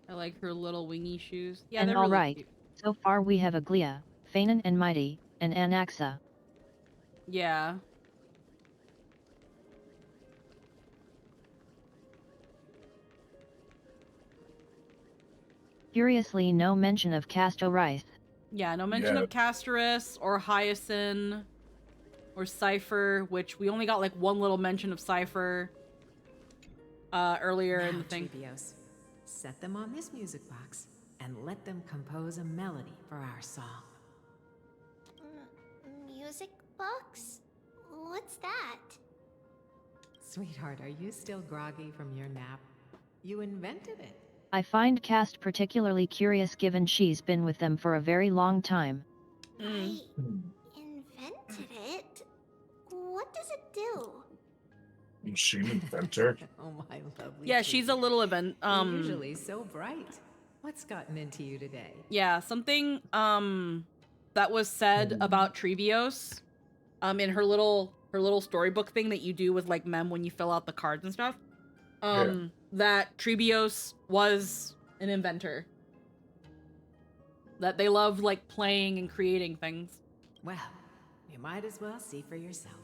I like her little wingy shoes. Yeah, And they're all really right. cute. So far we have Aglia, Fanon and Mydei, and Anaxa. Yeah. Curiously, no mention of Casto Rice. Yeah, no mention of Castorus or Hyacinth or Cypher, which we only got like one little mention of Cypher earlier in the thing. Trebios, set them on this music box and let them compose a melody for our song. music box? What's that? Sweetheart, are you still groggy from your nap? You invented it. I find Cast particularly curious given she's been with them for a very long time. I invented it? What does it do? Machine inventor. Oh my lovely. Yeah, she's a little event. You're usually so bright. What's gotten into you today? Yeah, something that was said about Trebios in her little storybook thing that you do with like Mem when you fill out the cards and stuff. That Trebios was an inventor. That they loved like playing and creating things. Well, you might as well see for yourself.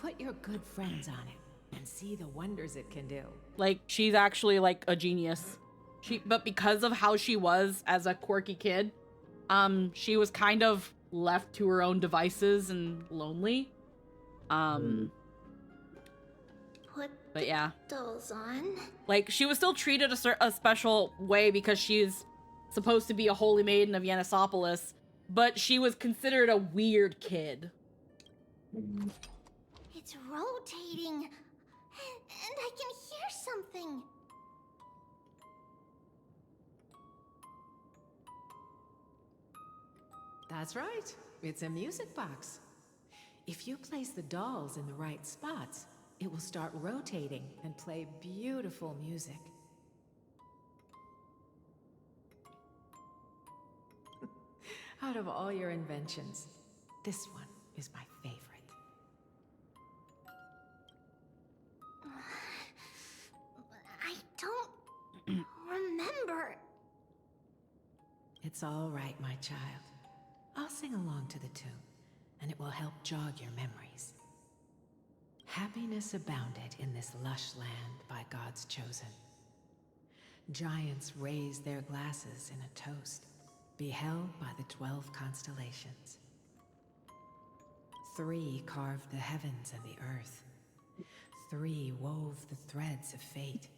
Put your good friends on it and see the wonders it can do. Like she's actually like a genius. But because of how she was as a quirky kid, she was kind of left to her own devices and lonely. But yeah, dolls on. like she was still treated a special way because she's supposed to be a holy maiden of Yanisopolis, but she was considered a weird kid. It's rotating, and I can hear something. That's right. It's a music box. If you place the dolls in the right spots, it will start rotating and play beautiful music. Out of all your inventions, this one is my favorite. I don't remember. It's all right, my child. I'll sing along to the tune, and it will help jog your memories. Happiness abounded in this lush land by God's chosen. Giants raised their glasses in a toast, beheld by the 12 constellations. 3 carved the heavens and the earth. 3 wove the threads of fate.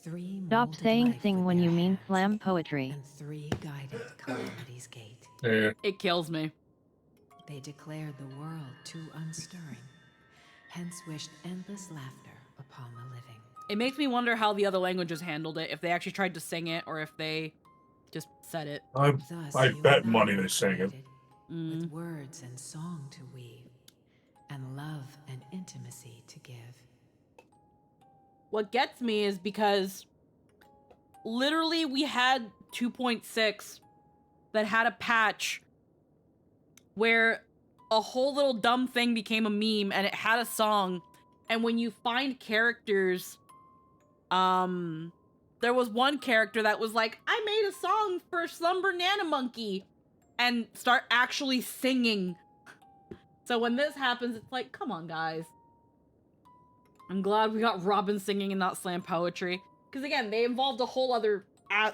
3 Stop molded saying life thing with when their you mean hands, slam poetry. and 3 guided calamity's gate. Yeah. It kills me. They declared the world too unstirring, hence wished endless laughter upon the living. It makes me wonder how the other languages handled it, if they actually tried to sing it or if they just said it. I bet money they sang it. With words and song to weave, and love and intimacy to give. What gets me is because literally we had 2.6 that had a patch where a whole little dumb thing became a meme and it had a song, and when you find characters, there was one character that was like, I made a song for Slumber Nana Monkey, and start actually singing. So when this happens, it's like, come on, guys. I'm glad we got Robin singing and not slam poetry. Because again, they involved a whole other,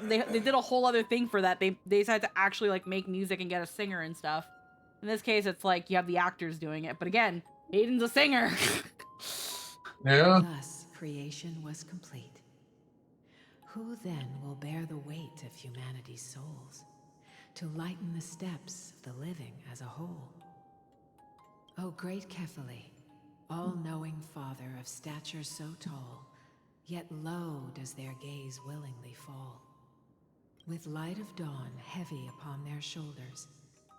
they did a whole other thing for that. They decided to actually like make music and get a singer and stuff. In this case, it's like you have the actors doing it. But again, Aiden's a singer. Yeah. Thus, creation was complete. Who then will bear the weight of humanity's souls, to lighten the steps of the living as a whole? O great Kephale, all-knowing Father of stature so tall, yet low does their gaze willingly fall. With light of dawn heavy upon their shoulders,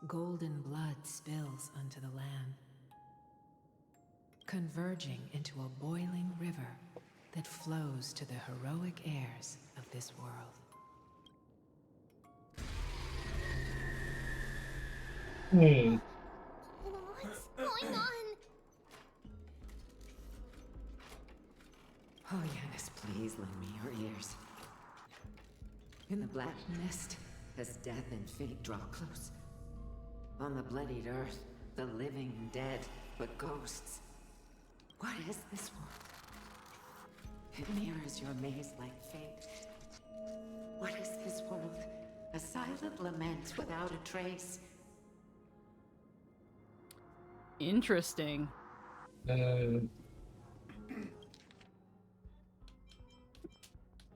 golden blood spills unto the land, converging into a boiling river that flows to the heroic heirs of this world. What's going on? Oh, Yanis, please lend me your ears. In the black mist, as death and fate draw close. On the bloodied earth, the living dead, but ghosts. What is this world? It mirrors your maze-like fate. What is this world? A silent lament without a trace. Interesting.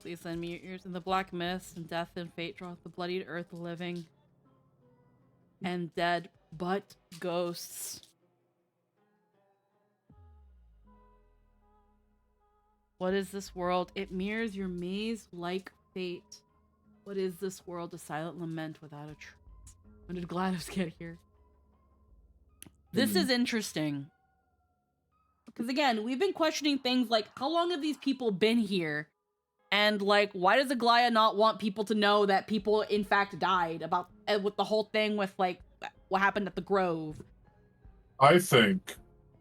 Please lend me your ears. In the black mist, and death and fate draweth the bloodied earth, the living and dead, but ghosts. What is this world? It mirrors your maze-like fate. What is this world? A silent lament without a trace. When did GLaDOS get here? This is interesting. Because again, we've been questioning things like, how long have these people been here? And like, why does Aglaia not want people to know that people in fact died? About with the whole thing with like what happened at the Grove. I think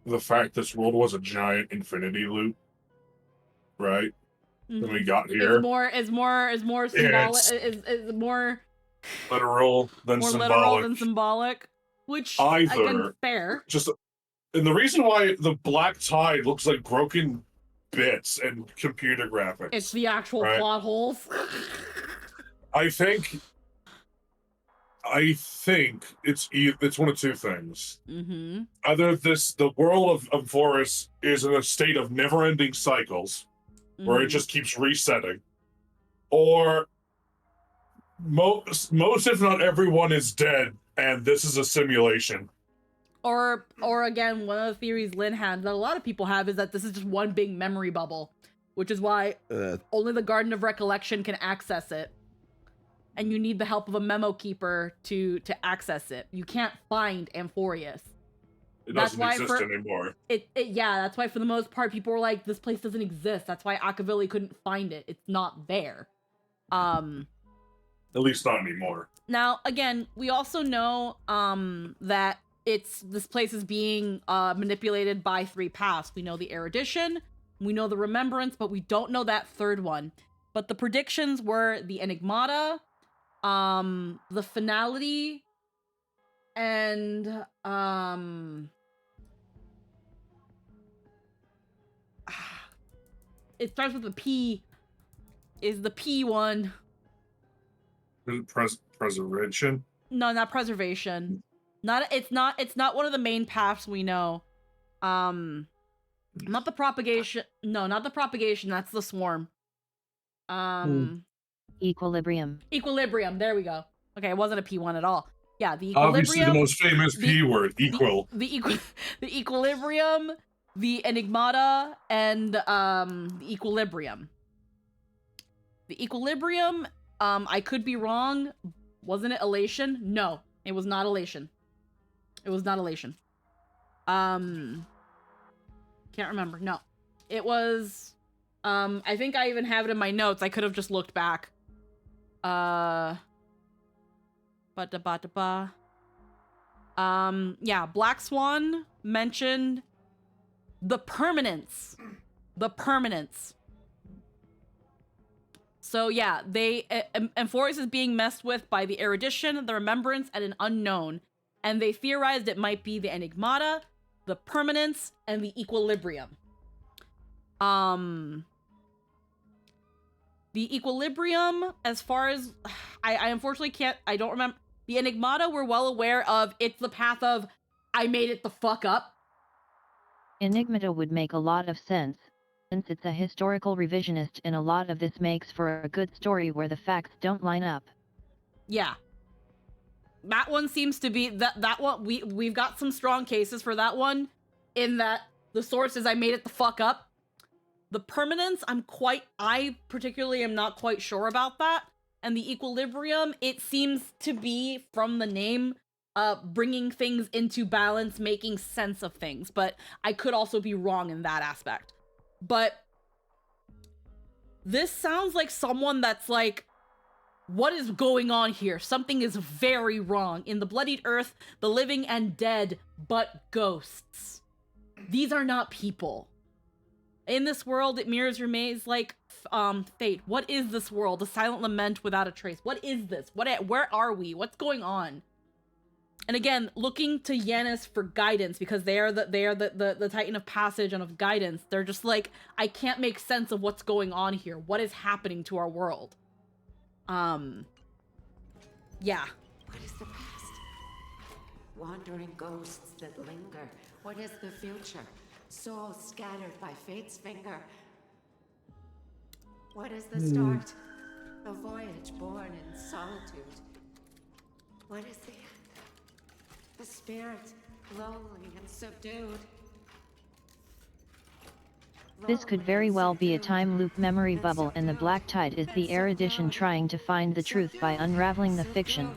the fact this world was a giant infinity loop, right? When we got here, is more symbolic. Is more literal than more symbolic. literal than symbolic. Which again, fair. Just and the reason why the black tide looks like broken bits and computer graphics. It's the actual right? plot holes. I think it's one of two things. Mm-hmm. Either the world of Amphoreus is in a state of never-ending cycles, where it just keeps resetting, or most if not everyone is dead, and this is a simulation. Or again, one of the theories Lynn had that a lot of people have is that this is just one big memory bubble, which is why only the Garden of Recollection can access it. And you need the help of a memo keeper to access it. You can't find Amphoreus. It doesn't exist anymore. Yeah, that's why for the most part people were like, this place doesn't exist. That's why Akavili couldn't find it. It's not there. At least not anymore. Now, again, we also know that this place is being manipulated by 3 paths. We know the erudition, we know the remembrance, but we don't know that third one. But the predictions were the enigmata, the finality, and it starts with a P. Is the P one? Preservation? No, not preservation. It's not one of the main paths we know. Not the propagation. No, not the propagation. That's the swarm. Equilibrium. Equilibrium. There we go. Okay, it wasn't a P1 at all. Yeah, the equilibrium. Obviously, the most famous P word, equal. The equilibrium, the enigmata, and the equilibrium. The equilibrium. I could be wrong. Wasn't it elation? No, it was not elation. It was not elation. Can't remember. No, it was. I think I even have it in my notes. I could have just looked back. Yeah, Black Swan mentioned the permanence. The permanence. So yeah, Amphoreus is being messed with by the erudition, the remembrance, and an unknown. And they theorized it might be the enigmata, the permanence, and the equilibrium. The equilibrium, as far as I unfortunately can't, I don't remember. The enigmata we're well aware of. It's the path of I made it the fuck up. Enigmata would make a lot of sense, since it's a historical revisionist, and a lot of this makes for a good story where the facts don't line up. Yeah. That one seems to be that one we've got some strong cases for that one, in that the source is I made it the fuck up. The permanence, I particularly am not quite sure about that. And the equilibrium, it seems to be, from the name, bringing things into balance, making sense of things. But I could also be wrong in that aspect. But this sounds like someone that's like, what is going on here? Something is very wrong. In the bloodied earth, the living and dead, but ghosts. These are not people. In this world, it mirrors remains like fate. What is this world? A silent lament without a trace. What is this? Where are we? What's going on? And again, looking to Yanis for guidance, because they are the Titan of passage and of guidance. They're just like, I can't make sense of what's going on here. What is happening to our world? Yeah. What is the past? Wandering ghosts that linger. What is the future? Souls scattered by fate's finger. What is the start? A voyage born in solitude. What is the end? The spirit, lonely and subdued. This could very well be a time loop memory bubble, and the Black Tide is the erudition trying to find the truth by unraveling the fiction.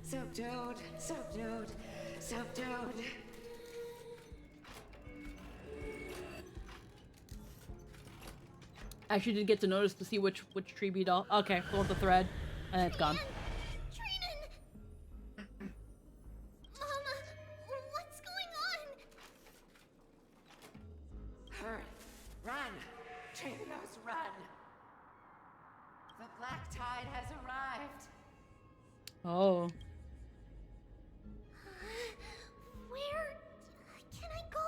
Subdued, subdued, subdued. I actually did get to notice to see which tree beat all. Okay, go with the thread, and it's gone. Mama, what's going on? Hurry, run! Trinos, run! The Black Tide has arrived. Oh. Where can I go?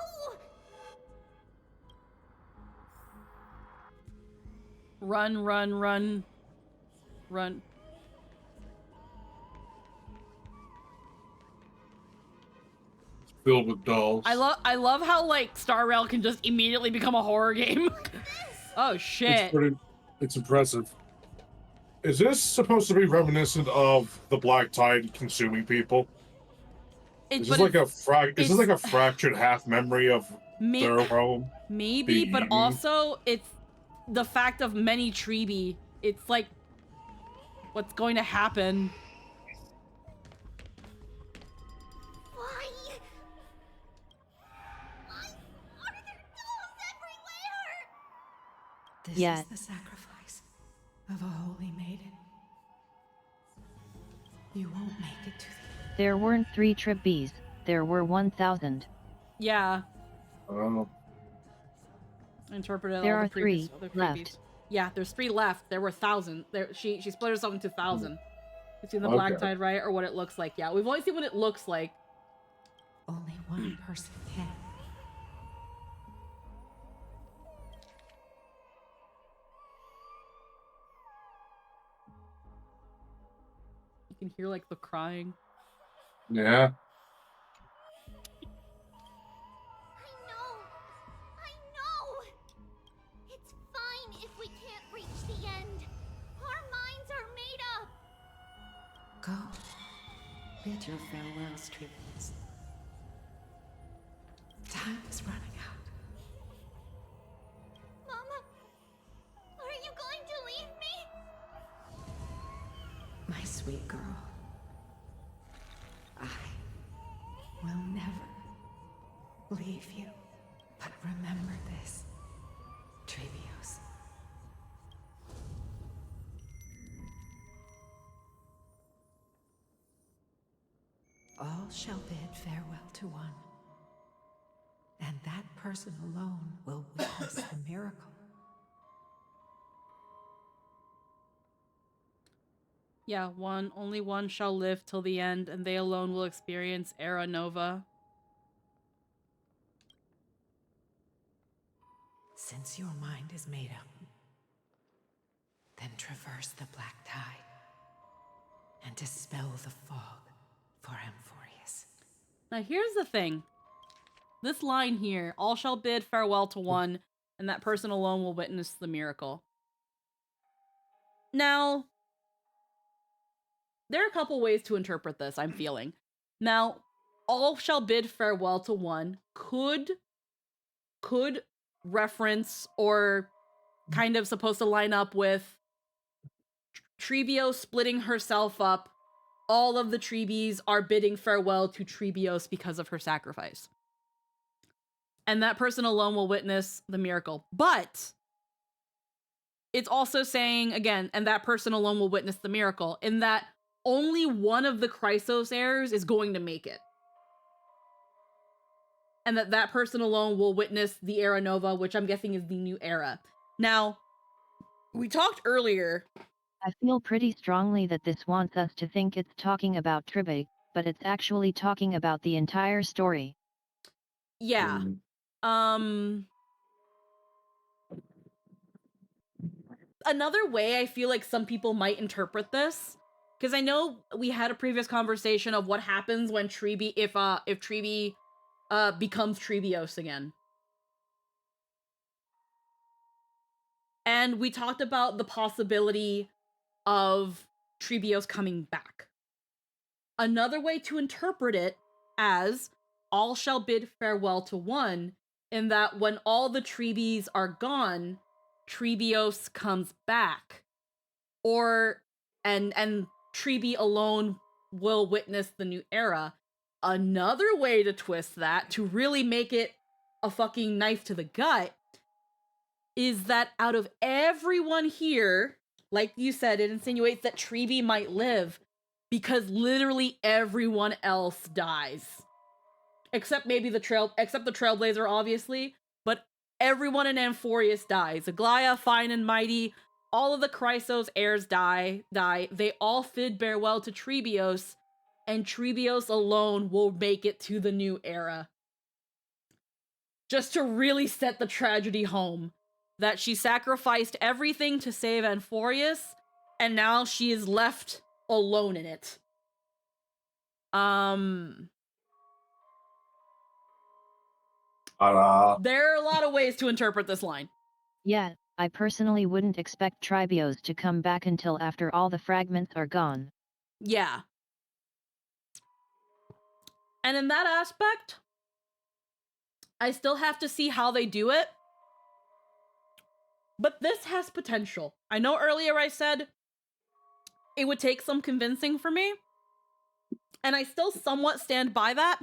Run, run, run. Run. Filled with dolls. I love how, like, Star Rail can just immediately become a horror game. Oh, shit. It's impressive. Is this supposed to be reminiscent of the Black Tide consuming people? Is this like a fractured half memory of their home? Maybe, but also it's the fact of many Treeby. It's like, what's going to happen? Why? Why are there dolls everywhere? This Yeah. is the sacrifice of a holy maiden. You won't make it to the... There weren't 3 Tribbees, there were 1,000. Yeah. Interpreted There all the are previous 3 other left. previews. Yeah, there's 3 left. There were 1,000. There, she split herself into 1,000. You seen the black tide, right? Or what it looks like? Yeah, we've only seen what it looks like. Only one person can. You can hear like the crying. Yeah. I know! It's fine if we can't reach the end. Our minds are made up. Go. Bid your farewells, Trivians. Time is running out. Mama, are you going to leave me? My sweet girl. I will never leave you. But remember this, Trevios. All shall bid farewell to one, and that person alone will witness the miracle. Yeah, only one shall live till the end, and they alone will experience Era Nova. Since your mind is made up, then traverse the black tide and dispel the fog for Amphoreus. Now here's the thing. This line here, all shall bid farewell to one, and that person alone will witness the miracle. Now, there are a couple ways to interpret this, I'm feeling. Now, all shall bid farewell to one could reference or kind of supposed to line up with Trebios splitting herself up. All of the Trebies are bidding farewell to Trebios because of her sacrifice. And that person alone will witness the miracle. But it's also saying, again, and that person alone will witness the miracle, in that only one of the Chrysos heirs is going to make it. And that person alone will witness the Era Nova, which I'm guessing is the new era. Now, we talked earlier. I feel pretty strongly that this wants us to think it's talking about Tribbe, but it's actually talking about the entire story. Yeah. Another way I feel like some people might interpret this, because I know we had a previous conversation of what happens when Trebi, if Trebi becomes Trebios again. And we talked about the possibility of Trebios coming back. Another way to interpret it as all shall bid farewell to one, in that when all the Trebies are gone, Trebios comes back. Or and Trebi alone will witness the new era. Another way to twist that, to really make it a fucking knife to the gut, is that out of everyone here, like you said, it insinuates that Trebi might live because literally everyone else dies. Except maybe the Trailblazer, obviously, but everyone in Amphoreus dies. Aglaya, Fine, and Mydei, all of the Chrysos heirs die. They all bid farewell to Trebios, and Trebios alone will make it to the new era. Just to really set the tragedy home. That she sacrificed everything to save Amphoreus, and now she is left alone in it. There are a lot of ways to interpret this line. Yeah, I personally wouldn't expect Trebios to come back until after all the fragments are gone. Yeah. And in that aspect, I still have to see how they do it. But this has potential. I know earlier I said it would take some convincing for me, and I still somewhat stand by that.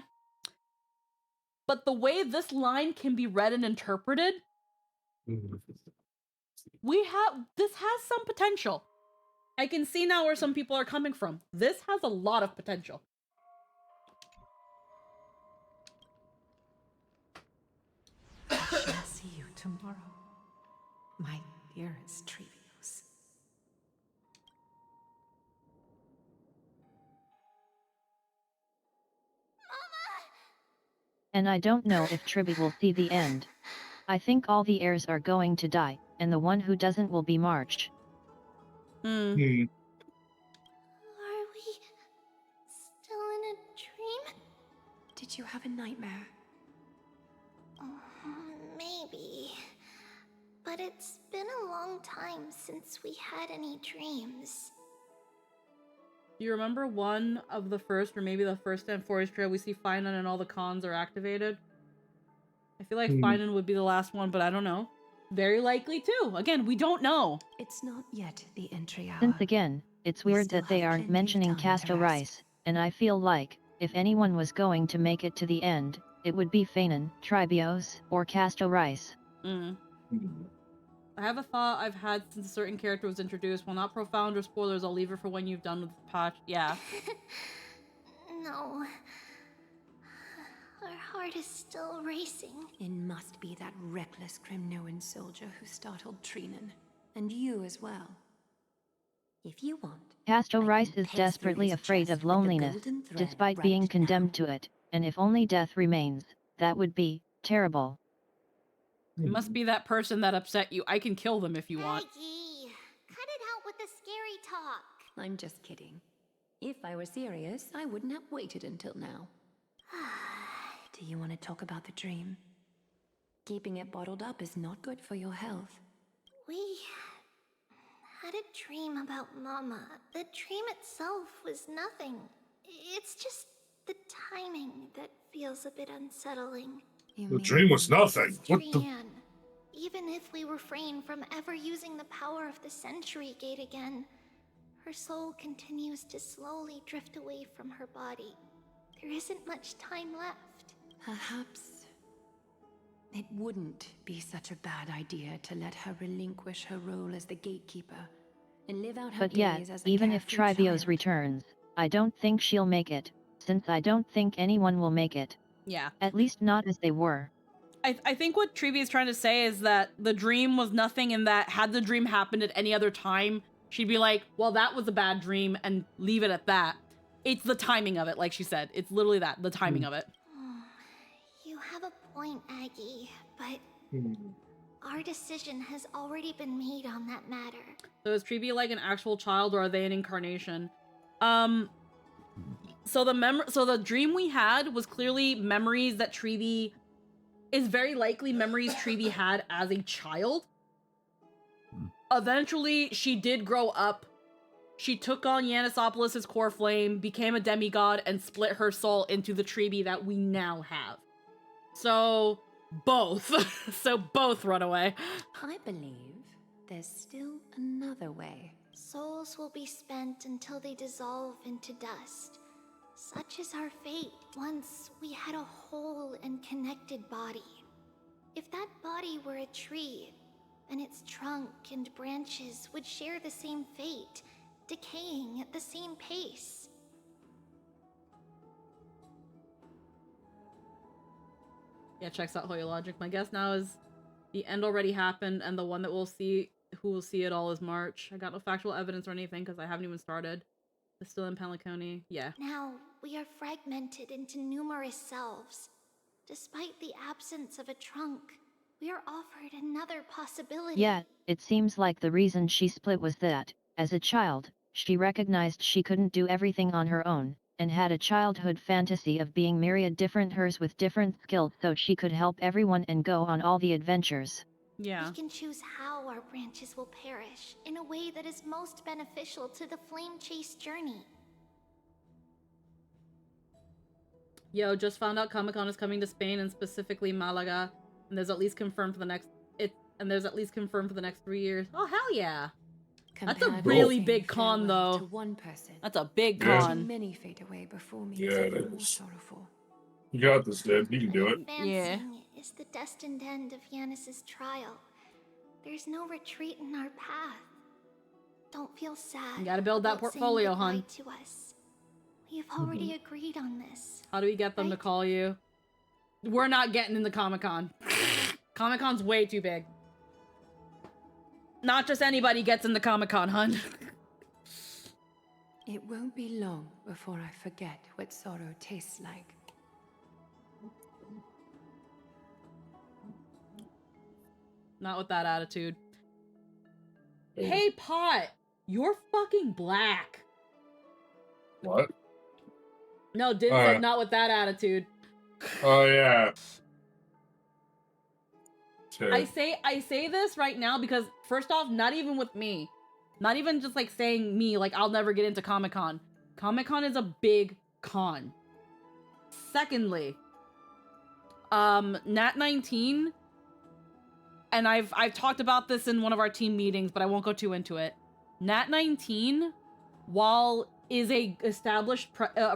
But the way this line can be read and interpreted, this has some potential. I can see now where some people are coming from. This has a lot of potential. I shall see you tomorrow, my dearest Trevius. And I don't know if Triby will see the end. I think all the heirs are going to die, and the one who doesn't will be marched. Are we still in a dream? Did you have a nightmare? Maybe. But it's been a long time since we had any dreams. Do you remember one of the first, or maybe the first Amphoreus trail we see Finan and all the cons are activated? I feel like Finan would be the last one, but I don't know. Very likely too. Again, we don't know. It's not yet the entry hour. Since again, it's weird that they aren't mentioning Casto Rice, and I feel like, if anyone was going to make it to the end, it would be Fanon, Tribios, or Casto Rice. I have a thought I've had since a certain character was introduced. While not profound or spoilers, I'll leave it for when you've done with the patch. Yeah. No. Our heart is still racing. It must be that reckless Kremnoan soldier who startled Trinan. And you as well. If you want. Casto Rice is desperately afraid of loneliness, despite being condemned to it, and if only death remains, that would be terrible. It must be that person that upset you. I can kill them if you want. Maggie, cut it out with the scary talk. I'm just kidding. If I were serious, I wouldn't have waited until now. Do you want to talk about the dream? Keeping it bottled up is not good for your health. We had a dream about Mama. The dream itself was nothing. It's just the timing that feels a bit unsettling. The dream was nothing. What the? Even if we refrain from ever using the power of the Century Gate again, her soul continues to slowly drift away from her body. There isn't much time left. Perhaps it wouldn't be such a bad idea to let her relinquish her role as the gatekeeper and live out her days as a even if carefree Tribios child. returns, I don't think she'll make it, since I don't think anyone will make it. Yeah. At least not as they were. I think what Trevi is trying to say is that the dream was nothing, and that had the dream happened at any other time, she'd be like, well, that was a bad dream, and leave it at that. It's the timing of it, like she said. It's literally that, the timing of it. You have a point, Aggie, but our decision has already been made on that matter. So is Trevi like an actual child, or are they an incarnation? So the dream we had was clearly memories that Trevi is very likely memories Trevi had as a child. Eventually, she did grow up. She took on Yanisopoulos' core flame, became a demigod, and split her soul into the Trevi that we now have. So, both. So both run away. I believe there's still another way. Souls will be spent until they dissolve into dust. Such is our fate once we had a whole and connected body. If that body were a tree, then its trunk and branches would share the same fate, decaying at the same pace. Yeah, checks out Hoya logic. My guess now is the end already happened, and the one that we'll see, who will see it all, is March. I got no factual evidence or anything because I haven't even started. It's still in Peliconi. Yeah. Now, we are fragmented into numerous selves. Despite the absence of a trunk, we are offered another possibility. Yeah, it seems like the reason she split was that, as a child, she recognized she couldn't do everything on her own, and had a childhood fantasy of being myriad different hers with different skills so she could help everyone and go on all the adventures. Yeah. We can choose how our branches will perish in a way that is most beneficial to the flame chase journey. Yo, just found out Comic-Con is coming to Spain, and specifically Malaga, and there's at least confirmed for the next 3 years. Oh hell yeah. That's a really big con though. To one person, That's a big Yeah. con. many fade away before me. Yeah, It's it even more is. sorrowful. You got this, Dad. You can do it. Advancing is the destined end of Yanis's trial. There's no retreat in our path. Don't feel sad. You gotta build that about saying portfolio, goodbye hun. to us. We have already agreed on this. How do we get them to call you? We're not getting into Comic-Con. Comic-Con's way too big. Not just anybody gets into Comic-Con, hun. It won't be long before I forget what sorrow tastes like. Not with that attitude. Hey, Pot! You're fucking black. What? No, Din said not with that attitude. Oh, yeah. I say this right now because, first off, not even with me. Not even just, like, saying me, like, I'll never get into Comic-Con. Comic-Con is a big con. Secondly, Nat 19, and I've talked about this in one of our team meetings, but I won't go too into it. Nat 19, while is a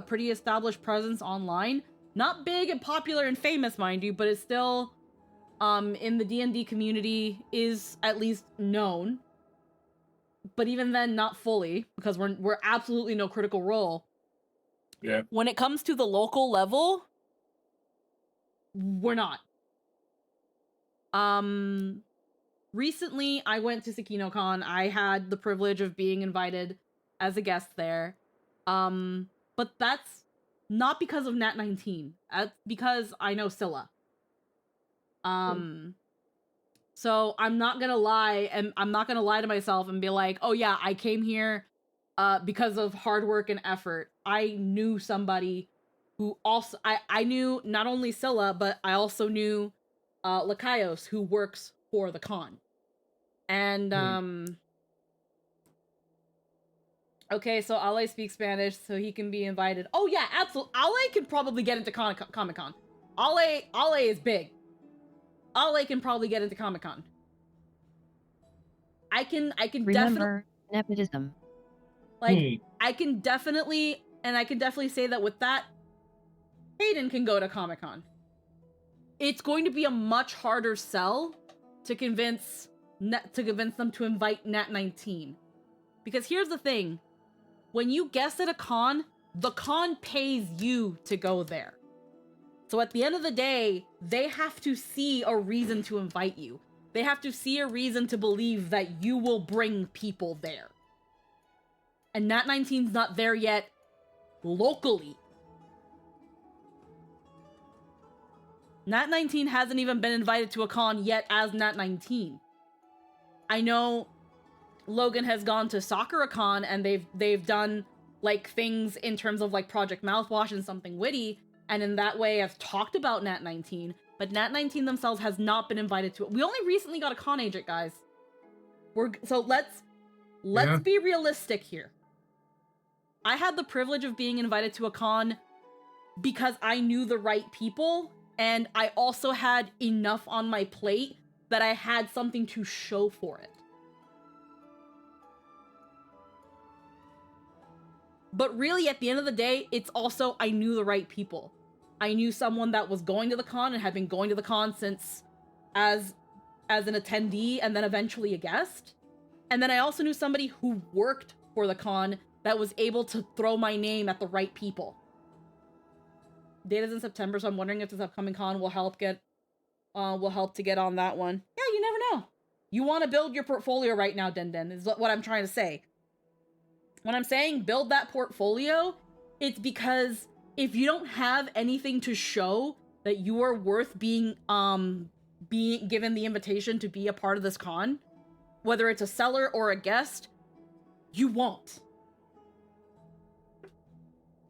pretty established presence online, not big and popular and famous, mind you, but it's still, in the D&D community, is at least known. But even then, not fully, because we're absolutely no Critical Role. Yeah. When it comes to the local level, we're not. Recently, I went to SakinoCon. I had the privilege of being invited as a guest there. But that's not because of Nat 19. That's because I know Scylla. So I'm not gonna lie, and I'm not gonna lie to myself and be like, oh yeah, I came here because of hard work and effort. I knew somebody who also, I knew not only Scylla, but I also knew Lakaios, who works for the con. And okay, so Ale speaks Spanish, so he can be invited. Oh yeah, absolutely. Ale can probably get into Comic-Con. Ale is big. Ale can probably get into Comic-Con. I can Remember, nepotism. Like, I can definitely say that with that, Hayden can go to Comic-Con. It's going to be a much harder sell to convince them to invite Nat 19. Because here's the thing. When you guest at a con, the con pays you to go there. So at the end of the day, they have to see a reason to invite you. They have to see a reason to believe that you will bring people there. And Nat 19's not there yet locally. Nat 19 hasn't even been invited to a con yet as Nat 19. I know Logan has gone to Sakura-Con and they've done like things in terms of like Project Mouthwash and something witty, and in that way have talked about Nat 19, but Nat 19 themselves has not been invited to it. We only recently got a con agent, guys. Let's be realistic here. I had the privilege of being invited to a con because I knew the right people, and I also had enough on my plate that I had something to show for it. But really, at the end of the day, it's also I knew the right people. I knew someone that was going to the con and had been going to the con since as an attendee and then eventually a guest. And then I also knew somebody who worked for the con that was able to throw my name at the right people. Data's in September, so I'm wondering if this upcoming con will help to get on that one. Yeah, you never know. You want to build your portfolio right now, Den, is what I'm trying to say. When I'm saying build that portfolio, it's because if you don't have anything to show that you are worth being given the invitation to be a part of this con, whether it's a seller or a guest, you won't.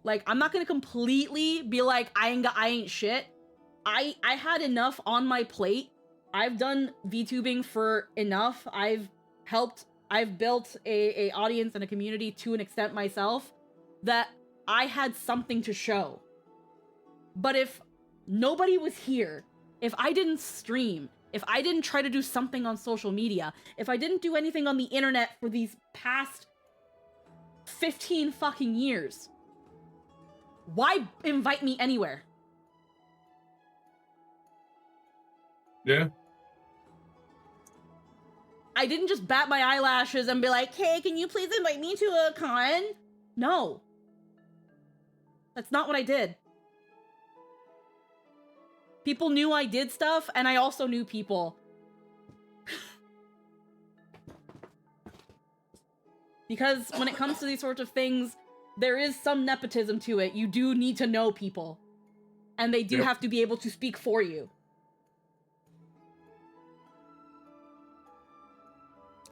Like, I'm not gonna completely be like, I ain't shit. I had enough on my plate. I've done VTubing for enough. I've built a audience and a community to an extent myself that I had something to show. But if nobody was here, if I didn't stream, if I didn't try to do something on social media, if I didn't do anything on the internet for these past 15 fucking years, why invite me anywhere? Yeah. I didn't just bat my eyelashes and be like, hey, can you please invite me to a con? No. That's not what I did. People knew I did stuff, and I also knew people. Because when it comes to these sorts of things, there is some nepotism to it. You do need to know people. And they do have to be able to speak for you.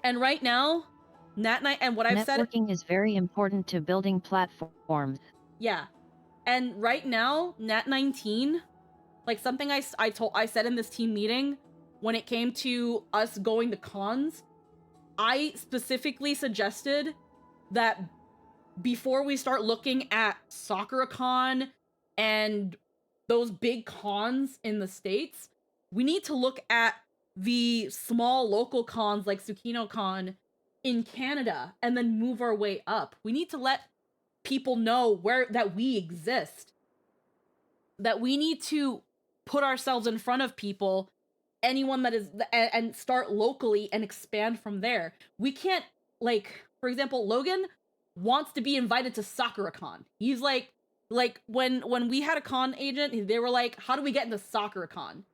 And right now, and what I've said... Networking is very important to building platforms. Yeah. And right now, Nat 19, like something I said in this team meeting, when it came to us going to cons, I specifically suggested that before we start looking at SoccerCon and those big cons in the States, we need to look at the small local cons like TsukinoCon in Canada and then move our way up. We need to let people know that we exist. That we need to put ourselves in front of people, anyone that is, and start locally and expand from there. We can't, like, for example, Logan wants to be invited to SoccerCon. He's like when we had a con agent, they were like, how do we get into SoccerCon?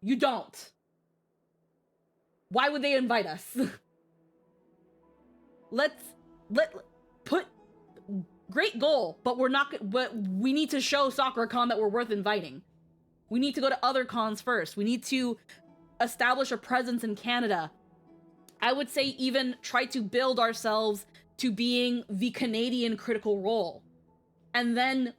You don't. Why would they invite us? Put great goal, but we need to show SoccerCon that we're worth inviting. We need to go to other cons first. We need to establish a presence in Canada. I would say even try to build ourselves to being the Canadian Critical Role. And then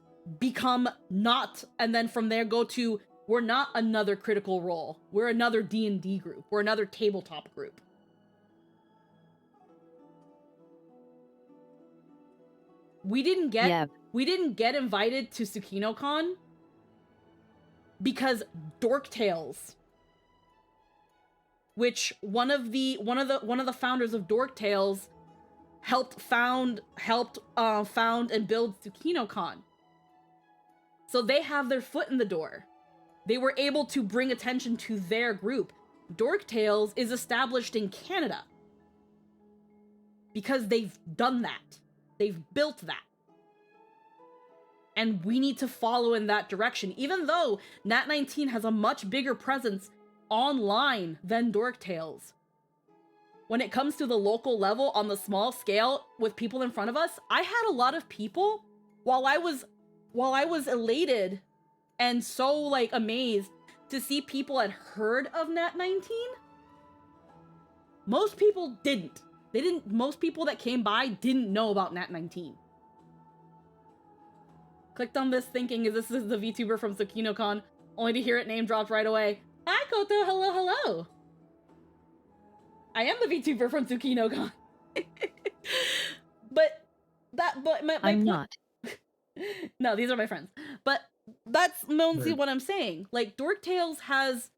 and then from there go to, we're not another Critical Role. We're another D&D group. We're another tabletop group. We didn't get invited to TsukinoCon because Dorktales, which one of the founders of Dorktales helped found and build TsukinoCon. So they have their foot in the door. They were able to bring attention to their group. Dorktales is established in Canada because they've done that. They've built that. And we need to follow in that direction. Even though Nat 19 has a much bigger presence online than Dorktales. When it comes to the local level on the small scale with people in front of us, I had a lot of people while I was elated and so like amazed to see people had heard of Nat 19. Most people didn't. Most people that came by didn't know about Nat 19. Clicked on this thinking this is the VTuber from TsukinoCon, only to hear it name dropped right away. Hi Koto, hello, hello. I am the VTuber from TsukinoCon. I'm not. No, these are my friends. But that's mostly what I'm saying. Like Dorktales has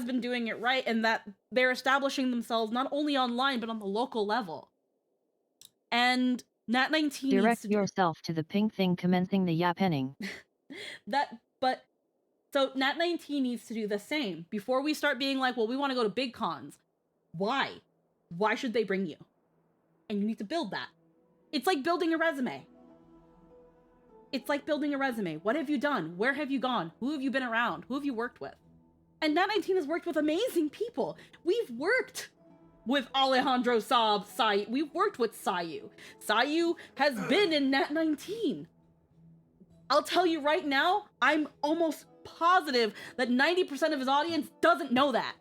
been doing it right, and that they're establishing themselves not only online but on the local level. And Nat 19 direct yourself to the pink thing commencing the yappening. So Nat 19 needs to do the same before we start being like, well, we want to go to big cons. Why? Why should they bring you? And you need to build that. It's like building a resume. What have you done? Where have you gone? Who have you been around? Who have you worked with? And Nat 19 has worked with amazing people. We've worked with Alejandro Saab, Sayu. We've worked with Sayu. Sayu has been in Nat 19. I'll tell you right now, I'm almost positive that 90% of his audience doesn't know that.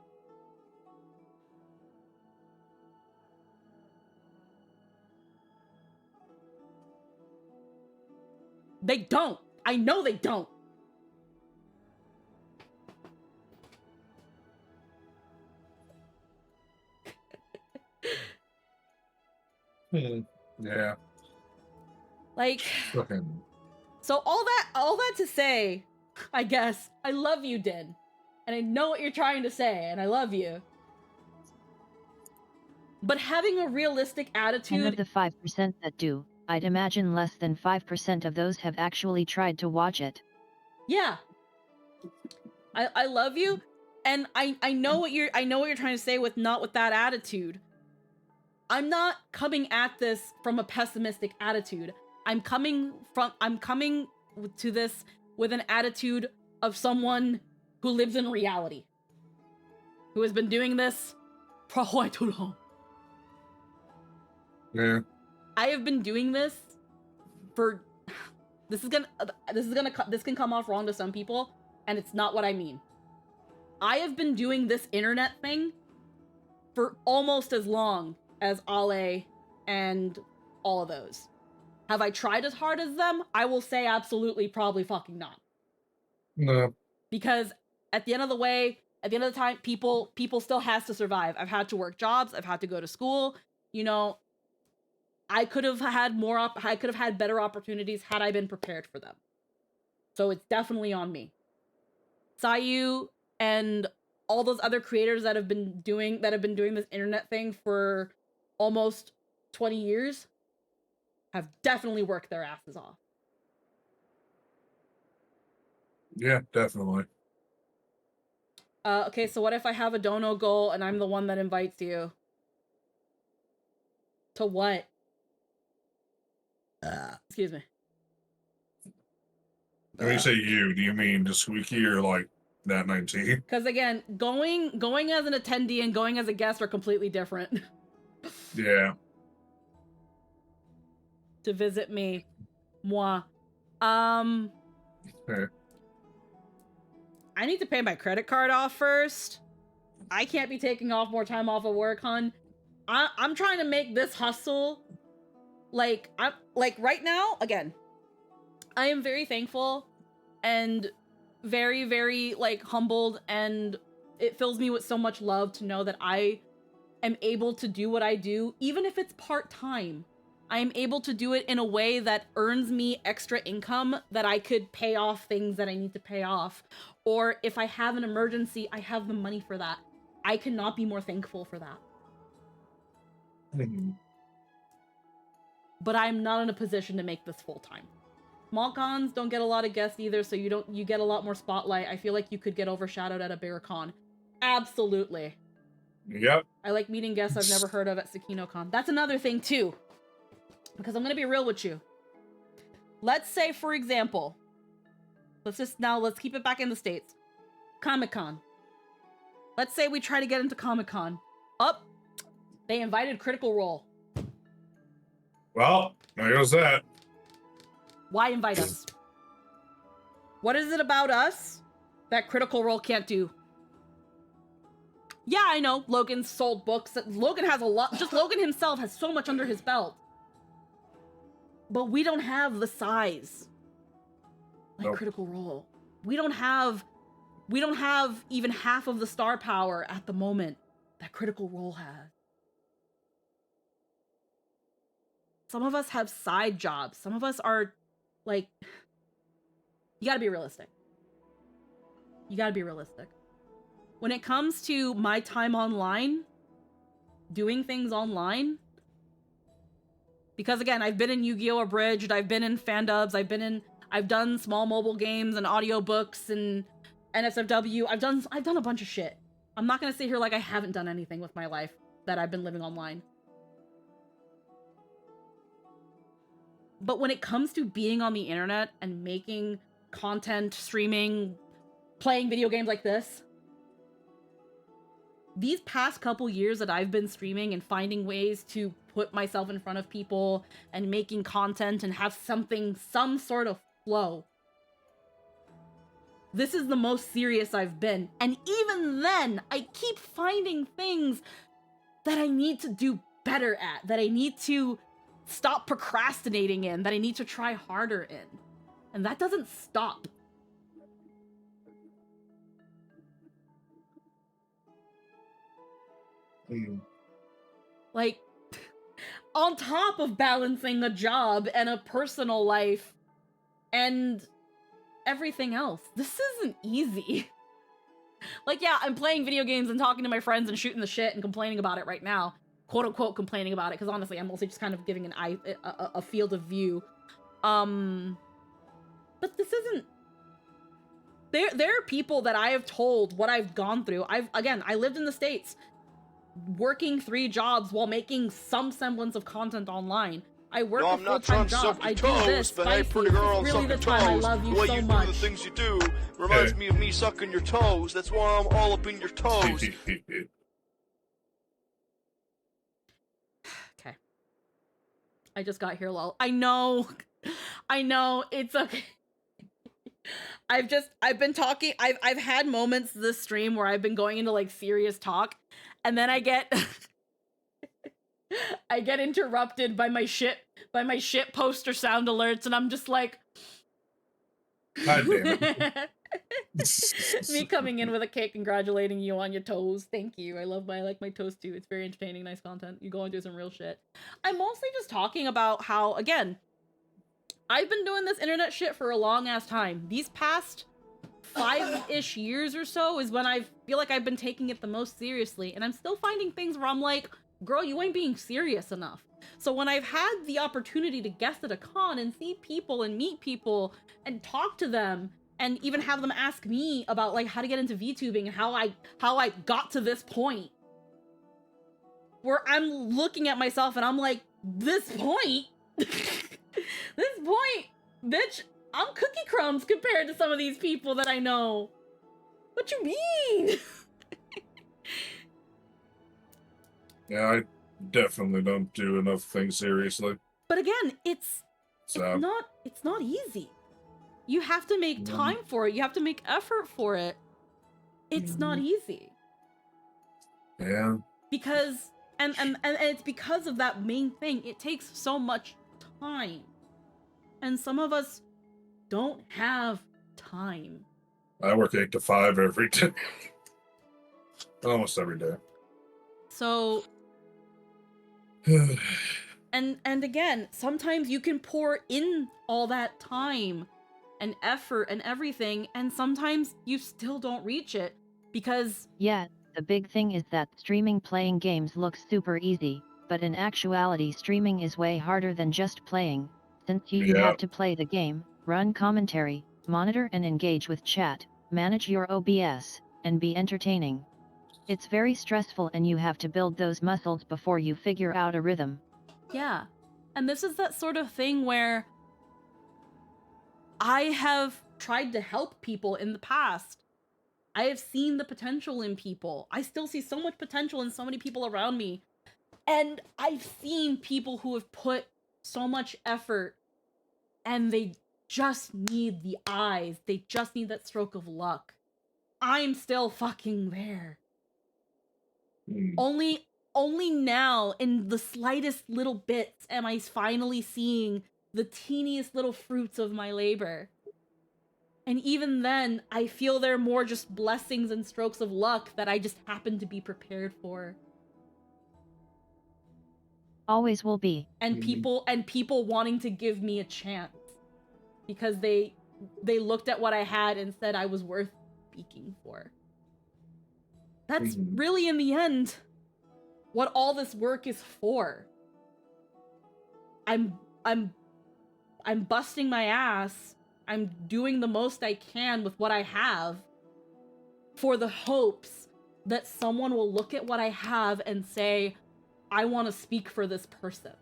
They don't. I know they don't. Yeah. Like, so all that to say, I guess, I love you, Din. And I know what you're trying to say, and I love you. But having a realistic attitude... And of the 5% that do, I'd imagine less than 5% of those have actually tried to watch it. Yeah. I love you, And I know what you're trying to say with not with that attitude. I'm not coming at this from a pessimistic attitude. I'm coming to this with an attitude of someone who lives in reality. Who has been doing this for way too long. Yeah. I have been doing this for this can come off wrong to some people, and it's not what I mean. I have been doing this internet thing for almost as long as Ale and all of those. Have I tried as hard as them? I will say absolutely, probably fucking not. No. Because at the end of the time, people still has to survive. I've had to work jobs. I've had to go to school. You know, I could have had better opportunities had I been prepared for them. So it's definitely on me. Sayu and all those other creators that have been doing this internet thing for almost 20 years have definitely worked their asses off. Yeah, definitely. Okay, so what if I have a dono goal and I'm the one that invites you? To what? Excuse me. When you say you, do you mean just Squeaky or like that 19? Because again, going as an attendee and going as a guest are completely different. Yeah. To visit me. Moi. Okay. I need to pay my credit card off first. I can't be taking off more time off of work, hun. I'm trying to make this hustle. Like, right now, again, I am very thankful and very, very, like, humbled, and it fills me with so much love to know that I am able to do what I do, even if it's part-time. I am able to do it in a way that earns me extra income that I could pay off things that I need to pay off. Or if I have an emergency, I have the money for that. I cannot be more thankful for that. But I'm not in a position to make this full-time. Small cons don't get a lot of guests either, so you get a lot more spotlight. I feel like you could get overshadowed at a bigger con. Absolutely. Yep. I like meeting guests I've never heard of at SakinoCon. That's another thing too. Because I'm gonna be real with you. Let's say, for example, let's keep it back in the States. Comic-Con. Let's say we try to get into Comic-Con. They invited Critical Role. Well, there goes that. Why invite us? What is it about us that Critical Role can't do? Yeah, I know, Logan's sold books. Logan has a lot. Just Logan himself has so much under his belt. But we don't have the size like Critical Role. We don't have even half of the star power at the moment that Critical Role has. Some of us have side jobs. Some of us are like, you gotta be realistic. You gotta be realistic. When it comes to my time online, doing things online, because again, I've been in Yu-Gi-Oh! Abridged, I've been in Fandubs, I've done small mobile games and audiobooks and NSFW, I've done a bunch of shit. I'm not gonna sit here like I haven't done anything with my life that I've been living online. But when it comes to being on the internet and making content, streaming, playing video games like this, these past couple years that I've been streaming and finding ways to put myself in front of people and making content and have some sort of flow, this is the most serious I've been. And even then, I keep finding things that I need to do better at, that I need to stop procrastinating in, that I need to try harder in. And that doesn't stop. Like, on top of balancing a job and a personal life and everything else, this isn't easy. Like, yeah, I'm playing video games and talking to my friends and shooting the shit and complaining about it right now. Quote unquote complaining about it, because honestly, I'm mostly just kind of giving a field of view. But this There are people that I have told what I've gone through. I lived in the States, working 3 jobs while making some semblance of content online. I work a full-time job. I do this. But hey, pretty girl, this is really the sucking time I toes. love you The way so you much. do the things you do reminds me of me sucking your toes. That's why I'm all up in your toes. Okay. I just got here, lol. I know, it's okay. I've been talking, I've had moments this stream where I've been going into like serious talk, and then I get I get interrupted by my shit poster sound alerts, and I'm just like, God damn it. me coming in with a cake congratulating you on your toes. Thank you. I like my toes too. It's very entertaining, nice content. You go and do some real shit. I'm mostly just talking about how, again, I've been doing this internet shit for a long ass time. These past 5-ish years or so is when I feel like I've been taking it the most seriously, and I'm still finding things where I'm like, girl, you ain't being serious enough. So when I've had the opportunity to guest at a con and see people and meet people and talk to them and even have them ask me about like how to get into VTubing and how I got to this point where I'm looking at myself and I'm like, this point? This point, bitch, I'm cookie crumbs compared to some of these people that I know. What you mean? Yeah, I definitely don't do enough things seriously. But again, it's not easy. You have to make time for it. You have to make effort for it. It's not easy. Yeah. Because and it's because of that main thing. It takes so much time. And some of us don't have time. I work 8 to 5 every day. Almost every day. So and again, sometimes you can pour in all that time and effort and everything, and sometimes you still don't reach it because... Yeah, the big thing is that streaming playing games looks super easy, but in actuality streaming is way harder than just playing, since you have to play the game, run commentary, monitor and engage with chat, manage your OBS, and be entertaining. It's very stressful and you have to build those muscles before you figure out a rhythm. Yeah, and this is that sort of thing where I have tried to help people in the past. I have seen the potential in people. I still see so much potential in so many people around me. And I've seen people who have put so much effort and they just need the eyes. They just need that stroke of luck. I'm still fucking there. Only now, in the slightest little bits, am I finally seeing the teeniest little fruits of my labor. And even then, I feel they're more just blessings and strokes of luck that I just happen to be prepared for. Always will be. And people wanting to give me a chance. Because they looked at what I had and said I was worth speaking for. That's really, in the end, what all this work is for. I'm busting my ass. I'm doing the most I can with what I have for the hopes that someone will look at what I have and say, I want to speak for this person.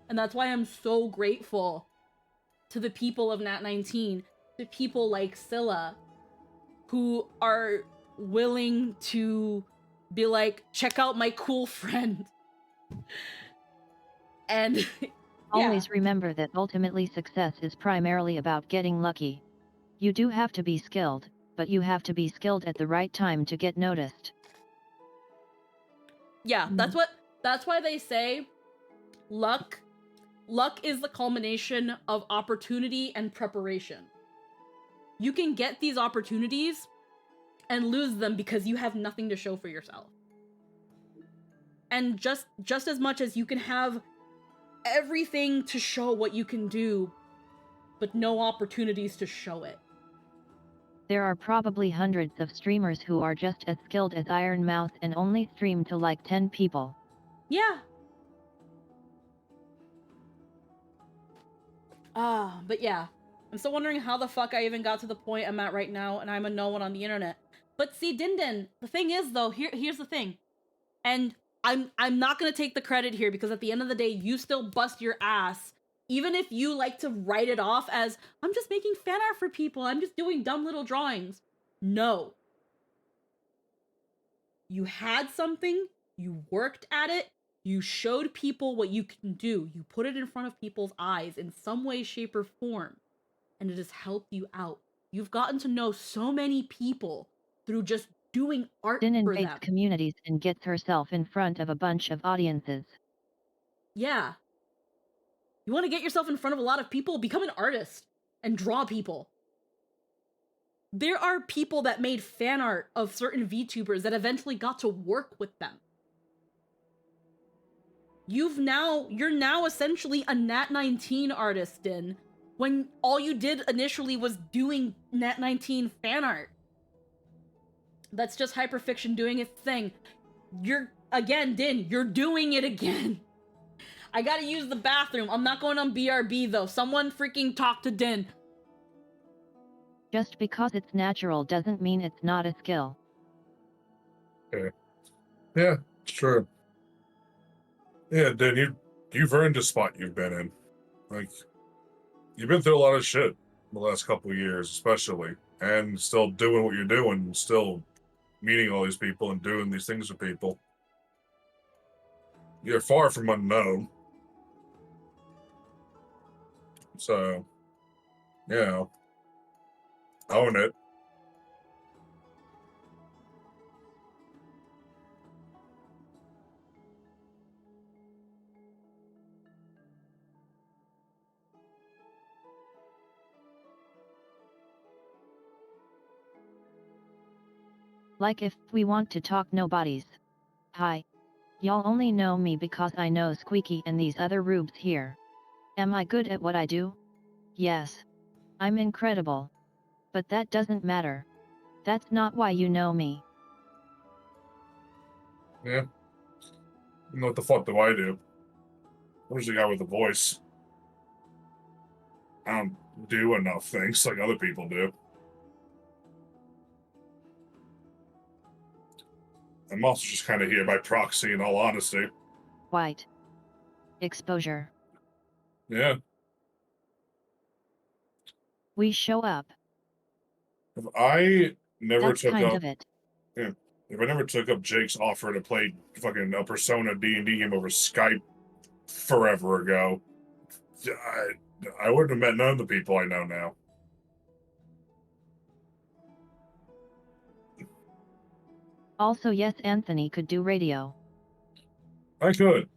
And that's why I'm so grateful to the people of Nat19, to people like Scylla, who are willing to be like, check out my cool friend. And always remember that ultimately success is primarily about getting lucky. You do have to be skilled, but you have to be skilled at the right time to get noticed. Yeah, that's why they say luck is the culmination of opportunity and preparation. You can get these opportunities and lose them because you have nothing to show for yourself. And just as much as you can have everything to show what you can do, but no opportunities to show it. There are probably hundreds of streamers who are just as skilled as Ironmouth and only stream to like 10 people. Yeah. But yeah. I'm still wondering how the fuck I even got to the point I'm at right now, and I'm a no one on the internet. But see, Din, the thing is though, here's the thing. And I'm not gonna take the credit here because at the end of the day, you still bust your ass. Even if you like to write it off as, I'm just making fan art for people, I'm just doing dumb little drawings. No. You had something, you worked at it, you showed people what you can do. You put it in front of people's eyes in some way, shape, or form. And it has helped you out. You've gotten to know so many people through just doing art Din for invades them. communities and gets herself in front of a bunch of audiences. Yeah. You want to get yourself in front of a lot of people? Become an artist and draw people. There are people that made fan art of certain VTubers that eventually got to work with them. You're now essentially a Nat19 artist, Din, when all you did initially was doing Nat19 fan art. That's just hyperfiction doing its thing. Din, you're doing it again. I gotta use the bathroom. I'm not going on BRB though. Someone freaking talk to Din. Just because it's natural doesn't mean it's not a skill. Okay. Yeah, it's true. Yeah, Din, you've earned the spot you've been in. Like, you've been through a lot of shit the last couple of years, especially, and still doing what you're doing, still meeting all these people and doing these things with people. You're far from unknown. So, you know, own it. Like if we want to talk nobodies. Hi. Y'all only know me because I know Squeaky and these other rubes here. Am I good at what I do? Yes. I'm incredible. But that doesn't matter. That's not why you know me. Yeah. What the fuck do I do? Where's the guy with the voice? I don't do enough things like other people do. I'm also just kind of here by proxy, in all honesty. White. Exposure. Yeah. We show up. If I never That's took kind up, of it. yeah, if I never took up Jake's offer to play fucking a Persona D&D game over Skype forever ago, I wouldn't have met none of the people I know now. Also, yes, Anthony could do radio. I could.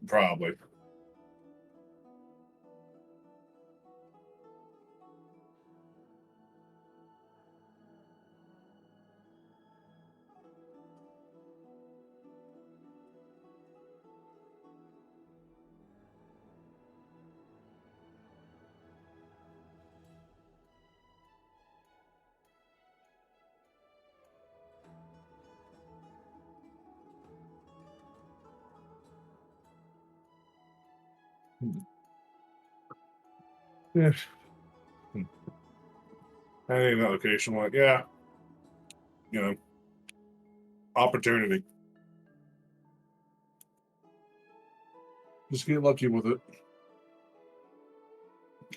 Probably. Yeah. I think that location, like, yeah, you know, opportunity. Just get lucky with it.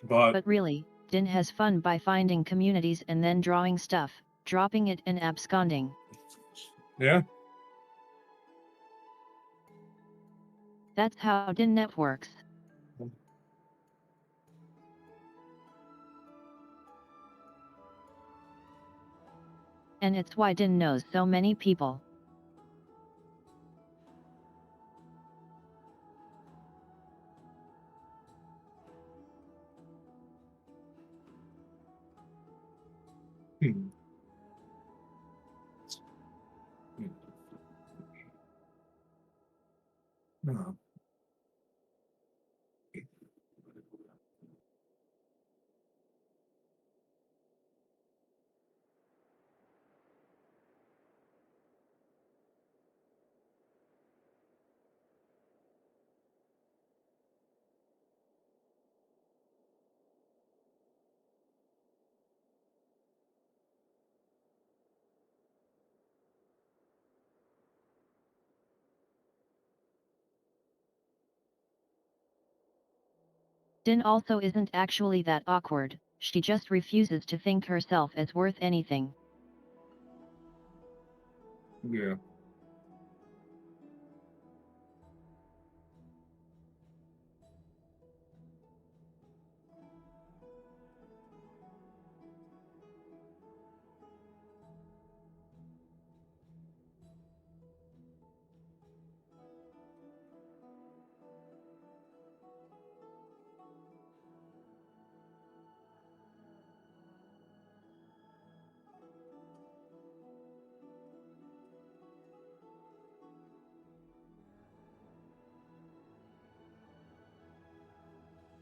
But really, Din has fun by finding communities and then drawing stuff, dropping it and absconding. Yeah. That's how Dinnet works. And it's why Din knows so many people. No. Din also isn't actually that awkward, she just refuses to think herself as worth anything. Yeah.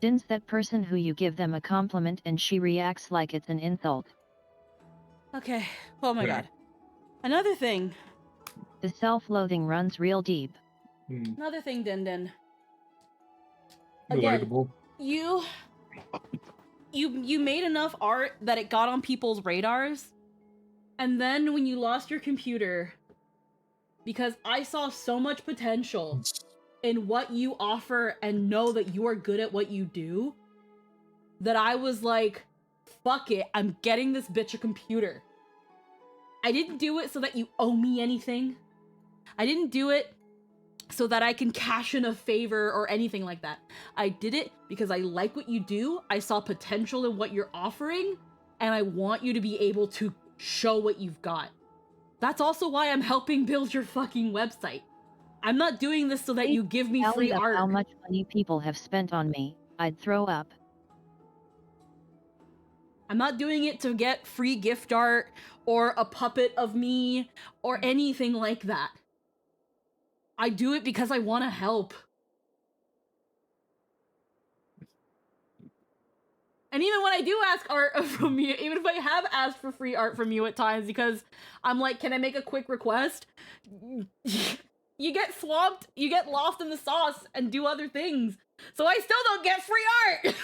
Din's that person who you give them a compliment and she reacts like it's an insult. Okay. Oh my god. Another thing. The self-loathing runs real deep. Another thing, Din. Again, Relatable. you made enough art that it got on people's radars, and then when you lost your computer, because I saw so much potential in what you offer and know that you are good at what you do, that I was like, fuck it, I'm getting this bitch a computer. I didn't do it so that you owe me anything. I didn't do it so that I can cash in a favor or anything like that. I did it because I like what you do, I saw potential in what you're offering, and I want you to be able to show what you've got. That's also why I'm helping build your fucking website. I'm not doing this so that you give me free art. How much money people have spent on me, I'd throw up. I'm not doing it to get free gift art or a puppet of me or anything like that. I do it because I want to help. And even when I do ask art from you, even if I have asked for free art from you at times because I'm like, can I make a quick request? You get swamped, you get lost in the sauce and do other things. So I still don't get free art.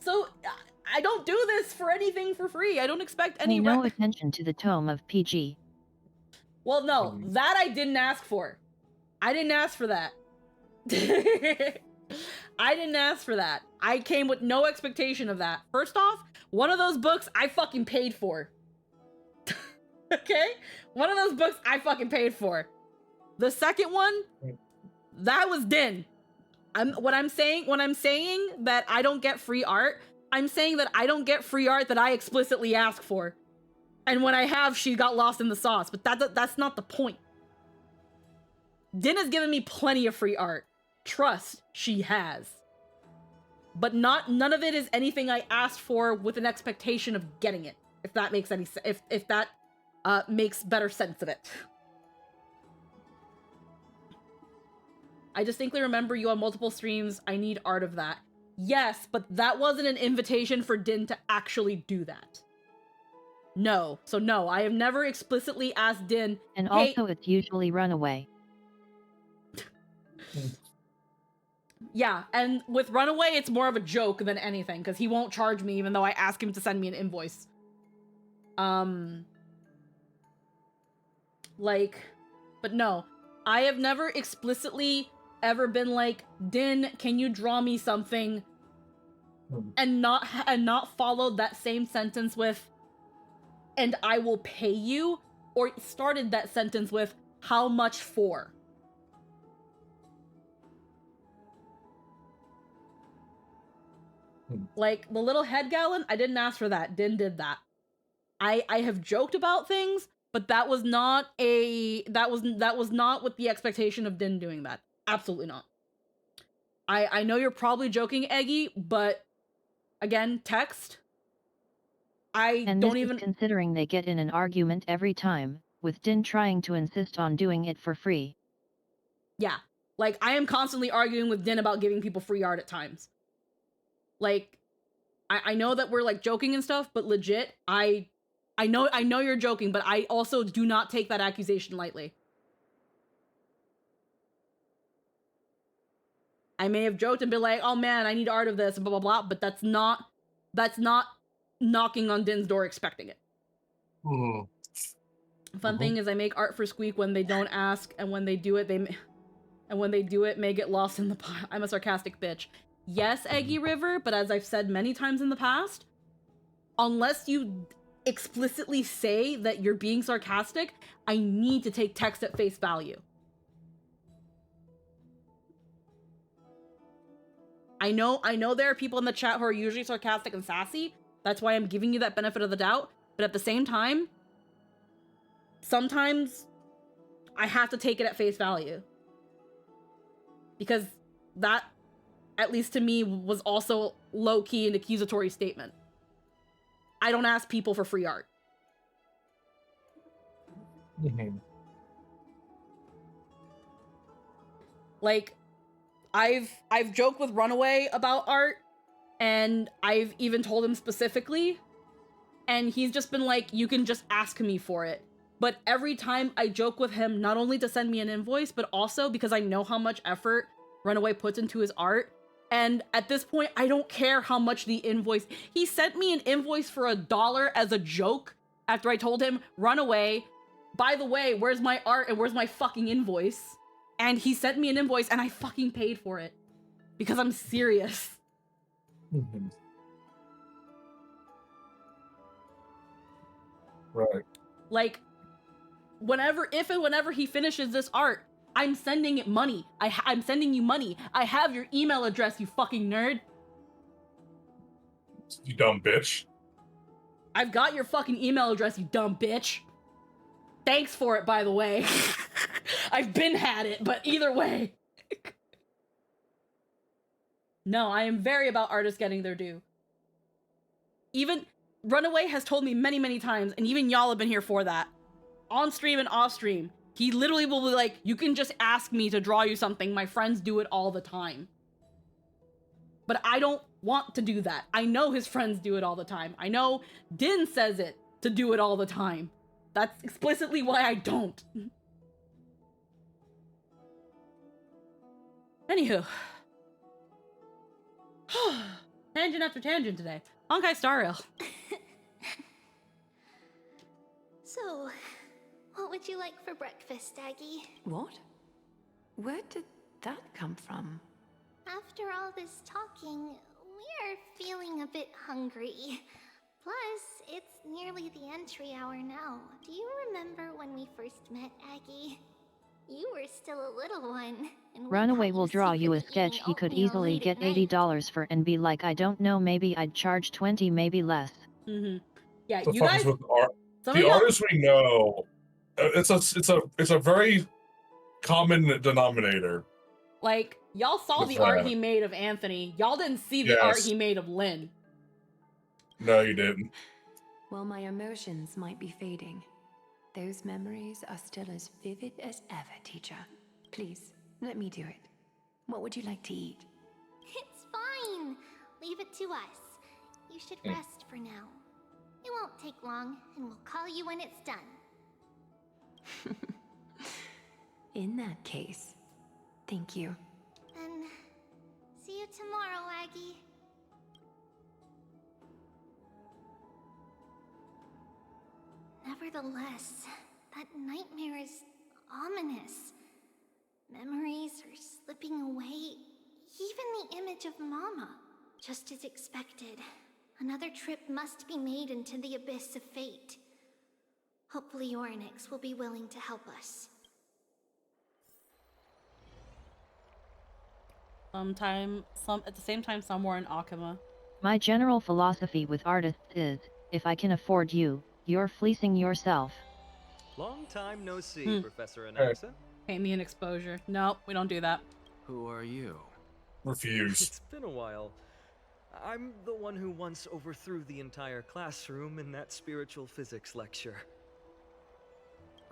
So I don't do this for anything for free. I don't expect any. Pay no attention to the tome of PG. Well, no, that I didn't ask for. I didn't ask for that. I didn't ask for that. I came with no expectation of that. First off, one of those books I fucking paid for. Okay? One of those books I fucking paid for. The second one, that was Din. When I'm saying that I don't get free art, I'm saying that I don't get free art that I explicitly ask for. And when I have, she got lost in the sauce. But that's not the point. Din has given me plenty of free art. Trust, she has. But none of it is anything I asked for with an expectation of getting it. If that makes any sense. If that makes better sense of it. I distinctly remember you on multiple streams. I need art of that. Yes, but that wasn't an invitation for Din to actually do that. No. So no, I have never explicitly asked Din. And hey, also it's usually Runaway. Yeah, and with Runaway, it's more of a joke than anything, because he won't charge me even though I ask him to send me an invoice. But no. I have never explicitly ever been like, Din, can you draw me something? And not followed that same sentence with, and I will pay you, or started that sentence with, how much for? Like, the little head gallon, I didn't ask for that. Din did that. I have joked about things, but that was not with the expectation of Din doing that. Absolutely not. I know you're probably joking, Eggy, but again, text. And this is considering they get in an argument every time, with Din trying to insist on doing it for free. Yeah, like, I am constantly arguing with Din about giving people free art at times. Like, I know that we're, like, joking and stuff, but legit, I know you're joking, but I also do not take that accusation lightly. I may have joked and been like, oh man, I need art of this, and blah, blah, blah, but that's not knocking on Din's door expecting it. Fun thing is I make art for Squeak when they don't ask, and when they do it, may get lost in the pile. I'm a sarcastic bitch. Yes, Eggy River, but as I've said many times in the past, unless you explicitly say that you're being sarcastic, I need to take text at face value. I know there are people in the chat who are usually sarcastic and sassy. That's why I'm giving you that benefit of the doubt. But at the same time, sometimes I have to take it at face value. Because that, at least to me, was also low-key an accusatory statement. I don't ask people for free art. Like, I've joked with Runaway about art, and I've even told him specifically, and he's just been like, you can just ask me for it. But every time I joke with him, not only to send me an invoice, but also because I know how much effort Runaway puts into his art, and at this point, I don't care how much the invoice... He sent me an invoice for $1 as a joke after I told him, Runaway, by the way, where's my art and where's my fucking invoice? And he sent me an invoice and I fucking paid for it. Because I'm serious. Right. Like, if and whenever he finishes this art, I'm sending it money. I'm sending you money. I have your email address, you fucking nerd. You dumb bitch. I've got your fucking email address, you dumb bitch. Thanks for it, by the way. I've been had it, but either way. No, I am very about artists getting their due. Even Runaway has told me many, many times, and even y'all have been here for that. On stream and off stream, he literally will be like, you can just ask me to draw you something. My friends do it all the time. But I don't want to do that. I know his friends do it all the time. I know Din says it to do it all the time. That's explicitly why I don't. Anywho. Tangent after tangent today. Honkai Star Rail. So, what would you like for breakfast, Aggie? What? Where did that come from? After all this talking, we are feeling a bit hungry. Plus, it's nearly the entry hour now. Do you remember when we first met, Aggie? You were still a little one. And Runaway will draw you a sketch he could easily get $80 for and be like, I don't know, maybe I'd charge 20, maybe less. Yeah, The you fuck guys. is with art? The artists we know, it's a very common denominator. Like, y'all saw the art he made of Anthony. Y'all didn't see the art he made of Lynn. No, you didn't. While my emotions might be fading, those memories are still as vivid as ever, teacher. Please, let me do it. What would you like to eat? It's fine. Leave it to us. You should rest for now. It won't take long, and we'll call you when it's done. In that case, thank you. And see you tomorrow, Aggie. Nevertheless, that nightmare is ominous. Memories are slipping away. Even the image of Mama. Just as expected. Another trip must be made into the abyss of fate. Hopefully Orynyx will be willing to help us. At the same time, somewhere in Akuma. My general philosophy with artists is, if I can afford you, you're fleecing yourself. Long time no see, Professor Anaxa. Paint me an exposure. Nope, we don't do that. Who are you? Refuse. It's been a while. I'm the one who once overthrew the entire classroom in that spiritual physics lecture.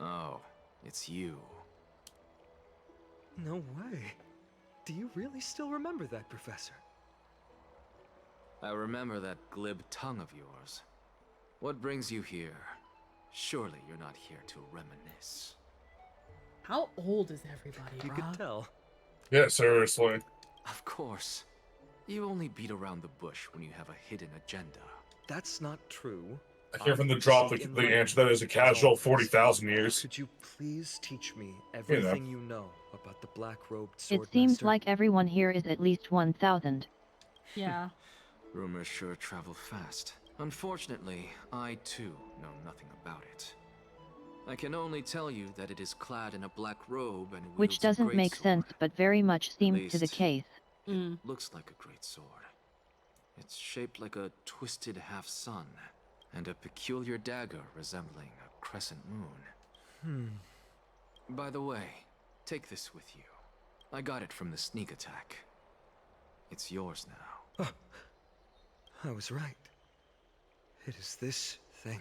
Oh, it's you. No way. Do you really still remember that, Professor? I remember that glib tongue of yours. What brings you here? Surely you're not here to reminisce. How old is everybody, You could tell. Yeah, seriously. Of course. You only beat around the bush when you have a hidden agenda. That's not true. I hear from the drop the answer that is a casual 40,000 years. Could you please teach me everything you know about the black-robed swordmaster? It seems like everyone here is at least 1,000. Yeah. Rumors sure travel fast. Unfortunately, I too know nothing about it. I can only tell you that it is clad in a black robe and wields Which doesn't make sense, but very much seems to the case. It looks like a great sword. It's shaped like a twisted half-sun, and a peculiar dagger resembling a crescent moon. By the way, take this with you. I got it from the sneak attack. It's yours now. I was right. It is this thing.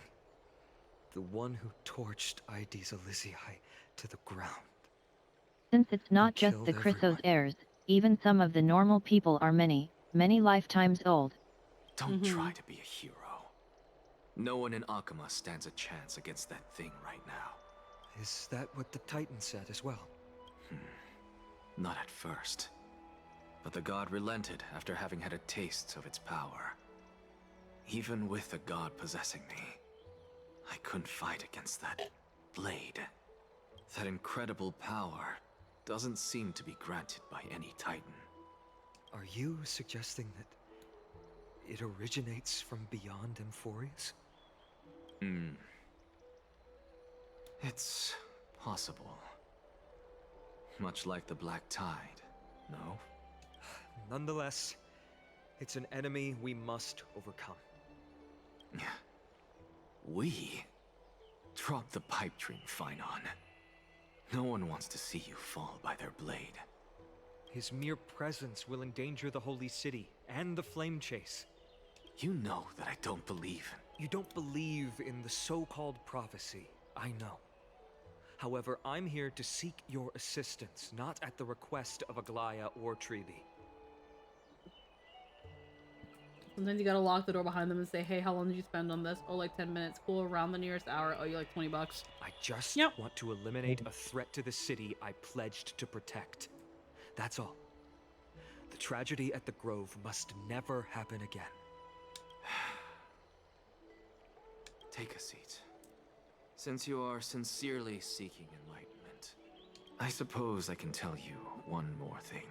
The one who torched Mydei's Elysiae to the ground. Since it's not just the Chrysos heirs, even some of the normal people are many, many lifetimes old. Don't try to be a hero. No one in Akama stands a chance against that thing right now. Is that what the Titan said as well? Not at first. But the god relented after having had a taste of its power. Even with the god possessing me, I couldn't fight against that blade. That incredible power doesn't seem to be granted by any Titan. Are you suggesting that it originates from beyond Amphoreus? It's possible. Much like the Black Tide, no? Nonetheless, it's an enemy we must overcome. We? Drop the pipe dream, Phynon. No one wants to see you fall by their blade. His mere presence will endanger the Holy City and the Flame Chase. You know that I don't believe in... You don't believe in the so-called prophecy, I know. However, I'm here to seek your assistance, not at the request of Aglaya or Treeby. Sometimes you gotta lock the door behind them and say, hey, how long did you spend on this? Oh, like 10 minutes. Cool, around the nearest hour. Oh, you like 20 bucks. I just want to eliminate a threat to the city I pledged to protect. That's all. The tragedy at the Grove must never happen again. Take a seat. Since you are sincerely seeking enlightenment, I suppose I can tell you one more thing.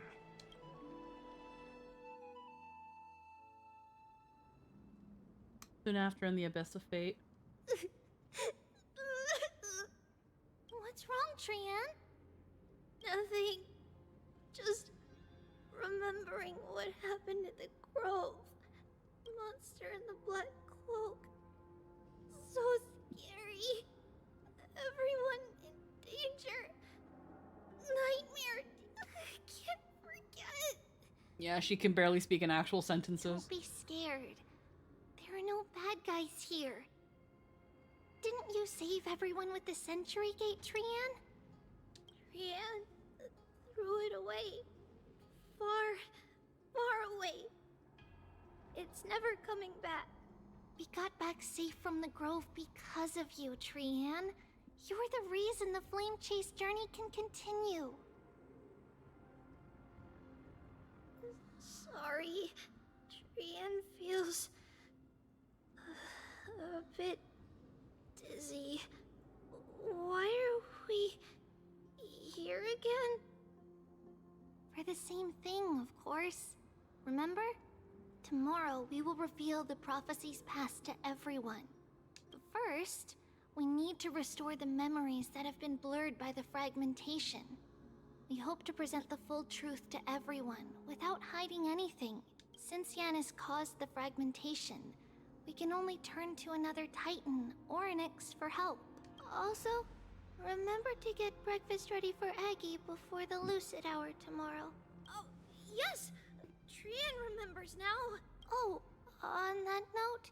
Soon after, in the abyss of fate. What's wrong, Trian? Nothing. Just remembering what happened at the Grove. Monster in the black cloak. So scary. Everyone in danger. Nightmare. I can't forget. Yeah, she can barely speak in actual sentences. Don't be scared. There are no bad guys here. Didn't you save everyone with the Century Gate, Trian? Trian threw it away. Far away. It's never coming back. We got back safe from the Grove because of you, Trian. You're the reason the Flame Chase journey can continue. Sorry. Trian feels a bit dizzy. Why are we here again? For the same thing, of course. Remember? Tomorrow we will reveal the prophecies past to everyone. But first, we need to restore the memories that have been blurred by the fragmentation. We hope to present the full truth to everyone without hiding anything. Since Yanis caused the fragmentation, we can only turn to another Titan or Onyx for help. Also, remember to get breakfast ready for Aggie before the Lucid Hour tomorrow. Oh, yes! Trian remembers now. Oh, on that note,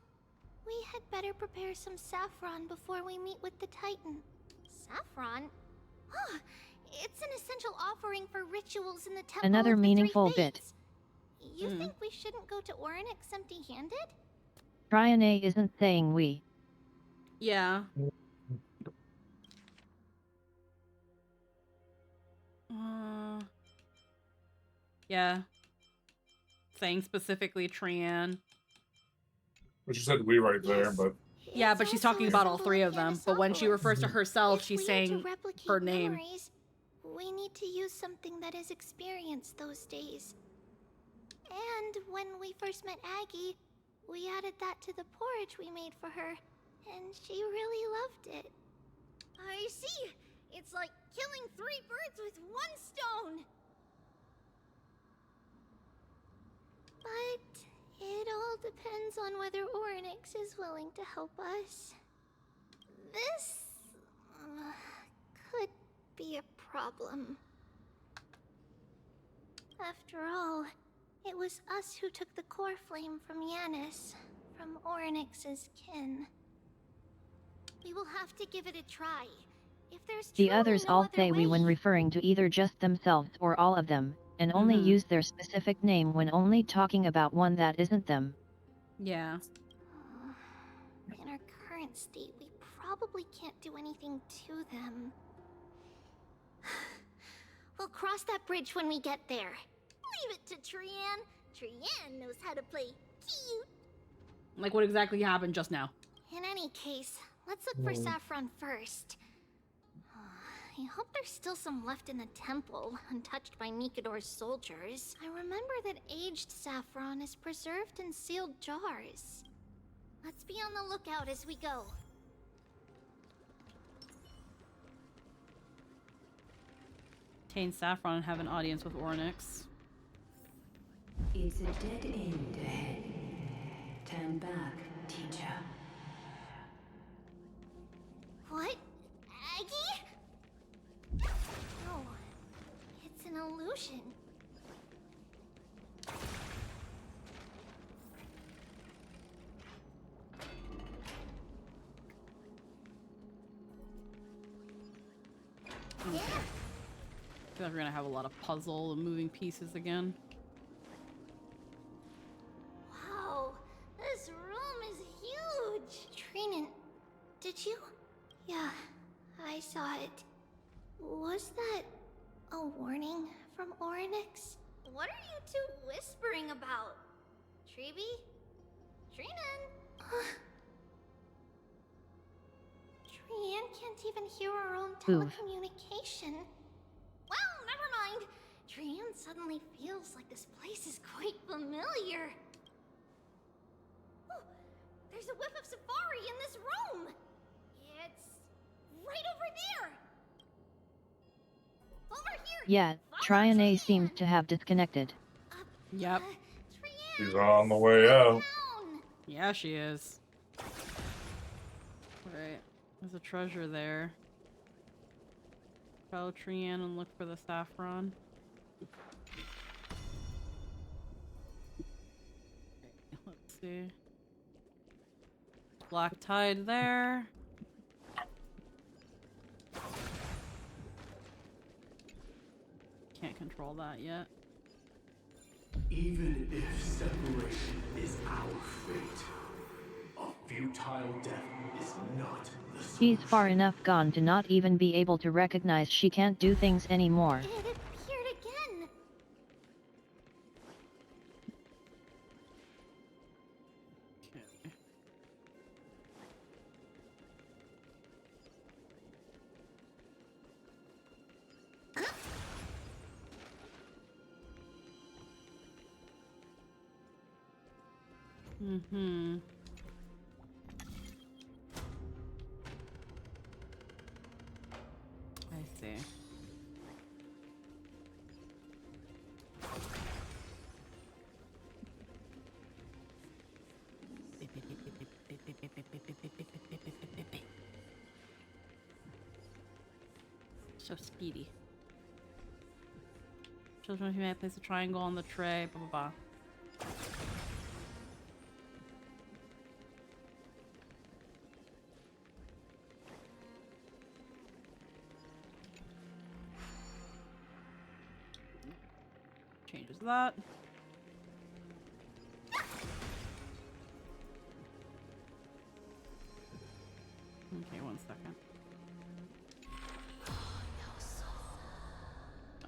we had better prepare some saffron before we meet with the Titan. Saffron? Huh, it's an essential offering for rituals in the Temple Another of the meaningful Three bit. Fates. You think we shouldn't go to Orynyx empty-handed? Triane isn't saying we. Yeah. Yeah. Saying specifically Trian. Which you said we right there, but... Yeah, It's but she's also talking a about all symbol three of them. But when she refers to herself, If she's we are saying to replicate her name. memories, we need to use something that has experienced those days. And when we first met Aggie, we added that to the porridge we made for her, and she really loved it. I see. It's like killing 3 birds with 1 stone. But it all depends on whether Orynyx is willing to help us. This could be a problem. After all, it was us who took the core flame from Yanis, from Orynyx's kin. We will have to give it a try. If there's The truly others no all other say we way. when referring to either just themselves or all of them, and only use their specific name when only talking about one that isn't them. Yeah. In our current state, we probably can't do anything to them. We'll cross that bridge when we get there. Leave it to Trian. Trian knows how to play cute. Like what exactly happened just now? In any case, let's look for Saffron first. I hope there's still some left in the temple, untouched by Nikador's soldiers. I remember that aged saffron is preserved in sealed jars. Let's be on the lookout as we go. Obtain Saffron and have an audience with Orynyx. It's a dead end ahead. Turn back, teacher. What? Aggie? No. It's an illusion. I feel like we're gonna have a lot of puzzle and moving pieces again. Wow, this room is huge. Trinan, did you? Yeah, I saw it. Was that a warning from Orynyx? What are you two whispering about? Treeby? Trinan? Trian can't even hear our own telecommunication. Well, never mind. Trian suddenly feels like this place is quite familiar. Oh, there's a whiff of safari in this room. It's right over there. Over here. Yeah, Trian A seems to have disconnected. Yep. She's on the way out. Yeah, she is. Right. There's a treasure there. Follow Trian and look for the saffron. Let's see. Black tide there. Can't control that yet. Even if separation is our fate, a futile death is not the solution. She's far enough gone to not even be able to recognize she can't do things anymore. It appeared again. Mm-hmm. I see. So speedy. Children who may place a triangle on the tray, blah blah blah. Changes that. Okay, 1 second.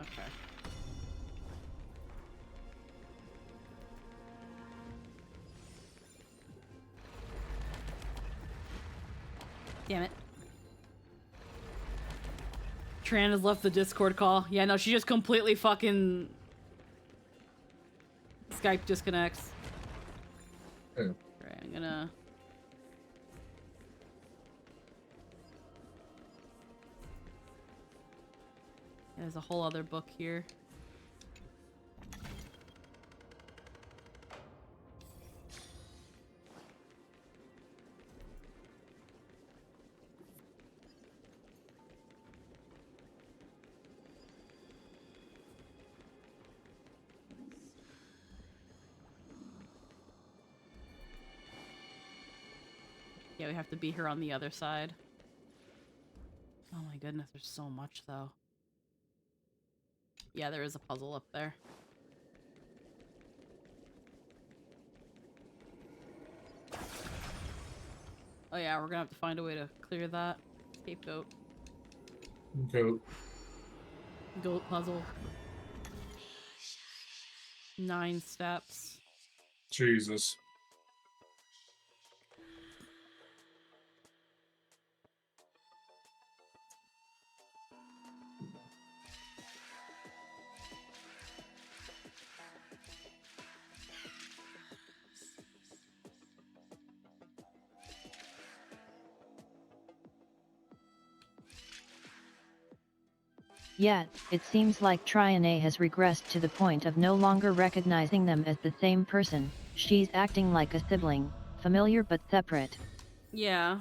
Okay. Damn it. Tran has left the Discord call. Yeah, no, she just completely fucking... Skype disconnects. Yeah. Alright, I'm gonna... There's a whole other book here. Yeah, we have to beat her on the other side. Oh my goodness, there's so much though. Yeah, there is a puzzle up there. Oh yeah, we're gonna have to find a way to clear that. Scapegoat. Goat. Goat puzzle. 9 steps. Jesus. Yet, it seems like Triane has regressed to the point of no longer recognizing them as the same person. She's acting like a sibling, familiar but separate. Yeah.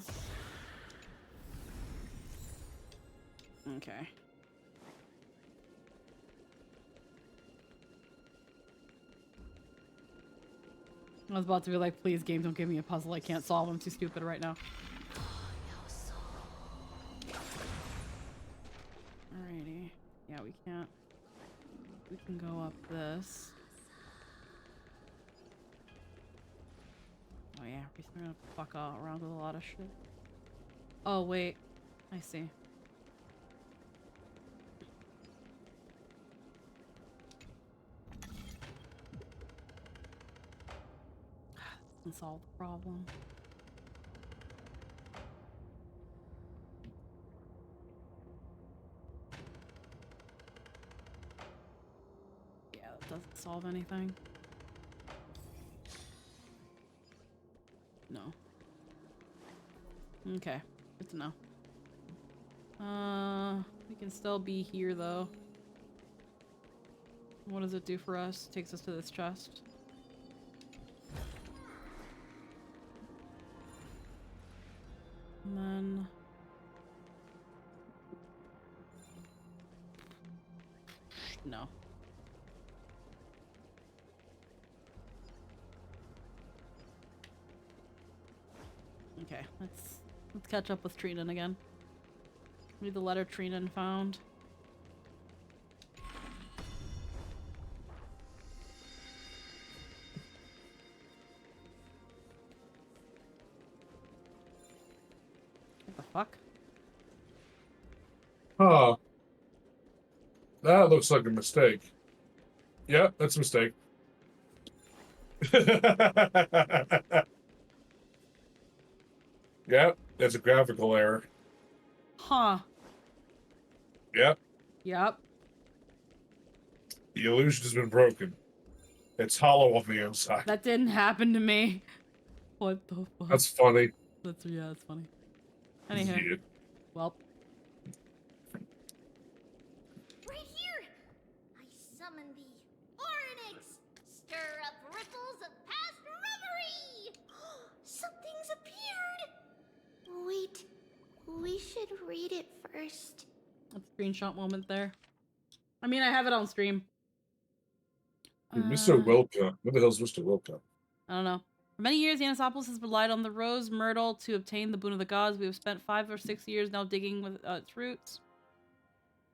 Okay. I was about to be like, please, game, don't give me a puzzle. I can't solve. I'm too stupid right now. Alrighty. Yeah, we can't. We can go up this. Oh yeah, we're gonna fuck all around with a lot of shit. Oh wait, I see. Doesn't solve the problem. Yeah, that doesn't solve anything. No. Okay, good to know. We can still be here though. What does it do for us? Takes us to this chest. And then... No. Okay, let's catch up with Trinan again. Read the letter Trinan found. What the fuck? Huh. That looks like a mistake. Yeah, that's a mistake. Yep, that's a graphical error. Huh. Yep. Yep. The illusion has been broken. It's hollow on the inside. That didn't happen to me. What the fuck? That's funny. Yeah, that's funny. Anywho. Yeah. Well. Right here! I summon thee, Orynyx! Stir up ripples of past reverie! Something's appeared! Wait, we should read it first. That's a screenshot moment there. I mean, I have it on stream. Dude, Mr. Wilka. What the hell's Mr. Wilka? I don't know. For many years, Yanisopolis has relied on the rose myrtle to obtain the boon of the gods. We have spent 5 or 6 years now digging with its roots.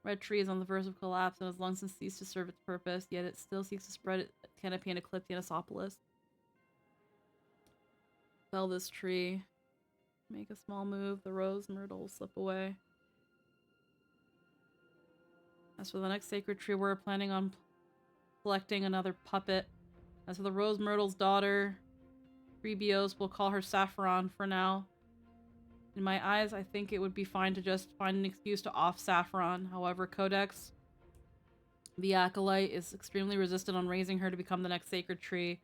Red tree is on the verge of collapse and has long since ceased to serve its purpose, yet it still seeks to spread its canopy and eclipse Yanisopolis. Fell this tree. Make a small move. The rose myrtle will slip away. As for the next sacred tree, we're planning on selecting another puppet. As for the rose myrtle's daughter, Rebios, we'll call her Saffron for now. In my eyes, I think it would be fine to just find an excuse to off Saffron. However, Codex, the Acolyte, is extremely resistant on raising her to become the next sacred tree.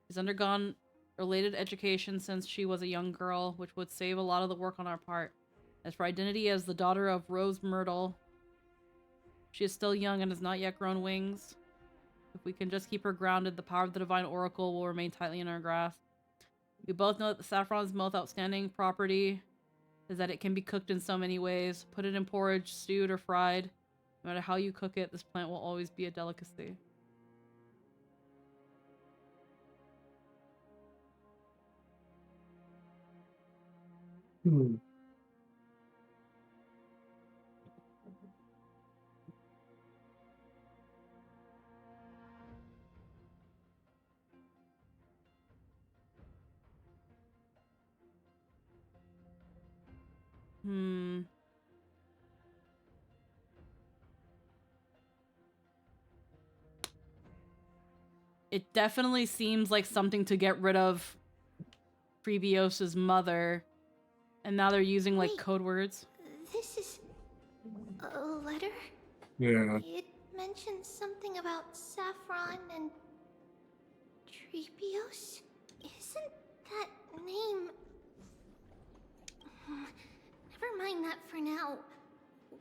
She's undergone related education since she was a young girl, which would save a lot of the work on our part. As for identity as the daughter of Rose Myrtle, she is still young and has not yet grown wings. If we can just keep her grounded, the power of the Divine Oracle will remain tightly in our grasp. We both know that the Saffron's most outstanding property is that it can be cooked in so many ways. Put it in porridge, stewed, or fried. No matter how you cook it, this plant will always be a delicacy. Hmm. It definitely seems like something to get rid of Previos's mother. And now they're using, like, code words. This is a letter? Yeah. It mentions something about Saffron and Treebios? Isn't that name... Never mind that for now.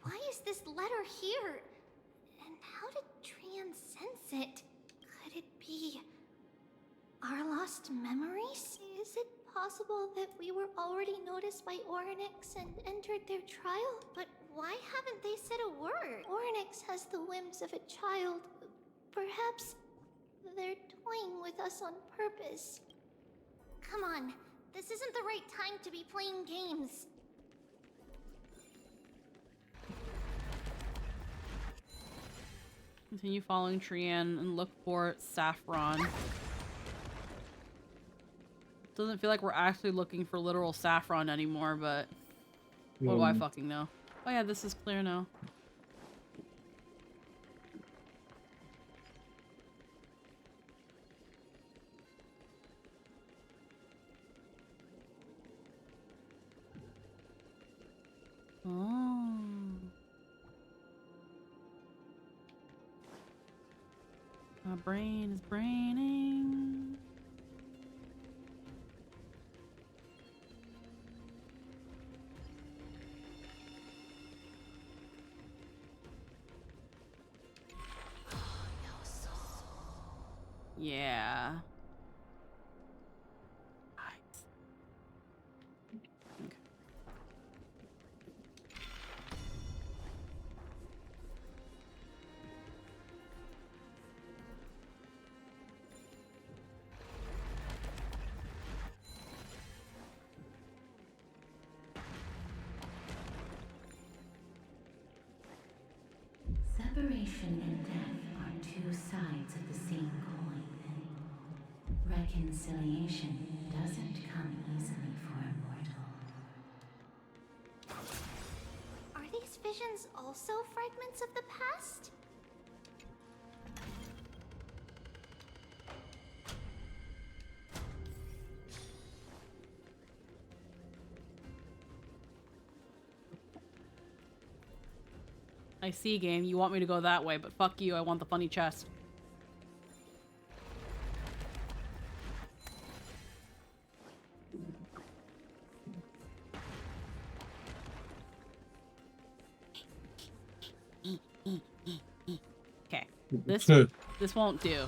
Why is this letter here? And how did Trian sense it? Could it be our lost memories? Is it possible that we were already noticed by Orynyx and entered their trial? But why haven't they said a word? Orynyx has the whims of a child. Perhaps they're toying with us on purpose. Come on, this isn't the right time to be playing games. Continue following Trian and look for Saffron. Doesn't feel like we're actually looking for literal saffron anymore, but what do I fucking know? Oh yeah, this is clear now. Oh. My brain is braining. Yeah. Nice. Okay. Separation and death are two sides of the same coin. Reconciliation doesn't come easily for a mortal. Are these visions also fragments of the past? I see, game. You want me to go that way, but fuck you. I want the funny chest. Okay. This won't do.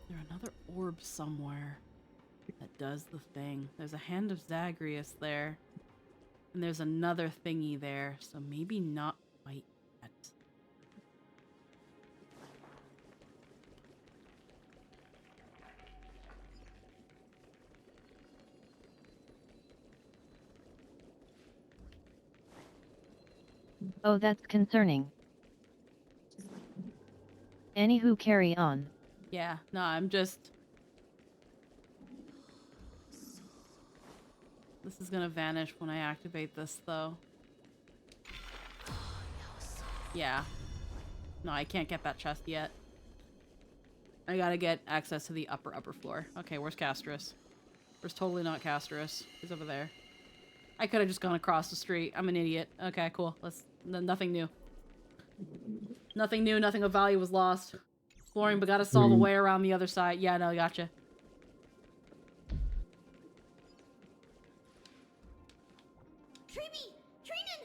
There's another orb somewhere that does the thing. There's a hand of Zagreus there. And there's another thingy there, so maybe not quite yet. Oh, that's concerning. Anywho, carry on. Yeah, no, I'm just... This is gonna vanish when I activate this, though. Yeah. No, I can't get that chest yet. I gotta get access to the upper floor. Okay, where's Castris? There's totally not Casterus. He's over there. I could have just gone across the street. I'm an idiot. Okay, cool. Nothing new. Nothing new, nothing of value was lost. Exploring, but gotta solve a way around the other side. Yeah, no, gotcha. Treeby! Trinan!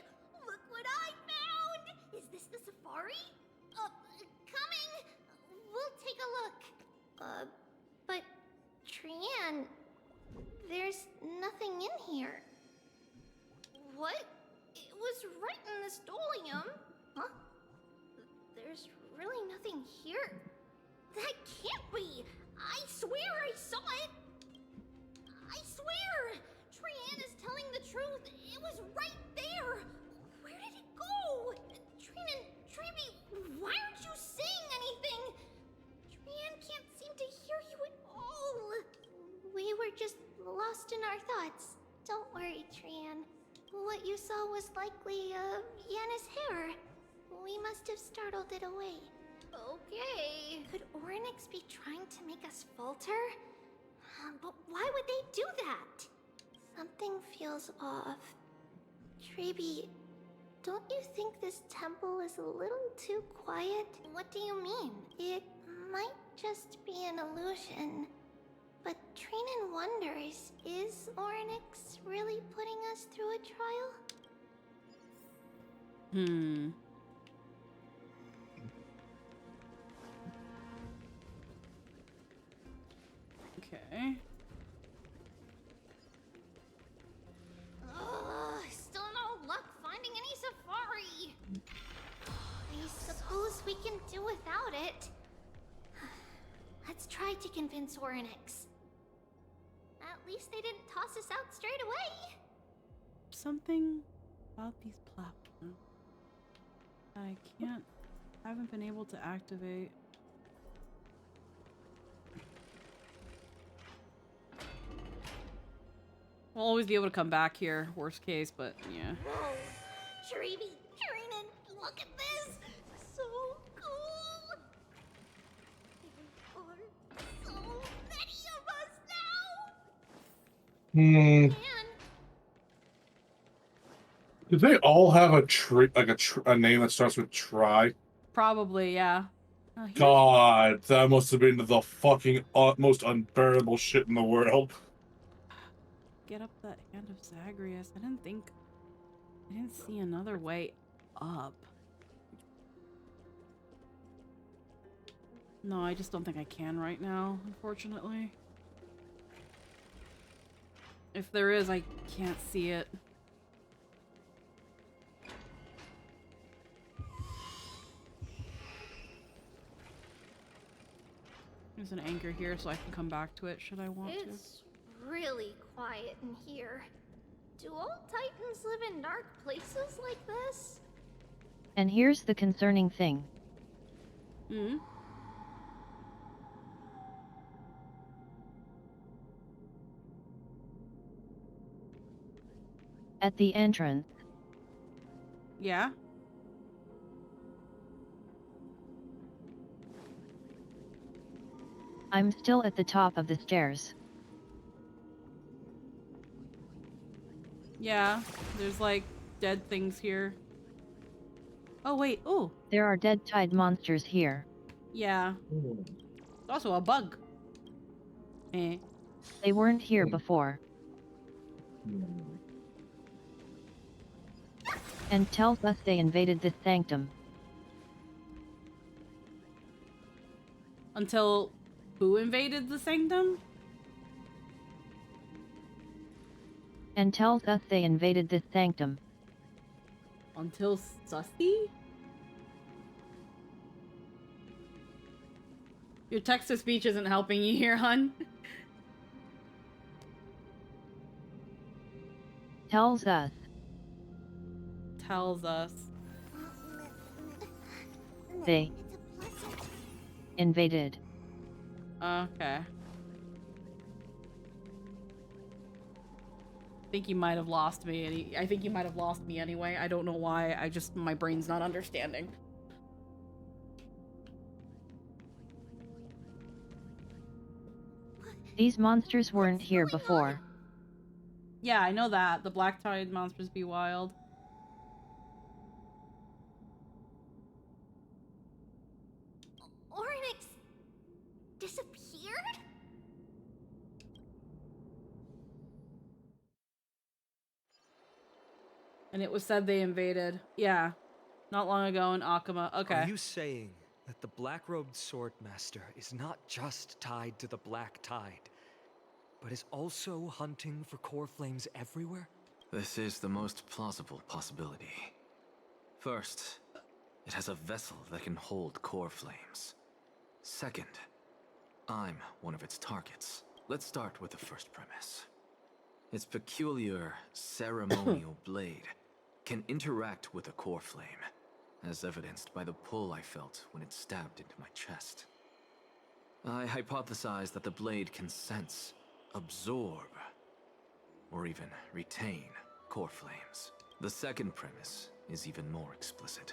Look what I found! Is this the safari? Coming! We'll take a look. But Trian, there's nothing in here. What? It was right in the stolium. Huh? There's really nothing here. That can't be! I swear I saw it! I swear! Trian is telling the truth. It was right there. Where did it go? Trinan, Treeby, why aren't you saying anything? Trian can't seem to hear you at all. We were just lost in our thoughts. Don't worry, Trian. What you saw was likely, Yanna's hair. We must have startled it away. Okay. Could Orynyx be trying to make us falter? But why would they do that? Something feels off. Treeby, don't you think this temple is a little too quiet? What do you mean? It might just be an illusion. But Trinan wonders, is Orynyx really putting us through a trial? Okay. Still no luck finding any safari. I suppose we can do without it. Let's try to convince Orynyx. At least they didn't toss us out straight away. Something about these platforms I haven't been able to activate. We'll always be able to come back here, worst case, but yeah. Whoa! Treeby, Trinan, look at this! So cool! There are so many of us now! Did they all have a tree, like a name that starts with try? Probably, yeah. God, that must have been the fucking most unbearable shit in the world. Get up that hand of Zagreus. I didn't see another way up. No, I just don't think I can right now, unfortunately. If there is, I can't see it. There's an anchor here so I can come back to it should I want to. It's really quiet in here. Do all Titans live in dark places like this? And here's the concerning thing. At the entrance. Yeah? I'm still at the top of the stairs. Yeah, there's like dead things here. Oh wait, oh! There are dead tide monsters here. Yeah. Also a bug. They weren't here before. And tells us they invaded the sanctum. Until who invaded the sanctum? And tells us they invaded the sanctum. Until Sussy? Your text-to-speech isn't helping you here, hun. Tells us. Tells us. They invaded. Okay. I think you might have lost me. I think you might have lost me anyway. I don't know why. My brain's not understanding. These monsters weren't here before. Yeah, I know that. The black tide monsters be wild. Oryx disappeared? And it was said they invaded. Yeah. Not long ago in Akama. Okay. Are you saying that the black-robed swordmaster is not just tied to the black tide, but is also hunting for core flames everywhere? This is the most plausible possibility. First, it has a vessel that can hold core flames. Second, I'm one of its targets. Let's start with the first premise. Its peculiar ceremonial blade can interact with a core flame, as evidenced by the pull I felt when it stabbed into my chest. I hypothesize that the blade can sense, absorb, or even retain core flames. The second premise is even more explicit.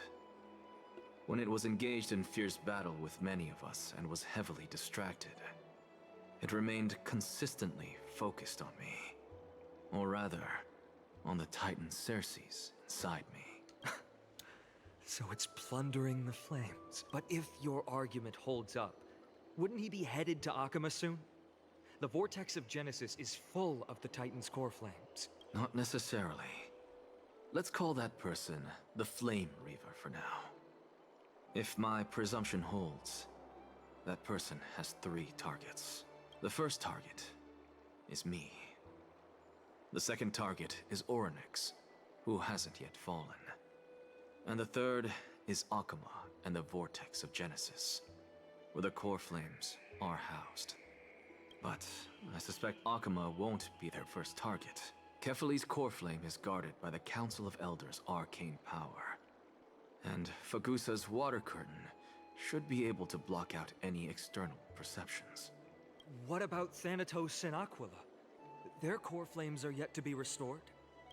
When it was engaged in fierce battle with many of us and was heavily distracted, it remained consistently focused on me. Or rather, on the Titan Circes inside me. So it's plundering the flames. But if your argument holds up, wouldn't he be headed to Akama soon? The vortex of Genesis is full of the Titan's core flames. Not necessarily. Let's call that person the Flame Reaver for now. If my presumption holds, that person has 3 targets. The first target is me. The second target is Oryx, who hasn't yet fallen. And the third is Akama and the Vortex of Genesis, where the core flames are housed. But I suspect Akama won't be their first target. Kefali's core flame is guarded by the Council of Elders' arcane power. And Fagusa's water curtain should be able to block out any external perceptions. What about Thanatos and Aquila? Their core flames are yet to be restored?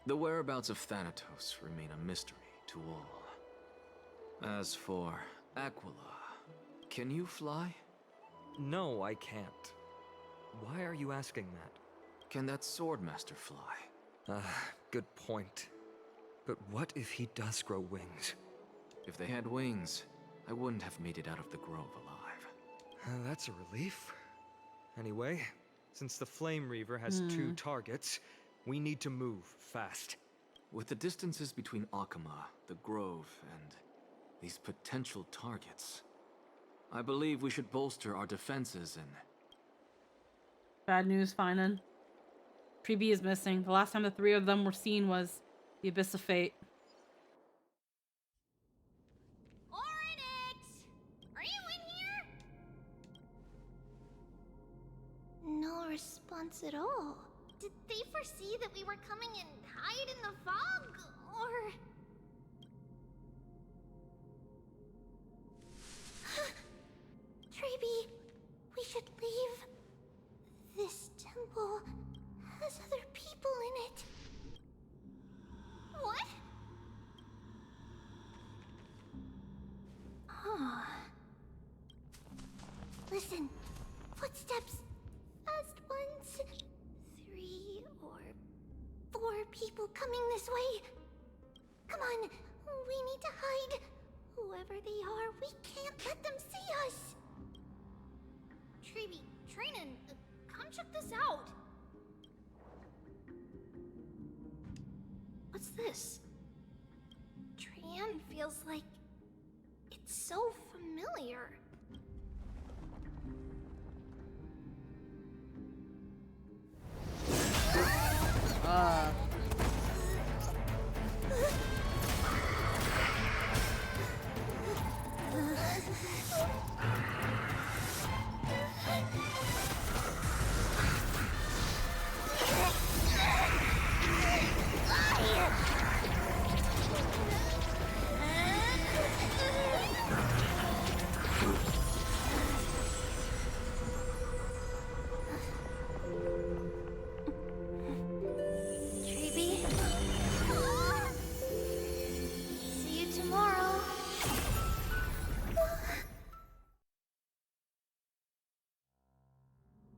The whereabouts of Thanatos remain a mystery to all. As for Aquila, can you fly? No, I can't. Why are you asking that? Can that Swordmaster fly? Good point. But what if he does grow wings? If they had wings, I wouldn't have made it out of the grove alive. That's a relief. Anyway, since the Flame Reaver has 2 targets, we need to move fast. With the distances between Akama, the grove, and these potential targets, I believe we should bolster our defenses and... Bad news, Finan. Treeby is missing. The last time the 3 of them were seen was the Abyss of Fate. Oryx! Are you in here? No response at all. Did they foresee that we were coming and hide in the fog? Or... Treeby, we should leave. This temple has other people in it. What? Oh. Listen, footsteps. Fast ones. 3 or 4 people coming this way. Come on, we need to hide. Whoever they are, we can't let them see us. Treeby, Trinan, come check this out. What's this? Trian feels like it's so familiar.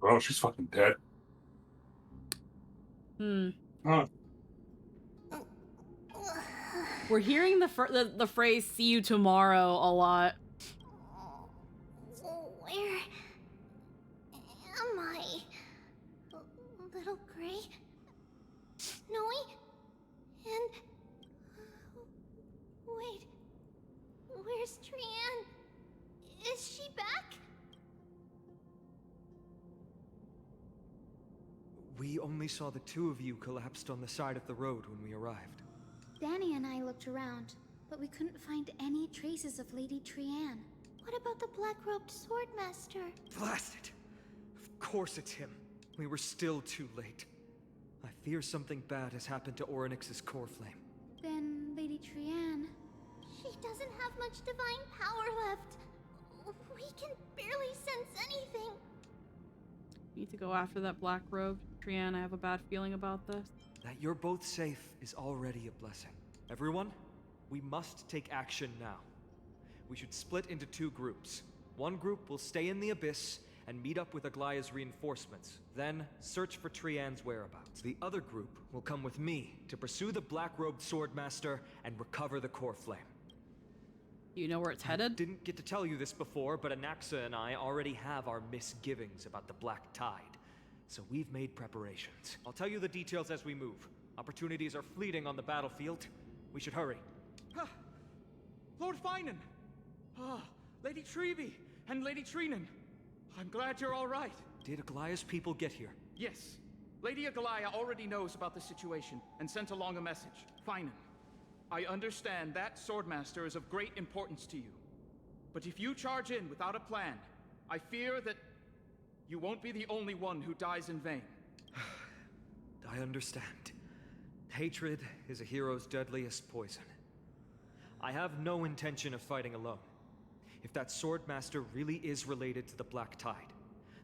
Oh, she's fucking dead. Huh. We're hearing the phrase "see you tomorrow" a lot. Where am I? Little Gray? Snowy? And... wait... where's Trianne? Is she back? We only saw the two of you collapsed on the side of the road when we arrived. Danny and I looked around, but we couldn't find any traces of Lady Trianne. What about the black-robed swordmaster? Blast it! Of course it's him. We were still too late. I fear something bad has happened to Orynyx's core flame. Then Lady Trianne... She doesn't have much divine power left. We can barely sense anything. Need to go after that black robe. Trianne, I have a bad feeling about this. That you're both safe is already a blessing. Everyone, we must take action now. We should split into two groups. One group will stay in the Abyss and meet up with Aglaya's reinforcements, then search for Trianne's whereabouts. The other group will come with me to pursue the black-robed swordmaster and recover the core flame. You know where it's headed? I didn't get to tell you this before, but Anaxa and I already have our misgivings about the Black Tide, so we've made preparations. I'll tell you the details as we move. Opportunities are fleeting on the battlefield. We should hurry. Lord Finan! Lady Treby and Lady Trinan. I'm glad you're all right. Did Aglaya's people get here? Yes. Lady Aglaya already knows about the situation and sent along a message. Finan, I understand that Swordmaster is of great importance to you. But if you charge in without a plan, I fear that you won't be the only one who dies in vain. I understand. Hatred is a hero's deadliest poison. I have no intention of fighting alone. If that Swordmaster really is related to the Black Tide,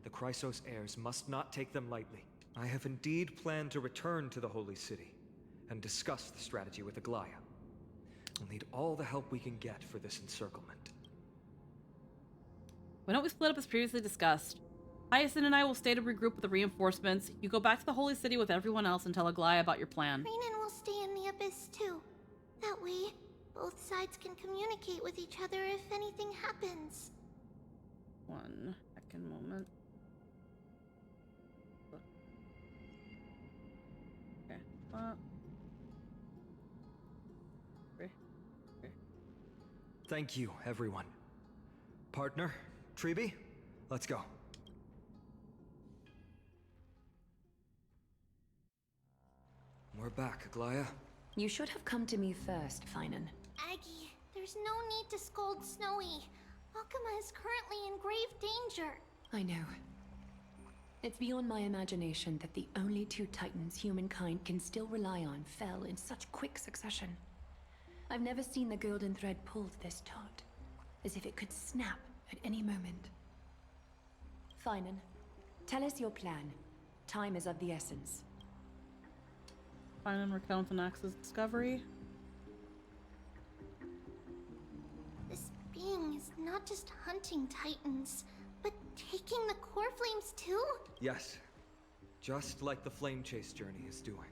the Chrysos heirs must not take them lightly. I have indeed planned to return to the Holy City and discuss the strategy with Aglaya. We'll need all the help we can get for this encirclement. Why don't we split up as previously discussed? Hyacinth and I will stay to regroup with the reinforcements. You go back to the Holy City with everyone else and tell Aglaya about your plan. Trinan will stay in the Abyss too. That way, both sides can communicate with each other if anything happens. 1 second moment. Okay. Thank you, everyone. Partner, Treby, let's go. We're back, Aglaya. You should have come to me first, Finan. Aggie, there's no need to scold Snowy. Akama is currently in grave danger. I know. It's beyond my imagination that the only two titans humankind can still rely on fell in such quick succession. I've never seen the golden thread pulled this taut, as if it could snap at any moment. Finan, tell us your plan. Time is of the essence. Finan recounts Anaxa's discovery. This being is not just hunting titans, but taking the core flames too? Yes, just like the Flame Chase journey is doing.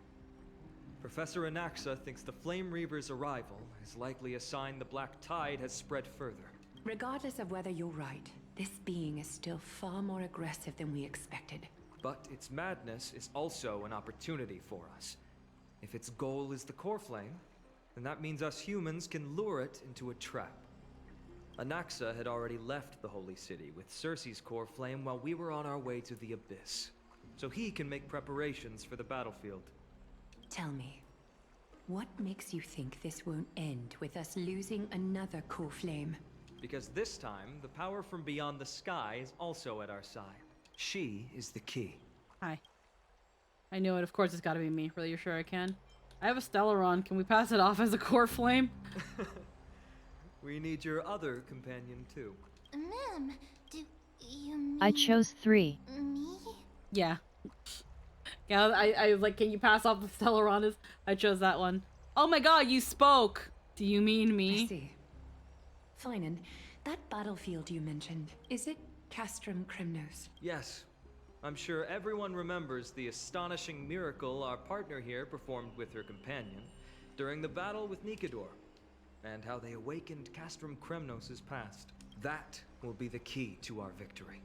Professor Anaxa thinks the Flame Reaver's arrival is likely a sign the Black Tide has spread further. Regardless of whether you're right, this being is still far more aggressive than we expected. But its madness is also an opportunity for us. If its goal is the core flame, then that means us humans can lure it into a trap. Anaxa had already left the Holy City with Circe's core flame while we were on our way to the Abyss, so he can make preparations for the battlefield. Tell me, what makes you think this won't end with us losing another core flame? Because this time, the power from beyond the sky is also at our side. She is the key. Hi. I knew it. Of course it's gotta be me. Really, you're sure I can? I have a Stellaron. Can we pass it off as a core flame? We need your other companion, too. Ma'am, do you mean... I chose 3. Me? Yeah. Yeah, I was like, can you pass off the Stellaron? I chose that one. Oh my god, you spoke! Do you mean me? I see. Finan, that battlefield you mentioned, is it Castrum Krymnos? Yes. I'm sure everyone remembers the astonishing miracle our partner here performed with her companion during the battle with Nikedor, and how they awakened Castrum Kremnos' past. That will be the key to our victory.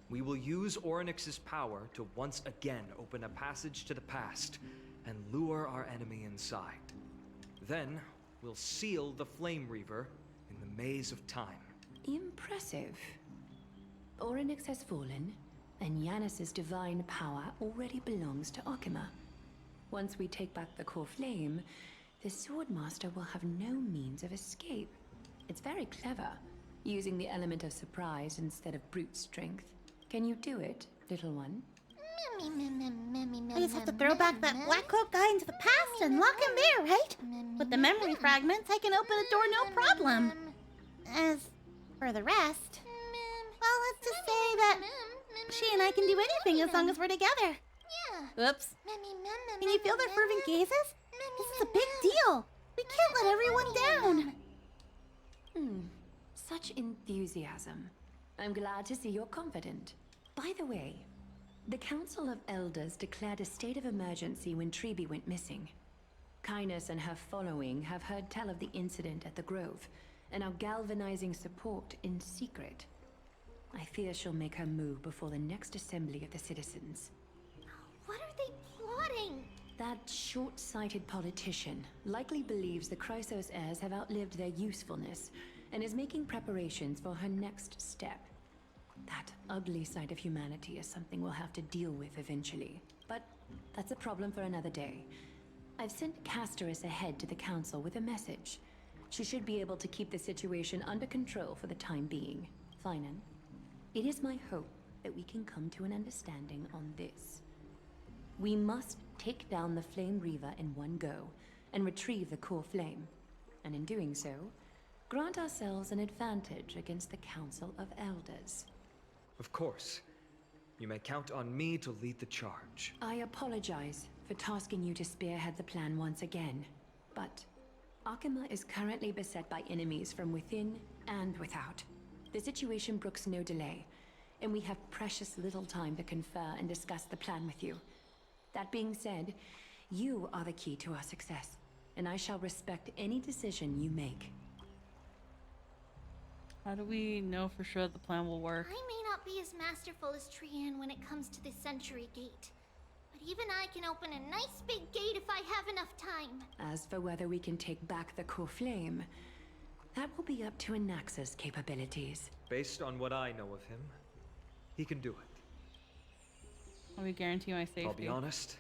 We will use Orynyx's power to once again open a passage to the past and lure our enemy inside. Then, we'll seal the Flame Reaver in the maze of time. Impressive. Orynyx has fallen, and Yanis's divine power already belongs to Akima. Once we take back the core flame, the Swordmaster will have no means of escape. It's very clever, using the element of surprise instead of brute strength. Can you do it, little one? I just have to throw back that black cloak guy into the past and lock him there, right? With the memory fragments, I can open a door no problem. As for the rest, well, let's just say that she and I can do anything as long as we're together. Yeah. Oops. Can you feel their fervent gazes? This is a big deal. We can't let everyone down. Such enthusiasm. I'm glad to see you're confident. By the way, the Council of Elders declared a state of emergency when Trebi went missing. Kynus and her following have heard tell of the incident at the Grove, and are galvanizing support in secret. I fear she'll make her move before the next assembly of the citizens. What are they plotting? That short-sighted politician likely believes the Chrysos heirs have outlived their usefulness, and is making preparations for her next step. That ugly side of humanity is something we'll have to deal with eventually. But that's a problem for another day. I've sent Castorus ahead to the council with a message. She should be able to keep the situation under control for the time being. Finan, it is my hope that we can come to an understanding on this. We must take down the Flame Reaver in one go, and retrieve the core flame. And in doing so, grant ourselves an advantage against the Council of Elders. Of course. You may count on me to lead the charge. I apologize for tasking you to spearhead the plan once again, but Akima is currently beset by enemies from within and without. The situation brooks no delay, and we have precious little time to confer and discuss the plan with you. That being said, you are the key to our success, and I shall respect any decision you make. How do we know for sure that the plan will work? I may not be as masterful as Trian when it comes to the Century Gate, but even I can open a nice big gate if I have enough time. As for whether we can take back the core flame, that will be up to Anaxa's capabilities. Based on what I know of him, he can do it. How do we guarantee my safety? I'll be honest,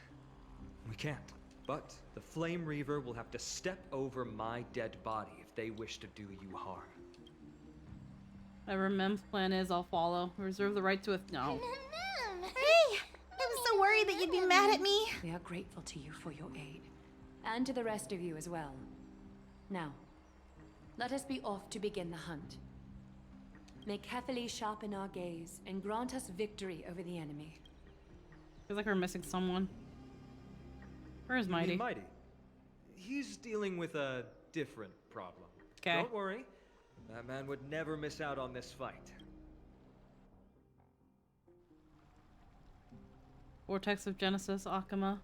we can't. But the Flame Reaver will have to step over my dead body if they wish to do you harm. Whatever Mem's plan is, I'll follow. Reserve the right to no. Hey! I'm so worried that you'd be mad at me. We are grateful to you for your aid. And to the rest of you as well. Now, let us be off to begin the hunt. May carefully sharpen our gaze and grant us victory over the enemy. Feels like we're missing someone. Where is Mydei? Mydei. He's dealing with a different problem. Okay. Don't worry. That man would never miss out on this fight. Vortex of Genesis, Akima.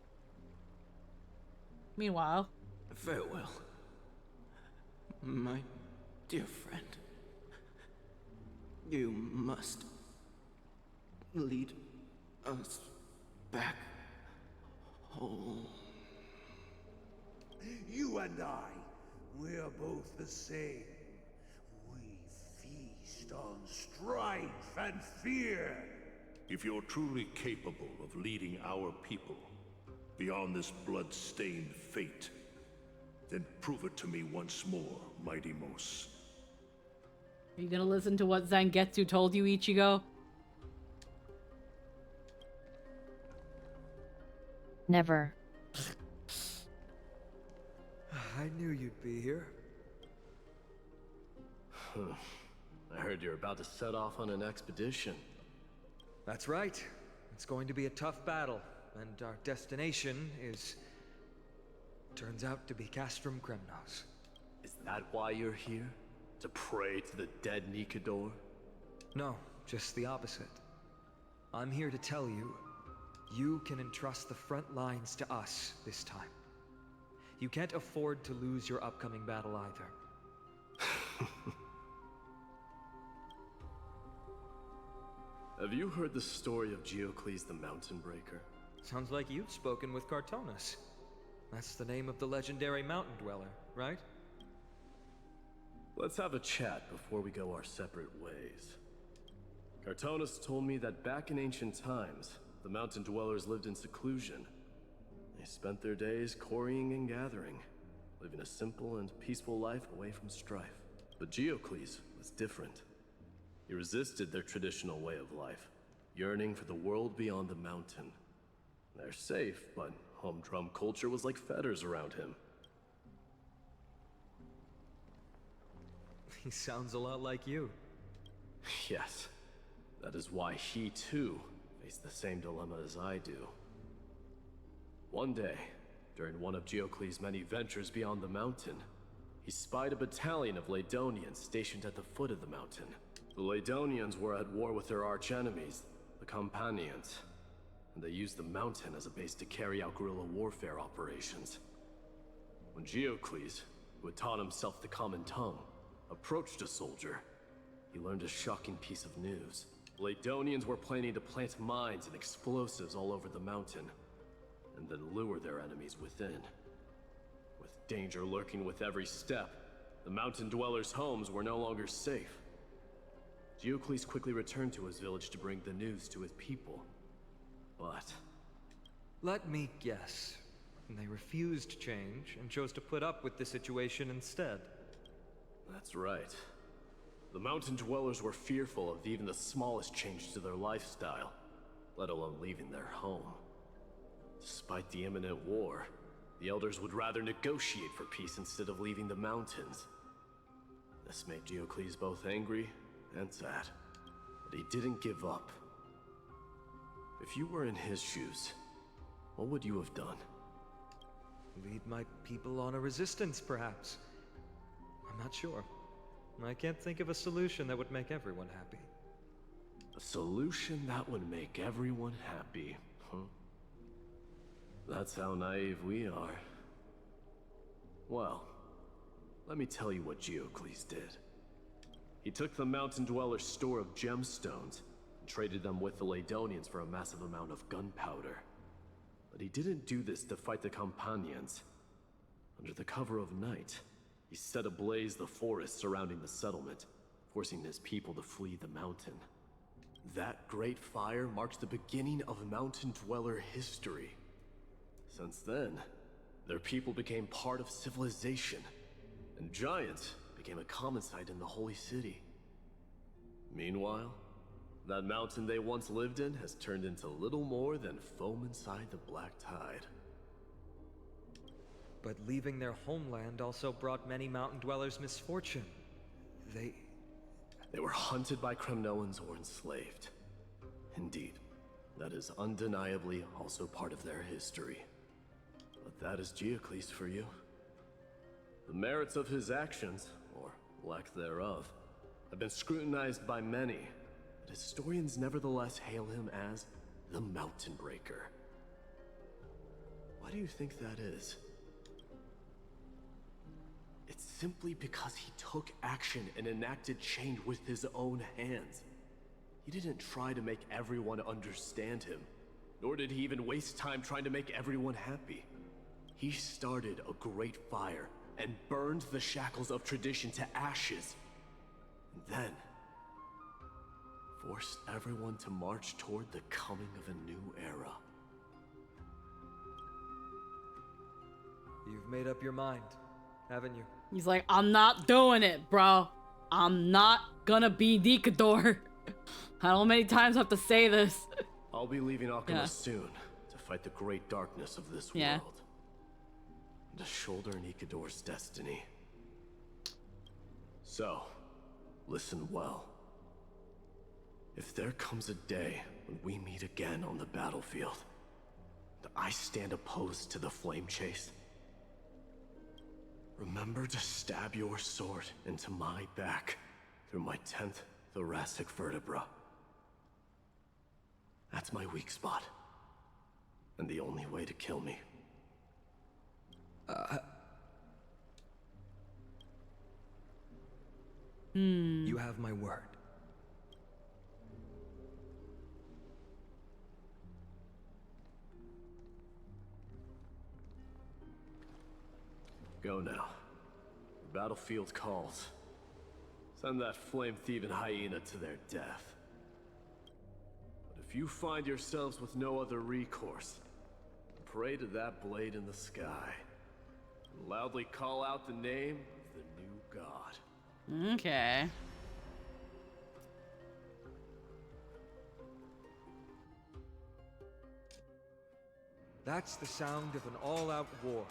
Meanwhile. Farewell, my dear friend. You must lead us back home. You and I, we are both the same. On strife and fear. If you're truly capable of leading our people beyond this blood-stained fate, then prove it to me once more, Mighty Mos. Are you gonna listen to what Zangetsu told you, Ichigo? Never. I knew you'd be here. I heard you're about to set off on an expedition. That's right. It's going to be a tough battle, and our destination is... turns out to be Castrum Kremnos. Is that why you're here? To pray to the dead Nikedor? No, just the opposite. I'm here to tell you, you can entrust the front lines to us this time. You can't afford to lose your upcoming battle either. Have you heard the story of Geocles the Mountain Breaker? Sounds like you've spoken with Cartonus. That's the name of the legendary mountain dweller, right? Let's have a chat before we go our separate ways. Cartonus told me that back in ancient times, the mountain dwellers lived in seclusion. They spent their days quarrying and gathering, living a simple and peaceful life away from strife. But Geocles was different. He resisted their traditional way of life, yearning for the world beyond the mountain. They're safe, but humdrum culture was like fetters around him. He sounds a lot like you. Yes. That is why he, too, faced the same dilemma as I do. One day, during one of Geocles' many ventures beyond the mountain, he spied a battalion of Lydonians stationed at the foot of the mountain. The Lydonians were at war with their arch-enemies, the Companions, and they used the mountain as a base to carry out guerrilla warfare operations. When Geocles, who had taught himself the common tongue, approached a soldier, he learned a shocking piece of news. The Lydonians were planning to plant mines and explosives all over the mountain, and then lure their enemies within. With danger lurking with every step, the mountain dwellers' homes were no longer safe. Geocles quickly returned to his village to bring the news to his people. But... let me guess. They refused change and chose to put up with the situation instead. That's right. The mountain dwellers were fearful of even the smallest change to their lifestyle, let alone leaving their home. Despite the imminent war, the elders would rather negotiate for peace instead of leaving the mountains. This made Geocles both angry and sad, but he didn't give up. If you were in his shoes, what would you have done? Lead my people on a resistance, perhaps. I'm not sure. I can't think of a solution that would make everyone happy. A solution that would make everyone happy, huh? That's how naive we are. Well, let me tell you what Geocles did. He took the mountain dweller's store of gemstones and traded them with the Lydonians for a massive amount of gunpowder. But he didn't do this to fight the Companions. Under the cover of night, he set ablaze the forest surrounding the settlement, forcing his people to flee the mountain. That great fire marks the beginning of mountain dweller history. Since then, their people became part of civilization, and giants became a common sight in the holy city. Meanwhile, that mountain they once lived in has turned into little more than foam inside the black tide. But leaving their homeland also brought many mountain dwellers misfortune. They were hunted by Kremnoans or enslaved. Indeed, that is undeniably also part of their history. But that is Geocles for you. The merits of his actions, or lack thereof, have been scrutinized by many, but historians nevertheless hail him as the Mountain Breaker. Why do you think that is? It's simply because he took action and enacted change with his own hands. He didn't try to make everyone understand him, nor did he even waste time trying to make everyone happy. He started a great fire and burned the shackles of tradition to ashes, and then forced everyone to march toward the coming of a new era. You've made up your mind, haven't you? He's like, I'm not doing it, bro. I'm not gonna be Nikador. I don't know how many times I have to say this. I'll be leaving Alchemist soon to fight the great darkness of this world. And to shoulder Nikador's destiny. So, listen well. If there comes a day when we meet again on the battlefield, and I stand opposed to the flame chase, remember to stab your sword into my back through my 10th thoracic vertebra. That's my weak spot. And the only way to kill me. You have my word. Go now. The battlefield calls. Send that flame-thieving hyena to their death. But if you find yourselves with no other recourse, pray to that blade in the sky. And loudly call out the name of the new god. Okay. That's the sound of an all-out war.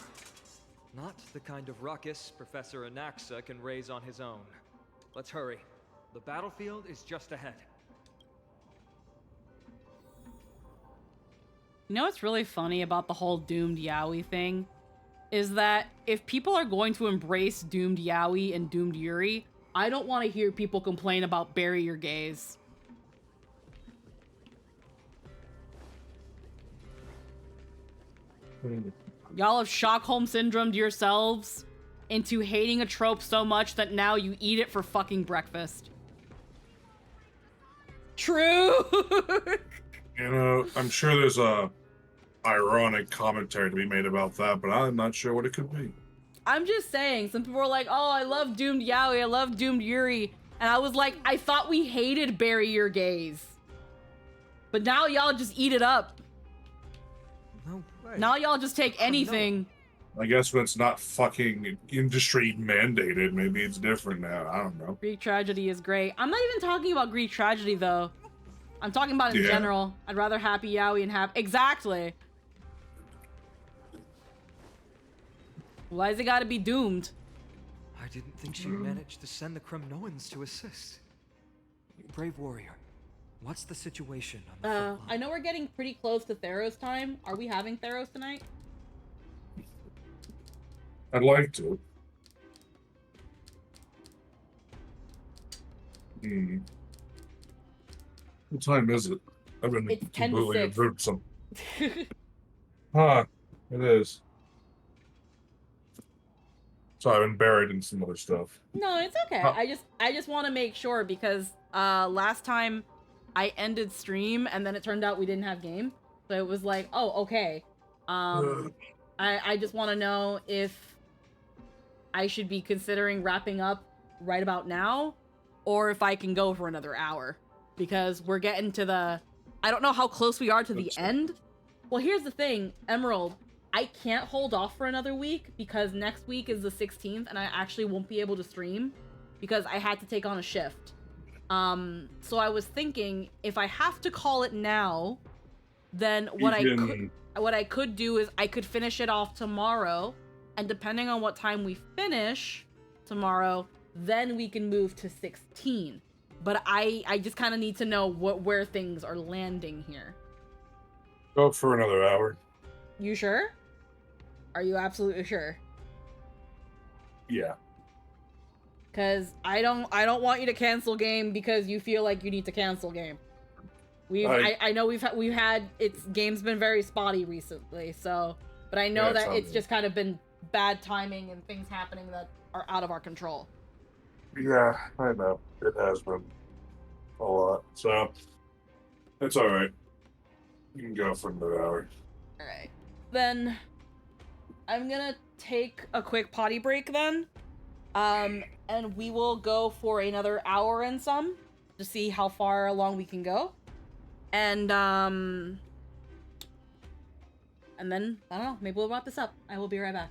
Not the kind of ruckus Professor Anaxa can raise on his own. Let's hurry. The battlefield is just ahead. You know what's really funny about the whole doomed Yaoi thing? Is that if people are going to embrace doomed Yaoi and doomed Yuri, I don't want to hear people complain about bury your gaze. Y'all have Stockholm syndromed yourselves into hating a trope so much that now you eat it for fucking breakfast. True. You know, I'm sure there's a ironic commentary to be made about that, but I'm not sure what it could be. I'm just saying, some people are like, oh, I love doomed Yaoi, I love doomed Yuri. And I was like, I thought we hated bury your gaze. But now y'all just eat it up. No way. Now y'all just take anything. I guess when it's not fucking industry mandated, maybe it's different now. I don't know. Greek tragedy is great. I'm not even talking about Greek tragedy, though. I'm talking about in general. I'd rather happy Yaoi and happy... Exactly. Why has it gotta be doomed? I didn't think she managed to send the Kremnoans to assist. Brave warrior, what's the situation on the front line? I know we're getting pretty close to Theros time. Are we having Theros tonight? I'd like to. What time is it? I've been It's 10 to completely 6. observed some. Huh, it is. So I've been buried in some other stuff. No, it's okay. Huh. I just want to make sure because last time I ended stream and then it turned out we didn't have game. So it was like, oh, okay. I just want to know if I should be considering wrapping up right about now or if I can go for another hour because we're getting to the, I don't know how close we are to the end. Well, here's the thing, Emerald, I can't hold off for another week because next week is the 16th and I actually won't be able to stream because I had to take on a shift. So I was thinking if I have to call it now, then what I could do is I could finish it off tomorrow, and depending on what time we finish tomorrow, then we can move to 16. But I just kind of need to know where things are landing here. Go for another hour. You sure? Are you absolutely sure? Yeah. Because I don't want you to cancel game because you feel like you need to cancel game. I know we've had game's been very spotty recently, so but I know that it's just kind of been bad timing and things happening that are out of our control. Yeah, I know. It has been a lot. So it's alright. You can go for another hour. Alright. Then I'm gonna take a quick potty break then. And we will go for another hour and some to see how far along we can go. And then, I don't know, maybe we'll wrap this up. I will be right back.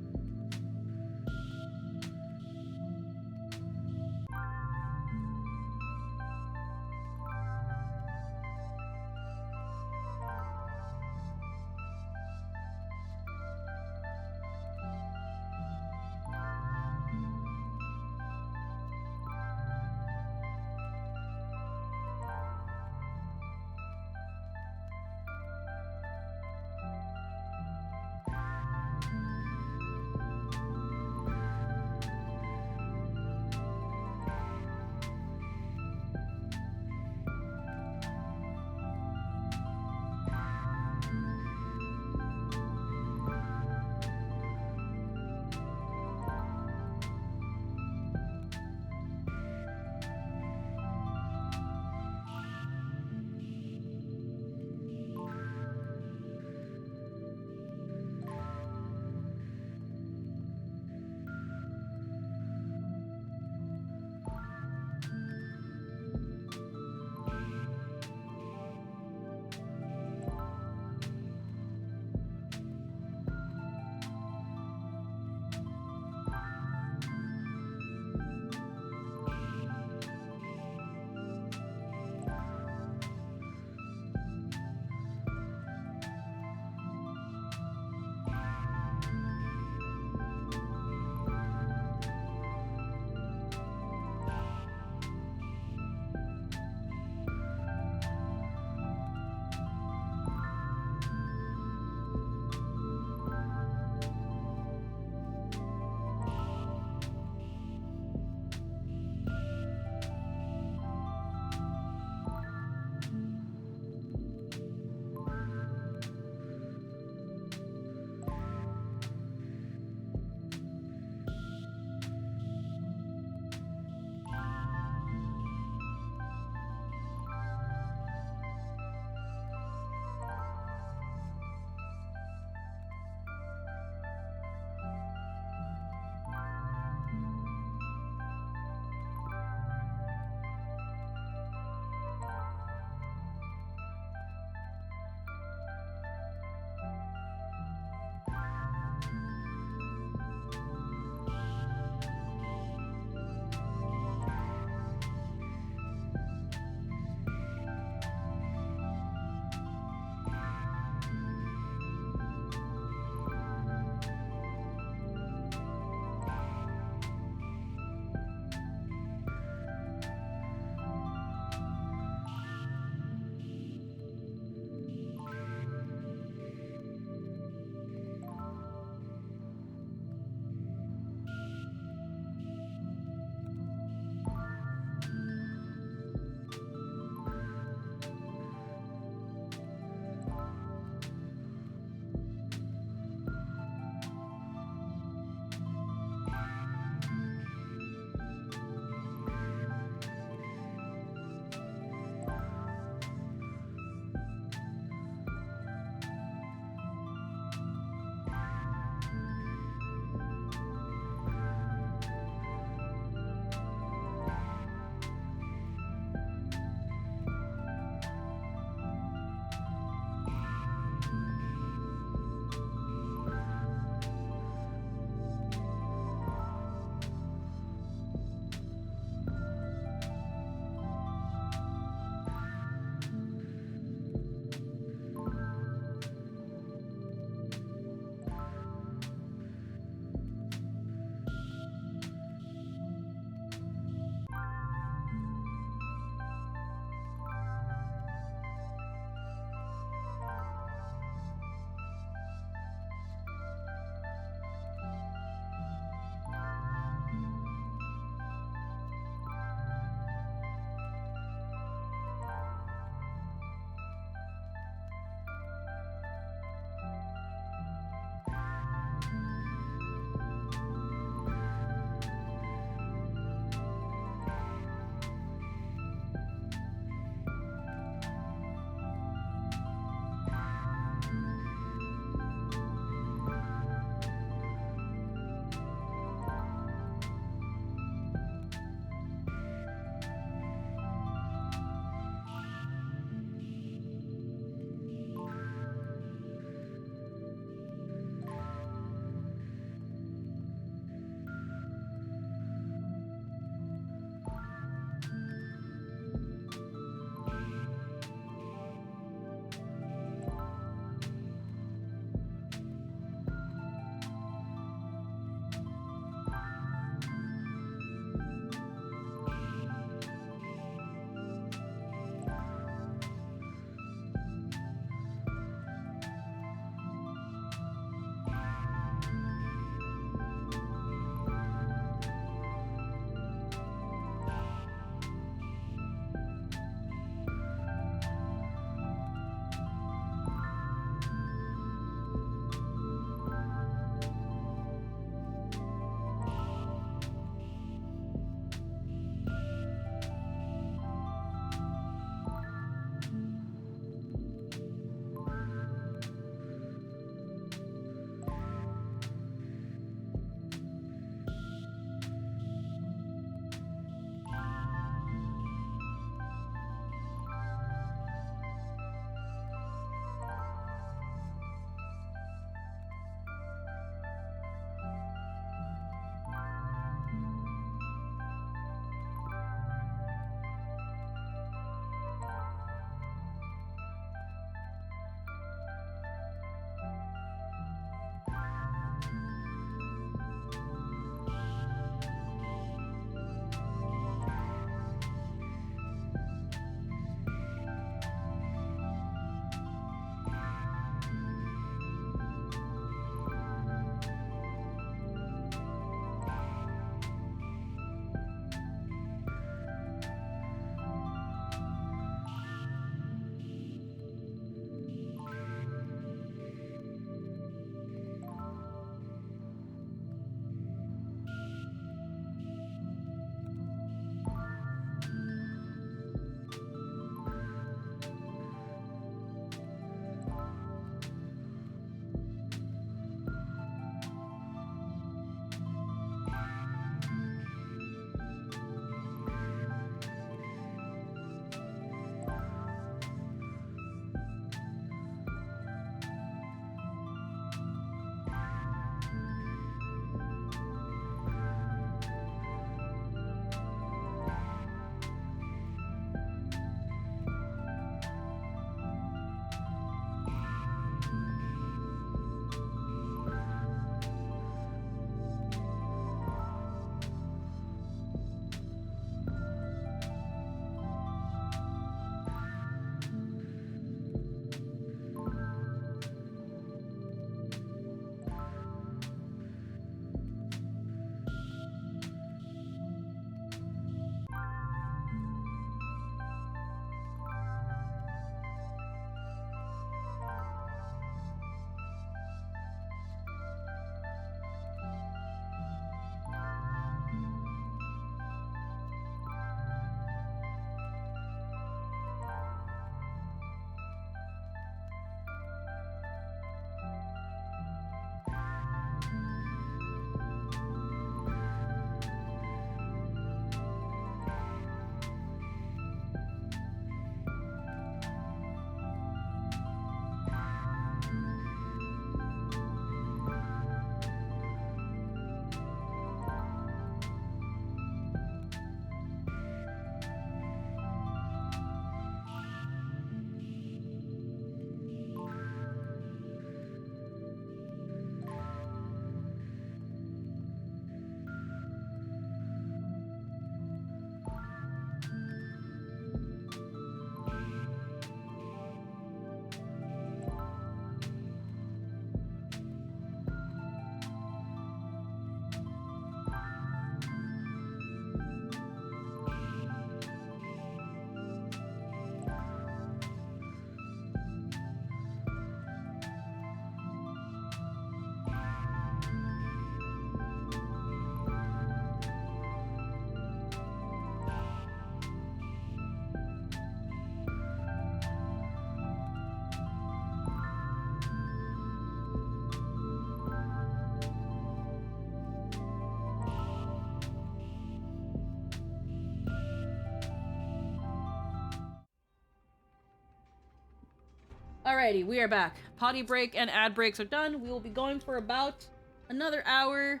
Alrighty, we are back. Potty break and ad breaks are done. We will be going for about another hour.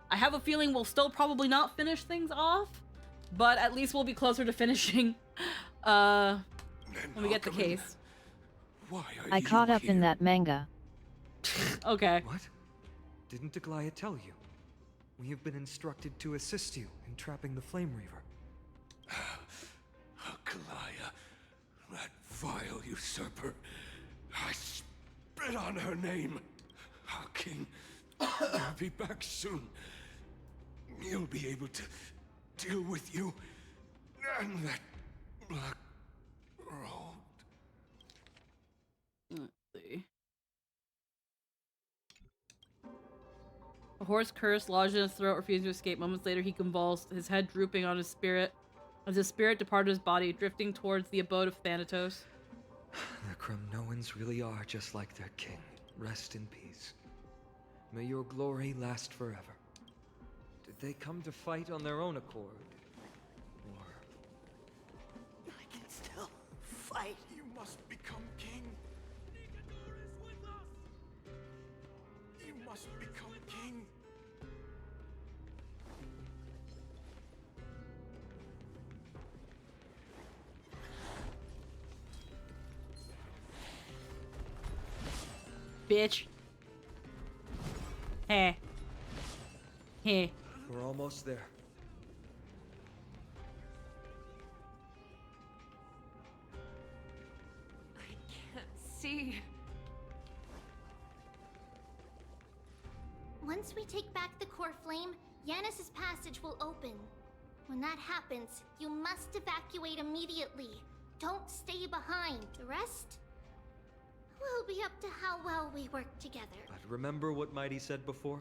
I have a feeling we'll still probably not finish things off, but at least we'll be closer to finishing when we get the case. I caught up in that manga. Okay. What? Didn't Aglaya tell you? We have been instructed to assist you in trapping the Flame Reaver. Aglaya, that vile usurper. I spit on her name. Our king will be back soon. He'll be able to deal with you and that black road. Let's see. A hoarse curse lodged in his throat, refusing to escape. Moments later, he convulsed, his head drooping on his spirit, as his spirit departed his body, drifting towards the abode of Thanatos. The Kremnoans really are just like their king. Rest in peace. May your glory last forever. Did they come to fight on their own accord? Or... I can still fight. You must become king. You must become king. Bitch. Hey. Hey. We're almost there. I can't see. Once we take back the core flame, Yanis's passage will open. When that happens, you must evacuate immediately. Don't stay behind. The rest will be up to how well we work together. But remember what Mydei said before?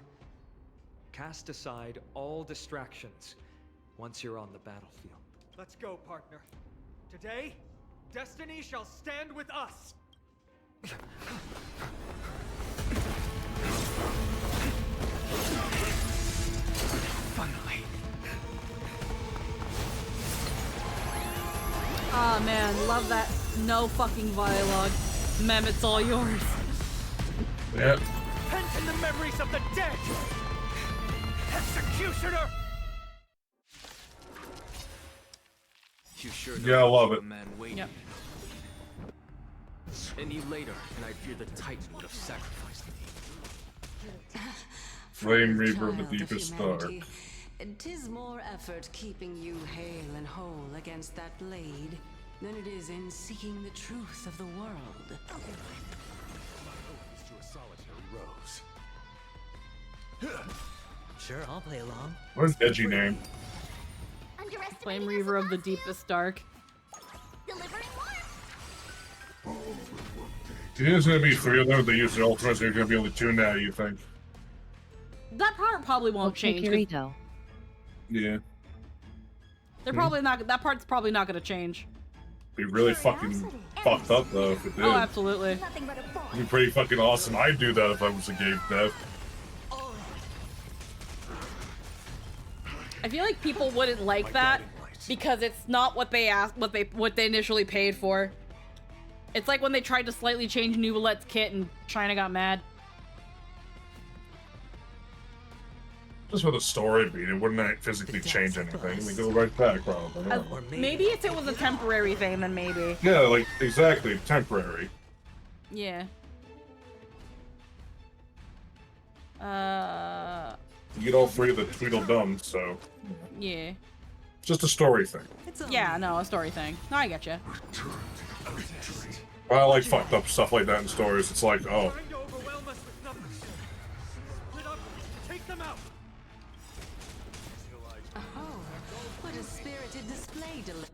Cast aside all distractions once you're on the battlefield. Let's go, partner. Today, destiny shall stand with us. Finally. Aw, man, love that no fucking dialogue. Mem, it's all yours. Yep. Pent in the memories of the dead! Executioner! You sure Yeah, I love it. Man waited. Yep. Any later, and I fear the Titan would have sacrificed me. Flame Reaver of the deepest dark. 'Tis more effort keeping you hale and whole against that blade than it is in seeking the truth of the world. To a solitary rose. Sure, I'll play along. What is edgy name? Flame Reaver of the deepest dark. There's gonna be 3 of them. They use the ultimates. There's gonna be only 2 now. You think? That part probably won't change. 'Cause Yeah. they're probably not. That part's probably not gonna change. Be really fucking fucked up though if it did. Oh, absolutely. It'd be pretty fucking awesome. I'd do that if I was a game dev. I feel like people wouldn't like that because it's not what they asked, what they initially paid for. It's like when they tried to slightly change Nubilet's kit and China got mad. Just for the story beat, it wouldn't physically change anything. They go right back, probably. Yeah. Maybe if it was a temporary thing, then maybe. Yeah, like, exactly, temporary. Yeah. You get all 3 of the Tweedledums, so... Yeah. Just a story thing. Yeah, no, a story thing. No, I get you. But I like fucked up stuff like that in stories. It's like, oh. Take them out! Oh, what a spirited display, Deliverer.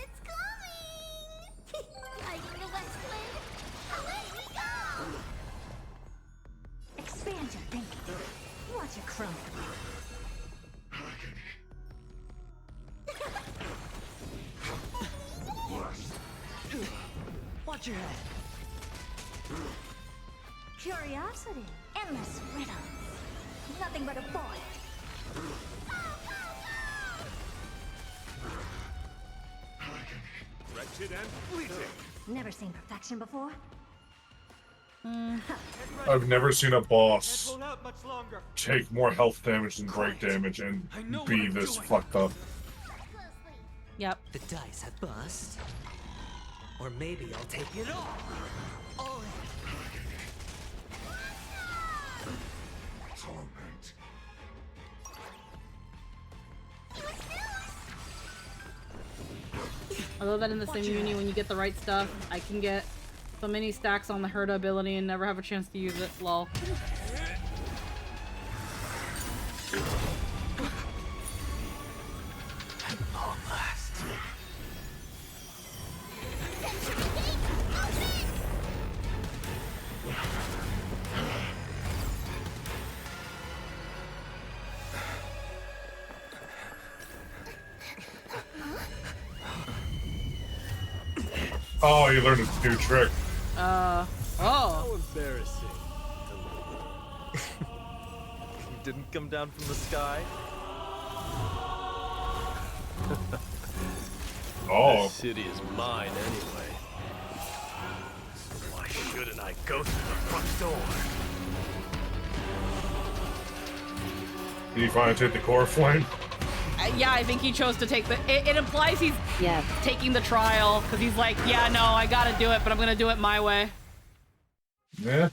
It's coming! Guiding the west wind, away we go! Expand your thinking. Watch it crumble. Watch your head. Curiosity, endless riddles. Nothing but a void. Limited and fleeting. Never seen perfection before. I've never seen a boss Hold out much longer. take more health damage than break damage and be this fucked up. Yep. The dice have bust. Or maybe I'll take it all. Oh. Torment. I love that in the same uni, when you get the right stuff, I can get so many stacks on the Herda ability and never have a chance to use it. Lol. At long last. Oh, you learned a new trick. Oh. How embarrassing. You didn't come down from the sky? Oh. This city is mine anyway. So why shouldn't I go through the front door? Did you finally take the core flame? Yeah, I think he chose to take the... It implies he's taking the trial, because he's like, yeah, no, I gotta do it, but I'm gonna do it my way. Yeah.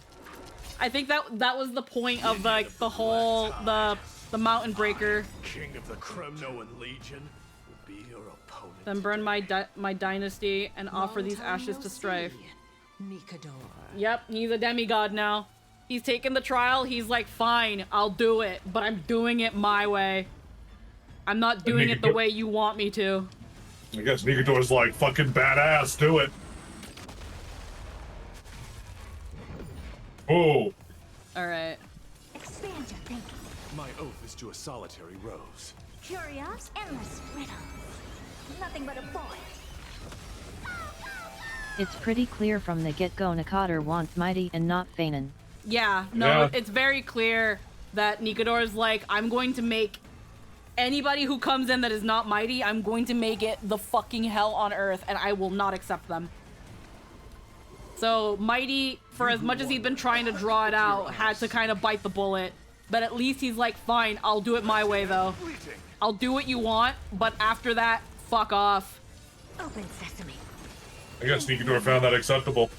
I think that was the point of like the whole the mountain breaker. King of the Kremnoan Legion will be your opponent. Then burn my dynasty and offer these ashes to Strife. Nikador. Yep, he's a demigod now. He's taken the trial. He's like, fine, I'll do it, but I'm doing it my way. I'm not doing it the way you want me to. I guess Nikador's like, fucking badass, do it. Oh. Alright. Expand your thinking. My oath is to a solitary rose. Curious, endless riddles. Nothing but a point. It's pretty clear from the get-go Nikador wants Mydei and not Fanon. Yeah, no, it's very clear that Nikador's like, I'm going to make anybody who comes in that is not Mydei, I'm going to make it the fucking hell on earth, and I will not accept them. So Mydei, for as much as he'd been trying to draw it out, had to kind of bite the bullet. But at least he's like, fine, I'll do it my way though. I'll do what you want, but after that, fuck off. Open sesame. I guess Nikador found that acceptable.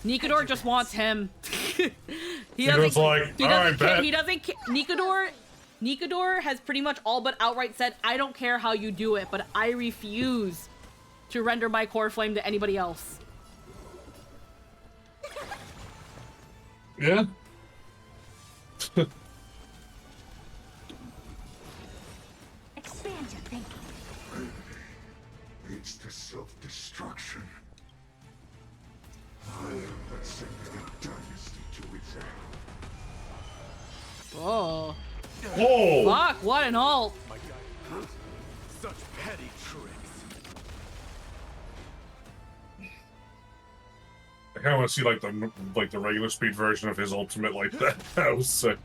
Nikador just wants him. Nikador's like, alright, bet. He doesn't care. Nikador has pretty much all but outright said, I don't care how you do it, but I refuse to render my core flame to anybody else. Yeah? Expand your thinking. Leads to self-destruction. I am but sending a dynasty to its end. Oh. Whoa! Fuck, what an ult. My God, such petty tricks. I kind of want to see like the regular speed version of his ultimate like that. That was sick.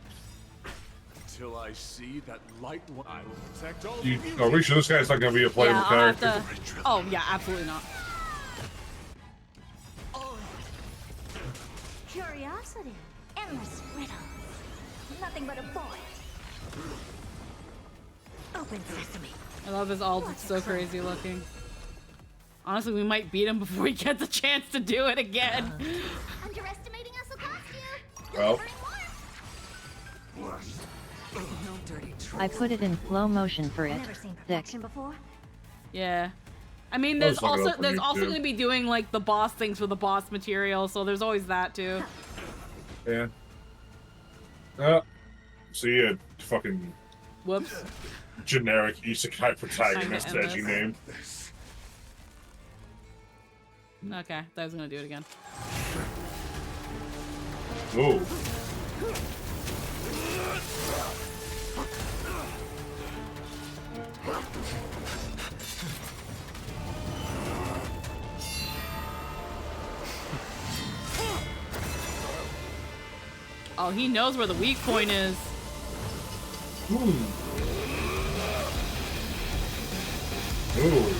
Until I see that light one, I will protect all Are we sure this guy's not going to be a playable character? Oh yeah, absolutely not. Curiosity, endless riddles. Nothing but a point. Open sesame. I love his ult, it's so crazy looking. Honestly, we might beat him before he gets a chance to do it again. Underestimating us will cost you. Well. I put it in slow motion for it. Never seen Sick. perfection before. Yeah. I mean, there's I'll look it also up on YouTube. going to be doing like the boss things for the boss material, so there's always that too. Yeah. See ya, fucking Whoops. generic isekai protagonist Kinda edgy endless. name. Okay, I was gonna do it again. Ooh. Oh, he knows where the weak point is. Ooh. Ooh.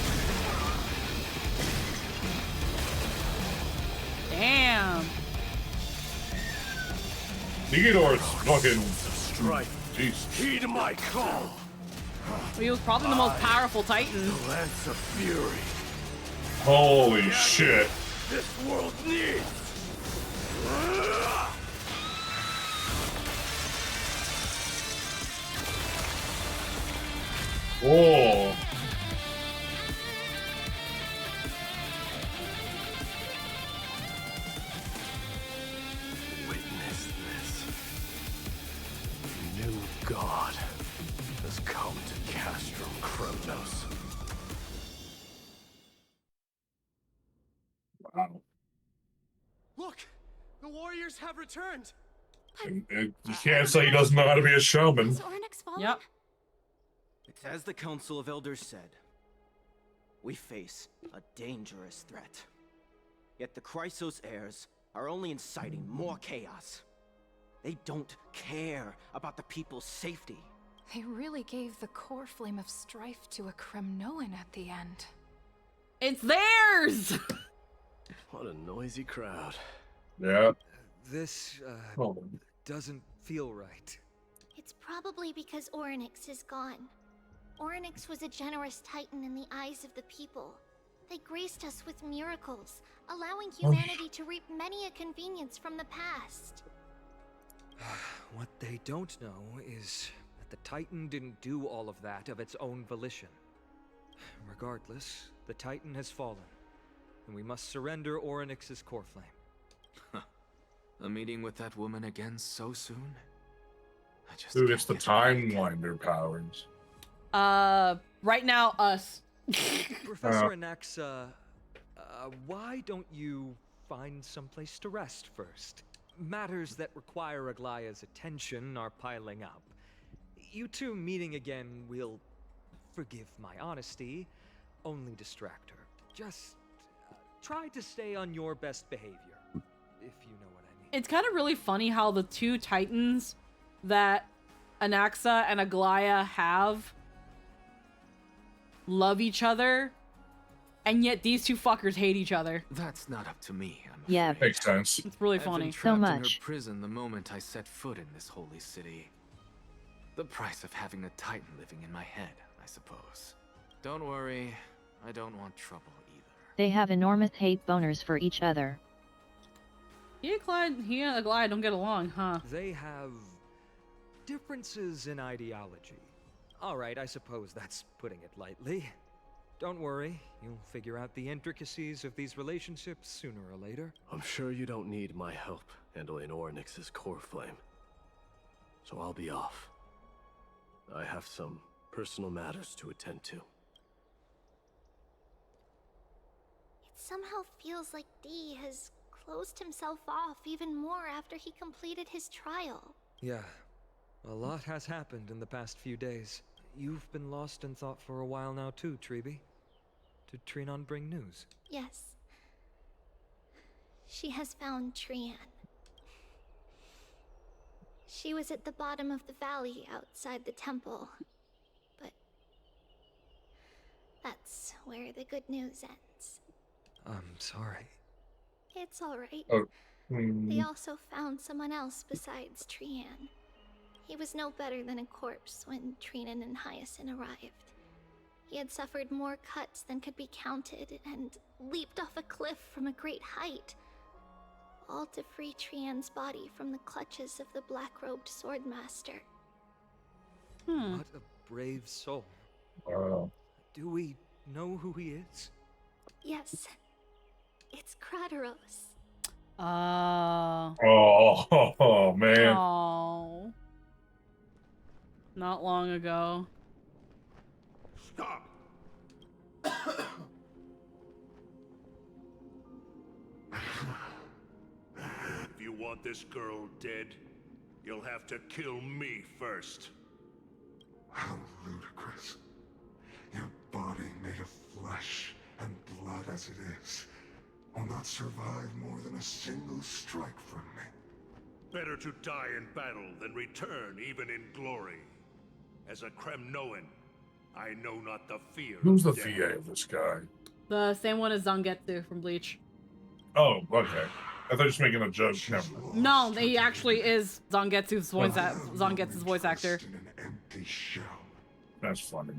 Theodore's fucking... Jeez. Heed my call. He was probably the most powerful Titan. The Lance of Fury. Holy shit. This world needs. Oh. Witness this. New God has come to Castrum Kremnos. Wow. Look! The warriors have returned! You can't say he doesn't know how to be a showman. Yep. It's as the Council of Elders said. We face a dangerous threat. Yet the Chrysos heirs are only inciting more chaos. They don't care about the people's safety. They really gave the core flame of strife to a Kremnoan at the end. It's theirs! What a noisy crowd. Yeah. This, doesn't feel right. It's probably because Orynyx is gone. Orynyx was a generous titan in the eyes of the people. They graced us with miracles, allowing humanity to reap many a convenience from the past. What they don't know is that the Titan didn't do all of that of its own volition. Regardless, the Titan has fallen, and we must surrender Orynyx's core flame. A meeting with that woman again so soon? Dude, it's the Timewinder powers. Right now, us. Professor Anaxa, why don't you find someplace to rest first? Matters that require Aglaya's attention are piling up. You two meeting again will, forgive my honesty, only distract her. Just try to stay on your best behavior, if you know what I mean. It's kind of really funny how the two Titans that Anaxa and Aglaya have love each other, and yet these two fuckers hate each other. That's not up to me. Yeah. Makes sense. It's really I've funny. been trapped in her prison the moment I set foot in this holy city. The price of having a Titan living in my head, I suppose. Don't worry, I don't want trouble either. They have enormous hate boners for each other. He and Aglaya don't get along, huh? They have differences in ideology. Alright, I suppose that's putting it lightly. Don't worry, you'll figure out the intricacies of these relationships sooner or later. I'm sure you don't need my help handling Orynyx's core flame. So I'll be off. I have some personal matters to attend to. It somehow feels like D has closed himself off even more after he completed his trial. Yeah, a lot has happened in the past few days. You've been lost in thought for a while now too, Treeby. Did Trinon bring news? Yes. She has found Trian. She was at the bottom of the valley outside the temple. But that's where the good news ends. I'm sorry. It's alright. Oh. They also found someone else besides Trian. He was no better than a corpse when Trinan and Hyacinth arrived. He had suffered more cuts than could be counted and leaped off a cliff from a great height, all to free Trian's body from the clutches of the black-robed swordmaster. What a brave soul. Wow. Do we know who he is? Yes, it's Krateros. Oh, man. Oh. Not long ago. Stop! If you want this girl dead, you'll have to kill me first. How ludicrous. Your body made of flesh and blood as it is will not survive more than a single strike from me. Better to die in battle than return even in glory. As a Kremnoan, I know not the fear Who's the of death. VA of this guy? The same one as Zangetsu from Bleach. Oh, okay. I thought you were just making a joke. No. No, he actually is Zangetsu's voice actor. In an empty shell. That's funny.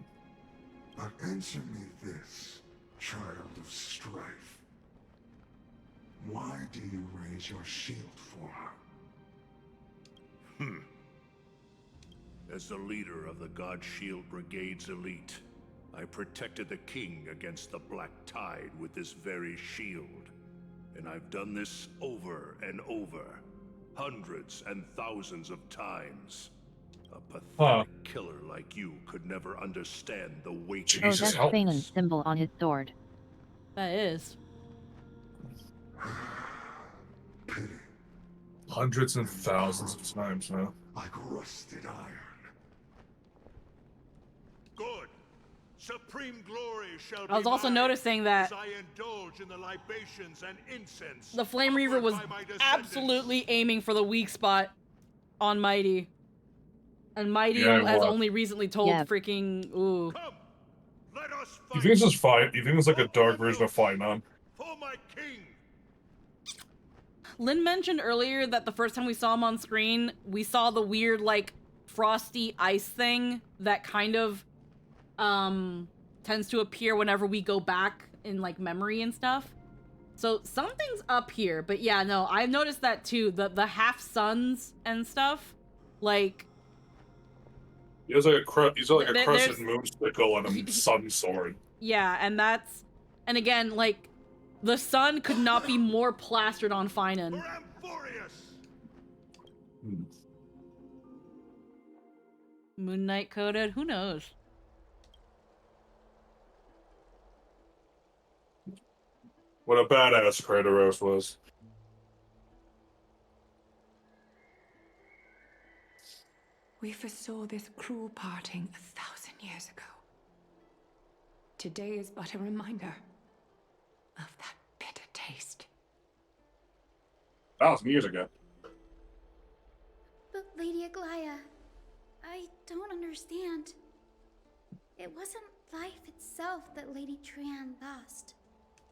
But answer me this, child of strife. Why do you raise your shield for her? As the leader of the God Shield Brigade's elite, I protected the king against the Black Tide with this very shield. And I've done this over and over, hundreds and thousands of times. A pathetic killer like you could never understand the weight of Oh, that's Thalen's symbol on his sword. That is. Hundreds and thousands of times, huh? Like rusted iron. Good. Supreme glory shall be I was also mine noticing that as I indulge in the libations and incense the Flame Reaver was offered by my descendants. absolutely aiming for the weak spot on Mydei. And Mydei has only recently told freaking ooh. You think this is fight? You think it's like a dark version of Fight On? For my king. Lynn mentioned earlier that the first time we saw him on screen, we saw the weird like frosty ice thing that kind of tends to appear whenever we go back in like memory and stuff. So something's up here, but yeah, no, I've noticed that too. The half suns and stuff, like He has like a crescent moon sickle and a sun sword. yeah, and that's and again like the sun could not be more plastered on Finan. Amphoreus. Moon Knight coded, who knows? What a badass Kratos was. We foresaw this cruel parting 1,000 years ago. Today is but a reminder of that bitter taste. 1,000 years ago. But Lady Aglaya, I don't understand. It wasn't life itself that Lady Trian lost.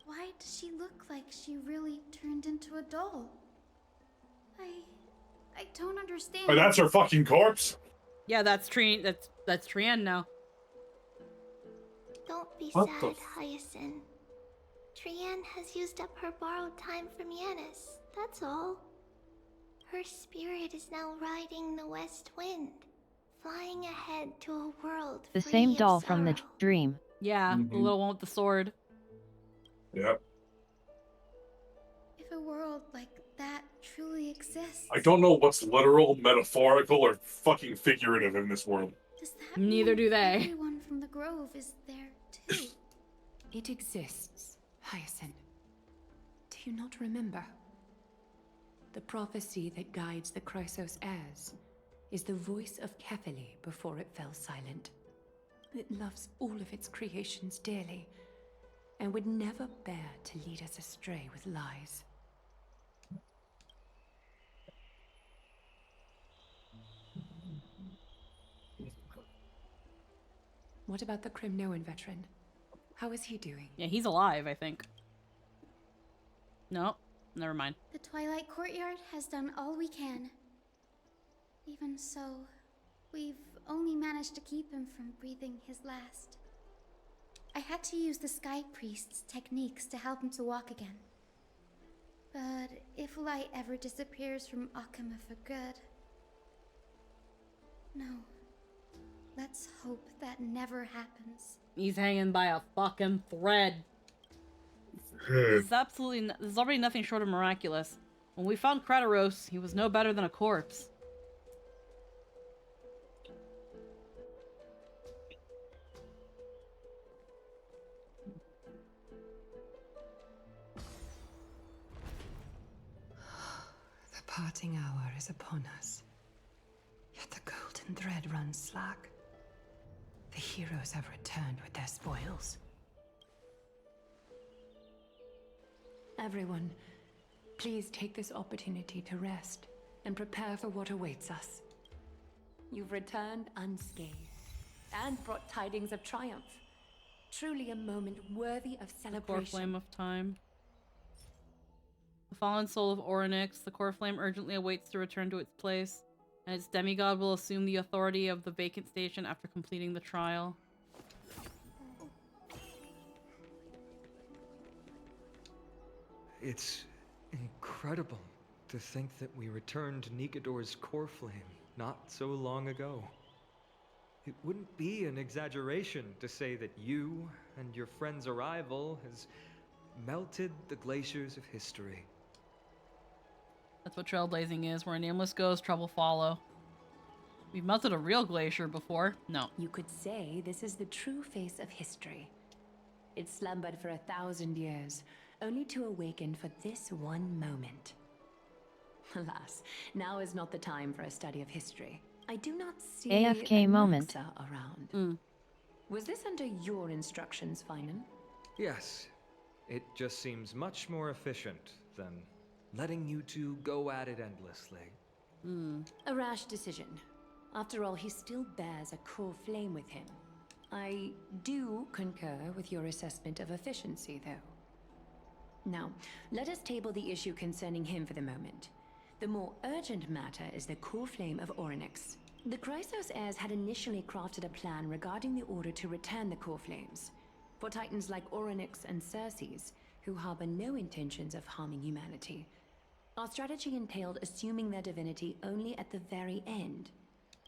Why does she look like she really turned into a doll? I don't understand. Oh, that's her fucking corpse? Yeah, that's Trian now. Don't be What sad, Hyacinth. Trian has used up her borrowed time from Yanis, that's all. Her spirit is now riding the west wind, flying ahead to a world The free same of doll from the sorrow. dream. Yeah, the little one with the sword. Yep. If a world like that truly exists, I don't know what's literal, metaphorical, or fucking figurative in this world. does that Neither mean do they. everyone from the Grove is there too? It exists, Hyacinth. Do you not remember? The prophecy that guides the Chrysos heirs is the voice of Kefili before it fell silent. It loves all of its creations dearly, and would never bear to lead us astray with lies. What about the Crimnoan veteran? How is he doing? Yeah, he's alive, I think. No, never mind. The Twilight Courtyard has done all we can. Even so, we've only managed to keep him from breathing his last. I had to use the Sky Priest's techniques to help him to walk again. But if light ever disappears from Akama for good... No. Let's hope that never happens. He's hanging by a fucking thread. This is this is already nothing short of miraculous. When we found Kratos, he was no better than a corpse. The parting hour is upon us. Yet the golden thread runs slack. The heroes have returned with their spoils. Everyone, please take this opportunity to rest and prepare for what awaits us. You've returned unscathed and brought tidings of triumph. Truly a moment worthy of Core celebration. flame of time. The fallen soul of Orynyx, the core flame urgently awaits to return to its place, and its demigod will assume the authority of the vacant station after completing the trial. It's incredible to think that we returned Nikador's core flame not so long ago. It wouldn't be an exaggeration to say that you and your friend's arrival has melted the glaciers of history. That's what trailblazing is. Where a nameless goes, trouble follow. We've melted a real glacier before. No. You could say this is the true face of history. It slumbered for 1,000 years, only to awaken for this one moment. Alas, now is not the time for a study of history. I do not see AFK moment. around. Was this under your instructions, Finan? Yes. It just seems much more efficient than letting you two go at it endlessly. A rash decision. After all, he still bears a core flame with him. I do concur with your assessment of efficiency, though. Now, let us table the issue concerning him for the moment. The more urgent matter is the core flame of Orynyx. The Chrysos heirs had initially crafted a plan regarding the order to return the core flames. For titans like Orynyx and Circes, who harbor no intentions of harming humanity, our strategy entailed assuming their divinity only at the very end.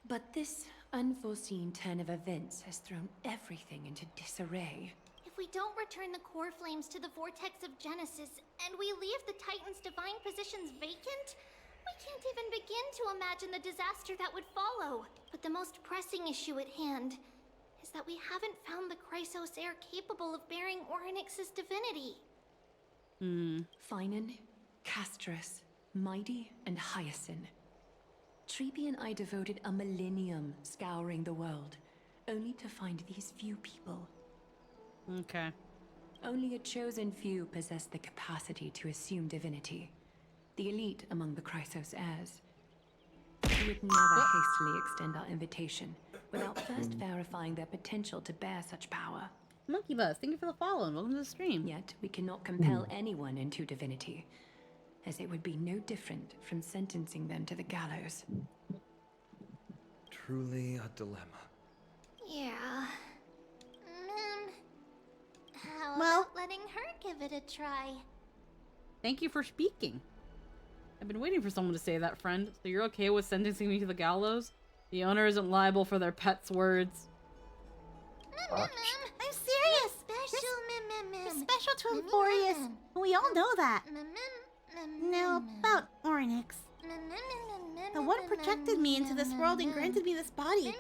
But this unforeseen turn of events has thrown everything into disarray. If we don't return the core flames to the vortex of Genesis, and we leave the Titan's divine positions vacant, we can't even begin to imagine the disaster that would follow. But the most pressing issue at hand is that we haven't found the Chrysos heir capable of bearing Orynyx's divinity. Finan, Castrus, Mydei, and Hyacinth. Trebi and I devoted a millennium scouring the world, only to find these few people. Okay. Only a chosen few possess the capacity to assume divinity. The elite among the Chrysos heirs. We would never hastily extend our invitation without first verifying their potential to bear such power. Monkey Buzz, thank you for the follow and welcome to the stream. Yet, we cannot compel anyone into divinity, as it would be no different from sentencing them to the gallows. Truly a dilemma. Yeah. How about letting her give it a try? Thank you for speaking. I've been waiting for someone to say that, friend. So you're okay with sentencing me to the gallows? The owner isn't liable for their pet's words. I'm serious. You're special to Amphoreus. We all know that. Now, about Orynyx. The one projected me into this world and granted me this body.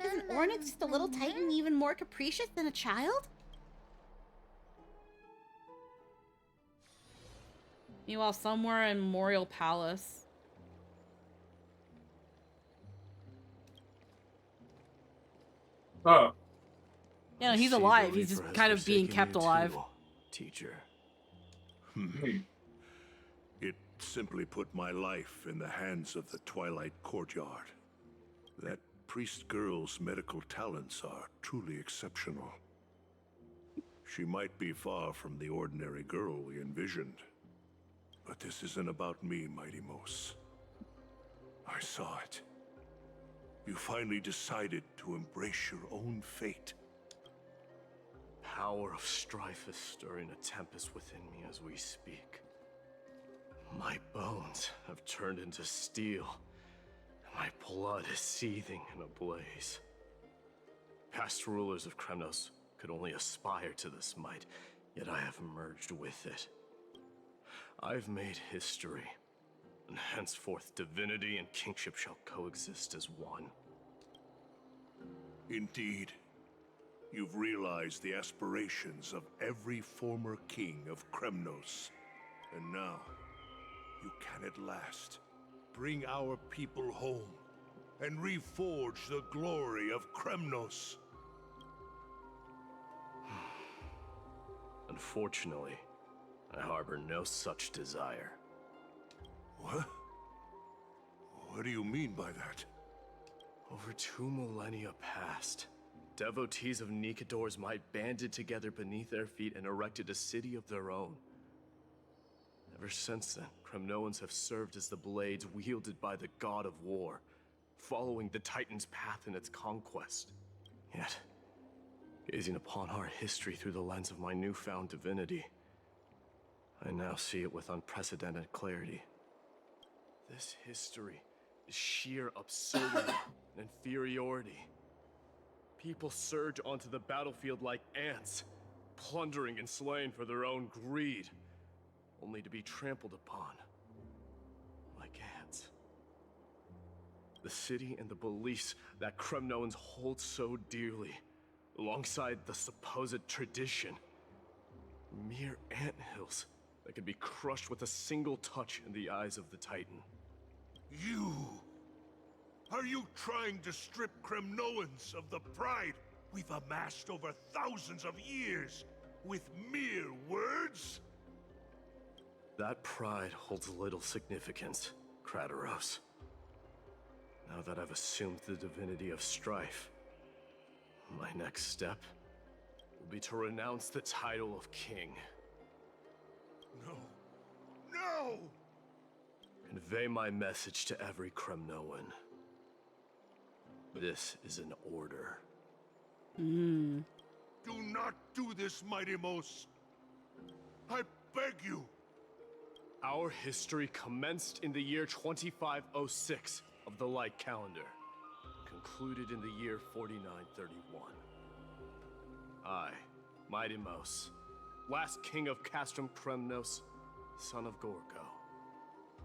Isn't Orynyx just a little titan even more capricious than a child? Meanwhile, somewhere in Memorial Palace. Oh. Yeah, no, he's alive. He's just kind of being kept alive. Teacher. It simply put my life in the hands of the Twilight Courtyard. That priest girl's medical talents are truly exceptional. She might be far from the ordinary girl we envisioned. But this isn't about me, Mighty Mos. I saw it. You finally decided to embrace your own fate. Power of strife is stirring a tempest within me as we speak. My bones have turned into steel, and my blood is seething in a blaze. Past rulers of Kremnos could only aspire to this might, yet I have merged with it. I've made history, and henceforth divinity and kingship shall coexist as one. Indeed, you've realized the aspirations of every former king of Kremnos. And now, you can at last bring our people home and reforge the glory of Kremnos. Unfortunately, I harbor no such desire. What? What do you mean by that? Over 2 millennia past, devotees of Nikador's might banded together beneath their feet and erected a city of their own. Ever since then, Kremnoans have served as the blades wielded by the god of war, following the Titan's path in its conquest. Yet, gazing upon our history through the lens of my newfound divinity, I now see it with unprecedented clarity. This history is sheer absurdity and inferiority. People surge onto the battlefield like ants, plundering and slaying for their own greed, only to be trampled upon like ants. The city and the beliefs that Kremnoans hold so dearly, alongside the supposed tradition, mere anthills that could be crushed with a single touch in the eyes of the Titan. You! Are you trying to strip Kremnoans of the pride we've amassed over thousands of years with mere words? That pride holds little significance, Krateros. Now that I've assumed the divinity of strife, my next step will be to renounce the title of king. No. No! Convey my message to every Kremnoan. This is an order. Do not do this, Mydei. I beg you. Our history commenced in the year 2506 of the Light Calendar, concluded in the year 4931. I, Mydei, last king of Castrum Kremnos, son of Gorgo,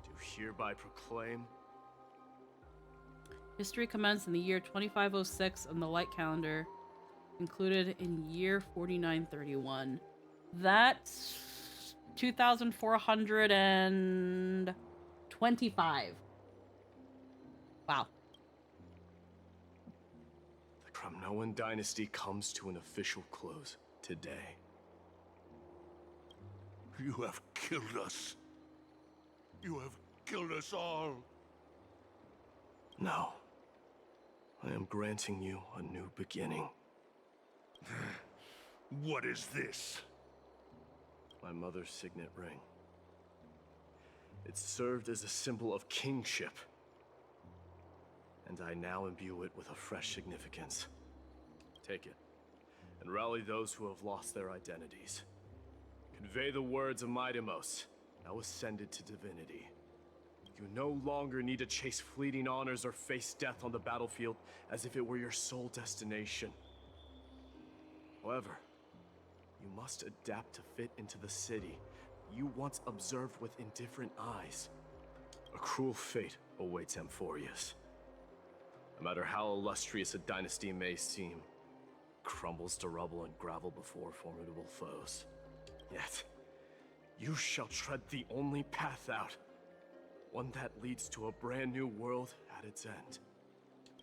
do hereby proclaim. History commenced in the year 2506 on the Light Calendar, concluded in year 4931. That's 2,425. Wow. The Kremnoan dynasty comes to an official close today. You have killed us. You have killed us all. No. I am granting you a new beginning. What is this? My mother's signet ring. It served as a symbol of kingship, and I now imbue it with a fresh significance. Take it, and rally those who have lost their identities. Convey the words of Mydei, now ascended to divinity. You no longer need to chase fleeting honors or face death on the battlefield as if it were your sole destination. However, you must adapt to fit into the city you once observed with indifferent eyes. A cruel fate awaits Amphoreus. No matter how illustrious a dynasty may seem, crumbles to rubble and gravel before formidable foes. Yet, you shall tread the only path out, one that leads to a brand new world at its end.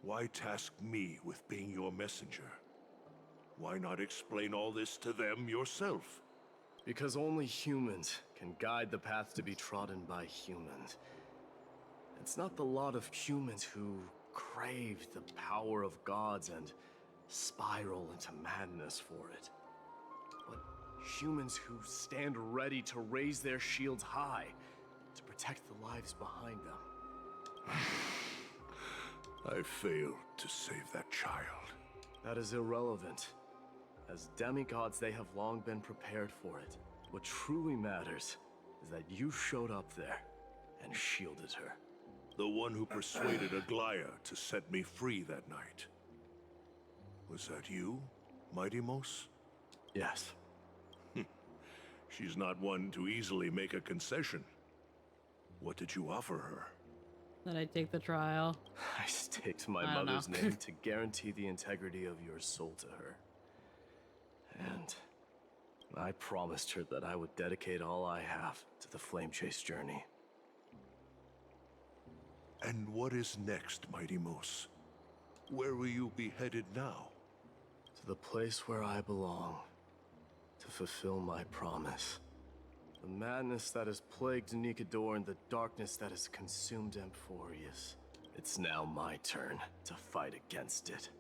Why task me with being your messenger? Why not explain all this to them yourself? Because only humans can guide the path to be trodden by humans. It's not the lot of humans who crave the power of gods and spiral into madness for it, but humans who stand ready to raise their shields high to protect the lives behind them. I failed to save that child. That is irrelevant. As demigods, they have long been prepared for it. What truly matters is that you showed up there and shielded her. The one who persuaded Aglaya to set me free that night. Was that you, Mydei? Yes. She's not one to easily make a concession. What did you offer her? That I take the trial. I staked my mother's name to guarantee the integrity of your soul to her. And I promised her that I would dedicate all I have to the Flame Chase journey. And what is next, Mydei? Where will you be headed now? To the place where I belong, to fulfill my promise. The madness that has plagued Nikador and the darkness that has consumed Amphoreus. It's now my turn to fight against it.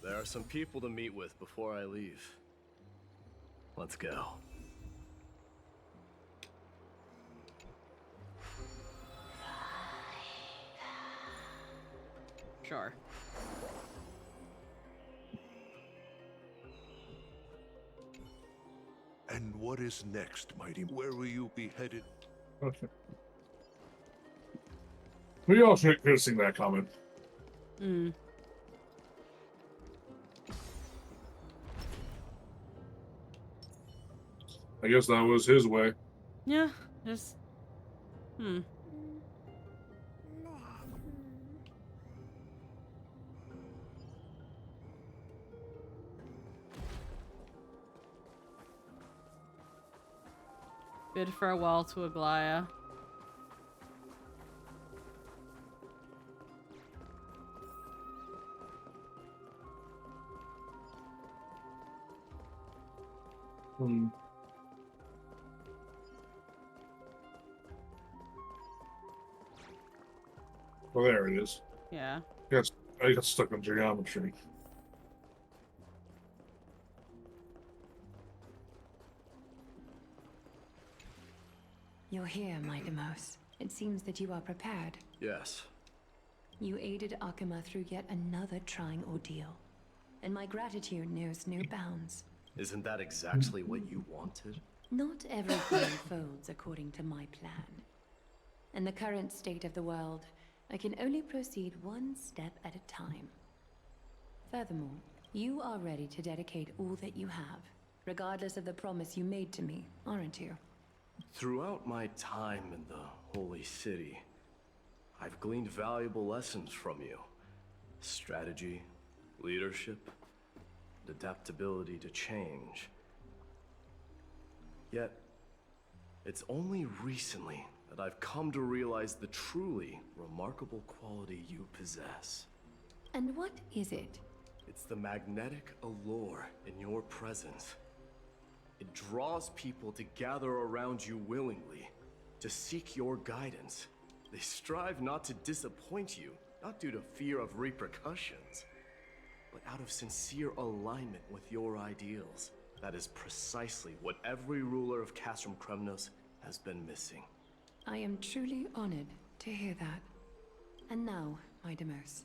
There are some people to meet with before I leave. Let's go. Sure. And what is next, Mydei? Where will you be headed? Okay. We all should have seen that comment. Hmm. I guess that was his way. Yeah, just... Hmm. Bid farewell to Aglaya. Hmm. Well, there it is. Yeah. I got stuck on geometry. You're here, Mydei. It seems that you are prepared. Yes. You aided Akuma through yet another trying ordeal, and my gratitude knows no bounds. Isn't that exactly what you wanted? Not everything unfolds according to my plan. In the current state of the world, I can only proceed one step at a time. Furthermore, you are ready to dedicate all that you have, regardless of the promise you made to me, aren't you? Throughout my time in the Holy City, I've gleaned valuable lessons from you. Strategy, leadership, and adaptability to change. Yet, it's only recently that I've come to realize the truly remarkable quality you possess. And what is it? It's the magnetic allure in your presence. It draws people to gather around you willingly, to seek your guidance. They strive not to disappoint you, not due to fear of repercussions, but out of sincere alignment with your ideals. That is precisely what every ruler of Castrum Kremnos has been missing. I am truly honored to hear that. And now, Mydei,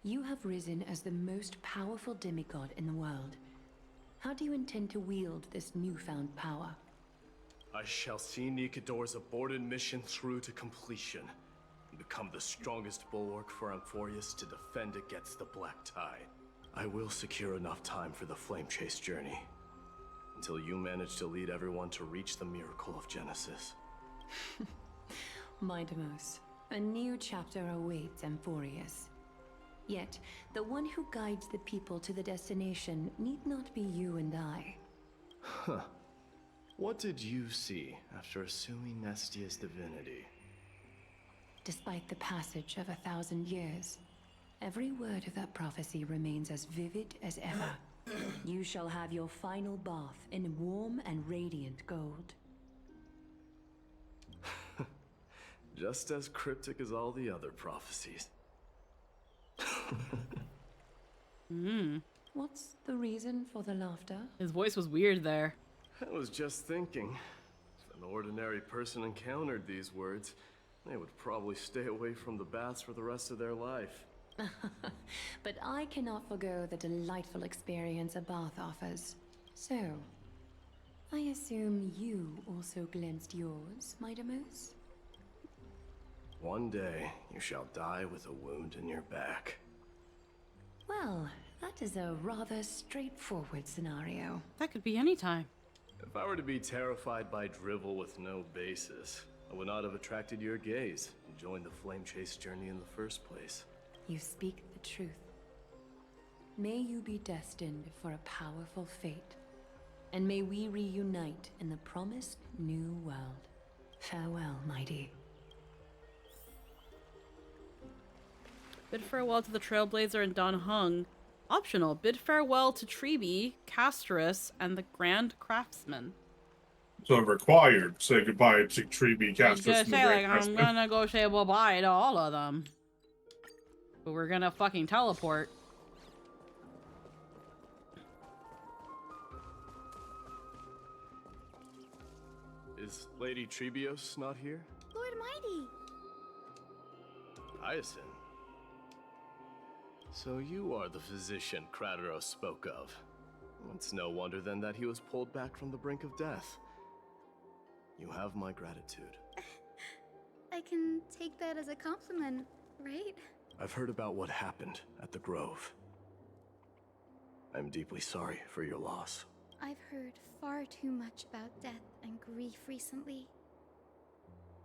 you have risen as the most powerful demigod in the world. How do you intend to wield this newfound power? I shall see Nikador's aborted mission through to completion, and become the strongest bulwark for Amphoreus to defend against the Black Tide. I will secure enough time for the Flame Chase journey, until you manage to lead everyone to reach the miracle of Genesis. Mydei, a new chapter awaits Amphoreus. Yet, the one who guides the people to the destination need not be you and I. Huh. What did you see after assuming Nestia's divinity? Despite the passage of 1,000 years, every word of that prophecy remains as vivid as ever. You shall have your final bath in warm and radiant gold. Just as cryptic as all the other prophecies. What's the reason for the laughter? His voice was weird there. I was just thinking, if an ordinary person encountered these words, they would probably stay away from the baths for the rest of their life. But I cannot forgo the delightful experience a bath offers. So, I assume you also glimpsed yours, Mydei? One day, you shall die with a wound in your back. Well, that is a rather straightforward scenario. That could be any time. If I were to be terrified by drivel with no basis, I would not have attracted your gaze and joined the Flame Chase journey in the first place. You speak the truth. May you be destined for a powerful fate, and may we reunite in the promised new world. Farewell, Mydei. Bid farewell to the Trailblazer and Don Hung. Optional. Bid farewell to Treeby, Castrus, and the Grand Craftsman. So required. Say goodbye to Treeby, Castrus, Just and the say, Grand like, Craftsman. I'm gonna go say bye-bye to all of them. But we're gonna fucking teleport. Is Lady Trebios not here? Lord Mydei! Hyacinth. So you are the physician Krateros spoke of. It's no wonder then that he was pulled back from the brink of death. You have my gratitude. I can take that as a compliment, right? I've heard about what happened at the Grove. I'm deeply sorry for your loss. I've heard far too much about death and grief recently.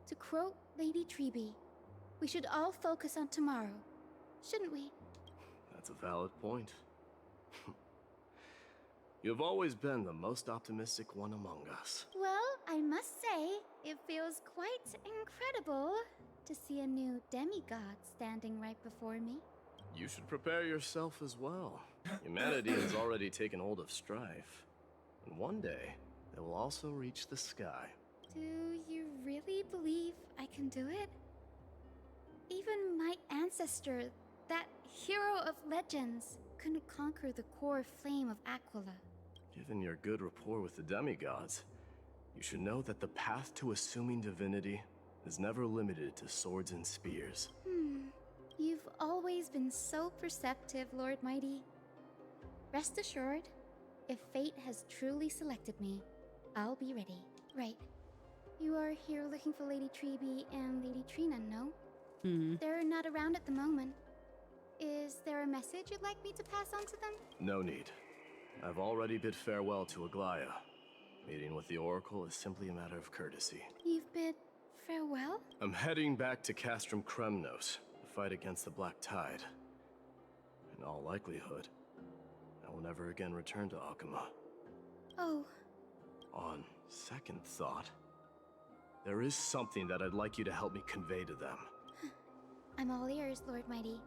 To quote Lady Treby, we should all focus on tomorrow, shouldn't we? That's a valid point. You've always been the most optimistic one among us. Well, I must say, it feels quite incredible to see a new demigod standing right before me. You should prepare yourself as well. Humanity has already taken hold of strife. And one day, they will also reach the sky. Do you really believe I can do it? Even my ancestor, that hero of legends, couldn't conquer the core flame of Aquila. Given your good rapport with the demigods, you should know that the path to assuming divinity is never limited to swords and spears. You've always been so perceptive, Lord Mighty. Rest assured, if fate has truly selected me, I'll be ready. Right. You are here looking for Lady Treby and Lady Trina, no? They're not around at the moment. Is there a message you'd like me to pass on to them? No need. I've already bid farewell to Aglaya. Meeting with the Oracle is simply a matter of courtesy. You've bid farewell? I'm heading back to Castrum Kremnos to fight against the Black Tide. In all likelihood, I will never again return to Akuma. Oh. On second thought, there is something that I'd like you to help me convey to them. I'm all ears, Lord Mighty.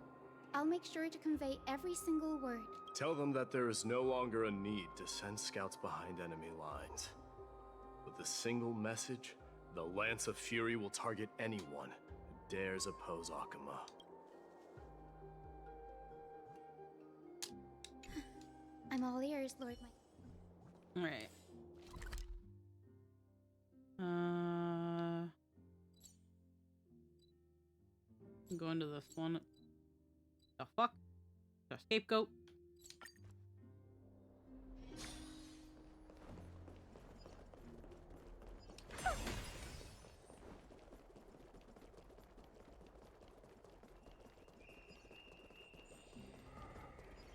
I'll make sure to convey every single word. Tell them that there is no longer a need to send scouts behind enemy lines. With a single message, the Lance of Fury will target anyone who dares oppose Akuma. I'm all ears, Lord Mighty. Alright. Go into this one. The fuck? The scapegoat.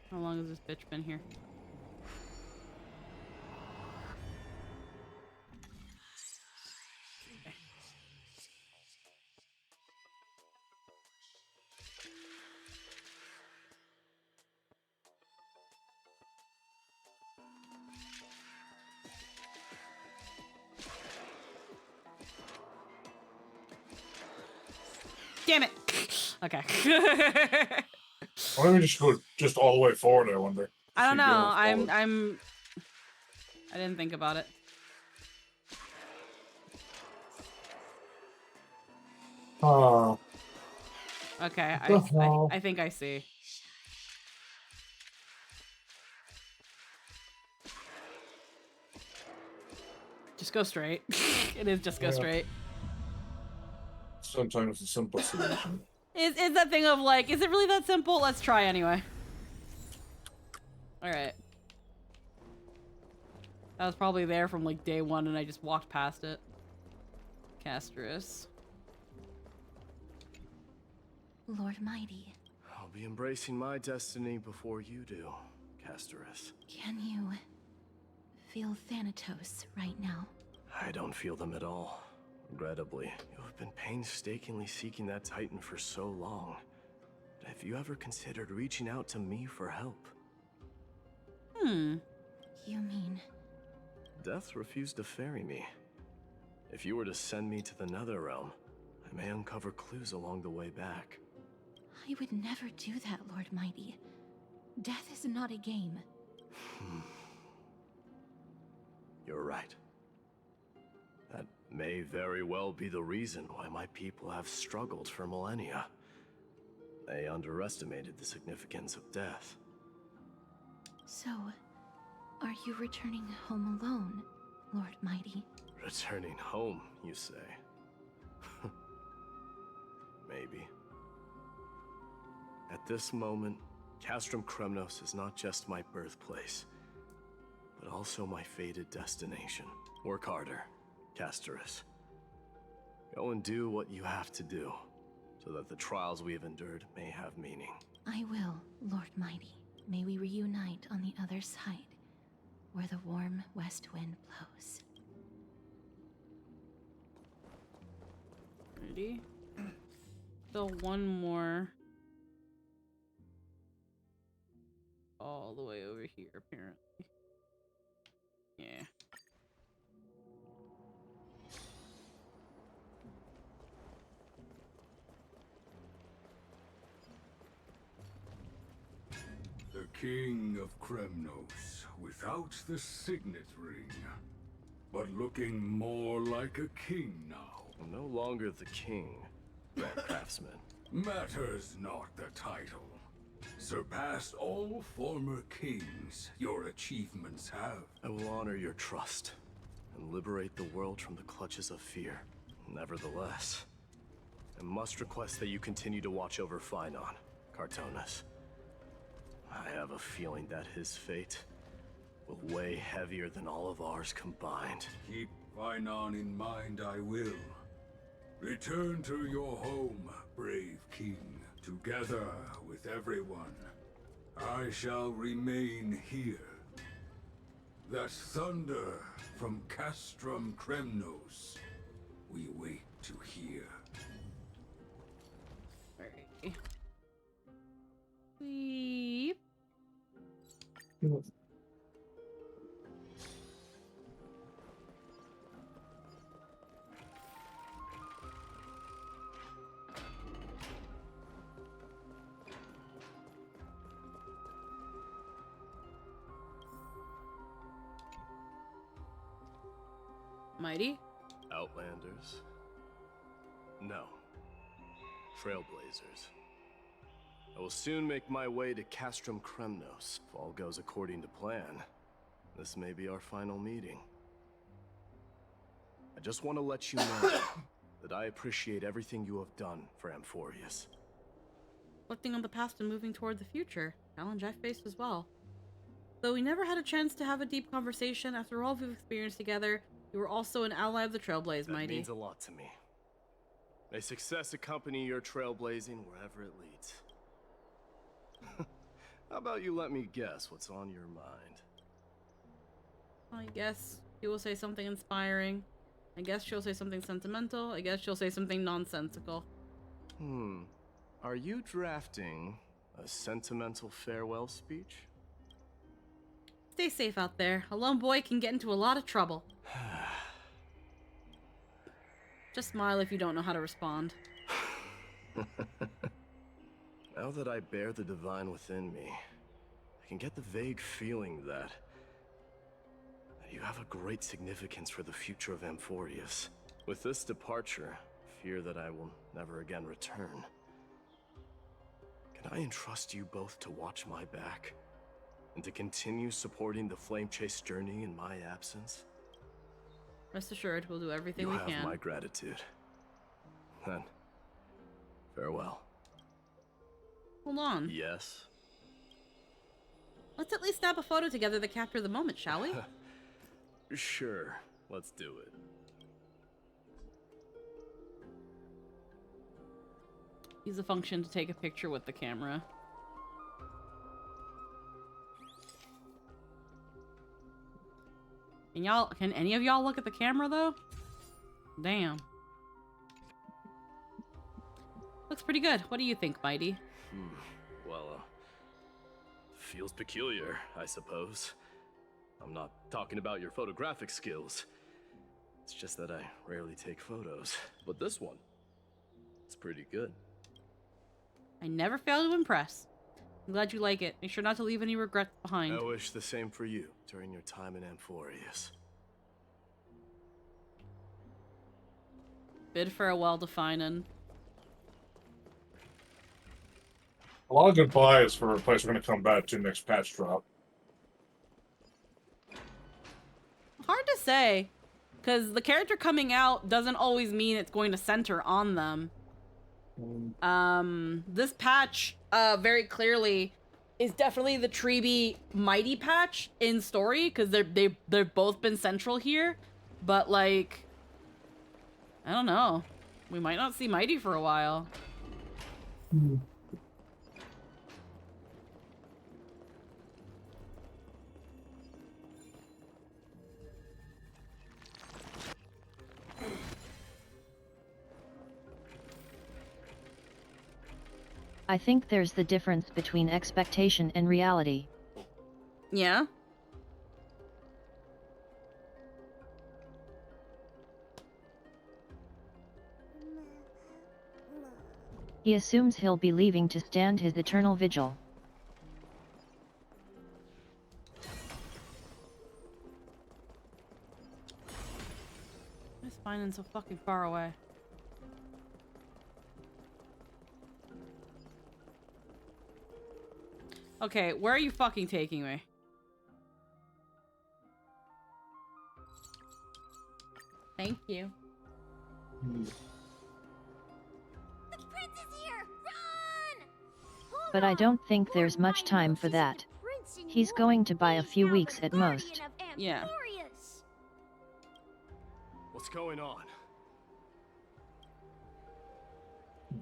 How long has this bitch been here? Damn it! Okay. Why don't we just go just all the way forward, I wonder? I don't know. I didn't think about it. Oh. Okay, I think I see. Just go straight. It is just go straight. Sometimes the simple solution. Is that thing of like, is it really that simple? Let's try anyway. Alright. That was probably there from like day one and I just walked past it. Castrus. Lord Mighty. I'll be embracing my destiny before you do, Castorus. Can you feel Thanatos right now? I don't feel them at all. Regrettably, you have been painstakingly seeking that Titan for so long. But have you ever considered reaching out to me for help? You mean? Death refused to ferry me. If you were to send me to the Netherrealm, I may uncover clues along the way back. I would never do that, Lord Mighty. Death is not a game. You're right. That may very well be the reason why my people have struggled for millennia. They underestimated the significance of death. So, are you returning home alone, Lord Mighty? Returning home, you say? Maybe. At this moment, Castrum Kremnos is not just my birthplace, but also my fated destination. Work harder, Castorus. Go and do what you have to do, so that the trials we have endured may have meaning. I will, Lord Mighty. May we reunite on the other side, where the warm west wind blows. Ready? Still one more. All the way over here, apparently. Yeah. The King of Kremnos, without the signet ring, but looking more like a king now. I'm no longer the king, Grand Craftsman. Matters not the title. Surpassed all former kings your achievements have. I will honor your trust and liberate the world from the clutches of fear. Nevertheless, I must request that you continue to watch over Phynon, Cartonis. I have a feeling that his fate will weigh heavier than all of ours combined. Keep Phynon in mind, I will. Return to your home, brave king. Together with everyone, I shall remain here. That thunder from Castrum Kremnos, we wait to hear. Alright. Weep. Mydei? Outlanders? No. Trailblazers. I will soon make my way to Castrum Kremnos. If all goes according to plan, this may be our final meeting. I just want to let you know that I appreciate everything you have done for Amphoreus. Reflecting on the past and moving toward the future. Challenge I faced as well. Though we never had a chance to have a deep conversation, after all we've experienced together, you were also an ally of the Trailblaze, Mydei. That means a lot to me. May success accompany your trailblazing wherever it leads. How about you let me guess what's on your mind? I guess you will say something inspiring. I guess she'll say something sentimental. I guess she'll say something nonsensical. Are you drafting a sentimental farewell speech? Stay safe out there. A lone boy can get into a lot of trouble. Just smile if you don't know how to respond. Now that I bear the divine within me, I can get the vague feeling that you have a great significance for the future of Amphoreus. With this departure, I fear that I will never again return. Can I entrust you both to watch my back? And to continue supporting the Flame Chase journey in my absence? Rest assured, we'll do everything we can. You have my gratitude. Then, farewell. Hold on. Yes? Let's at least snap a photo together to capture the moment, shall we? Sure, let's do it. Use the function to take a picture with the camera. Can any of y'all look at the camera though? Damn. Looks pretty good. What do you think, Mydei? Well, feels peculiar, I suppose. I'm not talking about your photographic skills. It's just that I rarely take photos. But this one, it's pretty good. I never fail to impress. I'm glad you like it. Make sure not to leave any regrets behind. I wish the same for you during your time in Amphoreus. Bid farewell to Phynon. A lot of goodbyes for a place we're going to come back to next patch drop. Hard to say, because the character coming out doesn't always mean it's going to center on them. This patch very clearly is definitely the Treeby Mydei patch in story, because they've both been central here. But like, I don't know. We might not see Mydei for a while. I think there's the difference between expectation and reality. Yeah? He assumes he'll be leaving to stand his eternal vigil. Why is Finan so fucking far away? Okay, where are you fucking taking me? Thank you. But I don't think there's much time for that. He's going to buy a few weeks at most. Yeah. What's going on?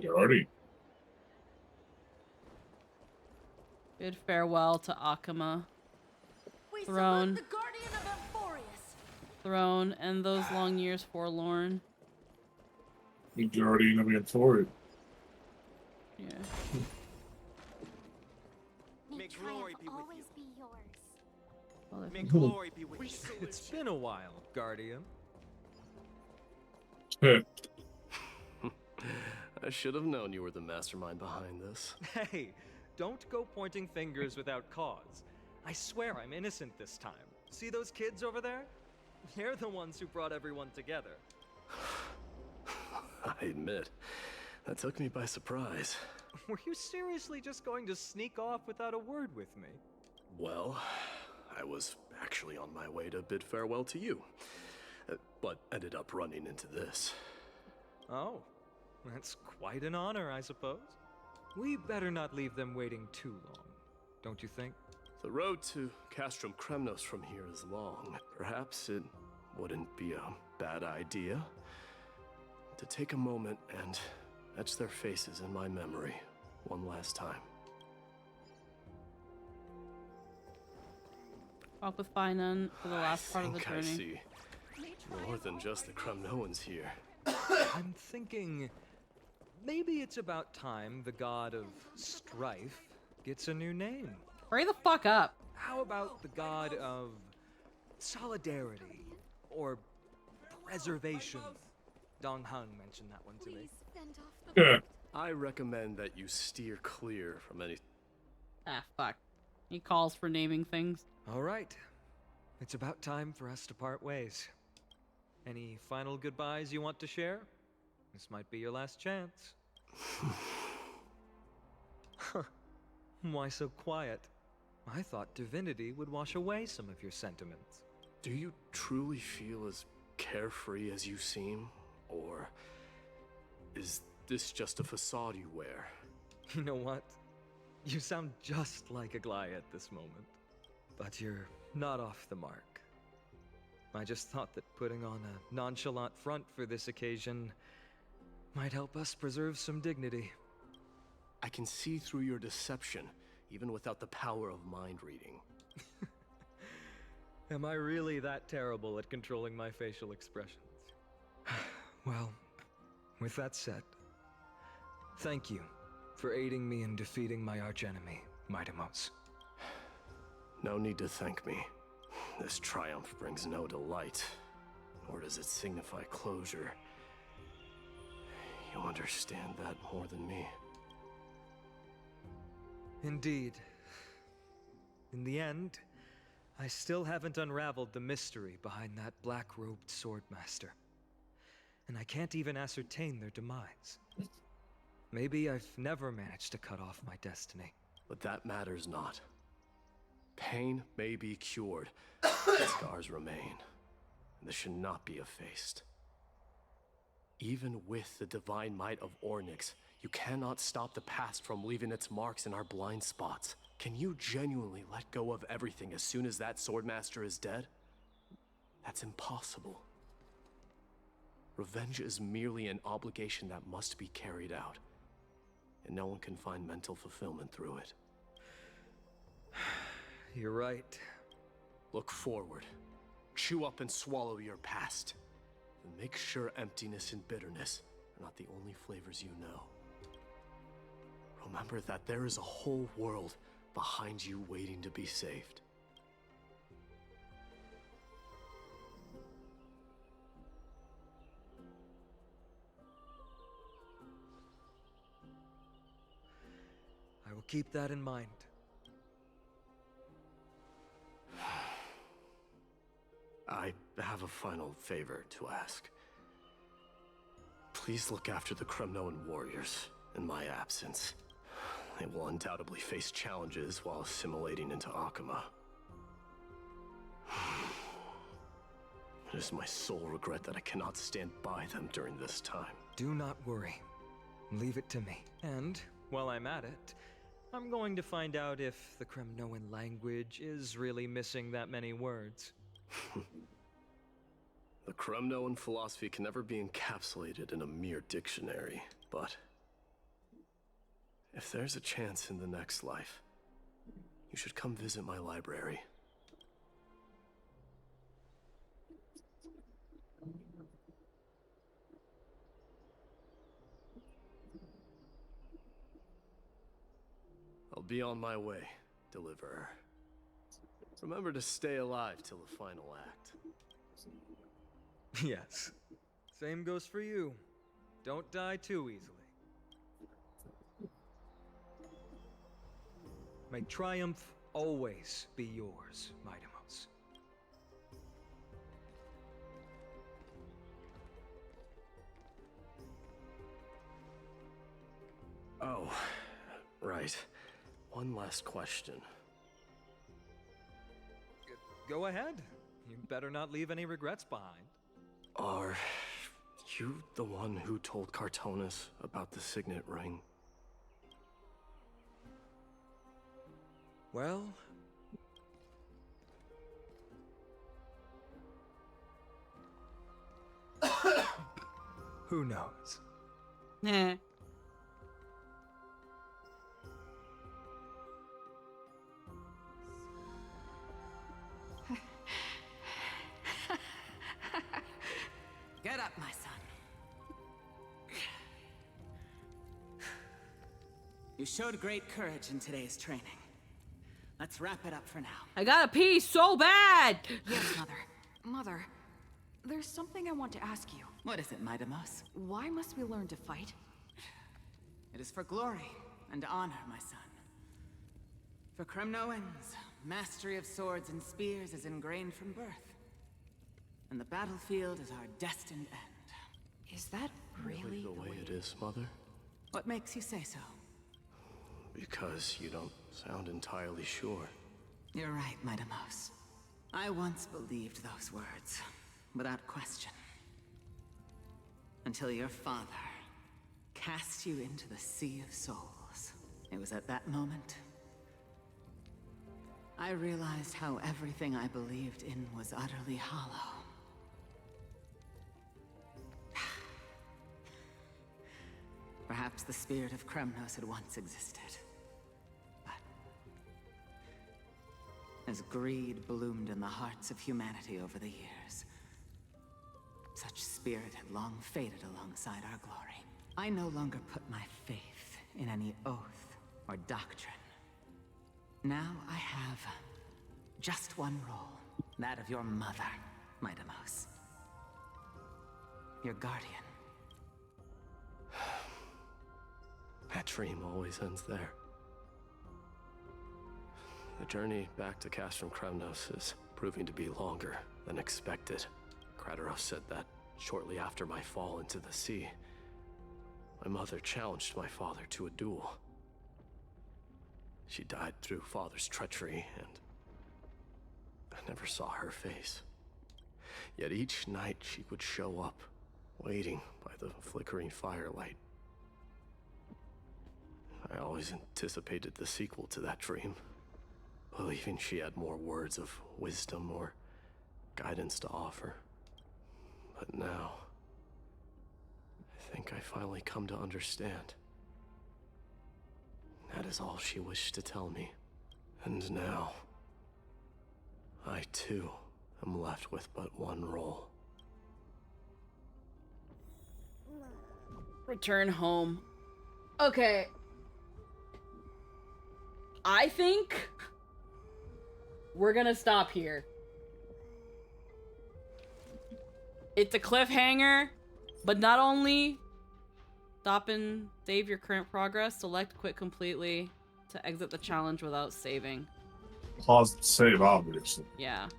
Already. Bid farewell to Akama. Throne. Throne and those long years forlorn. You're already gonna be for it. Yeah. May glory be with always be yours. May glory be with you. It's been a while, Guardian. I should have known you were the mastermind behind this. Hey, don't go pointing fingers without cause. I swear I'm innocent this time. See those kids over there? They're the ones who brought everyone together. I admit, that took me by surprise. Were you seriously just going to sneak off without a word with me? Well, I was actually on my way to bid farewell to you, but ended up running into this. Oh, that's quite an honor, I suppose. We better not leave them waiting too long, don't you think? The road to Castrum Kremnos from here is long. Perhaps it wouldn't be a bad idea to take a moment and etch their faces in my memory one last time. Talk with Finan for the last part of the journey. I see more than just the Kremnoans here. I'm thinking maybe it's about time the god of strife gets a new name. Hurry the fuck up. How about the god of solidarity or preservation? Dong Hung mentioned that one to me. Yeah. I recommend that you steer clear from any... Ah, fuck. He calls for naming things. All right. It's about time for us to part ways. Any final goodbyes you want to share? This might be your last chance. Why so quiet? I thought divinity would wash away some of your sentiments. Do you truly feel as carefree as you seem? Or is this just a facade you wear? You know what? You sound just like a Gly at this moment. But you're not off the mark. I just thought that putting on a nonchalant front for this occasion might help us preserve some dignity. I can see through your deception, even without the power of mind reading. Am I really that terrible at controlling my facial expressions? Well, with that said, thank you for aiding me in defeating my archenemy, Mydei. No need to thank me. This triumph brings no delight, nor does it signify closure. You understand that more than me. Indeed. In the end, I still haven't unraveled the mystery behind that black-robed swordmaster. And I can't even ascertain their demise. Maybe I've never managed to cut off my destiny. But that matters not. Pain may be cured, scars remain, and this should not be effaced. Even with the divine might of Ornyx, you cannot stop the past from leaving its marks in our blind spots. Can you genuinely let go of everything as soon as that Swordmaster is dead? That's impossible. Revenge is merely an obligation that must be carried out, and no one can find mental fulfillment through it. You're right. Look forward. Chew up and swallow your past. And make sure emptiness and bitterness are not the only flavors you know. Remember that there is a whole world behind you waiting to be saved. I will keep that in mind. I have a final favor to ask. Please look after the Kremnoan warriors in my absence. They will undoubtedly face challenges while assimilating into Akama. It is my sole regret that I cannot stand by them during this time. Do not worry. Leave it to me. And, while I'm at it, I'm going to find out if the Kremnoan language is really missing that many words. The Kremnoan philosophy can never be encapsulated in a mere dictionary, but if there's a chance in the next life, you should come visit my library. I'll be on my way, Deliverer. Remember to stay alive till the final act. Yes. Same goes for you. Don't die too easily. May triumph always be yours, Mydei. Oh, right. One last question. Go ahead. You better not leave any regrets behind. Are you the one who told Cartonis about the signet ring? Well... who knows? Nah. Get up, my son. You showed great courage in today's training. Let's wrap it up for now. I gotta pee so bad! Yes, Mother. Mother, there's something I want to ask you. What is it, Mydei? Why must we learn to fight? It is for glory and honor, my son. For Kremnoans, mastery of swords and spears is ingrained from birth. And the battlefield is our destined end. Is that really the way it is, Mother? What makes you say so? Because you don't sound entirely sure. You're right, Mydei. I once believed those words, without question. Until your father cast you into the Sea of Souls. It was at that moment I realized how everything I believed in was utterly hollow. Perhaps the spirit of Kremnos had once existed. But as greed bloomed in the hearts of humanity over the years, such spirit had long faded alongside our glory. I no longer put my faith in any oath or doctrine. Now I have just one role, that of your mother, Mydei. Your guardian. That dream always ends there. The journey back to Castrum Kremnos is proving to be longer than expected. Krateros said that shortly after my fall into the sea, my mother challenged my father to a duel. She died through father's treachery, and I never saw her face. Yet each night she would show up, waiting by the flickering firelight. I always anticipated the sequel to that dream. believing she had more words of wisdom or guidance to offer. But now, I think I finally come to understand. That is all she wished to tell me. And now, I too am left with but one role. Return home. Okay. I think we're gonna stop here. It's a cliffhanger, but not only stop and save your current progress, select quit completely to exit the challenge without saving. Pause and save, obviously. Yeah.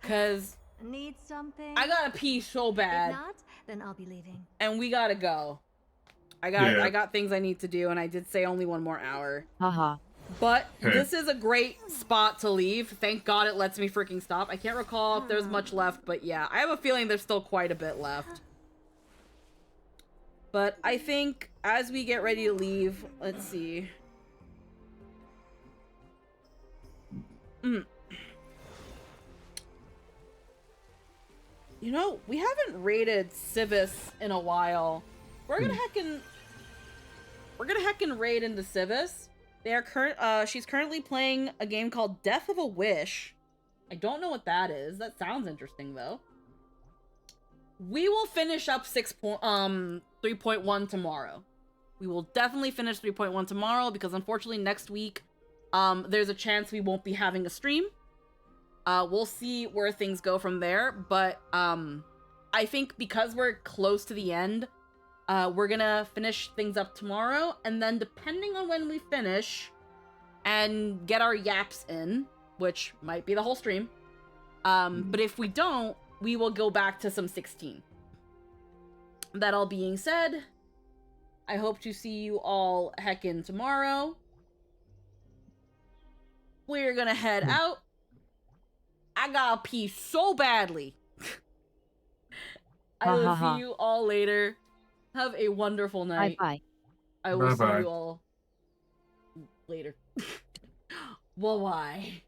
Cause Need something? I gotta pee so bad. If not, then I'll be leaving. And we gotta go. I got things I need to do, and I did say only one more hour. Haha. But this is a great spot to leave. Thank God it lets me freaking stop. I can't recall if there's much left, but yeah, I have a feeling there's still quite a bit left. But I think as we get ready to leave, let's see. You know, we haven't raided Civis in a while. We're gonna heckin' raid into Civis. They are she's currently playing a game called Death of a Wish. I don't know what that is. That sounds interesting though. We will finish up 3.1 tomorrow. We will definitely finish 3.1 tomorrow because unfortunately next week there's a chance we won't be having a stream. We'll see where things go from there, but I think because we're close to the end, we're gonna finish things up tomorrow, and then depending on when we finish and get our yaps in, which might be the whole stream, but if we don't, we will go back to some 16. That all being said, I hope to see you all heckin' tomorrow. We're gonna head out. I gotta pee so badly. I will see you all later. Have a wonderful night. Bye-bye. I will see you all later. Bye-bye.